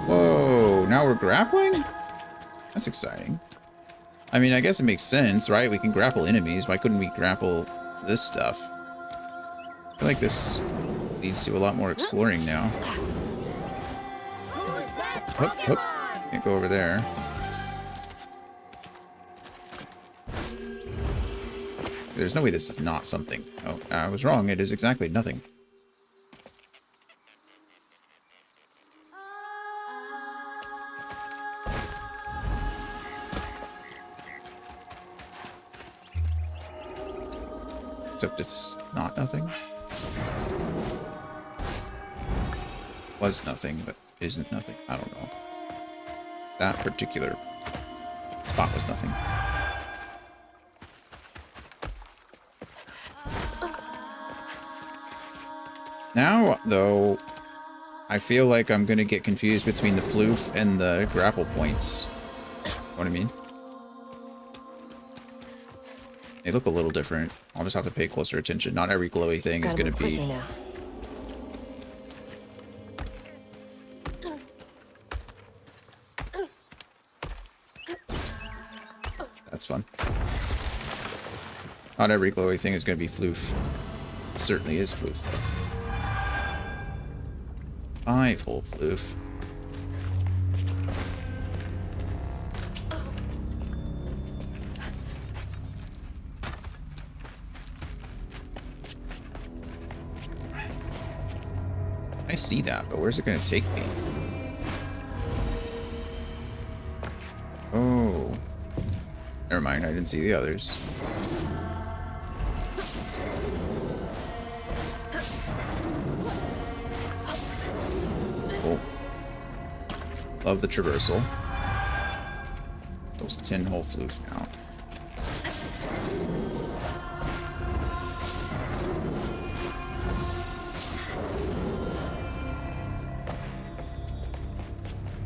Whoa, now we're grappling? That's exciting. I mean, I guess it makes sense, right? We can grapple enemies. Why couldn't we grapple this stuff? I feel like this leads to a lot more exploring now. Hup, hup. Can't go over there. There's no way this is not something. Oh, I was wrong. It is exactly nothing. Except it's not nothing. Was nothing, but isn't nothing. I don't know. That particular spot was nothing. Now, though, I feel like I'm gonna get confused between the floof and the grapple points. Know what I mean? They look a little different. I'll just have to pay closer attention. Not every glowy thing is gonna be... That's fun. Not every glowy thing is gonna be floof. It certainly is floof, though. 5-hole floof. I see that, but where's it going to take me? Oh. Never mind, I didn't see the others. Cool. Love the traversal. Those 10-hole floof now.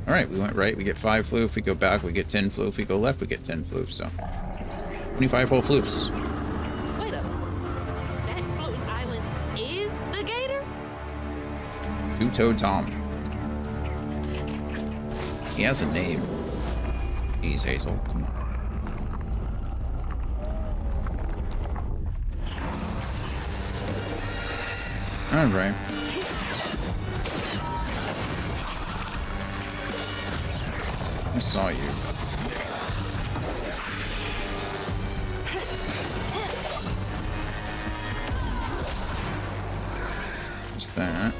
Alright, we went right, we get 5 floof, we go back, we get 10 floof, we go left, we get 10 floof, so 25-hole floofs. Wait up. That floating island is the gator? Two-Toed Tom. He has a name. Please, Hazel, come on. All right. I saw you. What's that?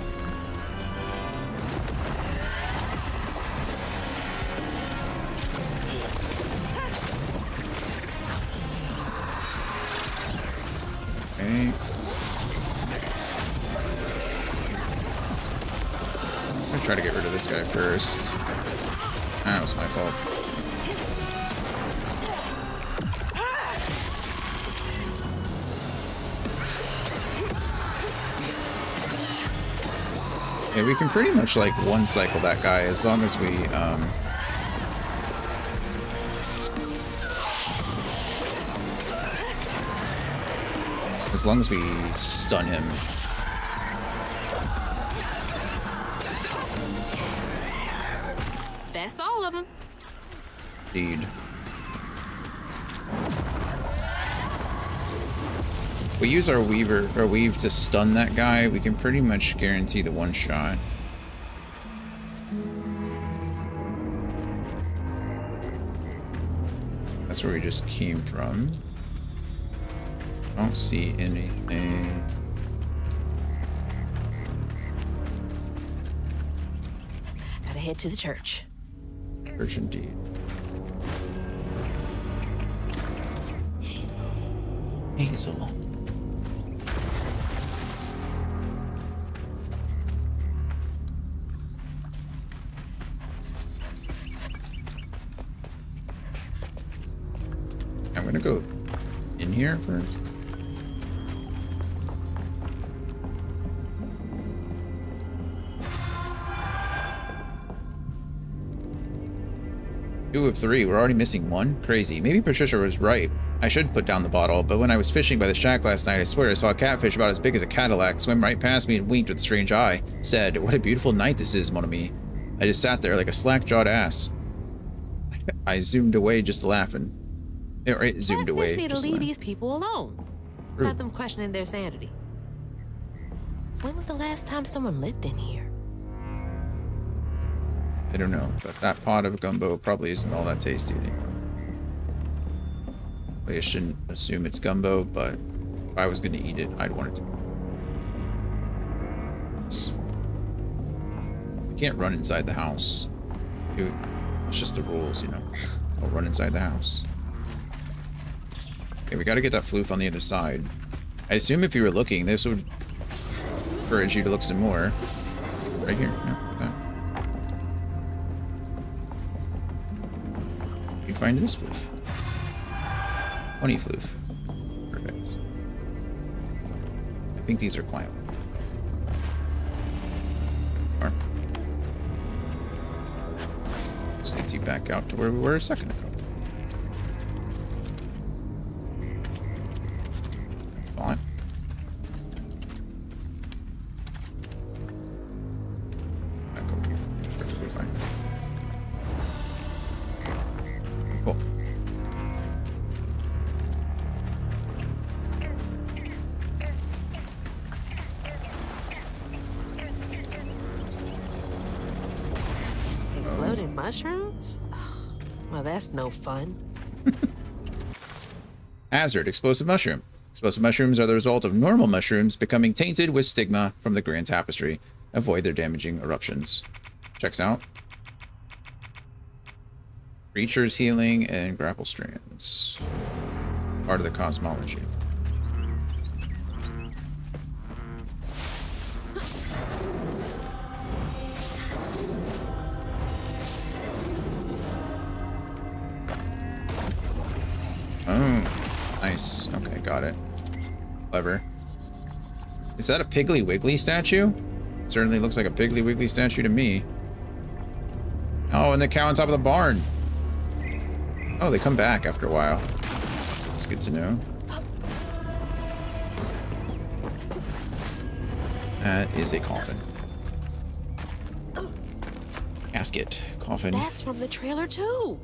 Okay. I'm gonna try to get rid of this guy first. That was my fault. Yeah, we can pretty much like one cycle that guy as long as we stun him. That's all of them. Indeed. We use our weave to stun that guy, we can pretty much guarantee the one shot. That's where we just came from. I don't see anything. Gotta head to the church. Church indeed. Hazel. I'm gonna go in here first. Two of three. We're already missing one? Crazy. Maybe Patricia was right. I should put down the bottle, but when I was fishing by the shack last night, I swear I saw a catfish about as big as a Cadillac swim right past me and winked with a strange eye. Said, "What a beautiful night this is, mon ami." I just sat there like a slack-jawed ass. I zoomed away just laughing. It zoomed away. Catfish need to just leave laughing. these people alone. True. Have them questioning their sanity. When was the last time someone lived in here? I don't know, but that pot of gumbo probably isn't all that tasty anymore. I shouldn't assume it's gumbo, but if I was going to eat it, I'd want it to be. You can't run inside the house. It's just the rules, you know. Don't run inside the house. Okay, we got to get that floof on the other side. I assume if you were looking, this would encourage you to look some more. Right here. Yeah, like that. You find this floof. 20 floof. Perfect. I think these are climbable. Or just leads you back out to where we were a second ago. I thought. Back over here. Perfectly fine. Cool. Exploding mushrooms? Well, that's no fun. Hazard, explosive mushroom. Explosive mushrooms are the result of normal mushrooms becoming tainted with stigma from the Grand Tapestry. Avoid their damaging eruptions. Checks out. Creatures healing and grapple strands. Part of the cosmology. Oh, nice. Okay, got it. Clever. Is that a Piggly Wiggly statue? Certainly looks like a Piggly Wiggly statue to me. Oh, and the cow on top of the barn. Oh, they come back after a while. That's good to know. That is a coffin. Casket. Coffin. That's from the trailer too.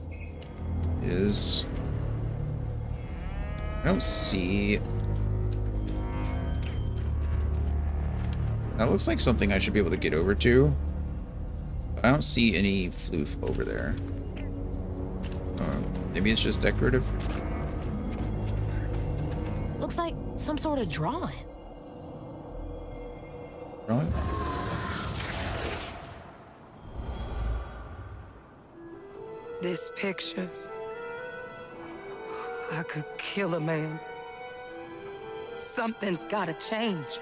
is... I don't see... That looks like something I should be able to get over to. I don't see any floof over there. Maybe it's just decorative. Looks like some sort of drawing. Drawing? This picture, I could kill a man. Something's gotta change.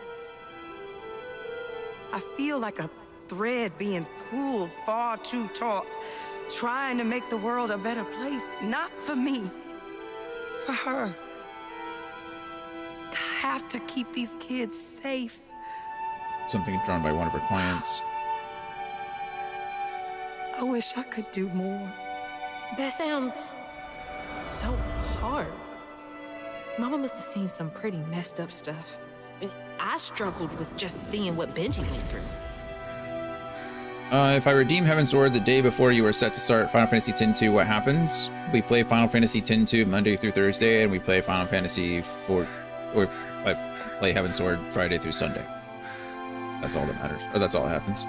I feel like a thread being pulled far too taut, trying to make the world a better place. Not for me, for her. I have to keep these kids safe. Something drawn by one of her clients. I wish I could do more. That sounds so hard. Mama must have seen some pretty messed up stuff. I struggled with just seeing what Benji went through. If I redeem Heavensward the day before you are set to start Final Fantasy X-2, what happens? We play Final Fantasy X-2 Monday through Thursday, and we play Final Fantasy 4, or play Heavensward Friday through Sunday. That's all that matters, or that's all that happens.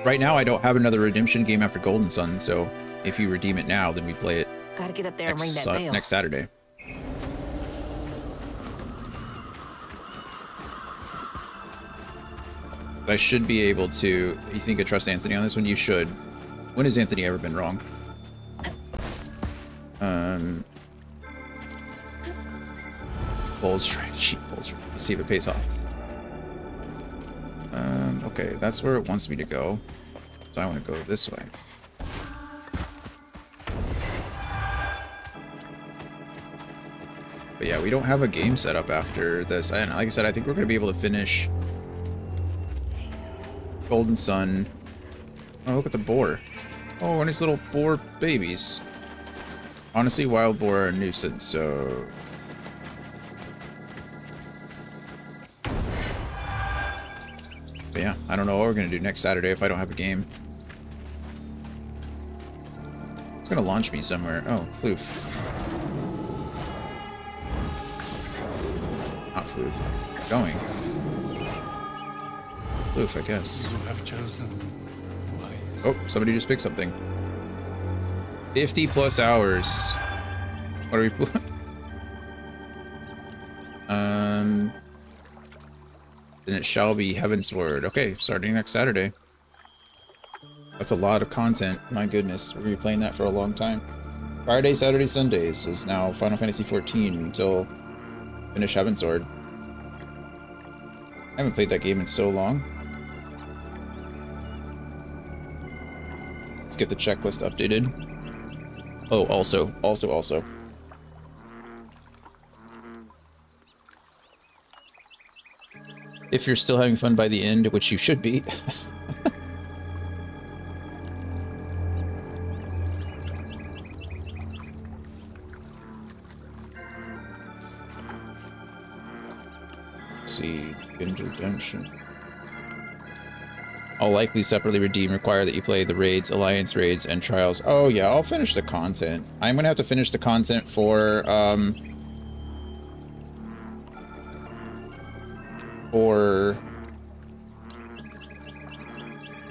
Right now, I don't have another redemption game after Golden Sun, so if you redeem it now, then we play it Gotta get up there and ring that bell. next Saturday. I should be able to... You think I trust Anthony on this one? You should. When has Anthony ever been wrong? Bull strike, cheap bull strike. Let's see if it pays off. Okay, that's where it wants me to go. So I want to go this way. But yeah, we don't have a game set up after this. And like I said, I think we're going to be able to finish Golden Sun. Oh, look at the boar. Oh, and his little boar babies. Honestly, wild boar are a nuisance, so... But yeah, I don't know what we're going to do next Saturday if I don't have a game. It's going to launch me somewhere. Oh, floof. Not floof. Going. Floof, I guess. You have chosen wise. Oh, somebody just picked something. 50 plus hours. What are we... Then it shall be Heavensward. Okay, starting next Saturday. That's a lot of content. My goodness, we're going to be playing that for a long time. Friday, Saturday, Sundays is now Final Fantasy XIV until finish Heavensward. I haven't played that game in so long. Let's get the checklist updated. Oh, also. If you're still having fun by the end, which you should be. Let's see, binge redemption. I'll likely separately redeem, require that you play the raids, alliance raids, and trials. Oh yeah, I'll finish the content. I'm gonna have to finish the content for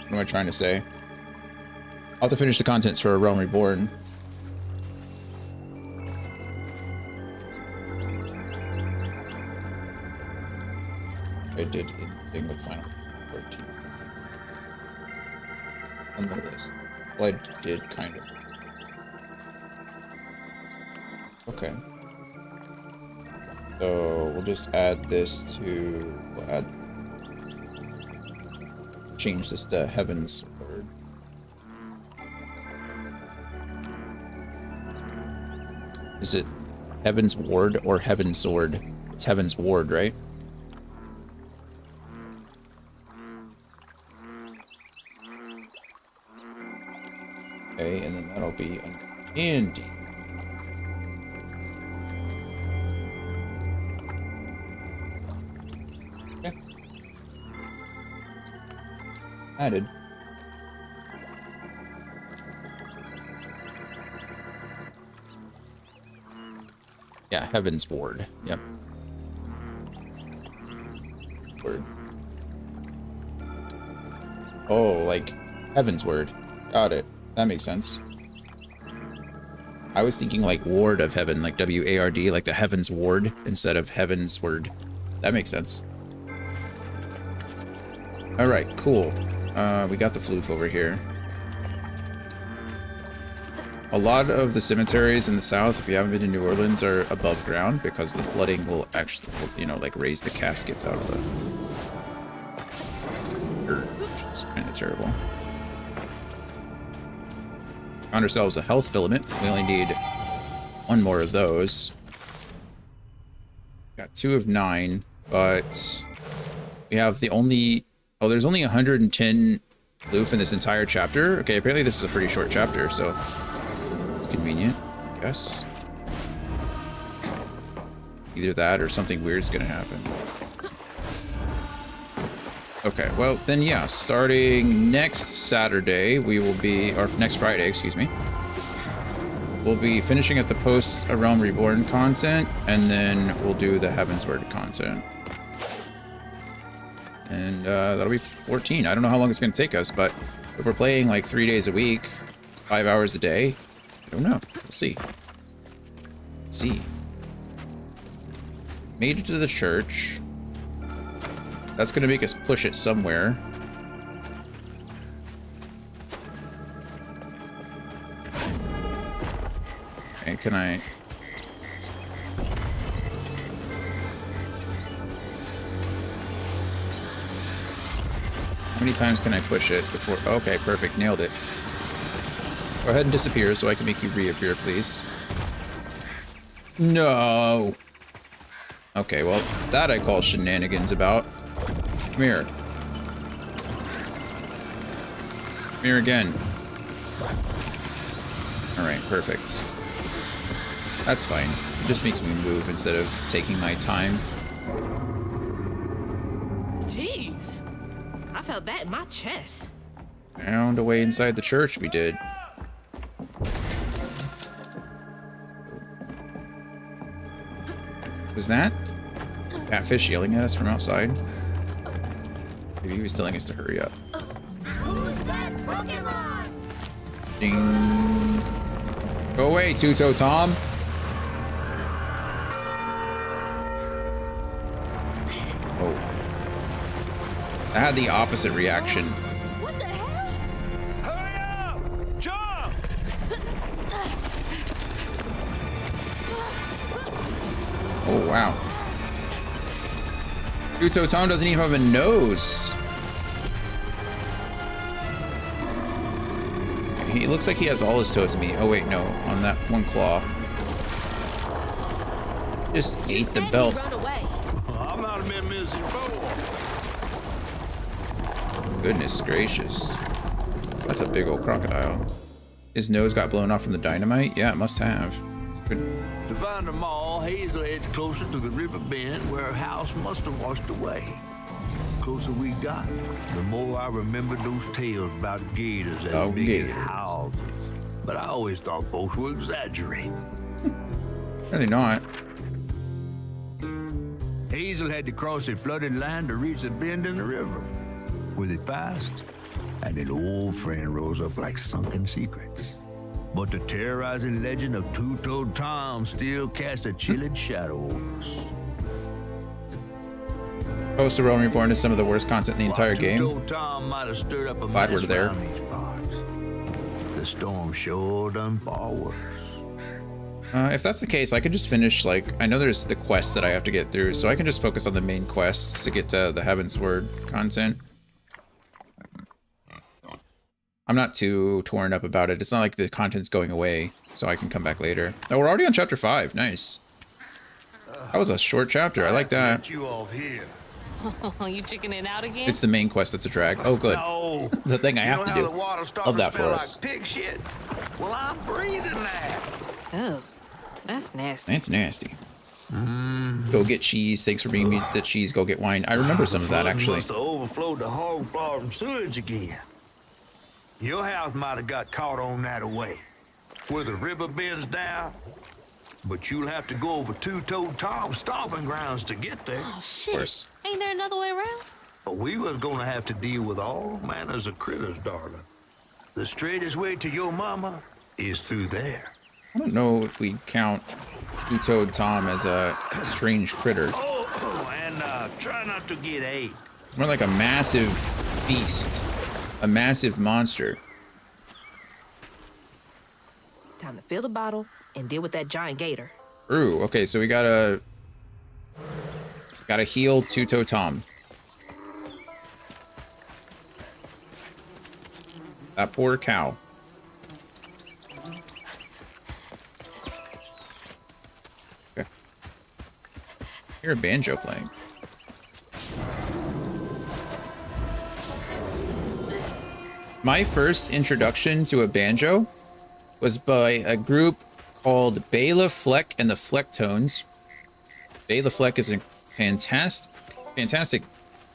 what am I trying to say? I'll have to finish the contents for Realm Reborn. I did anything with Final 14. On the list. Well, I did kind of. Okay. So we'll just add this to. We'll add. Change this to Heavensward. Is it Heavensward or Heavensword? It's Heavensward, right? Okay, and then that'll be under Andy. Okay. Yeah, Heaven's Ward. Yep. Word. Oh, like Heaven's Word. Got it. That makes sense. I was thinking like Ward of Heaven, like W-A-R-D, like the Heaven's Ward instead of Heaven's Word. That makes sense. All right, cool. We got the floof over here. A lot of the cemeteries in the south, if you haven't been to New Orleans, are above ground because the flooding will actually, you know, like raise the caskets out of the dirt, which is kind of terrible. Found ourselves a health filament. We only need one more of those. Got 2 of 9, but we have the only... Oh, there's only 110 floof in this entire chapter. Okay, apparently this is a pretty short chapter, so it's convenient, I guess. Either that or something weird's gonna happen. Okay, well, then yeah, starting next Saturday, we will be, or next Friday, excuse me, we'll be finishing up the Post A Realm Reborn content, and then we'll do the Heaven's Word content. And that'll be 14. I don't know how long it's going to take us, but if we're playing like 3 days a week, 5 hours a day, I don't know. We'll see. Let's see. Made it to the church. That's going to make us push it somewhere. And can I... How many times can I push it before... Okay, perfect. Nailed it. Go ahead and disappear so I can make you reappear, please. No! Okay, well, that I call shenanigans about. Come here. Come here again. Alright, perfect. That's fine. It just makes me move instead of taking my time. Jeez. I felt that in my chest. Found a way inside the church, we did. Was that Catfish yelling at us from outside? Maybe he was telling us to hurry up. Who's that Pokemon? Ding. Go away, Two-Toe Tom. Oh. I had the opposite reaction. What the hell? Hurry up! Jump! Oh, wow. Two-Toe Tom doesn't even have a nose. He looks like he has all his toes to me. Oh, wait, no. On that one claw. Just ate the belt. I might have been missing before. Goodness gracious. That's a big old crocodile. His nose got blown off from the dynamite? Yeah, it must have. Good. To find them all, Hazel heads closer to the river bend where her house must have washed away. The closer we got, the more I remembered those tales about gators and big houses. But I always thought folks were exaggerating. Really not. Hazel had to cross a flooded line to reach a bend in the river. Where they passed, and an old friend rose up like sunken secrets. But the terrorizing legend of Two-Toed Tom still cast a chilling shadow over us. Post A Realm Reborn is some of the worst content in the entire game. Two-Toed Tom might have stirred up a Glad we're mess there. around these parts. The storm sure done far worse. If that's the case, I could just finish, like, I know there's the quest that I have to get through, so I can just focus on the main quests to get to the Heaven's Word content. I'm not too torn up about it. It's not like the content's going away, so I can come back later. Oh, we're already on chapter 5. Nice. That was a short chapter. I like that. You off here. You chickening out again? It's the main quest that's a drag. Oh, good. No. The thing I have to do. The water Love that to for smell us. like pig shit. Well, I'm breathing that. Oh, that's nasty. That's nasty. Go get cheese. Thanks for bringing me the cheese. Go get wine. I remember some of that, actually. Must have overflowed the hog farm sewage again. Your house might have got caught on that away. Where the river bends down, But you'll have to go over Two-Toed Tom's stomping grounds to get there. Oh, shit. Ain't there another way around? But we was gonna have to deal with all manners of critters, darling. The straightest way to your mama is through there. I don't know if we count Two-Toed Tom as a strange critter. And try not to get ate. More like a massive beast. A massive monster. Time to fill the bottle and deal with that giant gator. Ooh, okay, so we gotta heal Two-Toed Tom. That poor cow. Okay. I hear a banjo playing. My first introduction to a banjo was by a group called Bayou and the Flecktones. Bayou is a fantastic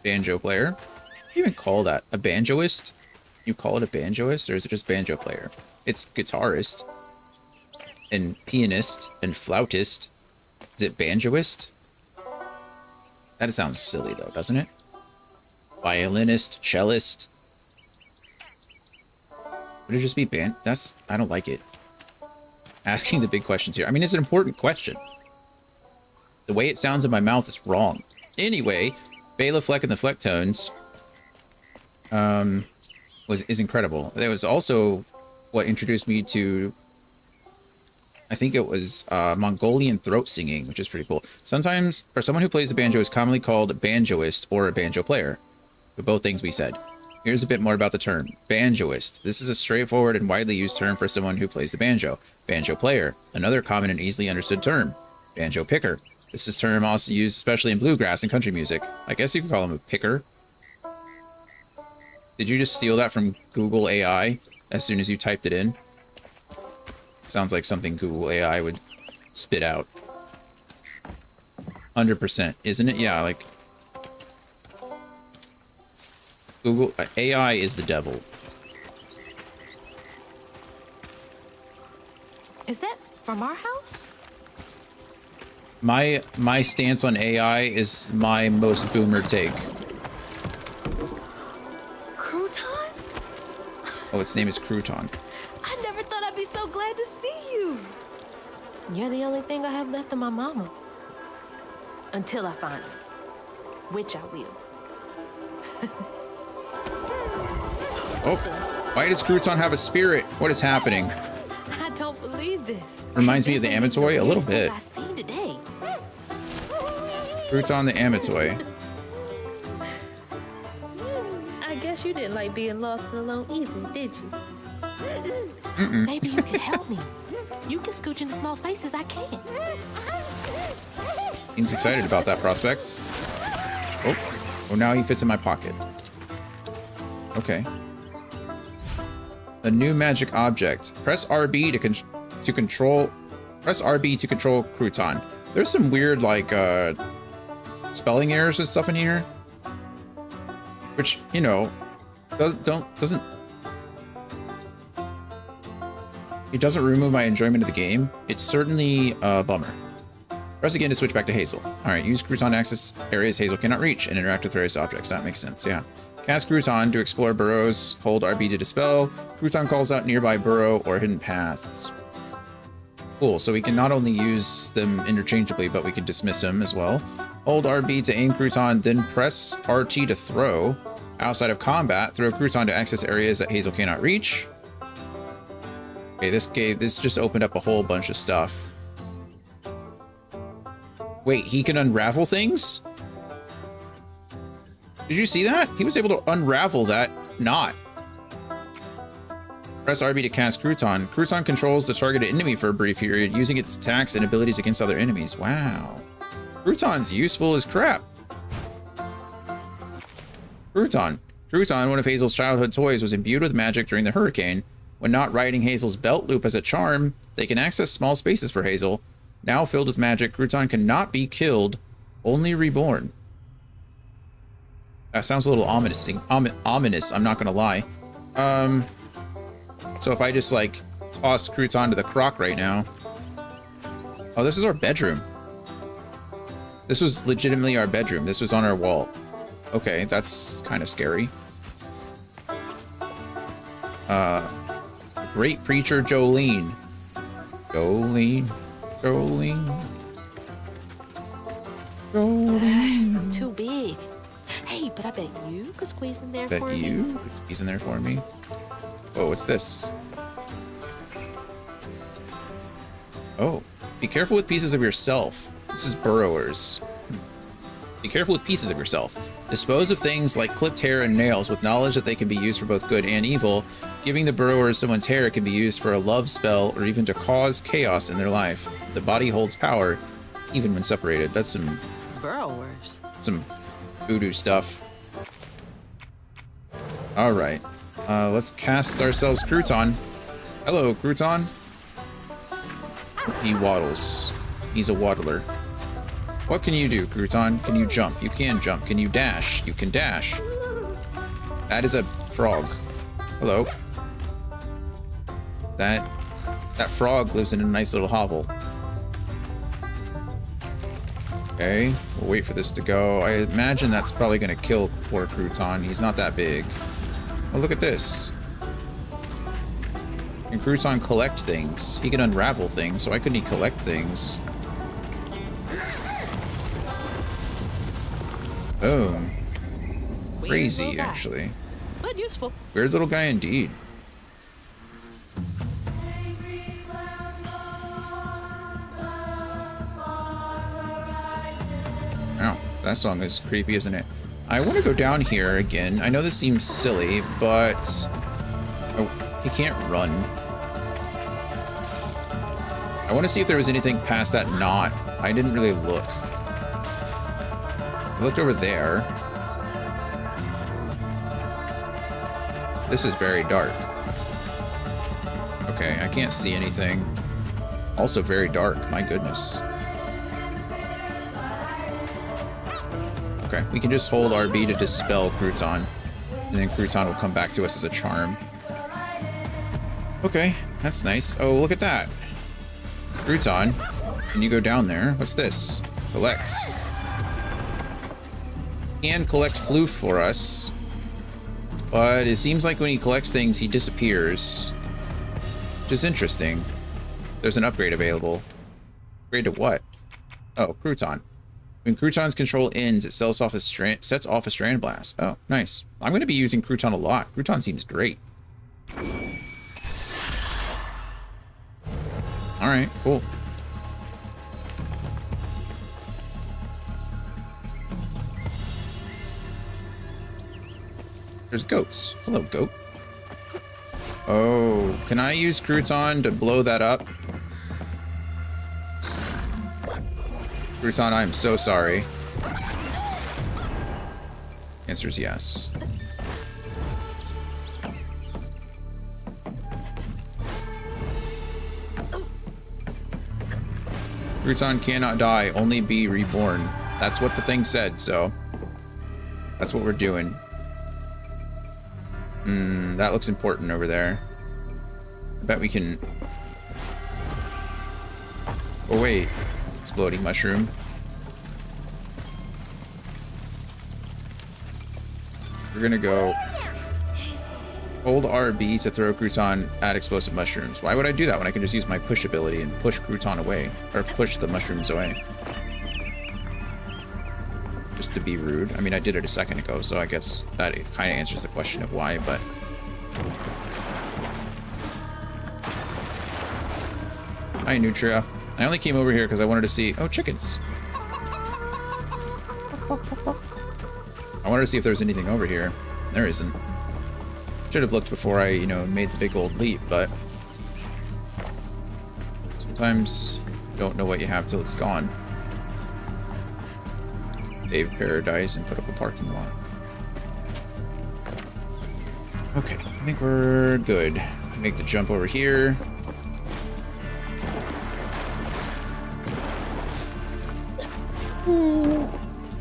banjo player. What do you even call that? A banjoist? You call it a banjoist, or is it just banjo player? It's guitarist and pianist and flautist. Is it banjoist? That sounds silly though, doesn't it? Violinist, cellist. Would it just be band? I don't like it. Asking the big questions here. I mean, it's an important question. The way it sounds in my mouth is wrong. Anyway, Bayou and the Flecktones is incredible. That was also what introduced me to, I think it was Mongolian throat singing, which is pretty cool. Sometimes, for someone who plays the banjo, is commonly called a banjoist or a banjo player. But both things we said. Here's a bit more about the term. Banjoist. This is a straightforward and widely used term for someone who plays the banjo. Banjo player. Another common and easily understood term. Banjo picker. This is a term also used especially in bluegrass and country music. I guess you could call him a picker. Did you just steal that from Google AI as soon as you typed it in? Sounds like something Google AI would spit out. 100%, isn't it? Yeah, like... Google AI is the devil. Is that from our house? My stance on AI is my most boomer take. Crouton? Oh, its name is Crouton. I never thought I'd be so glad to see you. You're the only thing I have left of my mama. Until I find her. Which I will. Oh, why does Crouton have a spirit? What is happening? I don't believe this. Reminds me of the Amatoy a little bit. I seen today. Crouton the Amatoy. I guess you didn't like being lost and alone either, did you? Mm-mm. Maybe you can help me. You can scooch into small spaces I can't. Seems excited about that prospect. Oh, now he fits in my pocket. Okay. A new magic object. Press RB to control. Press RB to control Crouton. There's some weird like spelling errors and stuff in here, which you know doesn't remove my enjoyment of the game. It's certainly a bummer. Press again to switch back to Hazel. All right, use Crouton to access areas Hazel cannot reach and interact with various objects. That makes sense. Yeah. Cast Crouton to explore burrows. Hold RB to dispel. Crouton calls out nearby burrow or hidden paths. Cool, so we can not only use them interchangeably, but we can dismiss them as well. Hold RB to aim Crouton, then press RT to throw. Outside of combat, throw Crouton to access areas that Hazel cannot reach. Okay, this just opened up a whole bunch of stuff. Wait, he can unravel things? Did you see that? He was able to unravel that knot. Press RB to cast Crouton. Crouton controls the targeted enemy for a brief period, using its attacks and abilities against other enemies. Wow. Crouton's useful as crap. Crouton. Crouton, one of Hazel's childhood toys, was imbued with magic during the hurricane. When not riding Hazel's belt loop as a charm, they can access small spaces for Hazel. Now filled with magic, Crouton cannot be killed, only reborn. That sounds a little ominous, I'm not gonna lie. So if I just like toss Crouton to the croc right now, Oh, this is our bedroom. This was legitimately our bedroom. This was on our wall. Okay, that's kind of scary. Great preacher Jolene. Jolene. Too big. Hey, but I bet you could squeeze in there for me. Bet you could squeeze in there for me. Oh, what's this? Oh, be careful with pieces of yourself. This is burrowers. Be careful with pieces of yourself. Dispose of things like clipped hair and nails with knowledge that they can be used for both good and evil. Giving the burrowers someone's hair can be used for a love spell or even to cause chaos in their life. The body holds power, even when separated. That's some Burrowers. some voodoo stuff. All right, let's cast ourselves Crouton. Hello, Crouton. He waddles. He's a waddler. What can you do, Crouton? Can you jump? You can jump. Can you dash? You can dash. That is a frog. Hello. That frog lives in a nice little hovel. Okay, we'll wait for this to go. I imagine that's probably going to kill poor Crouton. He's not that big. Oh, look at this. Can Crouton collect things? He can unravel things, so why couldn't he collect things? Boom. Crazy, actually. But useful. Weird little guy indeed. Wow, that song is creepy, isn't it? I want to go down here again. I know this seems silly, but... Oh, he can't run. I want to see if there was anything past that knot. I didn't really look. I looked over there. This is very dark. Okay, I can't see anything. Also very dark, my goodness. Okay, we can just hold RB to dispel Crouton, and then Crouton will come back to us as a charm. Okay, that's nice. Oh, look at that. Crouton, can you go down there? What's this? Collect. Can collect floof for us, but it seems like when he collects things, he disappears, which is interesting. There's an upgrade available. Upgrade to what? Oh, Crouton. When Crouton's control ends, it sets off a strand blast. Oh, nice. I'm going to be using Crouton a lot. Crouton seems great. All right, cool. There's goats. Hello, goat. Oh, can I use Crouton to blow that up? Crouton, I am so sorry. Answer is yes. Crouton cannot die, only be reborn. That's what the thing said, so that's what we're doing. That looks important over there. I bet we can... Oh wait, exploding mushroom. We're gonna go hold RB to throw Crouton at explosive mushrooms. Why would I do that when I can just use my push ability and push Crouton away, or push the mushrooms away? Just to be rude. I mean, I did it a second ago, so I guess that kind of answers the question of why, but... Hi, Nutria. I only came over here because I wanted to see... Oh, chickens. I wanted to see if there was anything over here. There isn't. Should have looked before I, you know, made the big old leap, but... Sometimes you don't know what you have till it's gone. Save paradise and put up a parking lot. Okay, I think we're good. Make the jump over here. Thought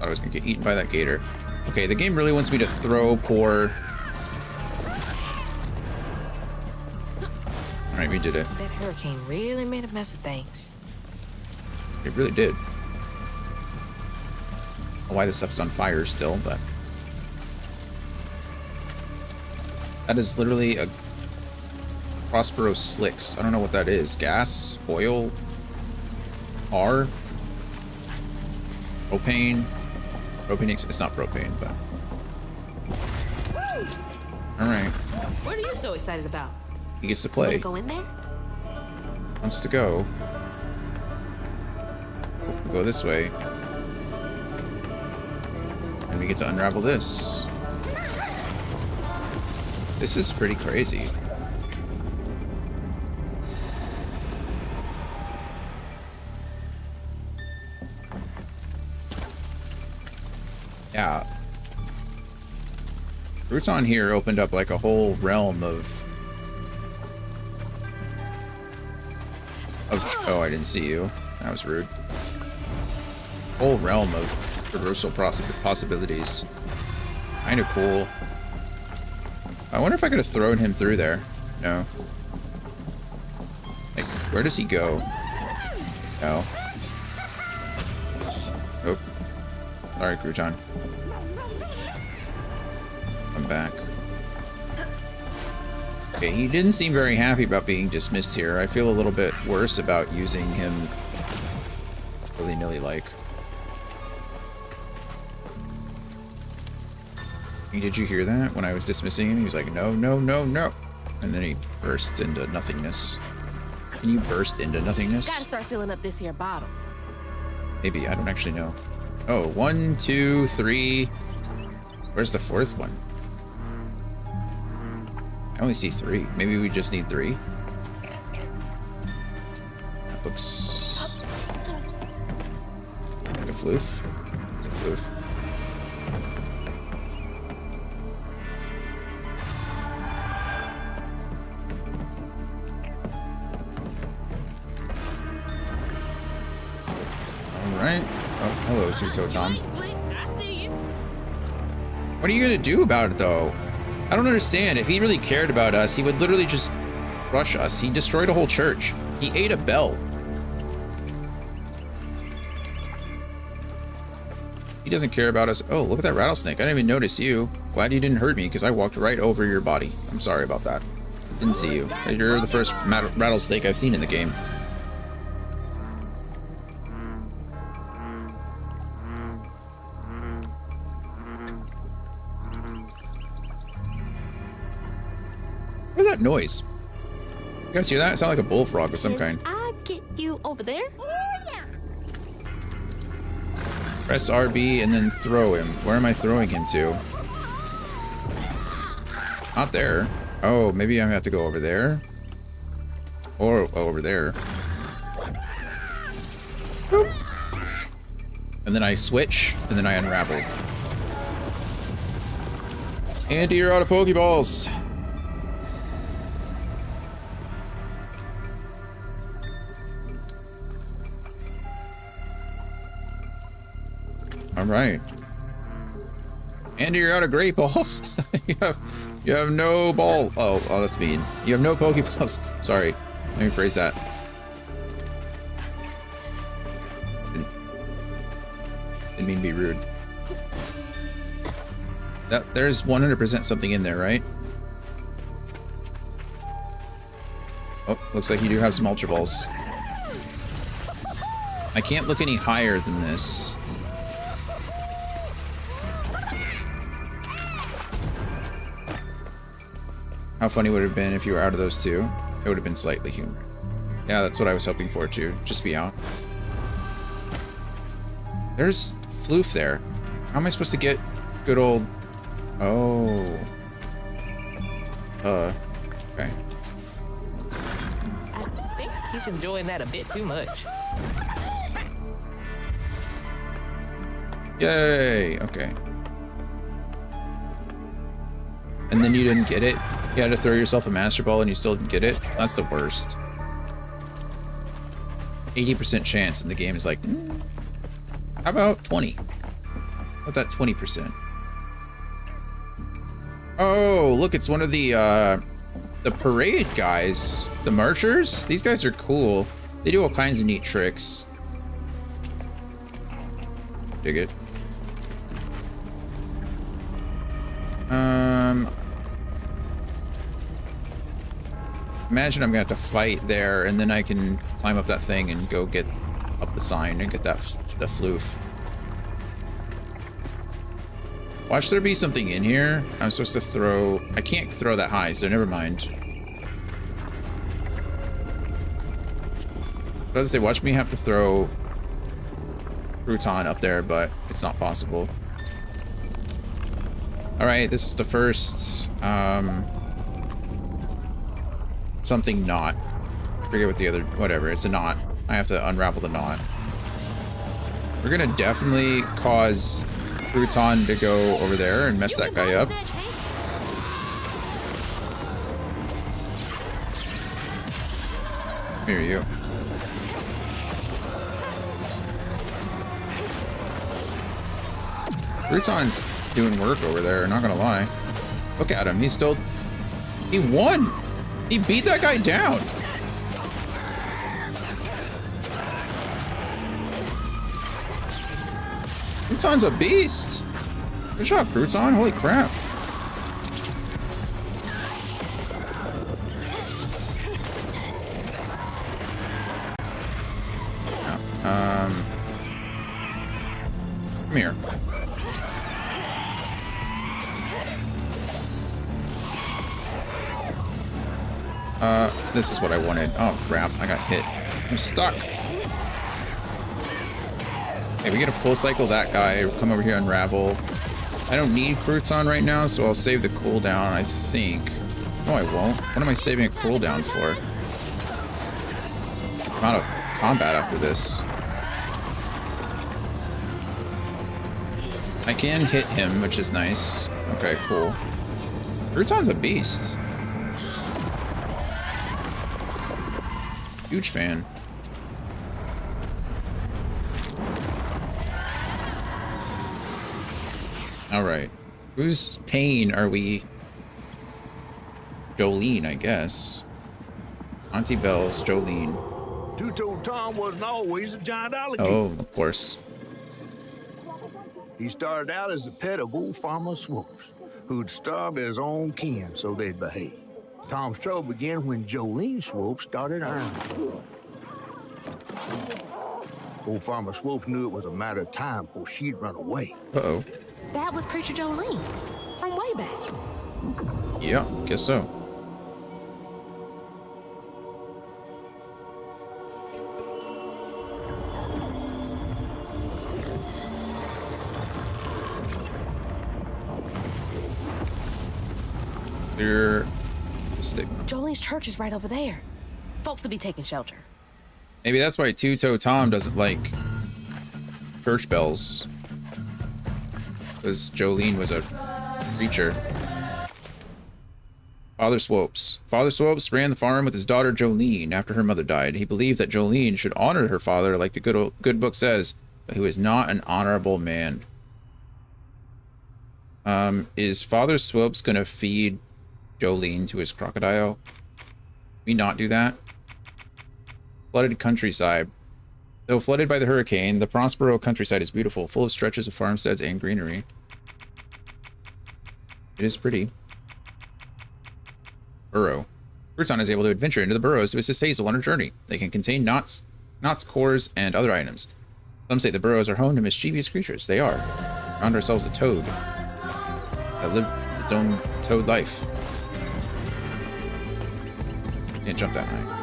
I was gonna get eaten by that gator. Okay, the game really wants me to throw poor... Alright, we did it. That hurricane really made a mess of things. It really did. I don't know why this stuff's on fire still, but that is literally a Prospero Slicks. I don't know what that is. Gas? Oil? R? Propane? Propane, it's not propane, but... Alright. What are you so excited about? He gets to Wanna play. go in there? Wants to go. We'll go this way. And we get to unravel this. This is pretty crazy. Yeah. Crouton here opened up like a whole realm of... Oh, I didn't see you. That was rude. Whole realm of reversal possibilities. Kind of cool. I wonder if I could have thrown him through there. No. Like, where does he go? No. Nope. Sorry, Crouton. Come back. Okay, he didn't seem very happy about being dismissed here. I feel a little bit worse about using him willy-nilly like. Did you hear that when I was dismissing him? He was like, no, no, no, no. And then he burst into nothingness. Can you burst into nothingness? Gotta start filling up this here bottle. Maybe, I don't actually know. Oh, 1, 2, 3. Where's the fourth one? I only see 3. Maybe we just need 3. That looks like a floof. It's a floof. Alright. Oh, hello, Two-Toe Tom. What are you gonna do about it, though? I don't understand. If he really cared about us, he would literally just rush us. He destroyed a whole church. He ate a bell. He doesn't care about us. Oh, look at that rattlesnake. I didn't even notice you. Glad you didn't hurt me, because I walked right over your body. I'm sorry about that. Didn't see you. You're the first rattlesnake I've seen in the game. What is that noise? You guys hear that? It sounded like a bullfrog of some kind. I get you over there? Press RB and then throw him. Where am I throwing him to? Not there. Oh, maybe I have to go over there. Or over there. Boop. And then I switch, and then I unravel. Andy, you're out of Pokeballs. All right. Andy, you're out of great balls. you have no ball. Oh, that's mean. You have no Pokeballs. Sorry. Let me phrase that. Didn't mean to be rude. There's 100% something in there, right? Oh, looks like you do have some Ultra Balls. I can't look any higher than this. How funny would it have been if you were out of those two? It would have been slightly humor. Yeah, that's what I was hoping for too. Just be out. There's Floof there. How am I supposed to get good old... Oh. Okay. I think he's enjoying that a bit too much. Yay! Okay. And then you didn't get it? You had to throw yourself a Master Ball and you still didn't get it? That's the worst. 80% chance and the game is like, how about 20? How about that 20%? Oh, look, it's one of the parade guys. The marchers? These guys are cool. They do all kinds of neat tricks. Dig it. Imagine I'm gonna have to fight there, and then I can climb up that thing and go get up the sign and get the floof. Watch there be something in here. I'm supposed to throw... I can't throw that high, so never mind. I was gonna say, watch me have to throw crouton up there, but it's not possible. Alright, this is the first... something knot. I forget what the other... Whatever, it's a knot. I have to unravel the knot. We're gonna definitely cause crouton to go over there and mess that guy up. Here you. Crouton's doing work over there, not gonna lie. Look at him, he's still... He won! He beat that guy down! Crouton's a beast! Good job, Crouton, holy crap. Come here. This is what I wanted. Oh crap, I got hit. I'm stuck. Okay, we get a full cycle that guy, come over here, unravel. I don't need crouton right now, so I'll save the cooldown, I think. No, I won't. What am I saving a cooldown for? I'm out of combat after this. I can hit him, which is nice. Okay, cool. Crouton's a beast. Huge fan. All right. Whose pain are we? Jolene, I guess. Auntie Belle's Jolene. Two-Toe Tom wasn't always a giant alligator. Oh, of course. He started out as a pet of old Farmer Swoops, who'd starve his own kin so they'd behave. Tom's trouble began when Jolene Swope started ironing. Old Farmer Swope knew it was a matter of time before she'd run away. Uh-oh. That was Preacher Jolene from way back. Yeah, guess so. Clear the stick. Jolene's church is right over there. Folks will be taking shelter. Maybe that's why Two-Toe Tom doesn't like church bells. Because Jolene was a preacher. Father Swopes. Father Swopes ran the farm with his daughter Jolene after her mother died. He believed that Jolene should honor her father like the good book says, but he was not an honorable man. Is Father Swopes gonna feed Jolene to his crocodile? Can we not do that? Flooded countryside. Though flooded by the hurricane, the Prospero countryside is beautiful, full of stretches of farmsteads and greenery. It is pretty. Burrow. Crouton is able to adventure into the burrows to assist Hazel on her journey. They can contain knots, cores, and other items. Some say the burrows are home to mischievous creatures. They are. We found ourselves a toad that lived its own toad life. Can't jump that high.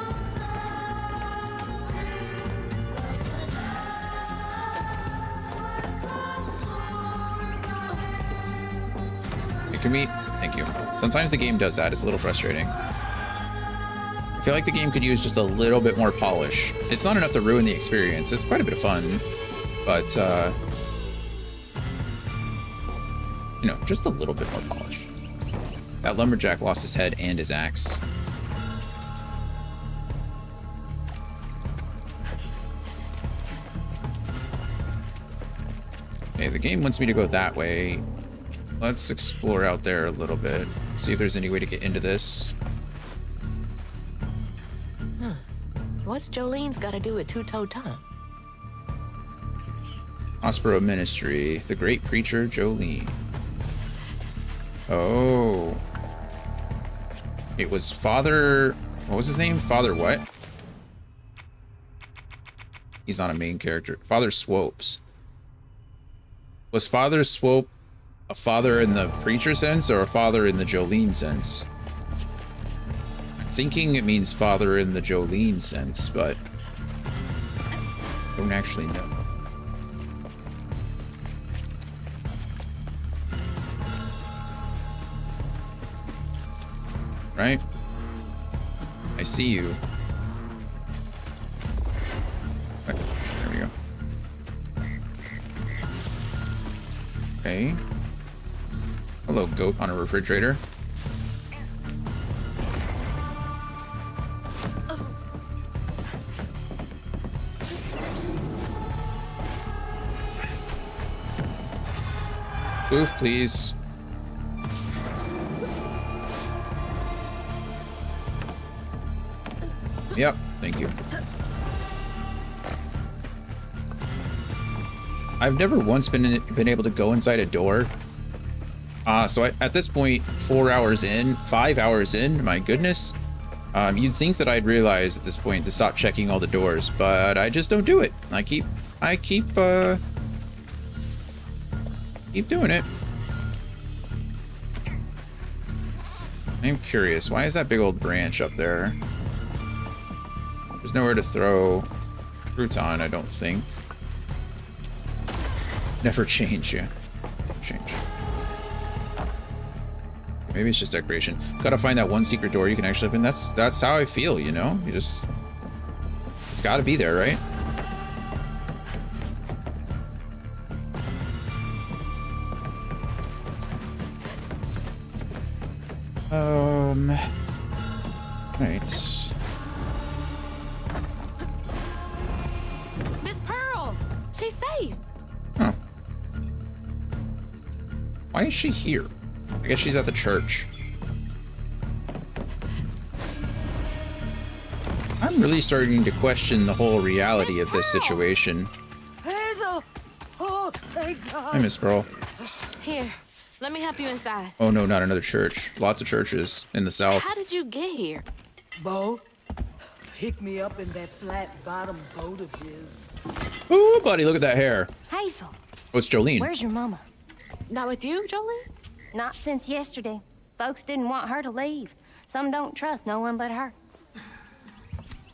Can we? Thank you. Sometimes the game does that. It's a little frustrating. I feel like the game could use just a little bit more polish. It's not enough to ruin the experience. It's quite a bit of fun, but you know, just a little bit more polish. That lumberjack lost his head and his axe. Okay, the game wants me to go that way. Let's explore out there a little bit. See if there's any way to get into this. Huh. What's Jolene's got to do with Two-Toe Tom? Prospero Ministry. The great preacher Jolene. Oh. It was Father... What was his name? Father what? He's not a main character. Father Swopes. Was Father Swope a father in the preacher sense or a father in the Jolene sense? I'm thinking it means father in the Jolene sense, but I don't actually know. Right? I see you. There we go. Okay. Hello, goat on a refrigerator. Oof, please. Yep, thank you. I've never once been able to go inside a door. So at this point, 4 hours in, 5 hours in, my goodness. You'd think that I'd realize at this point to stop checking all the doors, but I just don't do it. I keep doing it. I'm curious, why is that big old branch up there? There's nowhere to throw crouton, I don't think. Never change, yeah. Change. Maybe it's just decoration. Gotta find that one secret door you can actually open. That's how I feel, you know? You just... It's gotta be there, right? Right. Miss Pearl! She's safe! Huh. Why is she here? I guess she's at the church. I'm really starting to question the whole reality of this situation. Hazel! Oh, thank God. Hi, Miss Pearl. Here, let me help you inside. Oh no, not another church. Lots of churches in the south. How did you get here? Bo, pick me up in that flat bottom boat of his. Ooh, buddy, look at that hair. Hazel. Oh, it's Jolene. Where's your mama? Not with you, Jolene? Not since yesterday. Folks didn't want her to leave. Some don't trust no one but her.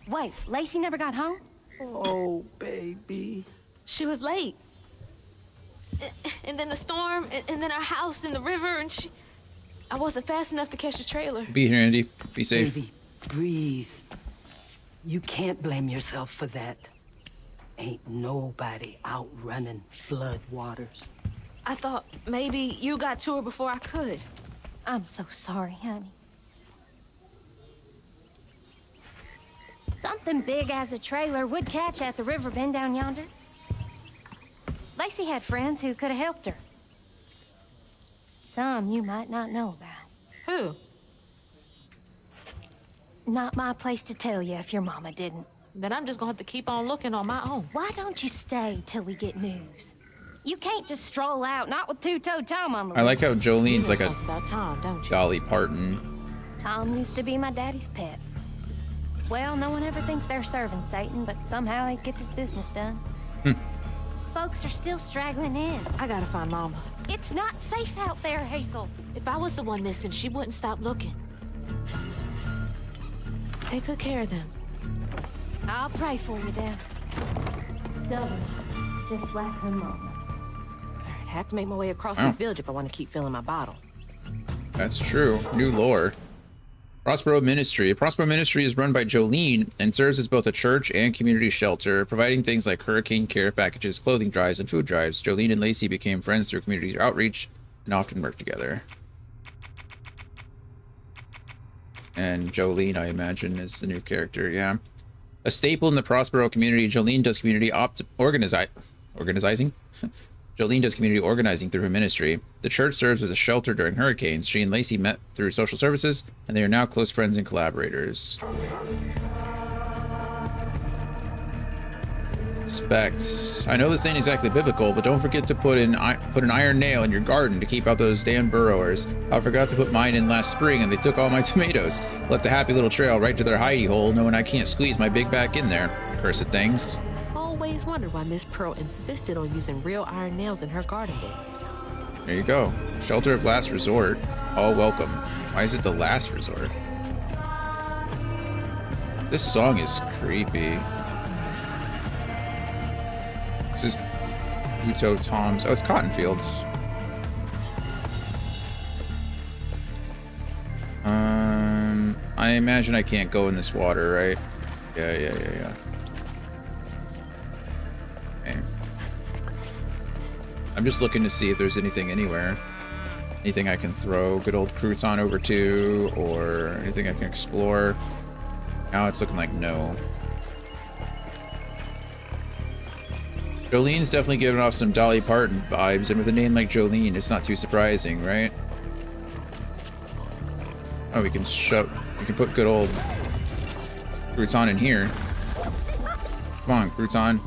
Wait, Lacey never got home? Oh, baby. She was late. And then the storm, and then our house in the river, and I wasn't fast enough to catch the trailer. Be here, Andy. Be safe. Baby, breathe. You can't blame yourself for that. Ain't nobody outrunning flood waters. I thought maybe you got to her before I could. I'm so sorry, honey. Something big as a trailer would catch at the river bend down yonder. Lacey had friends who could have helped her. Some you might not know about. Who? Not my place to tell you if your mama didn't. Then I'm just gonna have to keep on looking on my own. Why don't you stay till we get news? You can't just stroll out, not with two-toed Tom on the I like how Jolene's like a about Tom, don't you? Dolly Parton. Tom used to be my daddy's pet. Well, no one ever thinks they're serving Satan, but somehow he gets his business done. Folks are still straggling in. I gotta find Mama. It's not safe out there, Hazel. If I was the one missing, she wouldn't stop looking. Take good care of them. I'll pray for you, then. Stubborn, just like her mama. I'd have to make my way across this village if I want to keep filling my bottle. That's true. New lore. Prospero Ministry. Prospero Ministry is run by Jolene and serves as both a church and community shelter, providing things like hurricane care packages, clothing drives, and food drives. Jolene and Lacey became friends through community outreach and often worked together. And Jolene, I imagine, is the new character, yeah. A staple in the Prospero community, Jolene does community organizing? Jolene does community organizing through her ministry. The church serves as a shelter during hurricanes. She and Lacey met through social services, and they are now close friends and collaborators. Specs. I know this ain't exactly biblical, but don't forget to put an iron nail in your garden to keep out those damn burrowers. I forgot to put mine in last spring and they took all my tomatoes. Left a happy little trail right to their hidey hole, knowing I can't squeeze my big back in there. Cursed things. Always wondered why Miss Pearl insisted on using real iron nails in her garden beds. There you go. Shelter of last resort. All welcome. Why is it the last resort? This song is creepy. This is Uto Tom's. Oh, it's cotton fields. I imagine I can't go in this water, right? Yeah. Okay. I'm just looking to see if there's anything anywhere. Anything I can throw good old crouton over to, or anything I can explore. Now it's looking like no. Jolene's definitely giving off some Dolly Parton vibes, and with a name like Jolene, it's not too surprising, right? Oh, we can put good old crouton in here. Come on, crouton.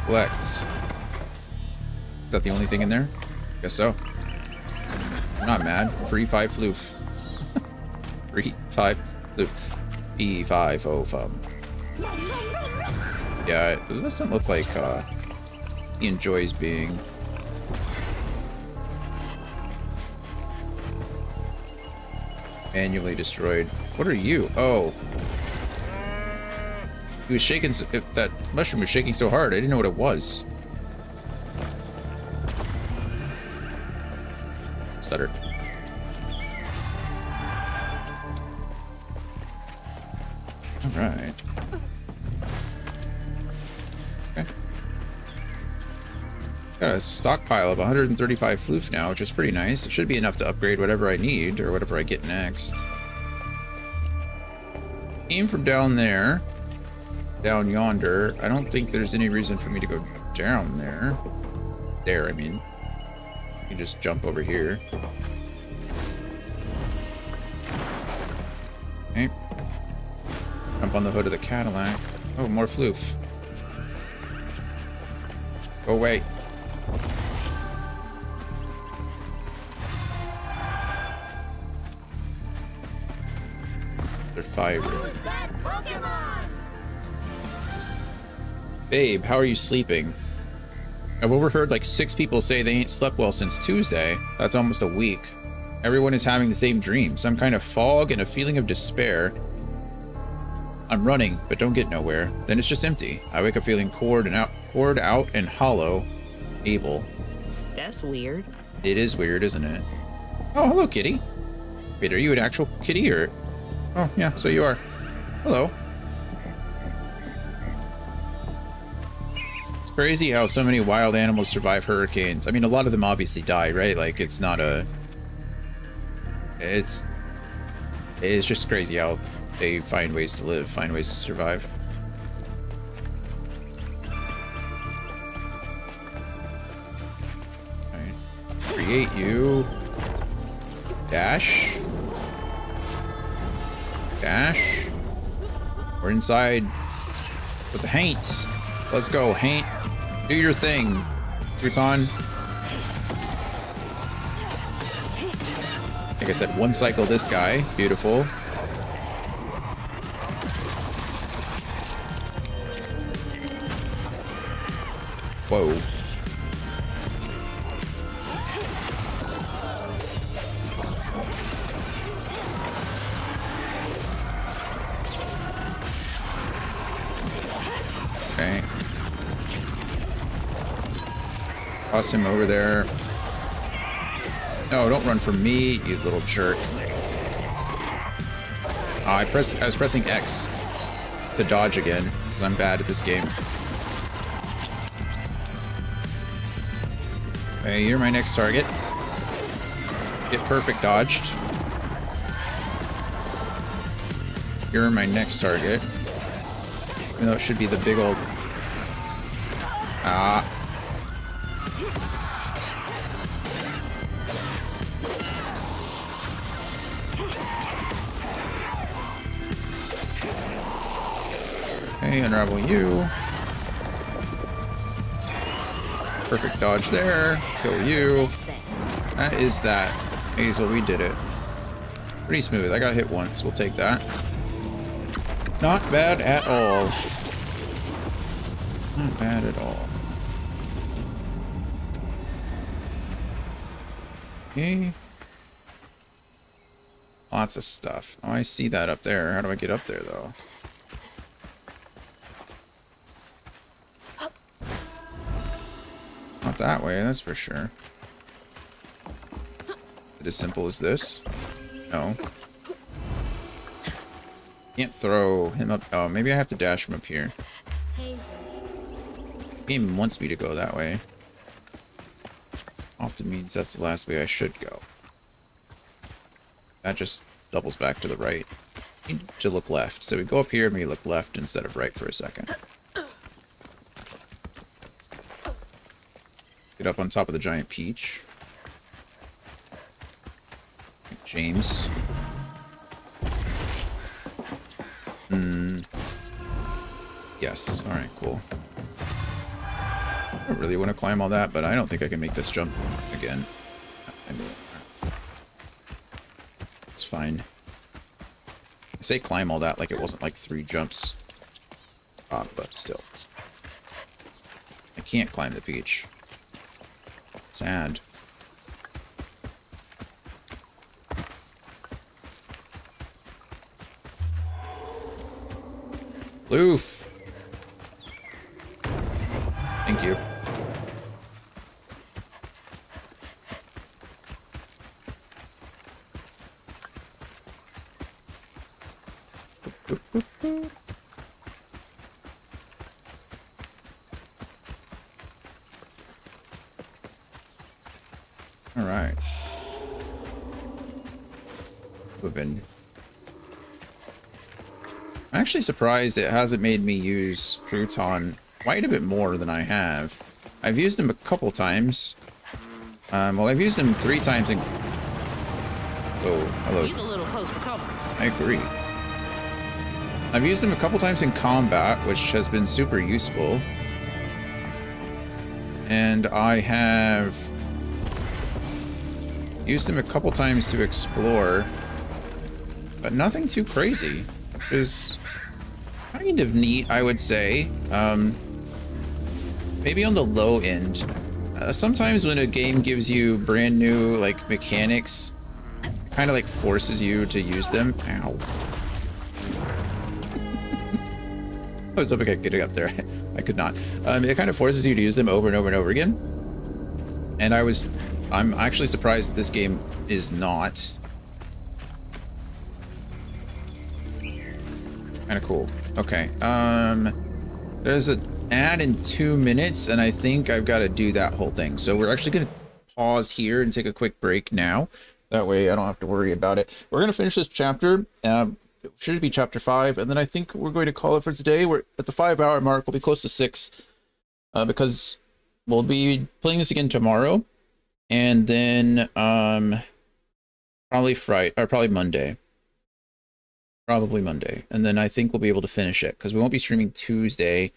Collect. Is that the only thing in there? Guess so. I'm not mad. Free 5 floof. Free 5 floof. E5 Yeah, it doesn't look like he enjoys being manually destroyed. What are you? Oh. He was shaking, if that mushroom was shaking so hard, I didn't know what it was. Stutter. All right. Okay. Got a stockpile of 135 floof now, which is pretty nice. It should be enough to upgrade whatever I need or whatever I get next. Aim from down there. Down yonder. I don't think there's any reason for me to go down there. There, I mean. You can just jump over here. Okay. Jump on the hood of the Cadillac. Oh, more floof. Go away. They're fiber. Babe, how are you sleeping? I've overheard like 6 people say they ain't slept well since Tuesday. That's almost a week. Everyone is having the same dream. Some kind of fog and a feeling of despair. I'm running, but don't get nowhere. Then it's just empty. I wake up feeling poured out and hollow. Abel. That's weird. It is weird, isn't it? Oh, hello, kitty. Wait, are you an actual kitty or? Oh, yeah, so you are. Hello. It's crazy how so many wild animals survive hurricanes. I mean, a lot of them obviously die, right? Like, it's not a... It's just crazy how they find ways to live, find ways to survive. Alright. Create you. Dash. Dash. We're inside with the Haints. Let's go, Haint. Do your thing. Crouton. Like I said, one cycle this guy. Beautiful. Whoa. Okay. Toss him over there. No, don't run from me, you little jerk. I was pressing X to dodge again, because I'm bad at this game. Okay, you're my next target. Get perfect dodged. You're my next target. Even though it should be the big old... Ah. Okay, unravel you. Perfect dodge there. Kill you. That is that. Hazel, we did it. Pretty smooth. I got hit once. We'll take that. Not bad at all. Not bad at all. Okay. Lots of stuff. Oh, I see that up there. How do I get up there, though? Not that way, that's for sure. Is it as simple as this? No. Can't throw him up. Oh, maybe I have to dash him up here. Game wants me to go that way. Often means that's the last way I should go. That just doubles back to the right. Need to look left. So we go up here and we look left instead of right for a second. Get up on top of the giant peach. James. Yes. Alright, cool. I don't really want to climb all that, but I don't think I can make this jump again. It's fine. I say climb all that like it wasn't like 3 jumps. But still. I can't climb the peach. Sad. Loof. Thank you. All right. Moving. I'm actually surprised it hasn't made me use Crouton quite a bit more than I have. I've used him a couple times. Well, I've used him 3 times in... Oh, hello. He's a little close for comfort. I agree. I've used him a couple times in combat, which has been super useful. And I have used him a couple times to explore, but nothing too crazy. It was kind of neat, I would say. Maybe on the low end. Sometimes when a game gives you brand new like mechanics, it kind of like forces you to use them. Ow. I was hoping I could get up there. I could not. It kind of forces you to use them over and over and over again. And I'm actually surprised that this game is not. Kind of cool. Okay. There's an ad in 2 minutes, and I think I've got to do that whole thing. So we're actually going to pause here and take a quick break now. That way I don't have to worry about it. We're going to finish this chapter. It should be chapter 5, and then I think we're going to call it for today. We're at the 5-hour mark. We'll be close to 6, because we'll be playing this again tomorrow, and then probably Friday or probably Monday. Probably Monday, and then I think we'll be able to finish it because we won't be streaming Tuesday,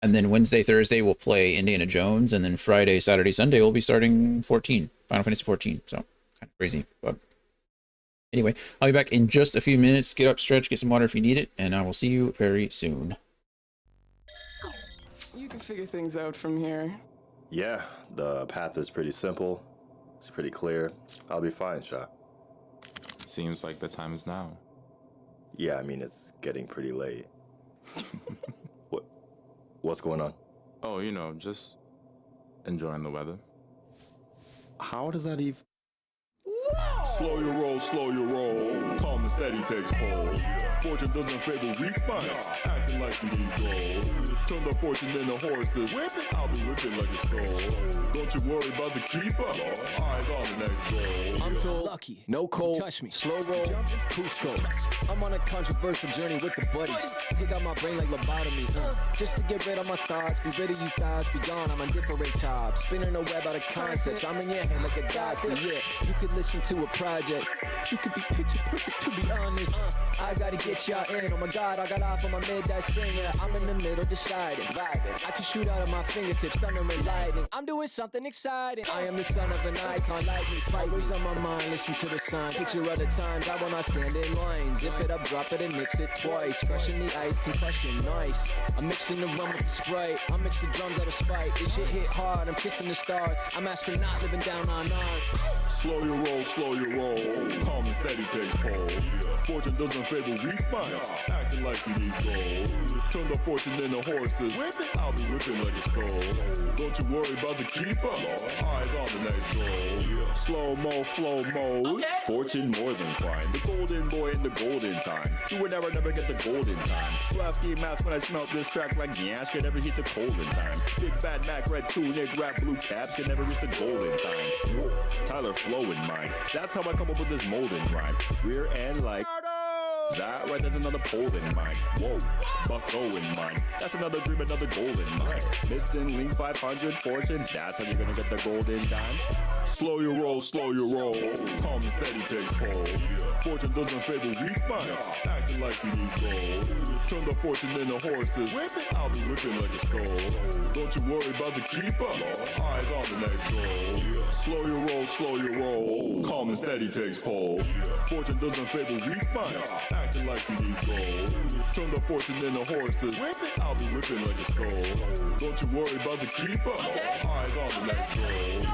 and then Wednesday, Thursday we'll play Indiana Jones, and then Friday, Saturday, Sunday we'll be starting Final Fantasy 14. So kind of crazy, but anyway, I'll be back in just a few minutes. Get up, stretch, get some water if you need it, and I will see you very soon. You can figure things out from here. Yeah, the path is pretty simple. It's pretty clear. I'll be fine, Sha. Seems like the time is now. Yeah, I mean, it's getting pretty late. What's going on? Oh, you know, just enjoying the weather. How does that even... Slow your roll, slow your roll. Calm and steady takes hold. Fortune doesn't favor weak minds, acting like you need gold. Turn the fortune into horses. I'll be whipping like a skull. Don't you worry about the keeper. Eyes on the next goal. I'm so lucky. No cold. Touch me. Slow roll. Cusco. I'm on a controversial journey with the buddies. Pick out my brain like lobotomy. Just to get rid of my thoughts. Be rid of you thoughts. Be gone. I'm on different top. Spinning a web out of concepts. I'm in your head like a doctor. Yeah. You could listen addition to a project. You could be picture perfect, to be honest. I gotta get y'all in. Oh my God, I got off on my mid-dash singer. I'm in the middle deciding, vibing. I can shoot out of my fingertips, thunder and lightning. I'm doing something exciting. I am the son of an icon, lightning fight. Always on my mind, listen to the sign. Picture of the times I will not stand in line. Zip it up, drop it, and mix it twice. Crushing the ice, concussion, nice. I'm mixing the rum with the Sprite. I mix the drums out of spite. This shit hit hard, I'm kissing the stars. I'm astronaut living down on Earth. Slow your roll, slow your roll. Calm and steady takes hold. Fortune doesn't favor weak minds. Acting like you need gold. Turn the fortune into horses. I'll be whipping like a skull. Don't you worry about the keeper. Eyes on the next goal. Slow-mo, flow mode. Fortune more than fine. The golden boy in the golden time. Do it never get the golden time. Blasky mask when I smell this track like Nyash can never hit the golden time. Big bad Mac, red tunic, rap blue caps can never reach the golden time. Whoa. Tyler flow in mind. That's how I come up with this molden rhyme. Rear end like that right, that's another pole in mine. Whoa, Bucko in mine. That's another dream, another goal in mine. Missing link 500 fortune. That's how you're gonna get the golden dime. Slow your roll, slow your roll. Calm and steady takes hold. Fortune doesn't favor weak minds. Acting like you need gold. Turn the fortune into horses. I'll be whipping like a skull. Don't you worry about the keeper. Eyes on the next goal. Slow your roll, slow your roll. Calm and steady takes hold. Fortune doesn't favor weak minds. Acting like you need gold. Turn the fortune into horses. I'll be whipping like a skull. Don't you worry about the keeper. Eyes on the next goal.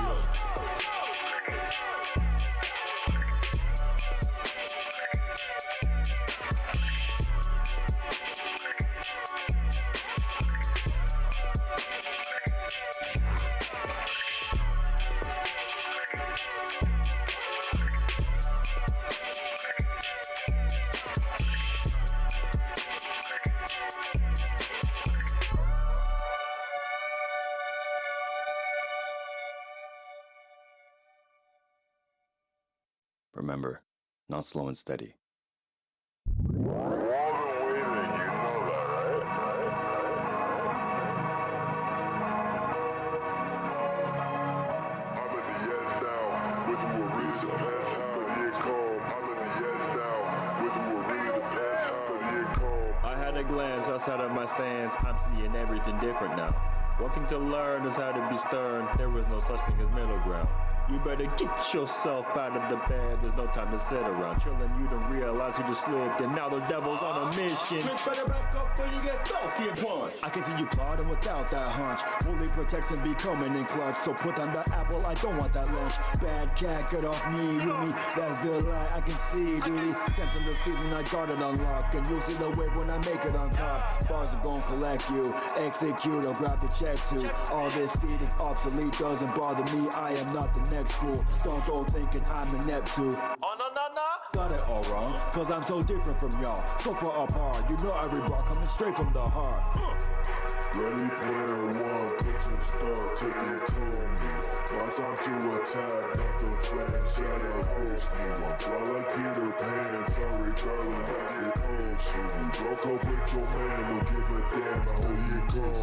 Remember, not slow and steady. I had a glance outside of my stance. I'm seeing everything different now. One thing to learn is how to be stern. There is no such thing as middle ground. You better get yourself out of the bed. There's no time to sit around chilling. You don't realize you just slipped, and now the devil's on a mission. Better back up when you get donkey and punch. I can see you plotting without that hunch. Holy protection be coming in clutch. So put on the apple, I don't want that lunch. Bad cat, get off me, you me. That's the lie, I can see, duty. Sense in the season, I got it unlocked. And you'll see the wave when I make it on top. Bars are gonna collect you, execute or grab the check too. All this seed is obsolete, doesn't bother me. I am not the next fool. Don't go thinking I'm a Neptune. Oh no. Got it all wrong, cause I'm so different from y'all. So far apart, you know every bar coming straight from the heart. Ready player one, pitch and start taking to me. My time to attack, not the flank, shut up, bitch, new one. Fly like Peter Pan, sorry darling, that's the ocean. You broke up with your man, don't give a damn, I hope you come.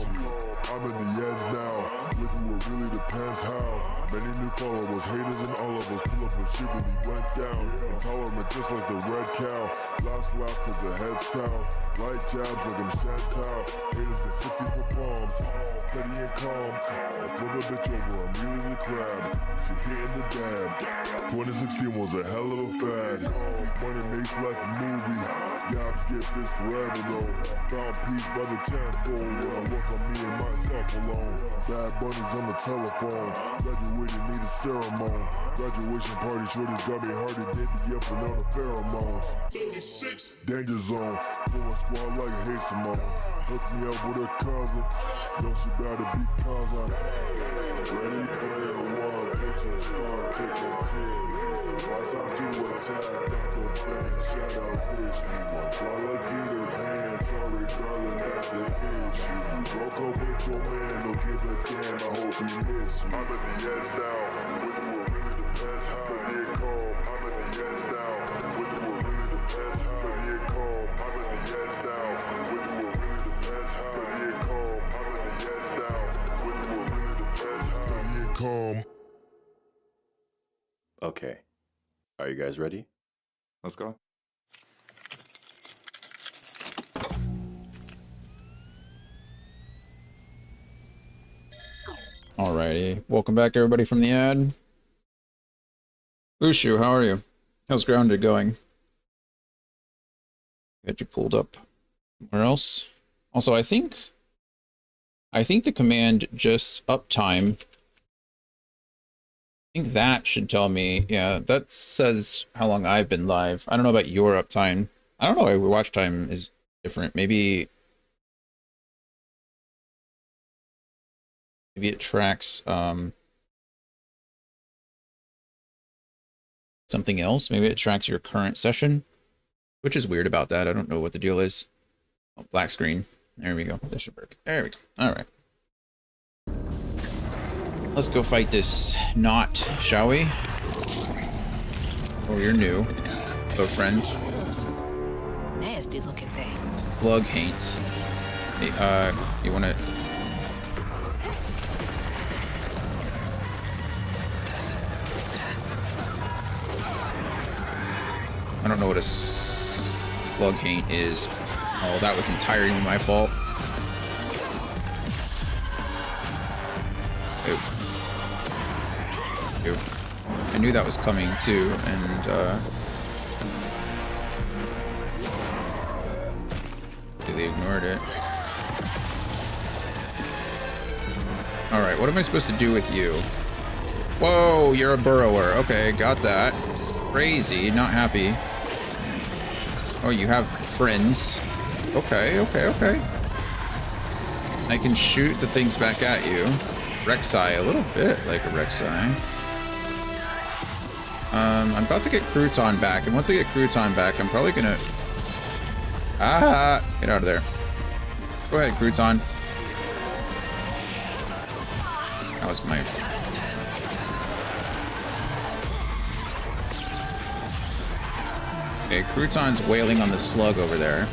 I'm in the edge now, with who it really depends how. Many new followers, haters and all of us, pull up when shit really went down. Intolerant just like the red cow, last laugh cause it heads south. Light jabs like I'm Chantal, haters get 60 for palms, steady and calm. I flip a bitch over, immediately crab, she hitting the dab. 2016 was a hell of a fad, money makes life a movie, jobs get this forever though. Found peace by the tenfold, when I work on me and myself alone. Bad bunnies on the telephone, graduated need a ceremony. Graduation party shorties got me hard and did be up and on the pheromones. 36 danger zone, pulling squad like a Simone. Hook me up with a cousin, know she bout to be cousin. Ready player one, pitch and start taking 10. My time to attack, not the fan, shout out bitch, new one. Fly like Peter Pan, sorry darling, that's the issue. You broke up with your man, don't give a damn, I hope he miss you. I'm at the edge now, with who it really depends how to get calm. I'm at the edge now, with who it really depends how to get calm. I'm at the edge now, with who it really depends how to get calm. I'm at the edge now, with who it really depends how to get calm. Okay, Are you guys ready? Let's go. Alrighty. Welcome back, everybody, from the ad. Ushu, how are you? How's Grounded going? Got you pulled up. Where else? Also, I think the command just uptime. I think that should tell me, yeah, that says how long I've been live. I don't know about your uptime. I don't know why watch time is different. Maybe it tracks something else. Maybe it tracks your current session, which is weird about that. I don't know what the deal is. Oh, black screen. There we go. This should work. There we go. All right. Let's go fight this knot, shall we? Oh, you're new. Hello, friend. Nasty looking thing. Slug haints. Hey, you wanna... I don't know what a slug haint is. Oh, that was entirely my fault. Oop. Oop. I knew that was coming too, and they ignored it. Alright, what am I supposed to do with you? Whoa, you're a burrower. Okay, got that. Crazy, not happy. Oh, you have friends. Okay, okay, okay. I can shoot the things back at you. Rek'Sai, a little bit like a Rek'Sai. I'm about to get Crouton back, and once I get Crouton back, I'm probably gonna... Ah! Get out of there. Go ahead, Crouton. That was my... Okay, Crouton's wailing on the slug over there.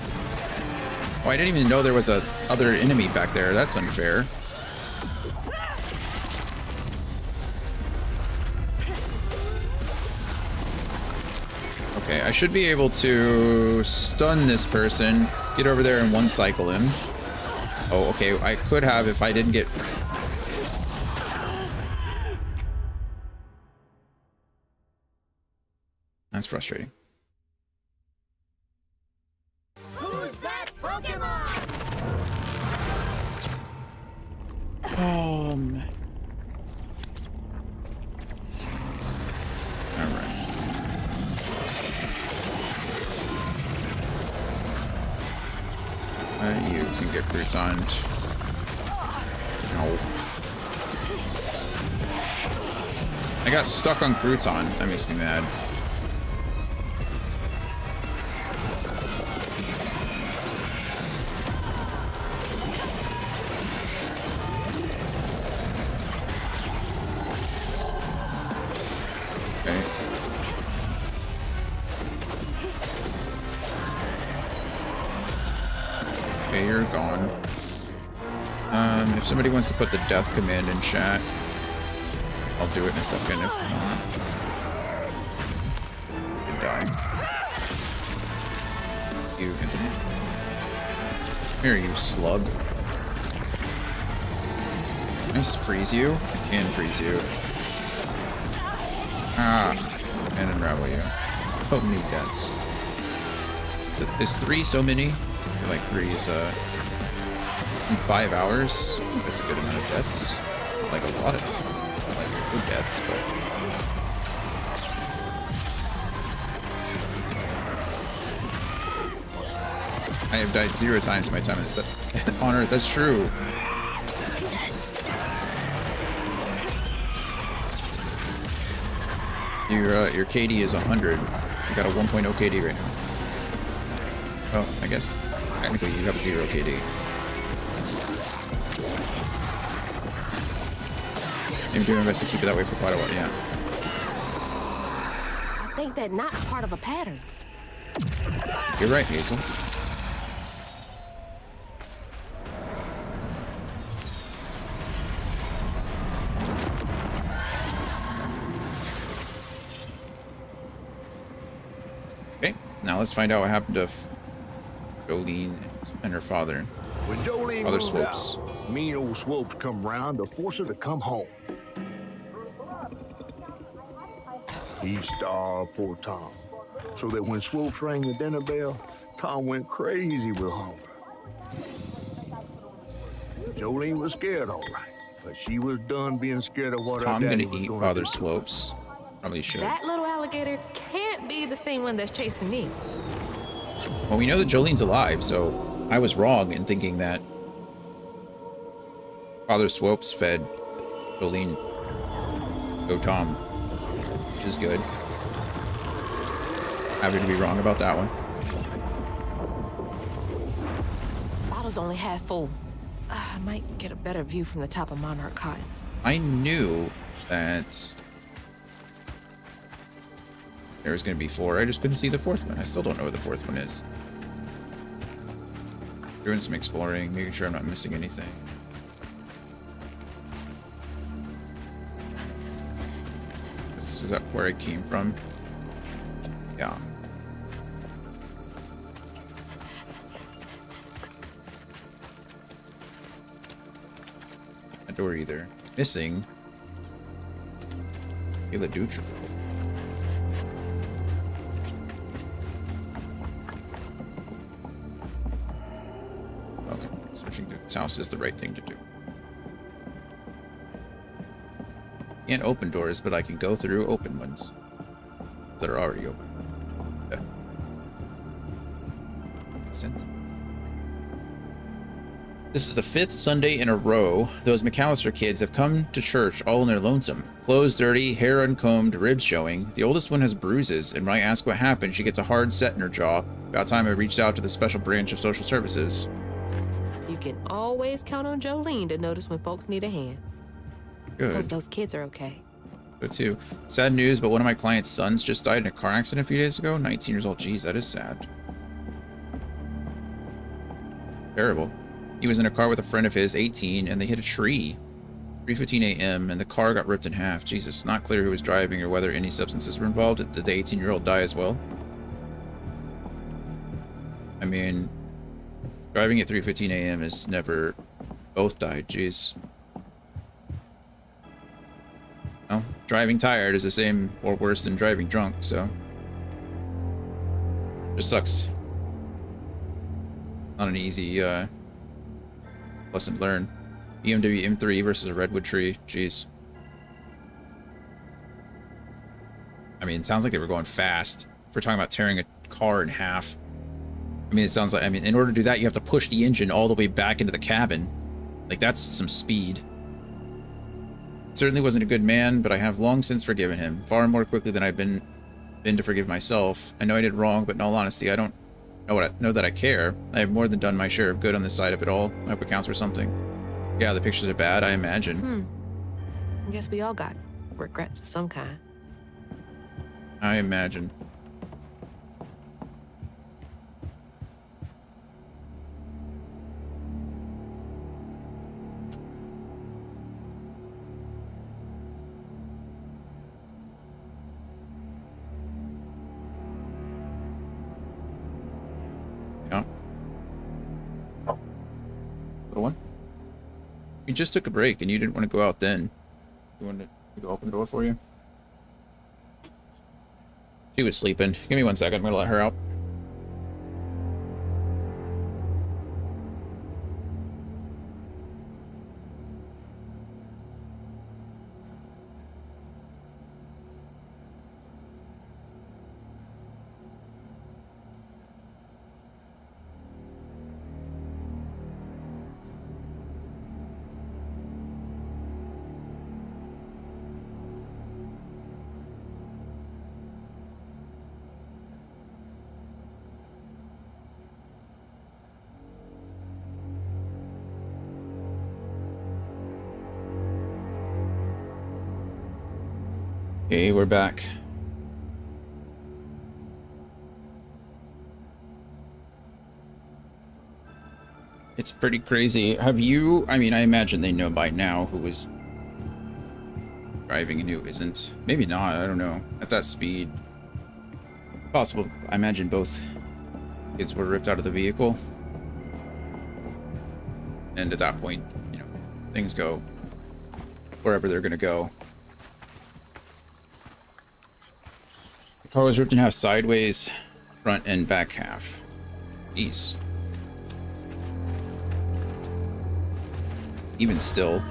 Oh, I didn't even know there was a other enemy back there. That's unfair. Okay, I should be able to stun this person, get over there and one cycle him. Oh, okay, I could have if I didn't get... That's frustrating. Who's that Pokemon? Alright. You can get Crouton. No. I got stuck on Crouton. That makes me mad. Okay. Okay, you're gone. If somebody wants to put the death command in chat, I'll do it in a second if not. You die. You, Anthony. Here, you slug. Can I just freeze you? I can freeze you. Ah, and unravel you. So many deaths. Is 3 so many? I feel like 3 is in 5 hours. That's a good amount of deaths. Like a lot of good deaths, but I have died 0 times in my time on Earth. That's true. Your KD is 100. You got a 1.0 KD right now. Oh, I guess technically you have 0 KD. I'm doing my best to keep it that way for quite a while, yeah. I think that knot's part of a pattern. You're right, Hazel. Now let's find out what happened to Jolene and her father. When Jolene Father moved Swopes. out, mean old Swopes come round to force her to come home. He starved poor Tom, so that when Swopes rang the dinner bell, Tom went crazy with hunger. Jolene was scared, all right, but she was done being scared of what Tom her daddy gonna was eat gonna Father do. Swopes? Probably should. That little alligator can't be the same one that's chasing me. Well, we know that Jolene's alive, so I was wrong in thinking that Father Swopes fed Jolene. Go Tom. Which is good. Happy to be wrong about that one. Bottle's only half full. I might get a better view from the top of Monarch Cotton. I knew that there was going to be 4. I just couldn't see the 4th one. I still don't know where the 4th one is. Doing some exploring, making sure I'm not missing anything. Is that where I came from? Yeah. A door either. Missing. Gila Dutra. Okay, searching through this house is the right thing to do. Can't open doors, but I can go through open ones that are already open. Yeah. Makes sense. This is the 5th Sunday in a row those McAllister kids have come to church all in their lonesome. Clothes dirty, hair uncombed, ribs showing. The oldest one has bruises, and when I ask what happened, she gets a hard set in her jaw. About time I reached out to the special branch of social services. You can always count on Jolene to notice when folks need a hand. Hope Good. those kids are okay. Good too. Sad news, but one of my client's sons just died in a car accident a few days ago. 19 years old. Jeez, that is sad. Terrible. He was in a car with a friend of his, 18, and they hit a tree. 3:15 a.m. and the car got ripped in half. Jesus, not clear who was driving or whether any substances were involved. Did the 18-year-old die as well? I mean, driving at 3:15 a.m. is never... Both died. Jeez. Well, driving tired is the same or worse than driving drunk, so... Just sucks. Not an easy, lesson to learn. BMW M3 versus a redwood tree. Jeez. I mean, it sounds like they were going fast. If we're talking about tearing a car in half. I mean, it sounds like... I mean, in order to do that, you have to push the engine all the way back into the cabin. Like, that's some speed. Certainly wasn't a good man, but I have long since forgiven him. Far more quickly than I've been to forgive myself. I know I did wrong, but in all honesty, I don't know that I care. I have more than done my share of good on this side of it all. I hope it counts for something. Yeah, the pictures are bad, I imagine. I guess we all got regrets of some kind. I imagine. Yeah. Little one? We just took a break and you didn't want to go out then. You wanted to go open the door for you? She was sleeping. Give me 1 second. I'm going to let her out. Okay, we're back. It's pretty crazy. Have you... I mean, I imagine they know by now who was driving and who isn't. Maybe not, I don't know. At that speed. Possible. I imagine both kids were ripped out of the vehicle. And at that point, you know, things go wherever they're going to go. The car was ripped in half sideways, front and back half. Jeez. Even still.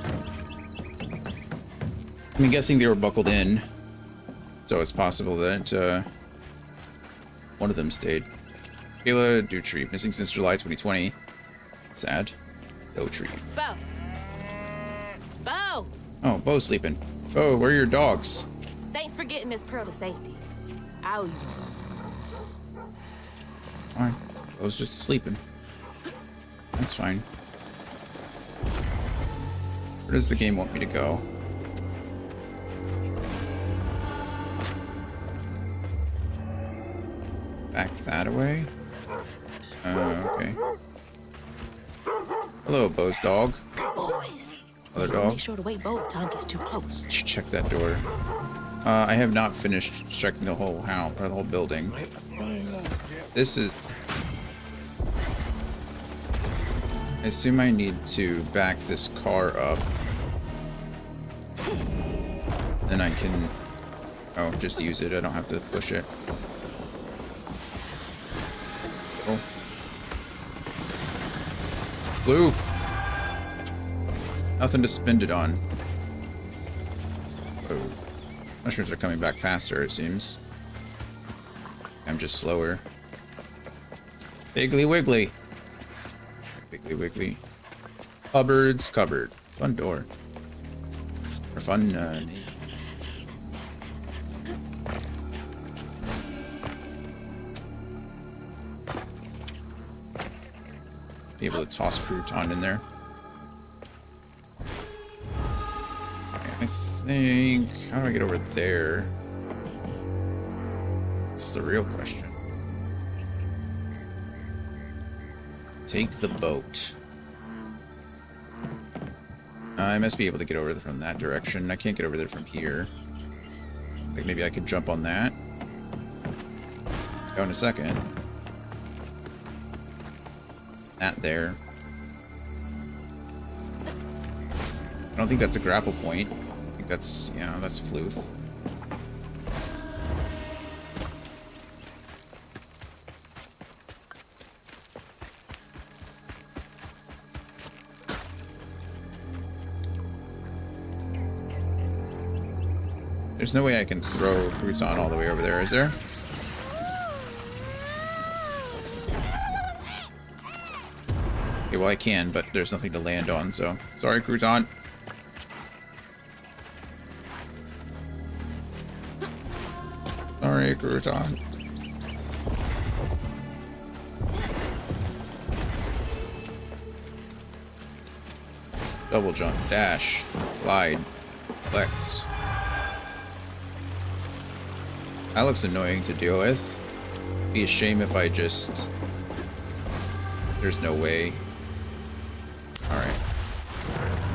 I'm guessing they were buckled in, so it's possible that one of them stayed. Kayla Dutry, missing since July 2020. Sad. Dutry. Bo! Bo! Oh, Bo's sleeping. Bo, where are your dogs? Thanks for getting Miss Pearl to safety. I owe you. Fine. Bo's just sleeping. That's fine. Where does the game want me to go? Back that way? Okay. Hello, Bo's dog. Boys. Other dog. Make sure to wait Bo if time gets too close. Check that door. I have not finished checking the whole house or the whole building. This is. I assume I need to back this car up. Then I can. Oh, just use it. I don't have to push it. Oh. Floof. Nothing to spend it on. Oh. Mushrooms are coming back faster, it seems. I'm just slower. Piggly Wiggly. Piggly Wiggly. Cupboards, cupboard. Fun door. Or fun, name. Be able to toss crouton in there. I think... How do I get over there? That's the real question. Take the boat. I must be able to get over there from that direction. I can't get over there from here. Like maybe I could jump on that. Go in a second. That there. I don't think that's a grapple point. I think that's, yeah, that's floof. There's no way I can throw crouton all the way over there, is there? Okay, well I can, but there's nothing to land on, so... Sorry, crouton. Sorry, crouton. Double jump, dash, glide, flex. That looks annoying to deal with. It'd be a shame if I just... There's no way. Alright.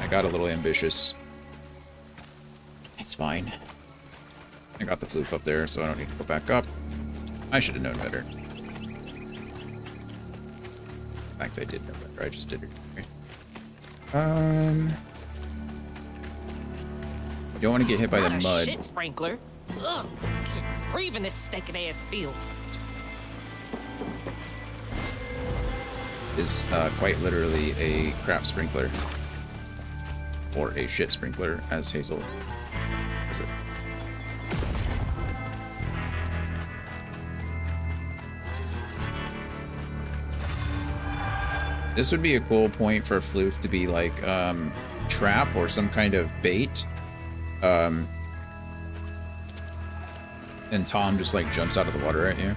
I got a little ambitious. It's fine. I got the floof up there, so I don't need to go back up. I should have known better. In fact, I did know better. I just did it. Okay. You don't want to get hit by the Not a mud. shit sprinkler. Ugh, can't breathe in this stinking ass field. Is quite literally a crap sprinkler. Or a shit sprinkler, as Hazel is it. This would be a cool point for a floof to be like trap or some kind of bait. And Tom just like jumps out of the water at you.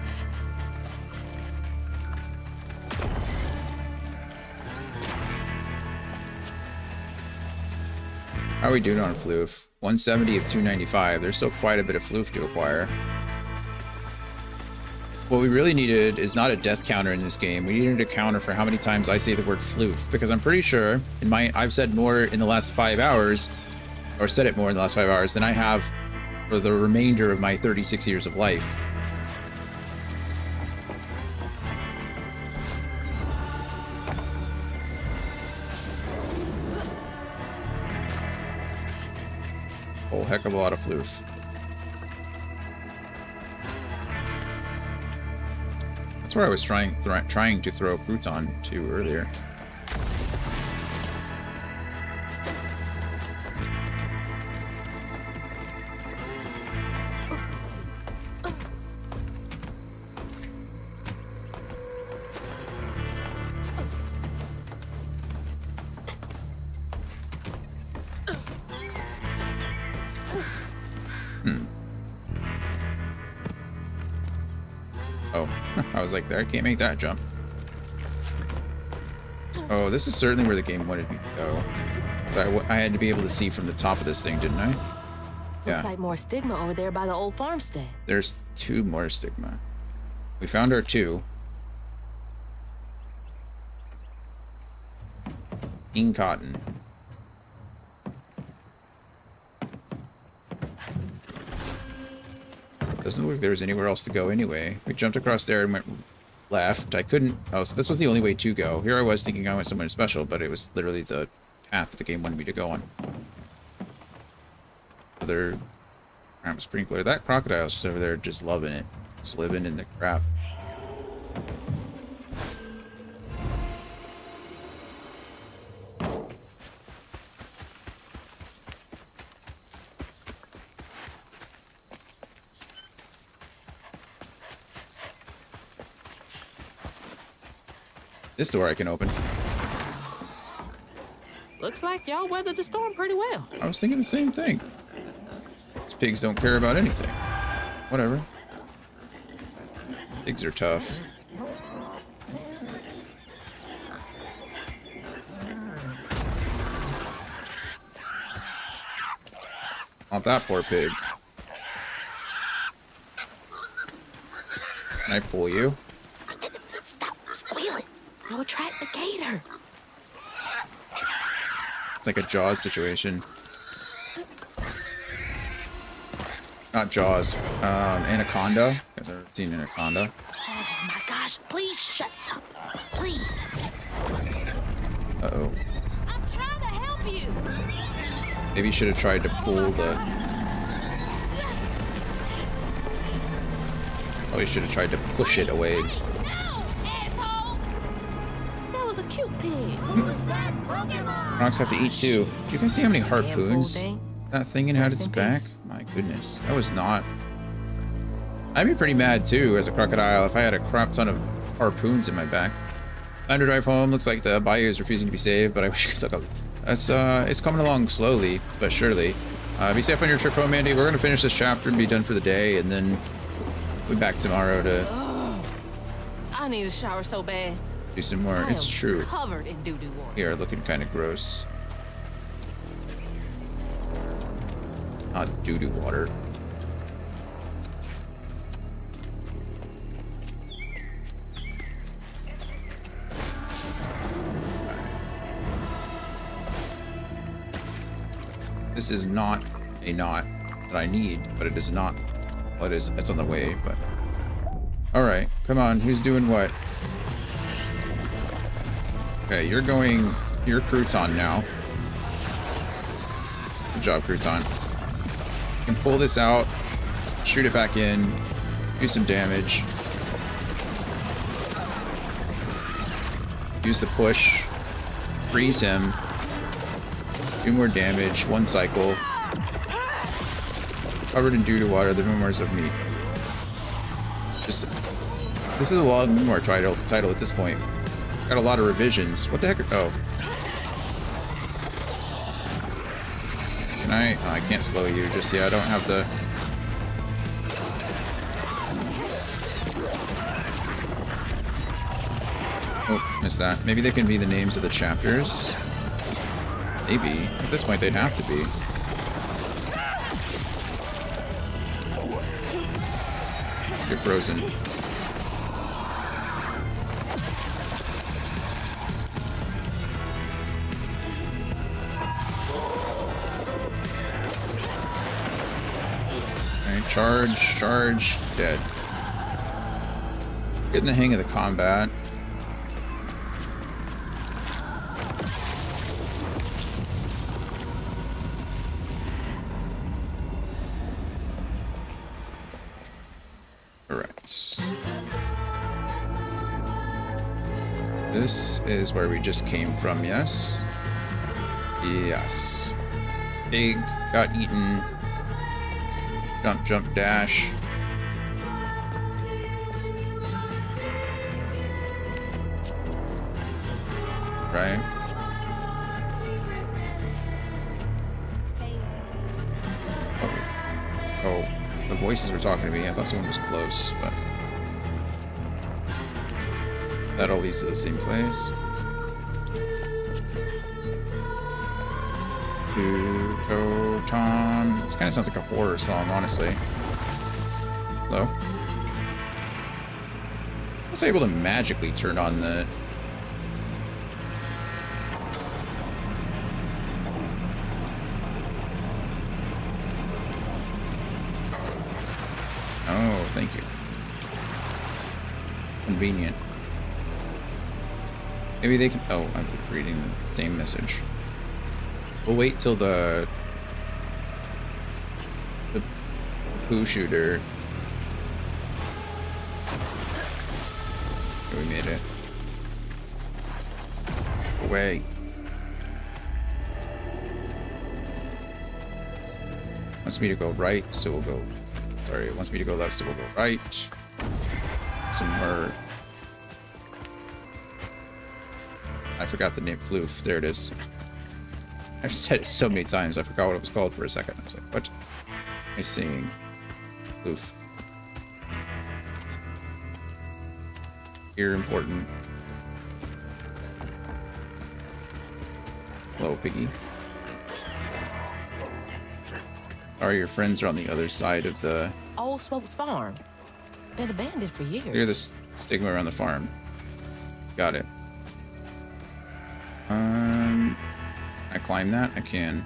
How are we doing on floof? 170 of 295. There's still quite a bit of floof to acquire. What we really needed is not a death counter in this game. We needed a counter for how many times I say the word floof, because I'm pretty sure I've said more in the last 5 hours, or said it more in the last 5 hours than I have for the remainder of my 36 years of life. whole heck of a lot of floof. That's where I was trying to throw crouton to earlier. Oh, I was like, I can't make that jump. Oh, this is certainly where the game wanted me to go. So I had to be able to see from the top of this thing, didn't I? Yeah. Looks like more stigma over there by the old farmstead. There's 2 more stigma. We found our 2. King Cotton. Doesn't look like there was anywhere else to go anyway. We jumped across there and went left. I couldn't... Oh, so this was the only way to go. Here I was thinking I went somewhere special, but it was literally the path that the game wanted me to go on. Other sprinkler. That crocodile's just over there just loving it. Just living in the crap. This door I can open. Looks like y'all weathered the storm pretty well. I was thinking the same thing. These pigs don't care about anything. Whatever. Pigs are tough. Not that poor pig. Can I pull you? Stop squealing. You'll attract the gator. It's like a Jaws situation. Not Jaws. Anaconda. You guys ever seen Anaconda? Oh my gosh, please shut up. Please. Uh-oh. I'm trying to help you. Maybe you should have tried to pull the... Oh, you should have tried to push it away instead. No, asshole. That was a cute pig. Who's that Pokemon? Crocs have to eat too. Do you guys see how many harpoons thing. that thing had its back? My goodness, that was not... I'd be pretty mad too as a crocodile if I had a crap ton of harpoons in my back. Time to drive home. Looks like the Bayou is refusing to be saved, but I wish you could look up. It's coming along slowly but surely. Be safe on your trip home, Andy. We're gonna finish this chapter and be done for the day, and then we'll be back tomorrow to I need a shower so bad. do some more. I It's am true. covered in doo-doo water. We are looking kind of gross. Not doo-doo water. This is not a knot that I need, but it is not. Well, it's on the way, but... Alright, come on, who's doing what? Okay, you're crouton now. Good job, crouton. You can pull this out, shoot it back in, do some damage. Use the push, freeze him, do more damage, 1 cycle. Covered in doo-doo water, the memoirs of meat. Just, this is a long memoir title at this point. Got a lot of revisions. What the heck? Oh. Can I? Oh, I can't slow you just yet. I don't have the... Oh, missed that. Maybe they can be the names of the chapters. Maybe. At this point, they'd have to be. You're frozen. Alright, charge, dead. Getting the hang of the combat. Alright. This is where we just came from, yes? Yes. Pig got eaten. Jump, jump, dash. Right? Oh, the voices were talking to me. I thought someone was close, but that all leads to the same place. Tom. This kind of sounds like a horror song, honestly. Hello? I was able to magically turn on the... Oh, thank you. Convenient. Maybe they can... Oh, I'm reading the same message. We'll wait till the poo shooter. Okay, we made it. Away. Wants me to go right, so we'll go. Sorry, it wants me to go left, so we'll go right. Some more. I forgot the name. Floof. There it is. I've said it so many times, I forgot what it was called for a second. I was like, what am I saying? Oof. You're important. Hello, Piggy. Sorry, your friends are on the other side of the... Old Smoke's farm. Been abandoned for years. Clear the stigma around the farm. Got it. I climb that? I can.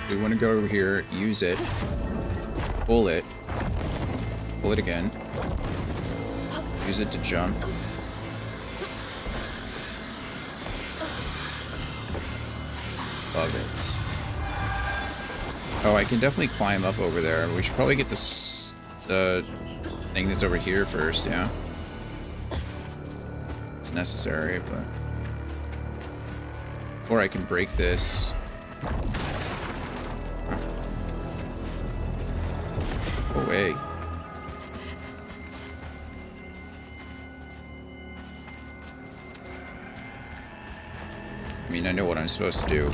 We want to go over here, use it, pull it again, use it to jump. Love it. Oh, I can definitely climb up over there. We should probably get this, the thing that's over here first, yeah. It's necessary, but... Or I can break this. Away. I mean, I know what I'm supposed to do.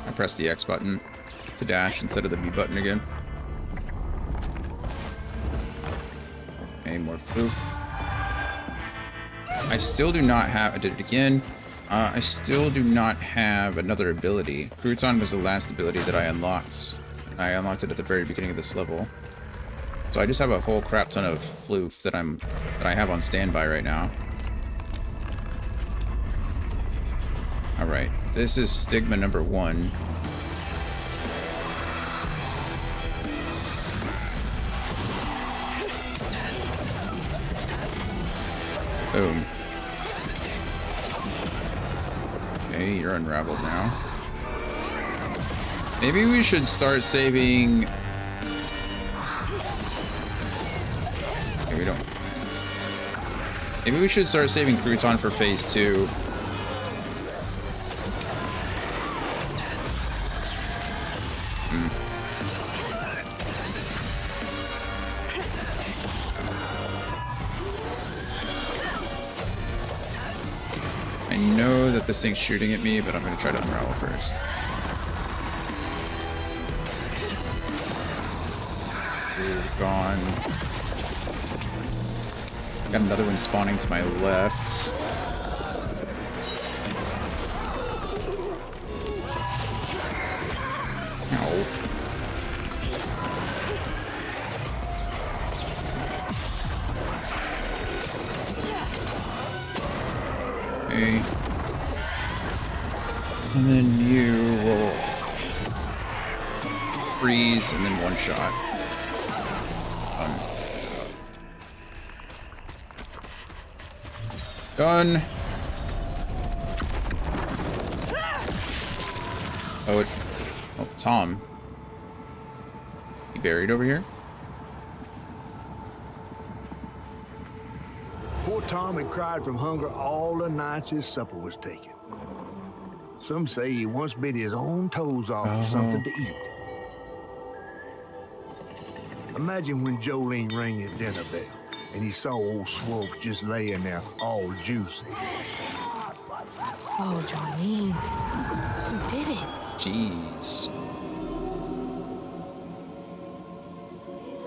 I press the X button to dash instead of the B button again. More proof. I still do not have... I did it again. I still do not have another ability. Crouton was the last ability that I unlocked. I unlocked it at the very beginning of this level. So I just have a whole crap ton of floof that I have on standby right now. Alright. This is stigma number 1. Boom. Okay, you're unraveled now. Maybe we should start saving... Okay, we don't... Maybe we should start saving Crouton for phase 2. This thing's shooting at me, but I'm going to try to unravel first. Ooh, gone. Got another one spawning to my left. Ow. Okay. And then you will freeze, and then one shot. Done. Oh, it's Tom. He buried over here? Poor Tom had cried from hunger all the nights his supper was taken. Some say he once bit his own toes off for something to eat. Imagine when Jolene rang his dinner bell and he saw old Swolf just laying there all juicy. Oh, Jolene. You did it. Jeez.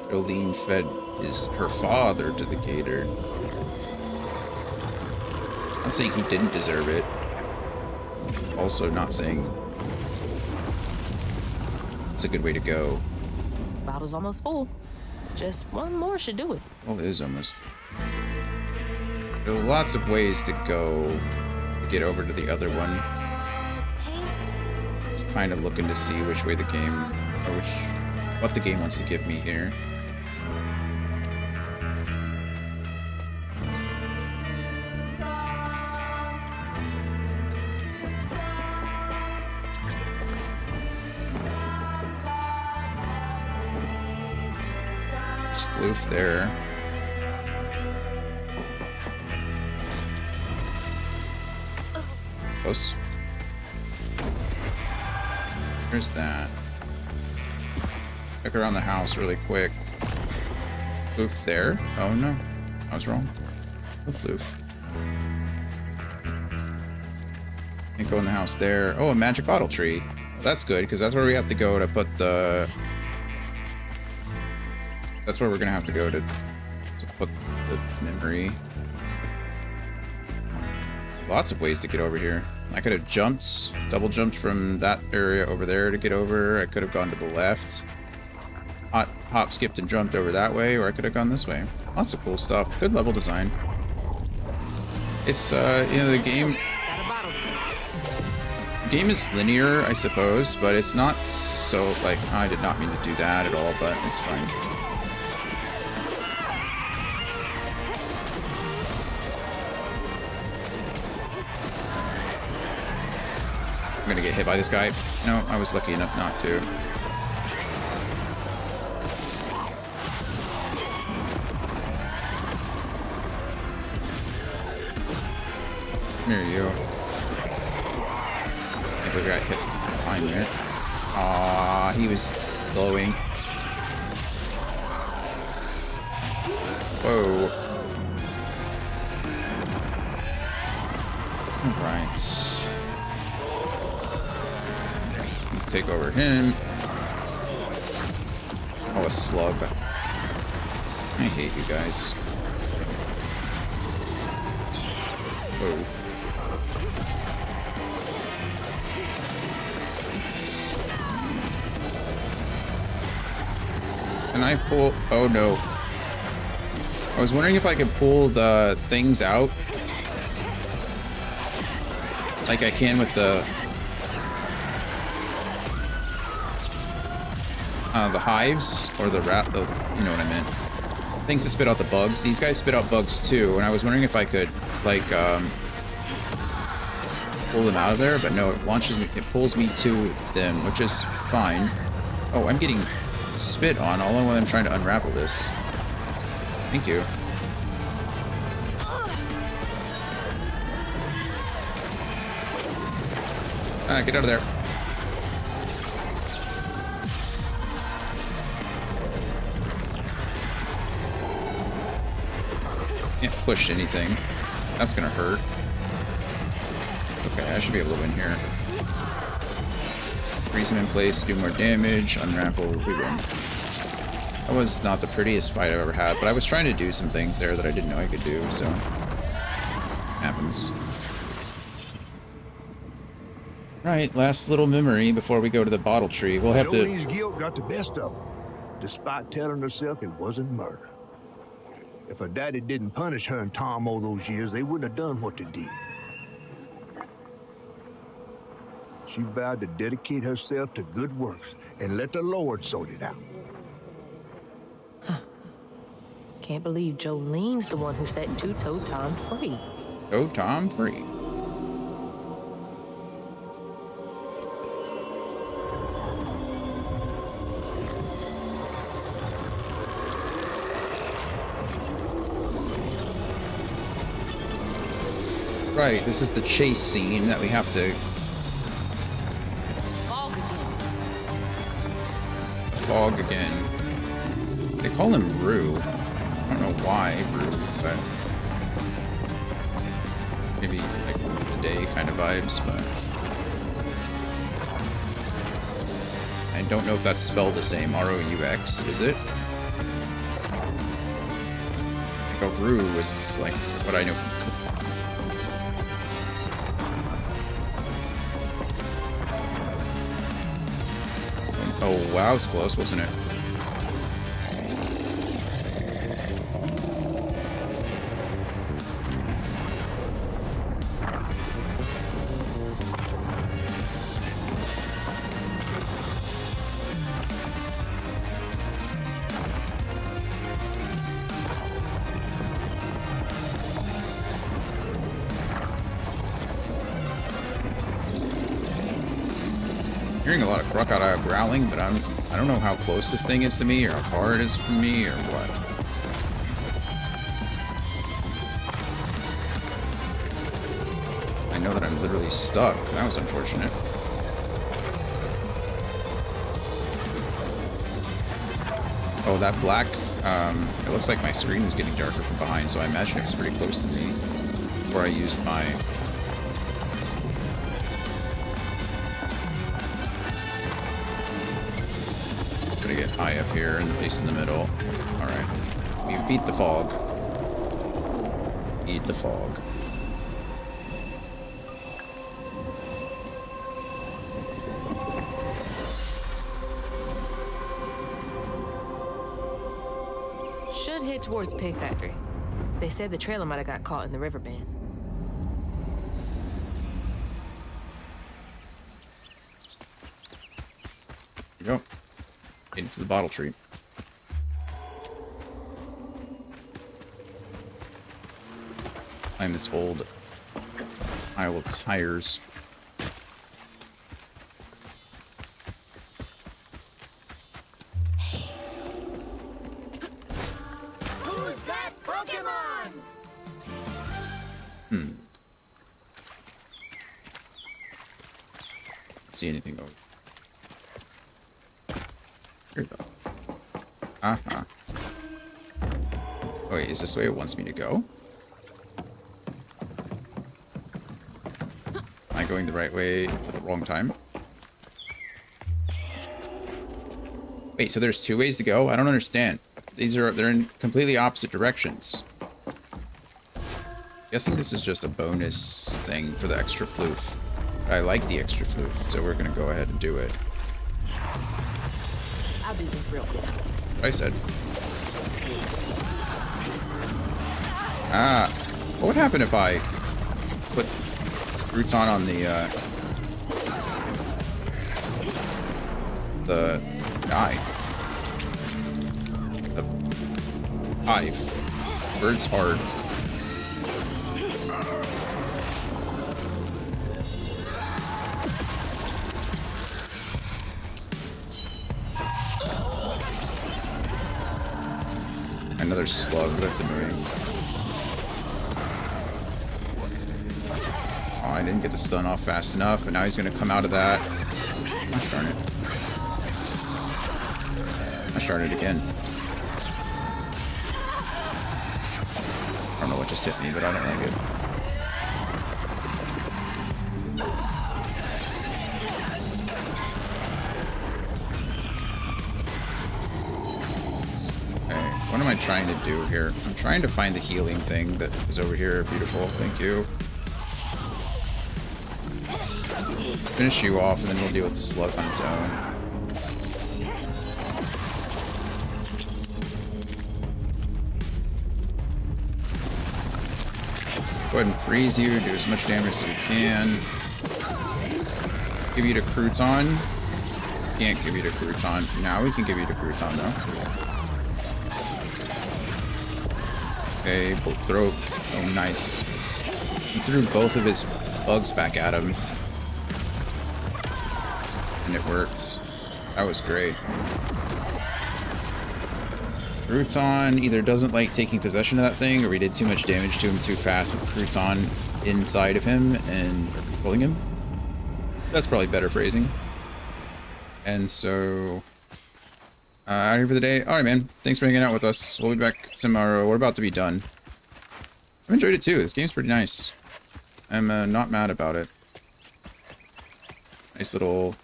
Jolene fed her father to the gator. I'm saying he didn't deserve it. Also not saying it's a good way to go. Bottle's almost full. Just one more should do it. Well, it is almost. There's lots of ways to go to get over to the other one. Just kind of looking to see which way the game, or what the game wants to give me here. Floof there. Close. There's that. Check around the house really quick. Floof there. Oh no, I was wrong. No floof. Can't go in the house there. Oh, a magic bottle tree. Well, that's good because that's where we have to go to put the. That's where we're gonna have to go to put the memory. Lots of ways to get over here. I could have jumped, double jumped from that area over there to get over. I could have gone to the left. Hop, skipped, and jumped over that way, or I could have gone this way. Lots of cool stuff. Good level design. It's, you know, the game is linear, I suppose, but it's not so, like, I did not mean to do that at all, but it's fine. I'm gonna get hit by this guy. No, I was lucky enough not to. Here you go. I think we got hit from behind it. Aw, he was glowing. Whoa. Alright. Take over him. Oh, a slug. I hate you guys. Whoa. Can I pull? Oh no. I was wondering if I could pull the things out like I can with the hives, or the you know what I meant. Things to spit out the bugs. These guys spit out bugs too, and I was wondering if I could, like, pull them out of there, but no, it launches me, it pulls me to them, which is fine. Oh, I'm getting spit on all while I'm trying to unravel this. Thank you. Ah, get out of there. Can't push anything. That's gonna hurt. Okay, I should be able to win here. Freeze him in place, do more damage, unravel, we win. That was not the prettiest fight I've ever had, but I was trying to do some things there that I didn't know I could do, so... happens. Right, last little memory before we go to the bottle tree. We'll have to... Jolene's guilt got the best of her, despite telling herself it wasn't murder. If her daddy didn't punish her and Tom all those years, they wouldn't have done what they did. She vowed to dedicate herself to good works and let the Lord sort it out. Can't believe Jolene's the one who set Two-Toe Tom free. Oh, Tom free. Right, this is the chase scene that we have to... Fog again. Fog again. They call him Rue. I don't know why Rue, but... maybe like the day kind of vibes, but... I don't know if that's spelled the same. R-O-U-X, is it? Like a Rue is like what I know from cooking. Oh wow, it was close, wasn't it? Hearing a lot of crocodile growling, but I don't know how close this thing is to me, or how far it is from me, or what. I know that I'm literally stuck. That was unfortunate. Oh, that black, it looks like my screen was getting darker from behind, so I imagine it was pretty close to me, where I used my... Gonna get high up here and the base in the middle. Alright. We beat the fog. Beat the fog. Should head towards the pig factory. They said the trailer might have got caught in the river bend. There you go. Into the bottle tree. Climb this old pile of tires. Who's that Pokemon? See anything over here though? Uh-huh. Oh, wait, is this the way it wants me to go? Am I going the right way at the wrong time? Wait, so there's two ways to go? I don't understand. They're in completely opposite directions. Guessing this is just a bonus thing for the extra floof. I like the extra floof, so we're gonna go ahead and do it. I'll do this real quick. I said. Ah, what would happen if I put Crouton on the guy? The hive. Bird's hard. Another slug, that's annoying. Oh, I didn't get the stun off fast enough, and now he's gonna come out of that. Gosh darn it. Gosh darn it again. I don't know what just hit me, but I don't like it. What am I trying to do here? I'm trying to find the healing thing that is over here. Beautiful, thank you. Finish you off, and then we'll deal with the slug on its own. Go ahead and freeze you, do as much damage as we can. Give you to Crouton. Can't give you to Crouton. Now we can give you to Crouton, though. Okay, throw. Oh, nice. He threw both of his bugs back at him. And it worked. That was great. Crouton either doesn't like taking possession of that thing, or we did too much damage to him too fast with Crouton inside of him and controlling him. That's probably better phrasing. And so, out here for the day. Alright, man. Thanks for hanging out with us. We'll be back tomorrow. We're about to be done. I've enjoyed it too. This game's pretty nice. I'm not mad about it. Nice little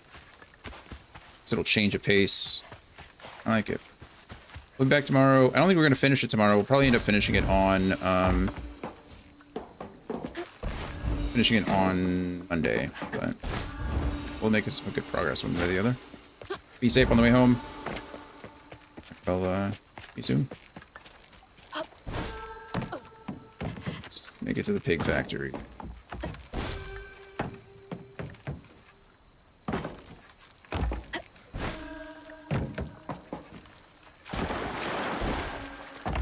change of pace. I like it. We'll be back tomorrow. I don't think we're going to finish it tomorrow. We'll probably end up finishing it on Monday, but we'll make some good progress one way or the other. Be safe on the way home. I'll see you soon. Make it to the pig factory.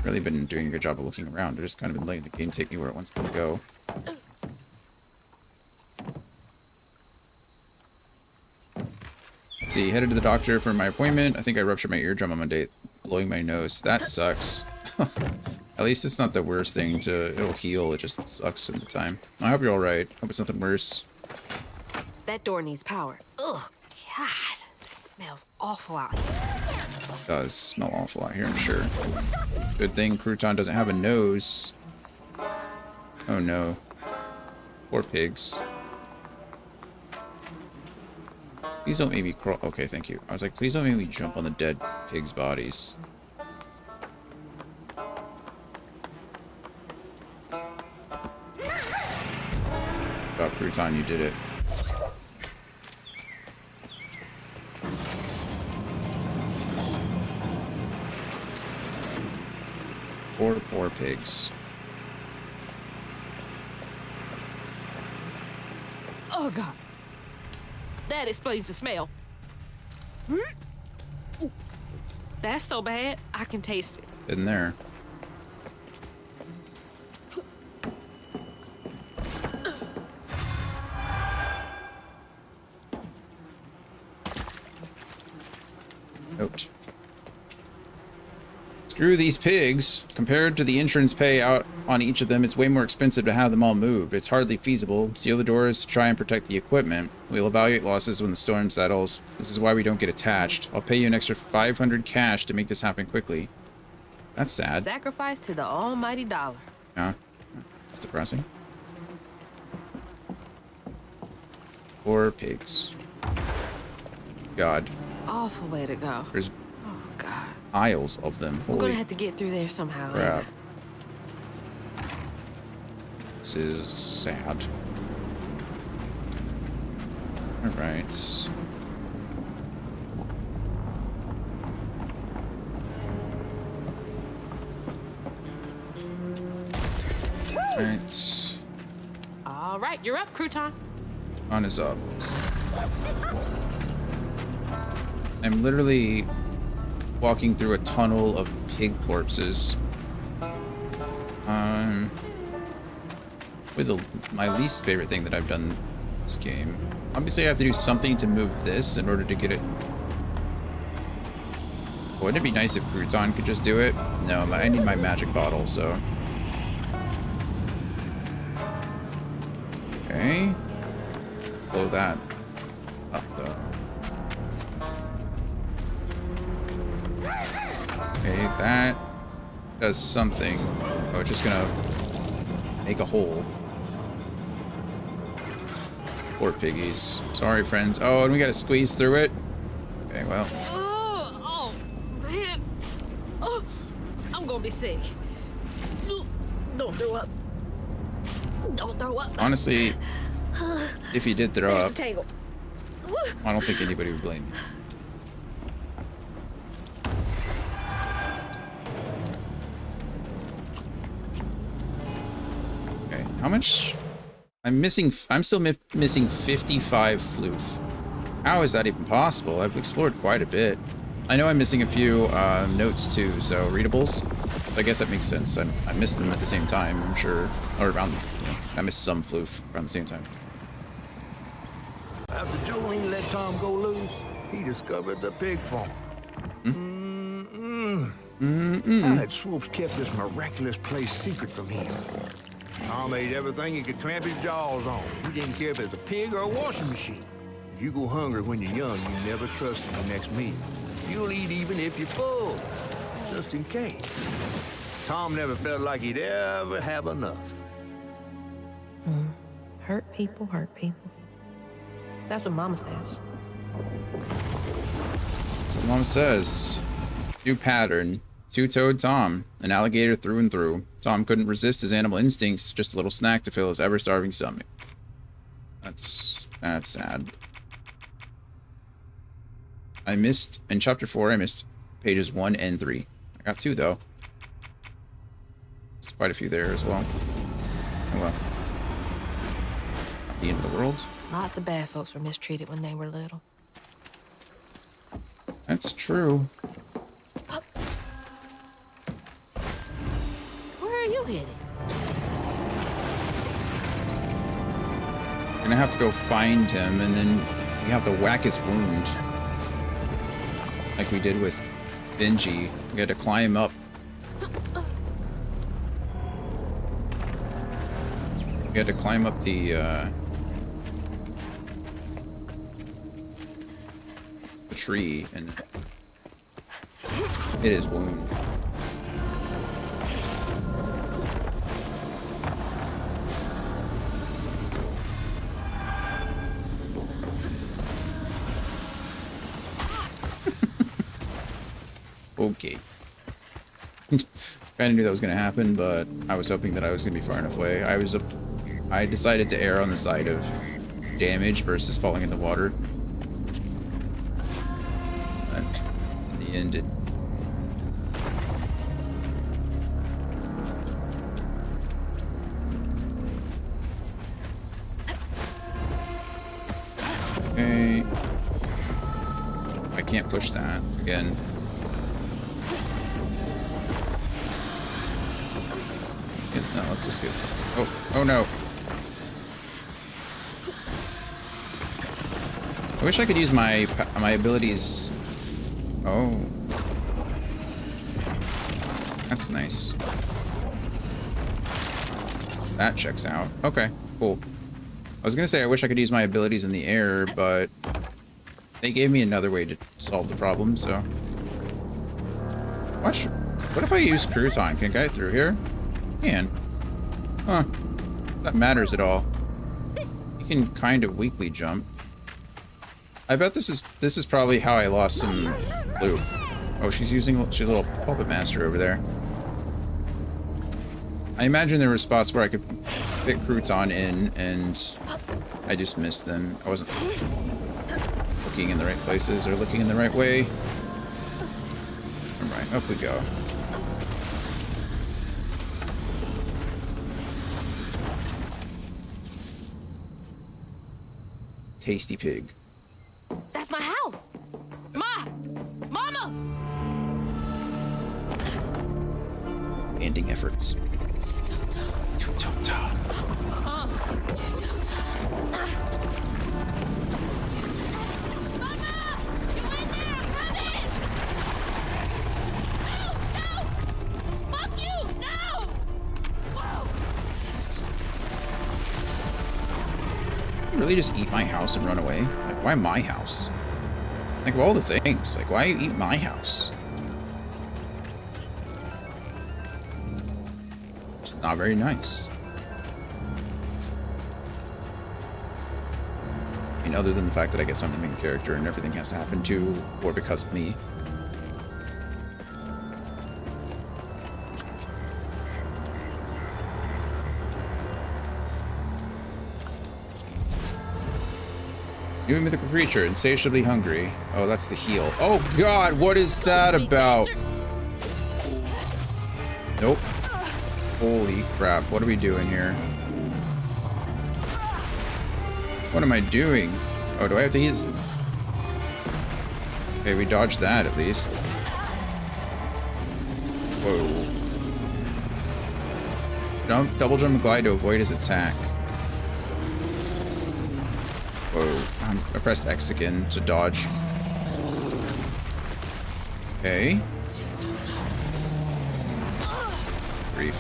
Really been doing a good job of looking around. I've just kind of been letting the game take me where it wants me to go. See, headed to the doctor for my appointment. I think I ruptured my eardrum on Monday, blowing my nose. That sucks. At least it's not the worst thing it'll heal. It just sucks at the time. I hope you're alright. Hope it's nothing worse. That door needs power. Ugh, God. It smells awful out here. It does smell awful out here, I'm sure. Good thing Crouton doesn't have a nose. Oh no. Poor pigs. Please don't make me crawl. Okay, thank you. I was like, please don't make me jump on the dead pigs' bodies. About Crouton, you did it. Poor pigs. Oh, God. That explains the smell. That's so bad, I can taste it. Been there. Note. Screw these pigs. Compared to the insurance payout on each of them, it's way more expensive to have them all moved. It's hardly feasible. Seal the doors to try and protect the equipment. We'll evaluate losses when the storm settles. This is why we don't get attached. I'll pay you an extra 500 cash to make this happen quickly. That's sad. Sacrifice to the almighty dollar. Yeah. It's depressing. Poor pigs. God. Awful way to go. There's Oh, God. aisles of them. We're Holy gonna have to get through there somehow. crap. This is sad. Alright. Alright. All right, you're up, Crouton. On is up. I'm literally walking through a tunnel of pig corpses. With my least favorite thing that I've done in this game. Obviously, I have to do something to move this in order to get it. Wouldn't it be nice if Crouton could just do it? No, I need my magic bottle, so. Okay. Blow that up, though. Okay, that does something. Oh, it's just gonna make a hole. Poor piggies. Sorry, friends. Oh, and we gotta squeeze through it? Okay, well. Oh, man. Oh, I'm gonna be sick. Don't throw up. Don't throw up. Honestly, if you did throw There's up, the tangle. I don't think anybody would blame you. Okay, how much? I'm still missing 55 floof. How is that even possible? I've explored quite a bit. I know I'm missing a few notes too, so readables. I guess that makes sense. I missed them at the same time, I'm sure. Or around, you know, I missed some floof around the same time. After Jolene let Tom go loose, he discovered the pig farm. How had Swoops kept this miraculous place secret from him? Tom ate everything he could clamp his jaws on. He didn't care if it was a pig or a washing machine. If you go hungry when you're young, you never trust your next meal. You'll eat even if you're full, just in case. Tom never felt like he'd ever have enough. Hurt people, hurt people. That's what Mama says. That's what Mama says. New pattern. Two-toed Tom, an alligator through and through. Tom couldn't resist his animal instincts, just a little snack to fill his ever-starving stomach. That's sad. In chapter 4, I missed pages 1 and 3. I got 2, though. There's quite a few there as well. Oh well. Not the end of the world. Lots of bad folks were mistreated when they were little. That's true. Where are you headed? We're gonna have to go find him, and then we have to whack his wound. Like we did with Benji. We had to climb up. We had to climb up the tree and hit his wound. Okay. Kind of knew that was going to happen, but I was hoping that I was going to be far enough away. I decided to err on the side of damage versus falling in the water. But in the end, it... Okay. I can't push that again. No, let's just get... Oh no. I wish I could use my abilities. Oh. That's nice. That checks out. Okay, cool. I was gonna say I wish I could use my abilities in the air, but they gave me another way to solve the problem, so... What if I use Crouton? Can I get through here? Can. Huh. That matters at all. You can kind of weakly jump. I bet this is probably how I lost some loot. Oh, she's a little puppet master over there. I imagine there were spots where I could fit Crouton in, and I just missed them. I wasn't looking in the right places or looking in the right way. Alright, up we go. Tasty pig. That's my house! Mama! Ending efforts. Really just eat my house and run away? Like, why my house? Like, of all the things, like, why eat my house? It's not very nice. I mean, other than the fact that I guess I'm the main character and everything has to happen to or because of me. New mythical creature, insatiably hungry. Oh, that's the heal. Oh god, what is that about? Nope. Holy crap, what are we doing here? What am I doing? Oh, do I have to use... Okay, we dodged that at least. Whoa. Double jump and glide to avoid his attack. Whoa. I pressed X again to dodge. Okay. grief.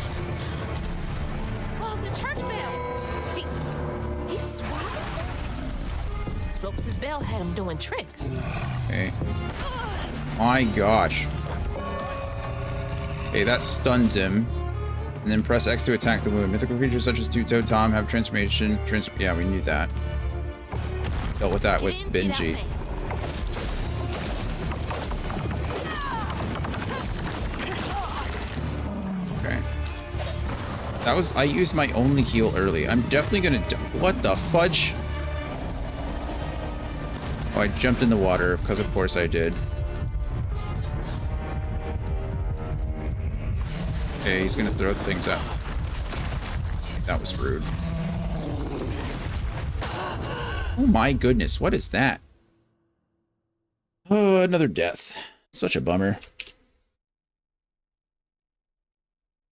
Oh, the church bell. He's swapping. Ropes' bell had him doing tricks. Okay. My gosh. Okay, that stuns him. And then press X to attack the wound. Mythical creatures such as Two-Toe Tom have transformation. Yeah, we knew that. Dealt with that with Benji. Okay. That was... I used my only heal early. I'm definitely gonna... What the fudge? Oh, I jumped in the water, because of course I did. Okay, he's gonna throw things out. That was rude. Oh my goodness, what is that? Oh, another death. Such a bummer.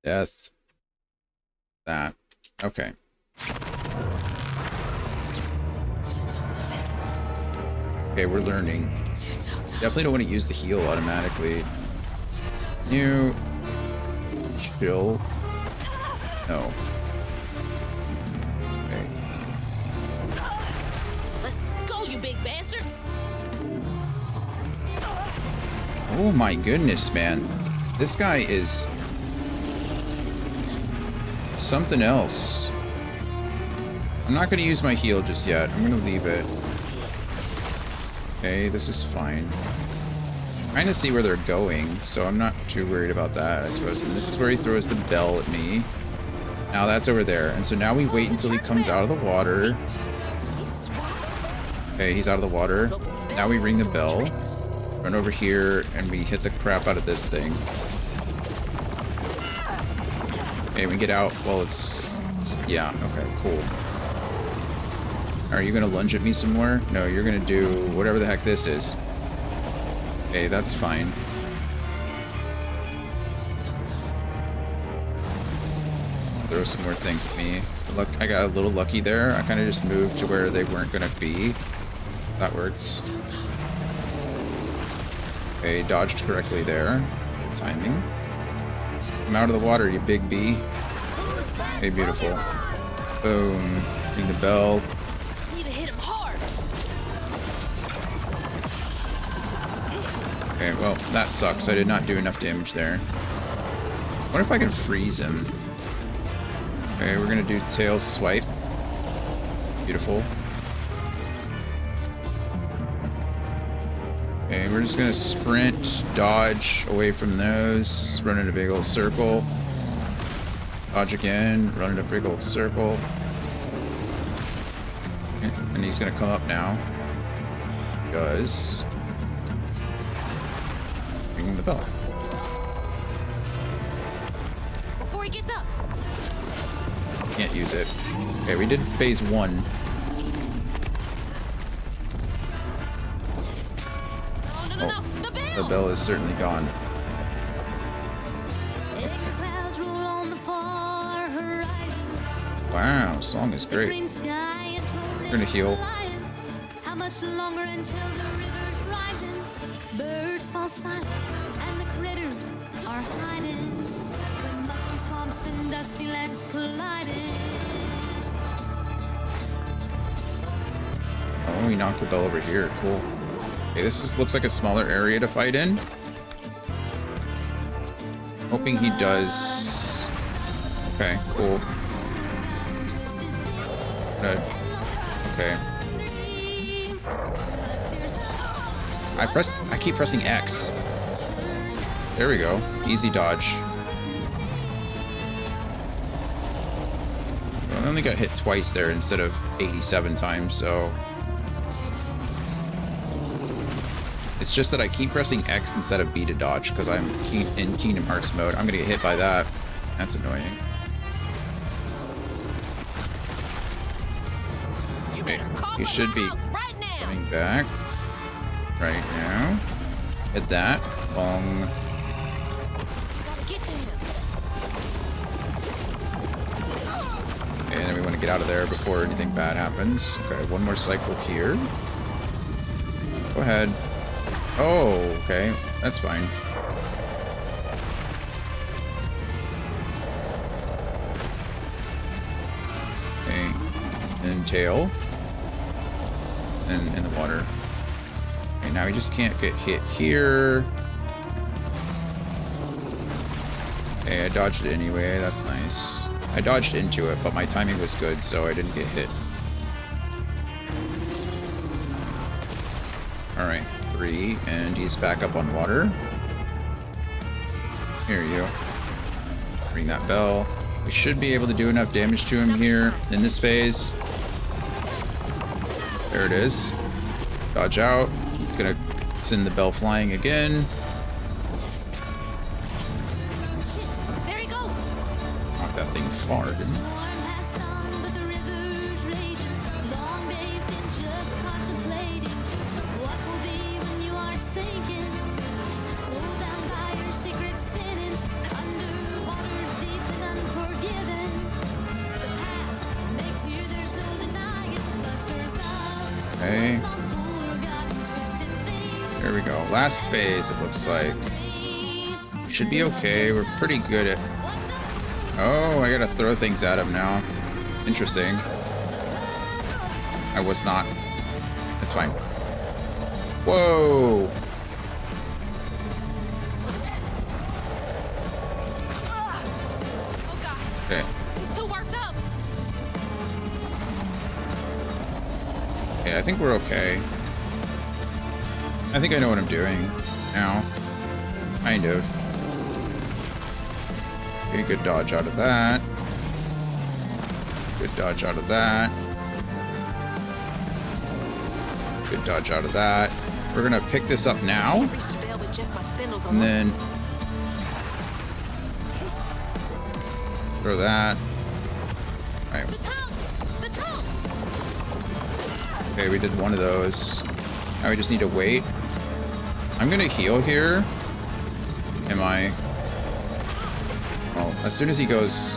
Death. That. Okay. Okay, we're learning. Definitely don't want to use the heal automatically. New... Chill. No. Okay. Let's go, you big bastard. Oh my goodness, man. This guy is something else. I'm not going to use my heal just yet. I'm going to leave it. Okay, this is fine. Trying to see where they're going, so I'm not too worried about that, I suppose. And this is where he throws the bell at me. Now that's over there. And so now we wait until he comes out of the water. Okay, he's out of the water. Now we ring the bell. Run over here, and we hit the crap out of this thing. Okay, we get out. Well, it's yeah, okay, cool. Are you gonna lunge at me some more? No, you're gonna do whatever the heck this is. Okay, that's fine. Throw some more things at me. Look, I got a little lucky there. I kind of just moved to where they weren't gonna be. That works. Okay, dodged correctly there. Good timing. Come out of the water, you big bee. Okay, beautiful. Boom. Ring the bell. Need to hit him hard. Okay, well, that sucks. I did not do enough damage there. What if I can freeze him? Okay, we're gonna do tail swipe. Beautiful. Okay, we're just gonna sprint, dodge away from those, run in a big old circle. Dodge again, run in a big old circle. Okay, and he's gonna come up now. He does. Ringing the bell. Before he gets up. Can't use it. Okay, we did phase 1. Oh, the bell is certainly gone. Wow, song is great. We're gonna heal. How much longer until the river's rising? Birds fall silent and the critters are hiding. When mucky swamps and dusty lands colliding. Oh, we knocked the bell over here. Cool. Okay, this looks like a smaller area to fight in. Hoping he does. Okay, cool. Good. Okay. I keep pressing X. There we go. Easy dodge. I only got hit twice there instead of 87 times, so... It's just that I keep pressing X instead of B to dodge, because I'm in Kingdom Hearts mode. I'm gonna get hit by that. That's annoying. Okay, he should be coming back right now. Hit that. Long. Okay, and then we want to get out of there before anything bad happens. Okay, one more cycle here. Go ahead. Oh, okay. That's fine. and tail, and in the water. Okay, now we just can't get hit here. Okay, I dodged it anyway. That's nice. I dodged into it, but my timing was good, so I didn't get hit. Alright, 3, and he's back up on water. Here you go. Ring that bell. We should be able to do enough damage to him here in this phase. There it is. Dodge out. He's gonna send the bell flying again. There he goes. Knocked that thing far, didn't it? Okay. There we go. Last phase, it looks like. Should be okay. We're pretty good at... Oh, I gotta throw things at him now. Interesting. I was not. It's fine. Whoa! Okay. He's too worked up. Yeah, I think we're okay. I think I know what I'm doing now. Kind of. Okay, good dodge out of that. Good dodge out of that. Good dodge out of that. We're gonna pick this up now. And then throw that. Alright. Okay, we did one of those. Now we just need to wait. I'm gonna heal here. Am I? Well, as soon as he goes...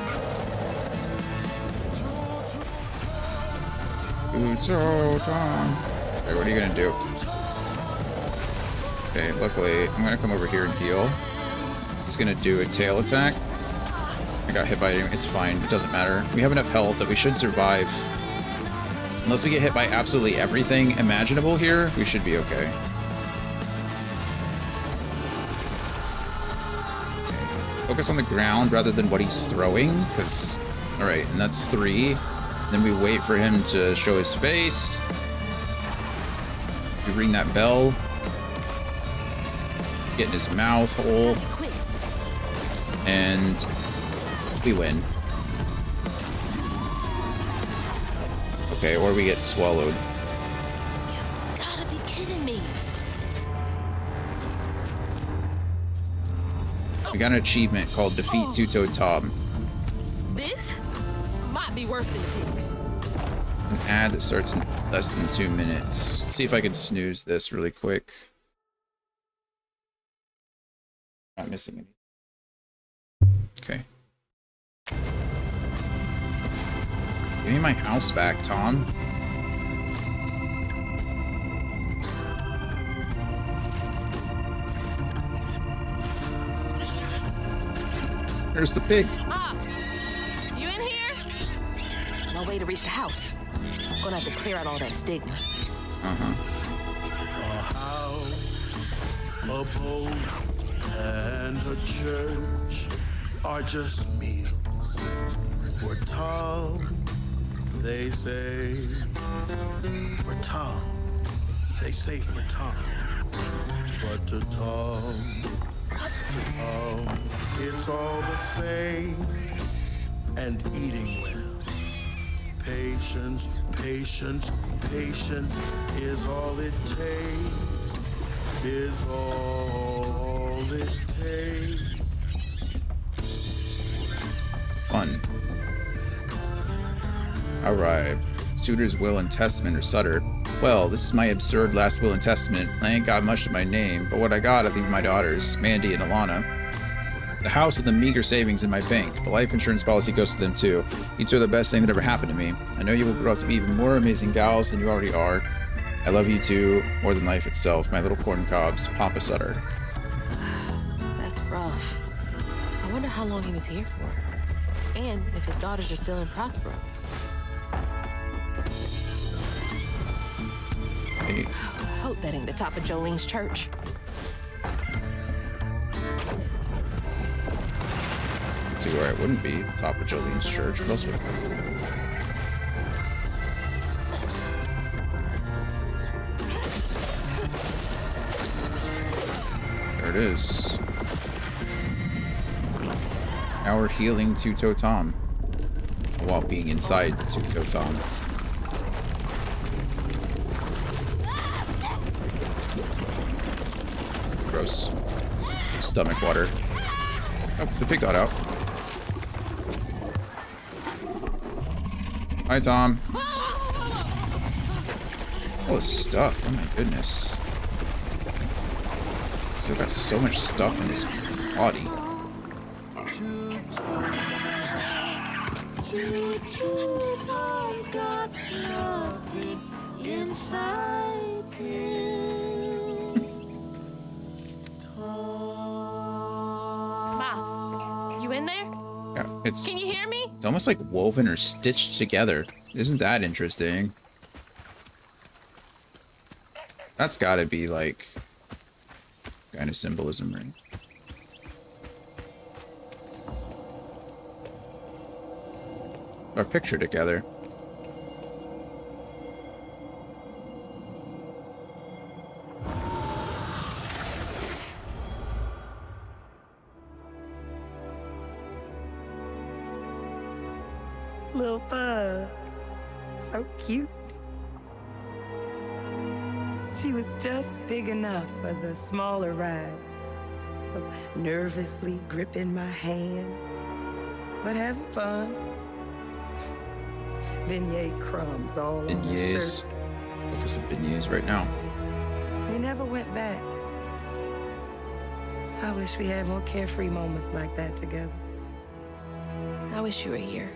Okay, what are you gonna do? Okay, luckily, I'm gonna come over here and heal. He's gonna do a tail attack. I got hit by it. It's fine. It doesn't matter. We have enough health that we should survive. Unless we get hit by absolutely everything imaginable here, we should be okay. Focus on the ground rather than what he's throwing, because... Alright, and that's 3. Then we wait for him to show his face. We ring that bell. Get in his mouth hole. And we win. Okay, or we get swallowed. You gotta be kidding me. We got an achievement called Defeat Two-Toed Tom. This might be worth the pigs. An ad that starts in less than 2 minutes. Let's see if I can snooze this really quick. Not missing anything. Okay. Give me my house back, Tom. There's the pig. You in here? No way to reach the house. I'm gonna have to clear out all that stigma. Uh-huh. A house, a boat, and a church are just meals for Tom. They say for Tom. They say for Tom. But to Tom, it's all the same. And eating well. Patience, patience, patience is all it takes. Is all it takes. Fun. Alright. Suitor's will and testament, or Sutter. Well, this is my absurd last will and testament. I ain't got much to my name, but what I got I think my daughters, Mandy and Alana. The house and the meager savings in my bank. The life insurance policy goes to them too. You two are the best thing that ever happened to me. I know you will grow up to be even more amazing gals than you already are. I love you two more than life itself. My little corn cobs, Papa Sutter. That's rough. I wonder how long he was here for. And if his daughters are still in Prospero. Hey. I hope that ain't the top of Jolene's church. Let's see where it wouldn't be. The top of Jolene's church. What else would it be? There it is. Now we're healing Two-Toe Tom while being inside Two-Toe Tom. Gross. Stomach water. Oh, the pig got out. Hi, Tom. All this stuff. Oh my goodness. He's got so much stuff in his body. Tom's got nothing inside him. Ma, you in there? Yeah, it's. Can you hear me? It's almost like woven or stitched together. Isn't that interesting? That's got to be like kind of symbolism, right? Our picture together. Little bug. So cute. She was just big enough for the smaller rides. Nervously gripping my hand, but having fun. Beignet crumbs all on her Beignets. shirt. Go for some beignets right now. We never went back. I wish we had more carefree moments like that together. I wish you were here.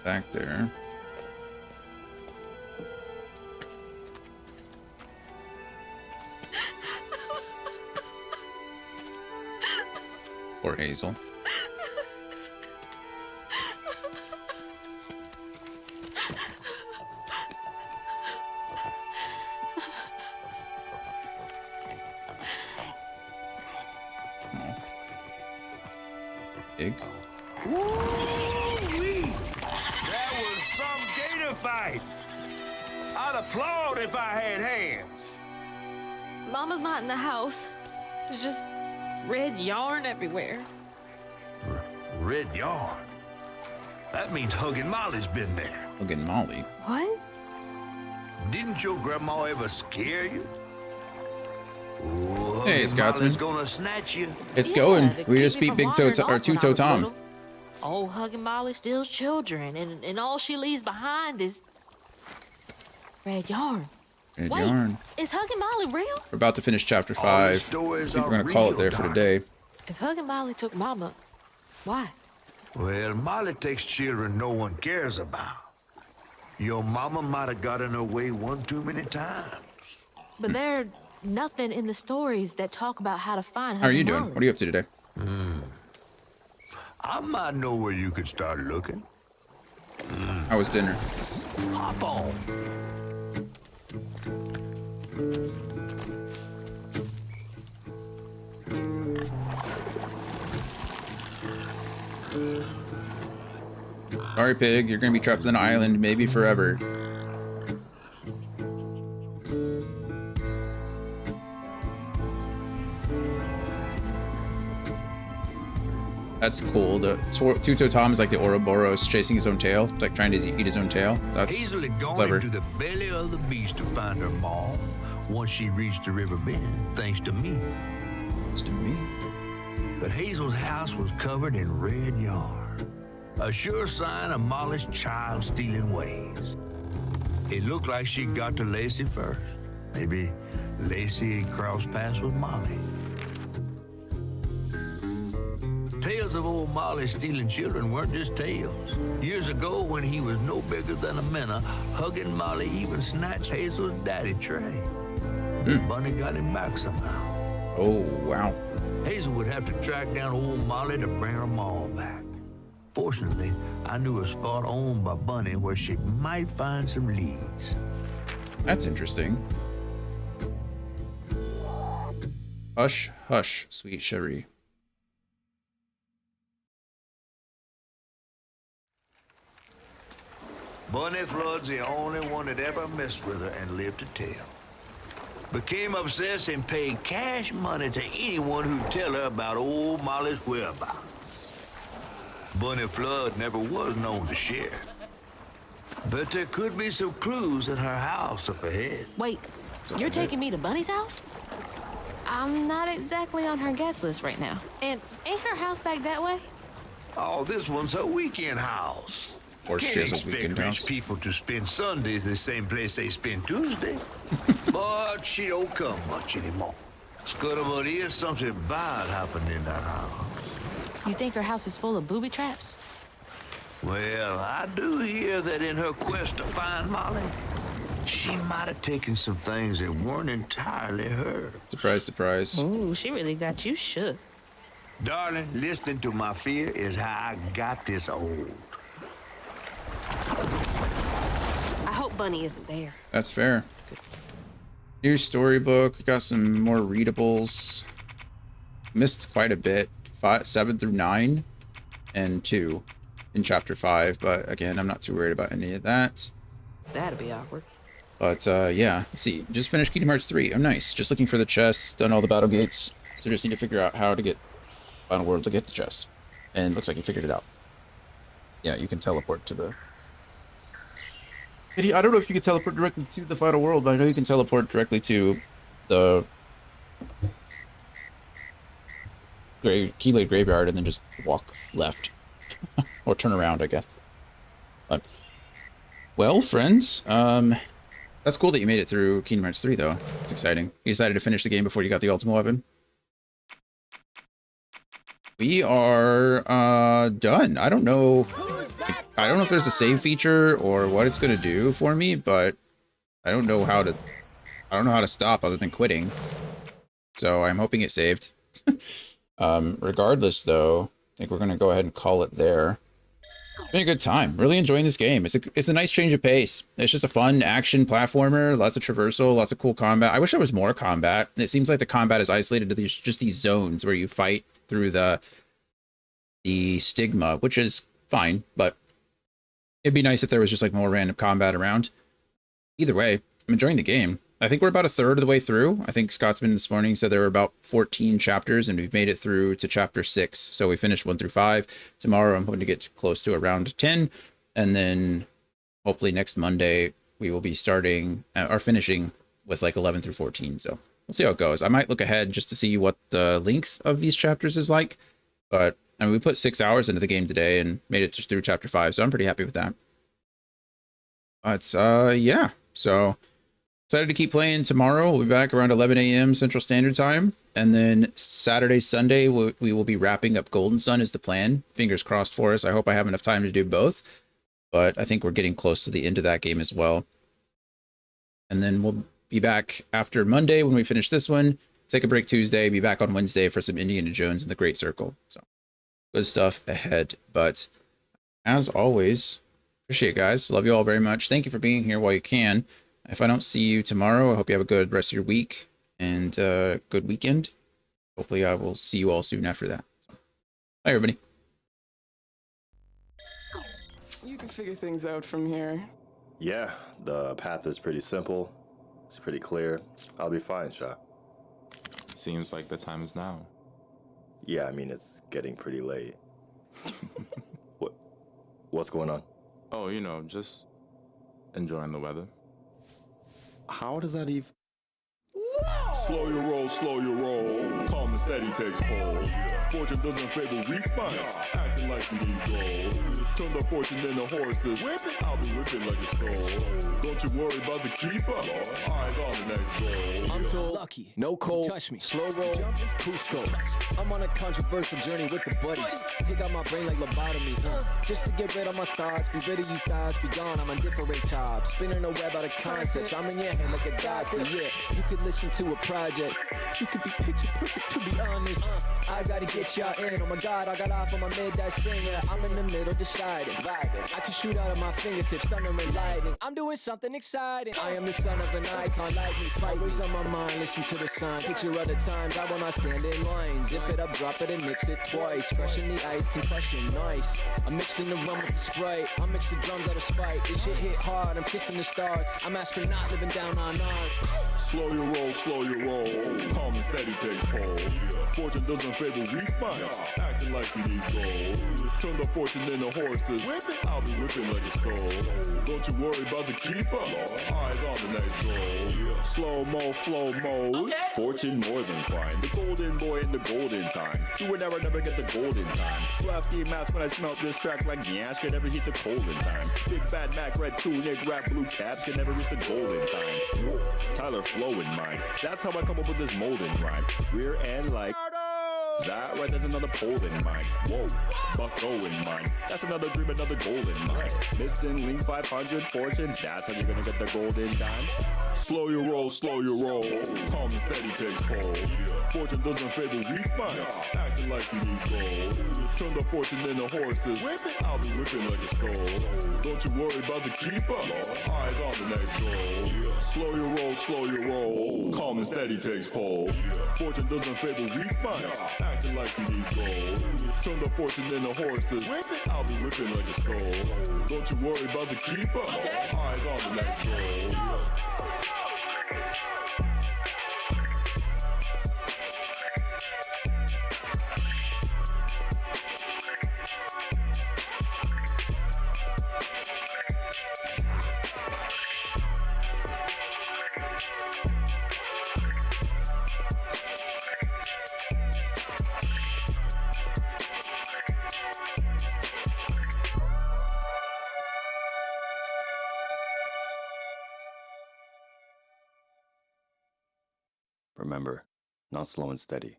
Back there. Poor Hazel. Pig. Woo-wee! That was some gator fight. I'd applaud if I had hands. Mama's not in the house. There's just red yarn everywhere. Red yarn? That means Huggin' Molly's been there. Huggin' Molly? What? Didn't your grandma ever scare you? Oh, Hey, Huggin' Scotsman. Molly's gonna snatch you. It's Yeah, going. to We keep just me beat from Big Toe wandering or off when Two-Toe I was Tom. little. Old Huggin' Molly steals children, and all she leaves behind is red yarn. Red Wait, yarn. is Huggin' Molly real? We're about to finish chapter All 5. the stories I think we're are gonna call it real, there for Doc. today. If Huggin' Molly took Mama, why? Well, Molly takes children no one cares about. Your mama might have gotten away one too many times. But there's nothing in the stories that talk about how to find How are you Huggin' doing? Molly. What are you up to today? I might know where you could start looking. How was dinner? Hop on. Sorry, Pig. You're gonna be trapped on an island, maybe forever. That's cool. The Two-Toe Tom is like the Ouroboros chasing his own tail, like trying to eat his own tail. That's Hazel had gone clever. into the belly of the beast to find her maw once she reached the river bend, thanks to me. Thanks to me. But Hazel's house was covered in red yarn, a sure sign of Molly's child-stealing ways. It looked like she got to Lacey first. Maybe Lacey had crossed paths with Molly. Tales of old Molly stealing children weren't just tales. Years ago, when he was no bigger than a minnow, hugging Molly even snatched Hazel's daddy Trey. Bunny got him back somehow. Oh, wow. Hazel would have to track down old Molly to bring her all back. Fortunately, I knew a spot owned by Bunny where she might find some leads. That's interesting. Hush, hush, sweet Cherie. Bunny Flood's the only one that ever messed with her and lived to tell. Became obsessed and paid cash money to anyone who'd tell her about old Molly's whereabouts. Bunny Flood never was known to share. But there could be some clues in her house up ahead. Wait, you're taking me to Bunny's house? I'm not exactly on her guest list right now. And ain't her house back that way? Oh, this one's her weekend house. Or she has a weekend rich house. People to spend Sundays the same place they spend Tuesday. But she don't come much anymore. Scuttlebutt is something bad happened in that house. You think her house is full of booby traps? Well, I do hear that in her quest to find Molly, she might have taken some things that weren't entirely hers. Surprise, surprise. Ooh, she really got you shook. Darling, listening to my fear is how I got this old. I hope Bunny isn't there. That's fair. New storybook. Got some more readables. Missed quite a bit. 7 through 9 and 2 in chapter 5. But again, I'm not too worried about any of that. That'd be awkward. But yeah, let's see. Just finished Kingdom Hearts 3. Oh, nice. Just looking for the chest. Done all the battle gates. So just need to figure out how to get Final World to get the chest. And looks like you figured it out. Yeah, you can teleport to the... I don't know if you can teleport directly to the Final World, but I know you can teleport directly to the Keyblade Graveyard and then just walk left. Or turn around, I guess. But, well, friends, that's cool that you made it through Kingdom Hearts 3, though. It's exciting. You decided to finish the game before you got the ultimate weapon. We are done. I don't know if there's a save feature or what it's gonna do for me, but I don't know how to stop other than quitting. So I'm hoping it saved. Regardless, though, I think we're gonna go ahead and call it there. It's been a good time. Really enjoying this game. It's a nice change of pace. It's just a fun action platformer. Lots of traversal. Lots of cool combat. I wish there was more combat. It seems like the combat is isolated to these zones where you fight through the stigma, which is fine, but it'd be nice if there was just like more random combat around. Either way, I'm enjoying the game. I think we're about a third of the way through. I think Scotsman this morning said there were about 14 chapters, and we've made it through to chapter 6. So we finished 1 through 5. Tomorrow I'm hoping to get close to around 10, and then hopefully next Monday we will be starting or finishing with like 11 through 14. So we'll see how it goes. I might look ahead just to see what the length of these chapters is like, but I mean, we put 6 hours into the game today and made it just through chapter 5, so I'm pretty happy with that. But yeah, so excited to keep playing tomorrow. We'll be back around 11 a.m. Central Standard Time, and then Saturday, Sunday, we will be wrapping up Golden Sun is the plan. Fingers crossed for us. I hope I have enough time to do both, but I think we're getting close to the end of that game as well. And then we'll be back after Monday when we finish this one. Take a break Tuesday, be back on Wednesday for some Indiana Jones and the Great Circle. So good stuff ahead. But as always, appreciate it, guys. Love you all very much. Thank you for being here while you can. If I don't see you tomorrow, I hope you have a good rest of your week and good weekend. Hopefully I will see you all soon after that. So, bye, everybody. You can figure things out from here. Yeah, the path is pretty simple. It's pretty clear. I'll be fine, Sha. Seems like the time is now. Yeah, I mean, it's getting pretty late. What's going on? Oh, you know, just enjoying the weather. How does that even... Slow your roll, slow your roll. Calm and steady takes hold. Fortune doesn't favor weak minds. Acting like you need gold. Turn the fortune into horses. I'll be whipping like a skull. Don't you worry about the keeper. Eyes on the next goal. I'm too lucky, no cold, touch me, slow roll, Cusco. I'm on a controversial journey with the buddies. Pick out my brain like lobotomy, just to get rid of my thoughts. Be rid of you thoughts, be gone. I'm on different top, spinning a web out of concepts. I'm in your head like a doctor. Yeah, you could listen to a project. You could be picture perfect, to be honest. I gotta get y'all in. Oh my God, I got off on my mid-dash singer. I'm in the middle, deciding, vibing. I can shoot out of my fingertips, thunder and lightning. I'm doing something exciting. I am the son of an icon, like me, fight. Always on my mind, listen to the sign. Picture other times, I will not stand in line. Zip it up, drop it, and mix it twice. Crushing the ice, concussion, nice. I'm mixing the rum with the Sprite. I mix the drums out of spite. This shit hit hard, I'm kissing the stars. I'm astronaut living down on Earth. Slow your roll, slow your roll. Calm and steady takes hold. Fortune doesn't favor weak minds. Acting like you need gold. Turn the fortune into horses. I'll be whipping like a skull. Don't you worry about the keeper. Eyes on the next goal. Slow-mo, flow mode. Fortune more than fine. The golden boy in the golden time. Do it never, never get the golden time. Blasky mask when I smelt this track like Yash can never hit the golden time. Big bad Mac, red tunic, rap blue caps can never reach the golden time. Whoa. Tyler flow in mind. That's how I come up with this molden rhyme. Rear end like that right, that's another pole in mine. Whoa, Bucko in mine. That's another dream, another goal in mine. Missing link 500 fortune. That's how you're gonna get the golden dime. Slow your roll, slow your roll. Calm and steady takes hold. Fortune doesn't favor weak minds. Acting like you need gold. Turn the fortune into horses. I'll be whipping like a skull. Don't you worry about the keeper. Eyes on the next goal. Slow your roll, slow your roll. Calm and steady takes hold. Fortune doesn't favor weak minds. Acting like you need gold. Turn the fortune into horses. I'll be whipping like a skull. Don't you worry about the keeper. Eyes on the next goal. Remember, not slow and steady.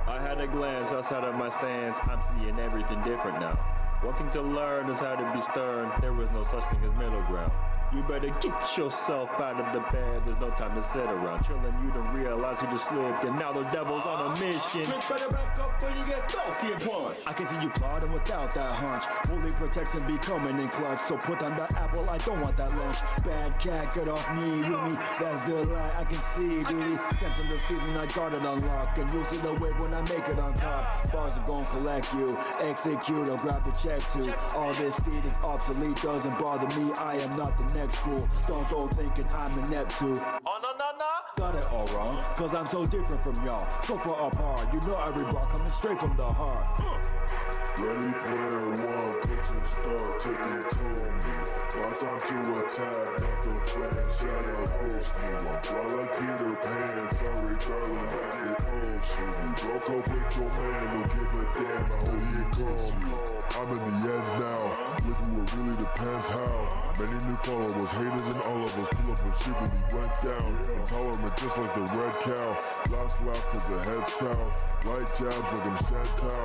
I had a glance outside of my stance. I'm seeing everything different now. One thing to learn is how to be stern. There is no such thing as middle ground. You better get yourself out of the bed. There's no time to sit around chilling. You don't realize you just slipped, and now the devil's on a mission. Better back up when you get filthy and punch. I can see you plotting without that hunch. Fully protection be coming in clutch. So put on the apple. I don't want that lunch. Bad cat, get off me, you me. That's the lie. I can see, duty. Since in the season, I got it unlocked, and you'll see the wave when I make it on top. Bars are gonna collect you. Execute or grab the check too. All this seed is obsolete. Doesn't bother me. I am not the next fool. Don't go thinking I'm inept too. Oh no. Got it all wrong, cause I'm so different from y'all. So far apart, you know every bar coming straight from the heart. Ready player one, picture start taking to me. My time to attack, not the flank, shut up, bitch, me. I'm fly like Peter Pan, sorry darling, that's the ocean. You broke up with your man, don't give a damn how he comes. I'm in the edge now, with you it really depends how. Many new followers, haters and all of us pull up and shit when he went down. Intolerant just like the red cow, last laugh cause it head south. Light jabs like I'm Chantal.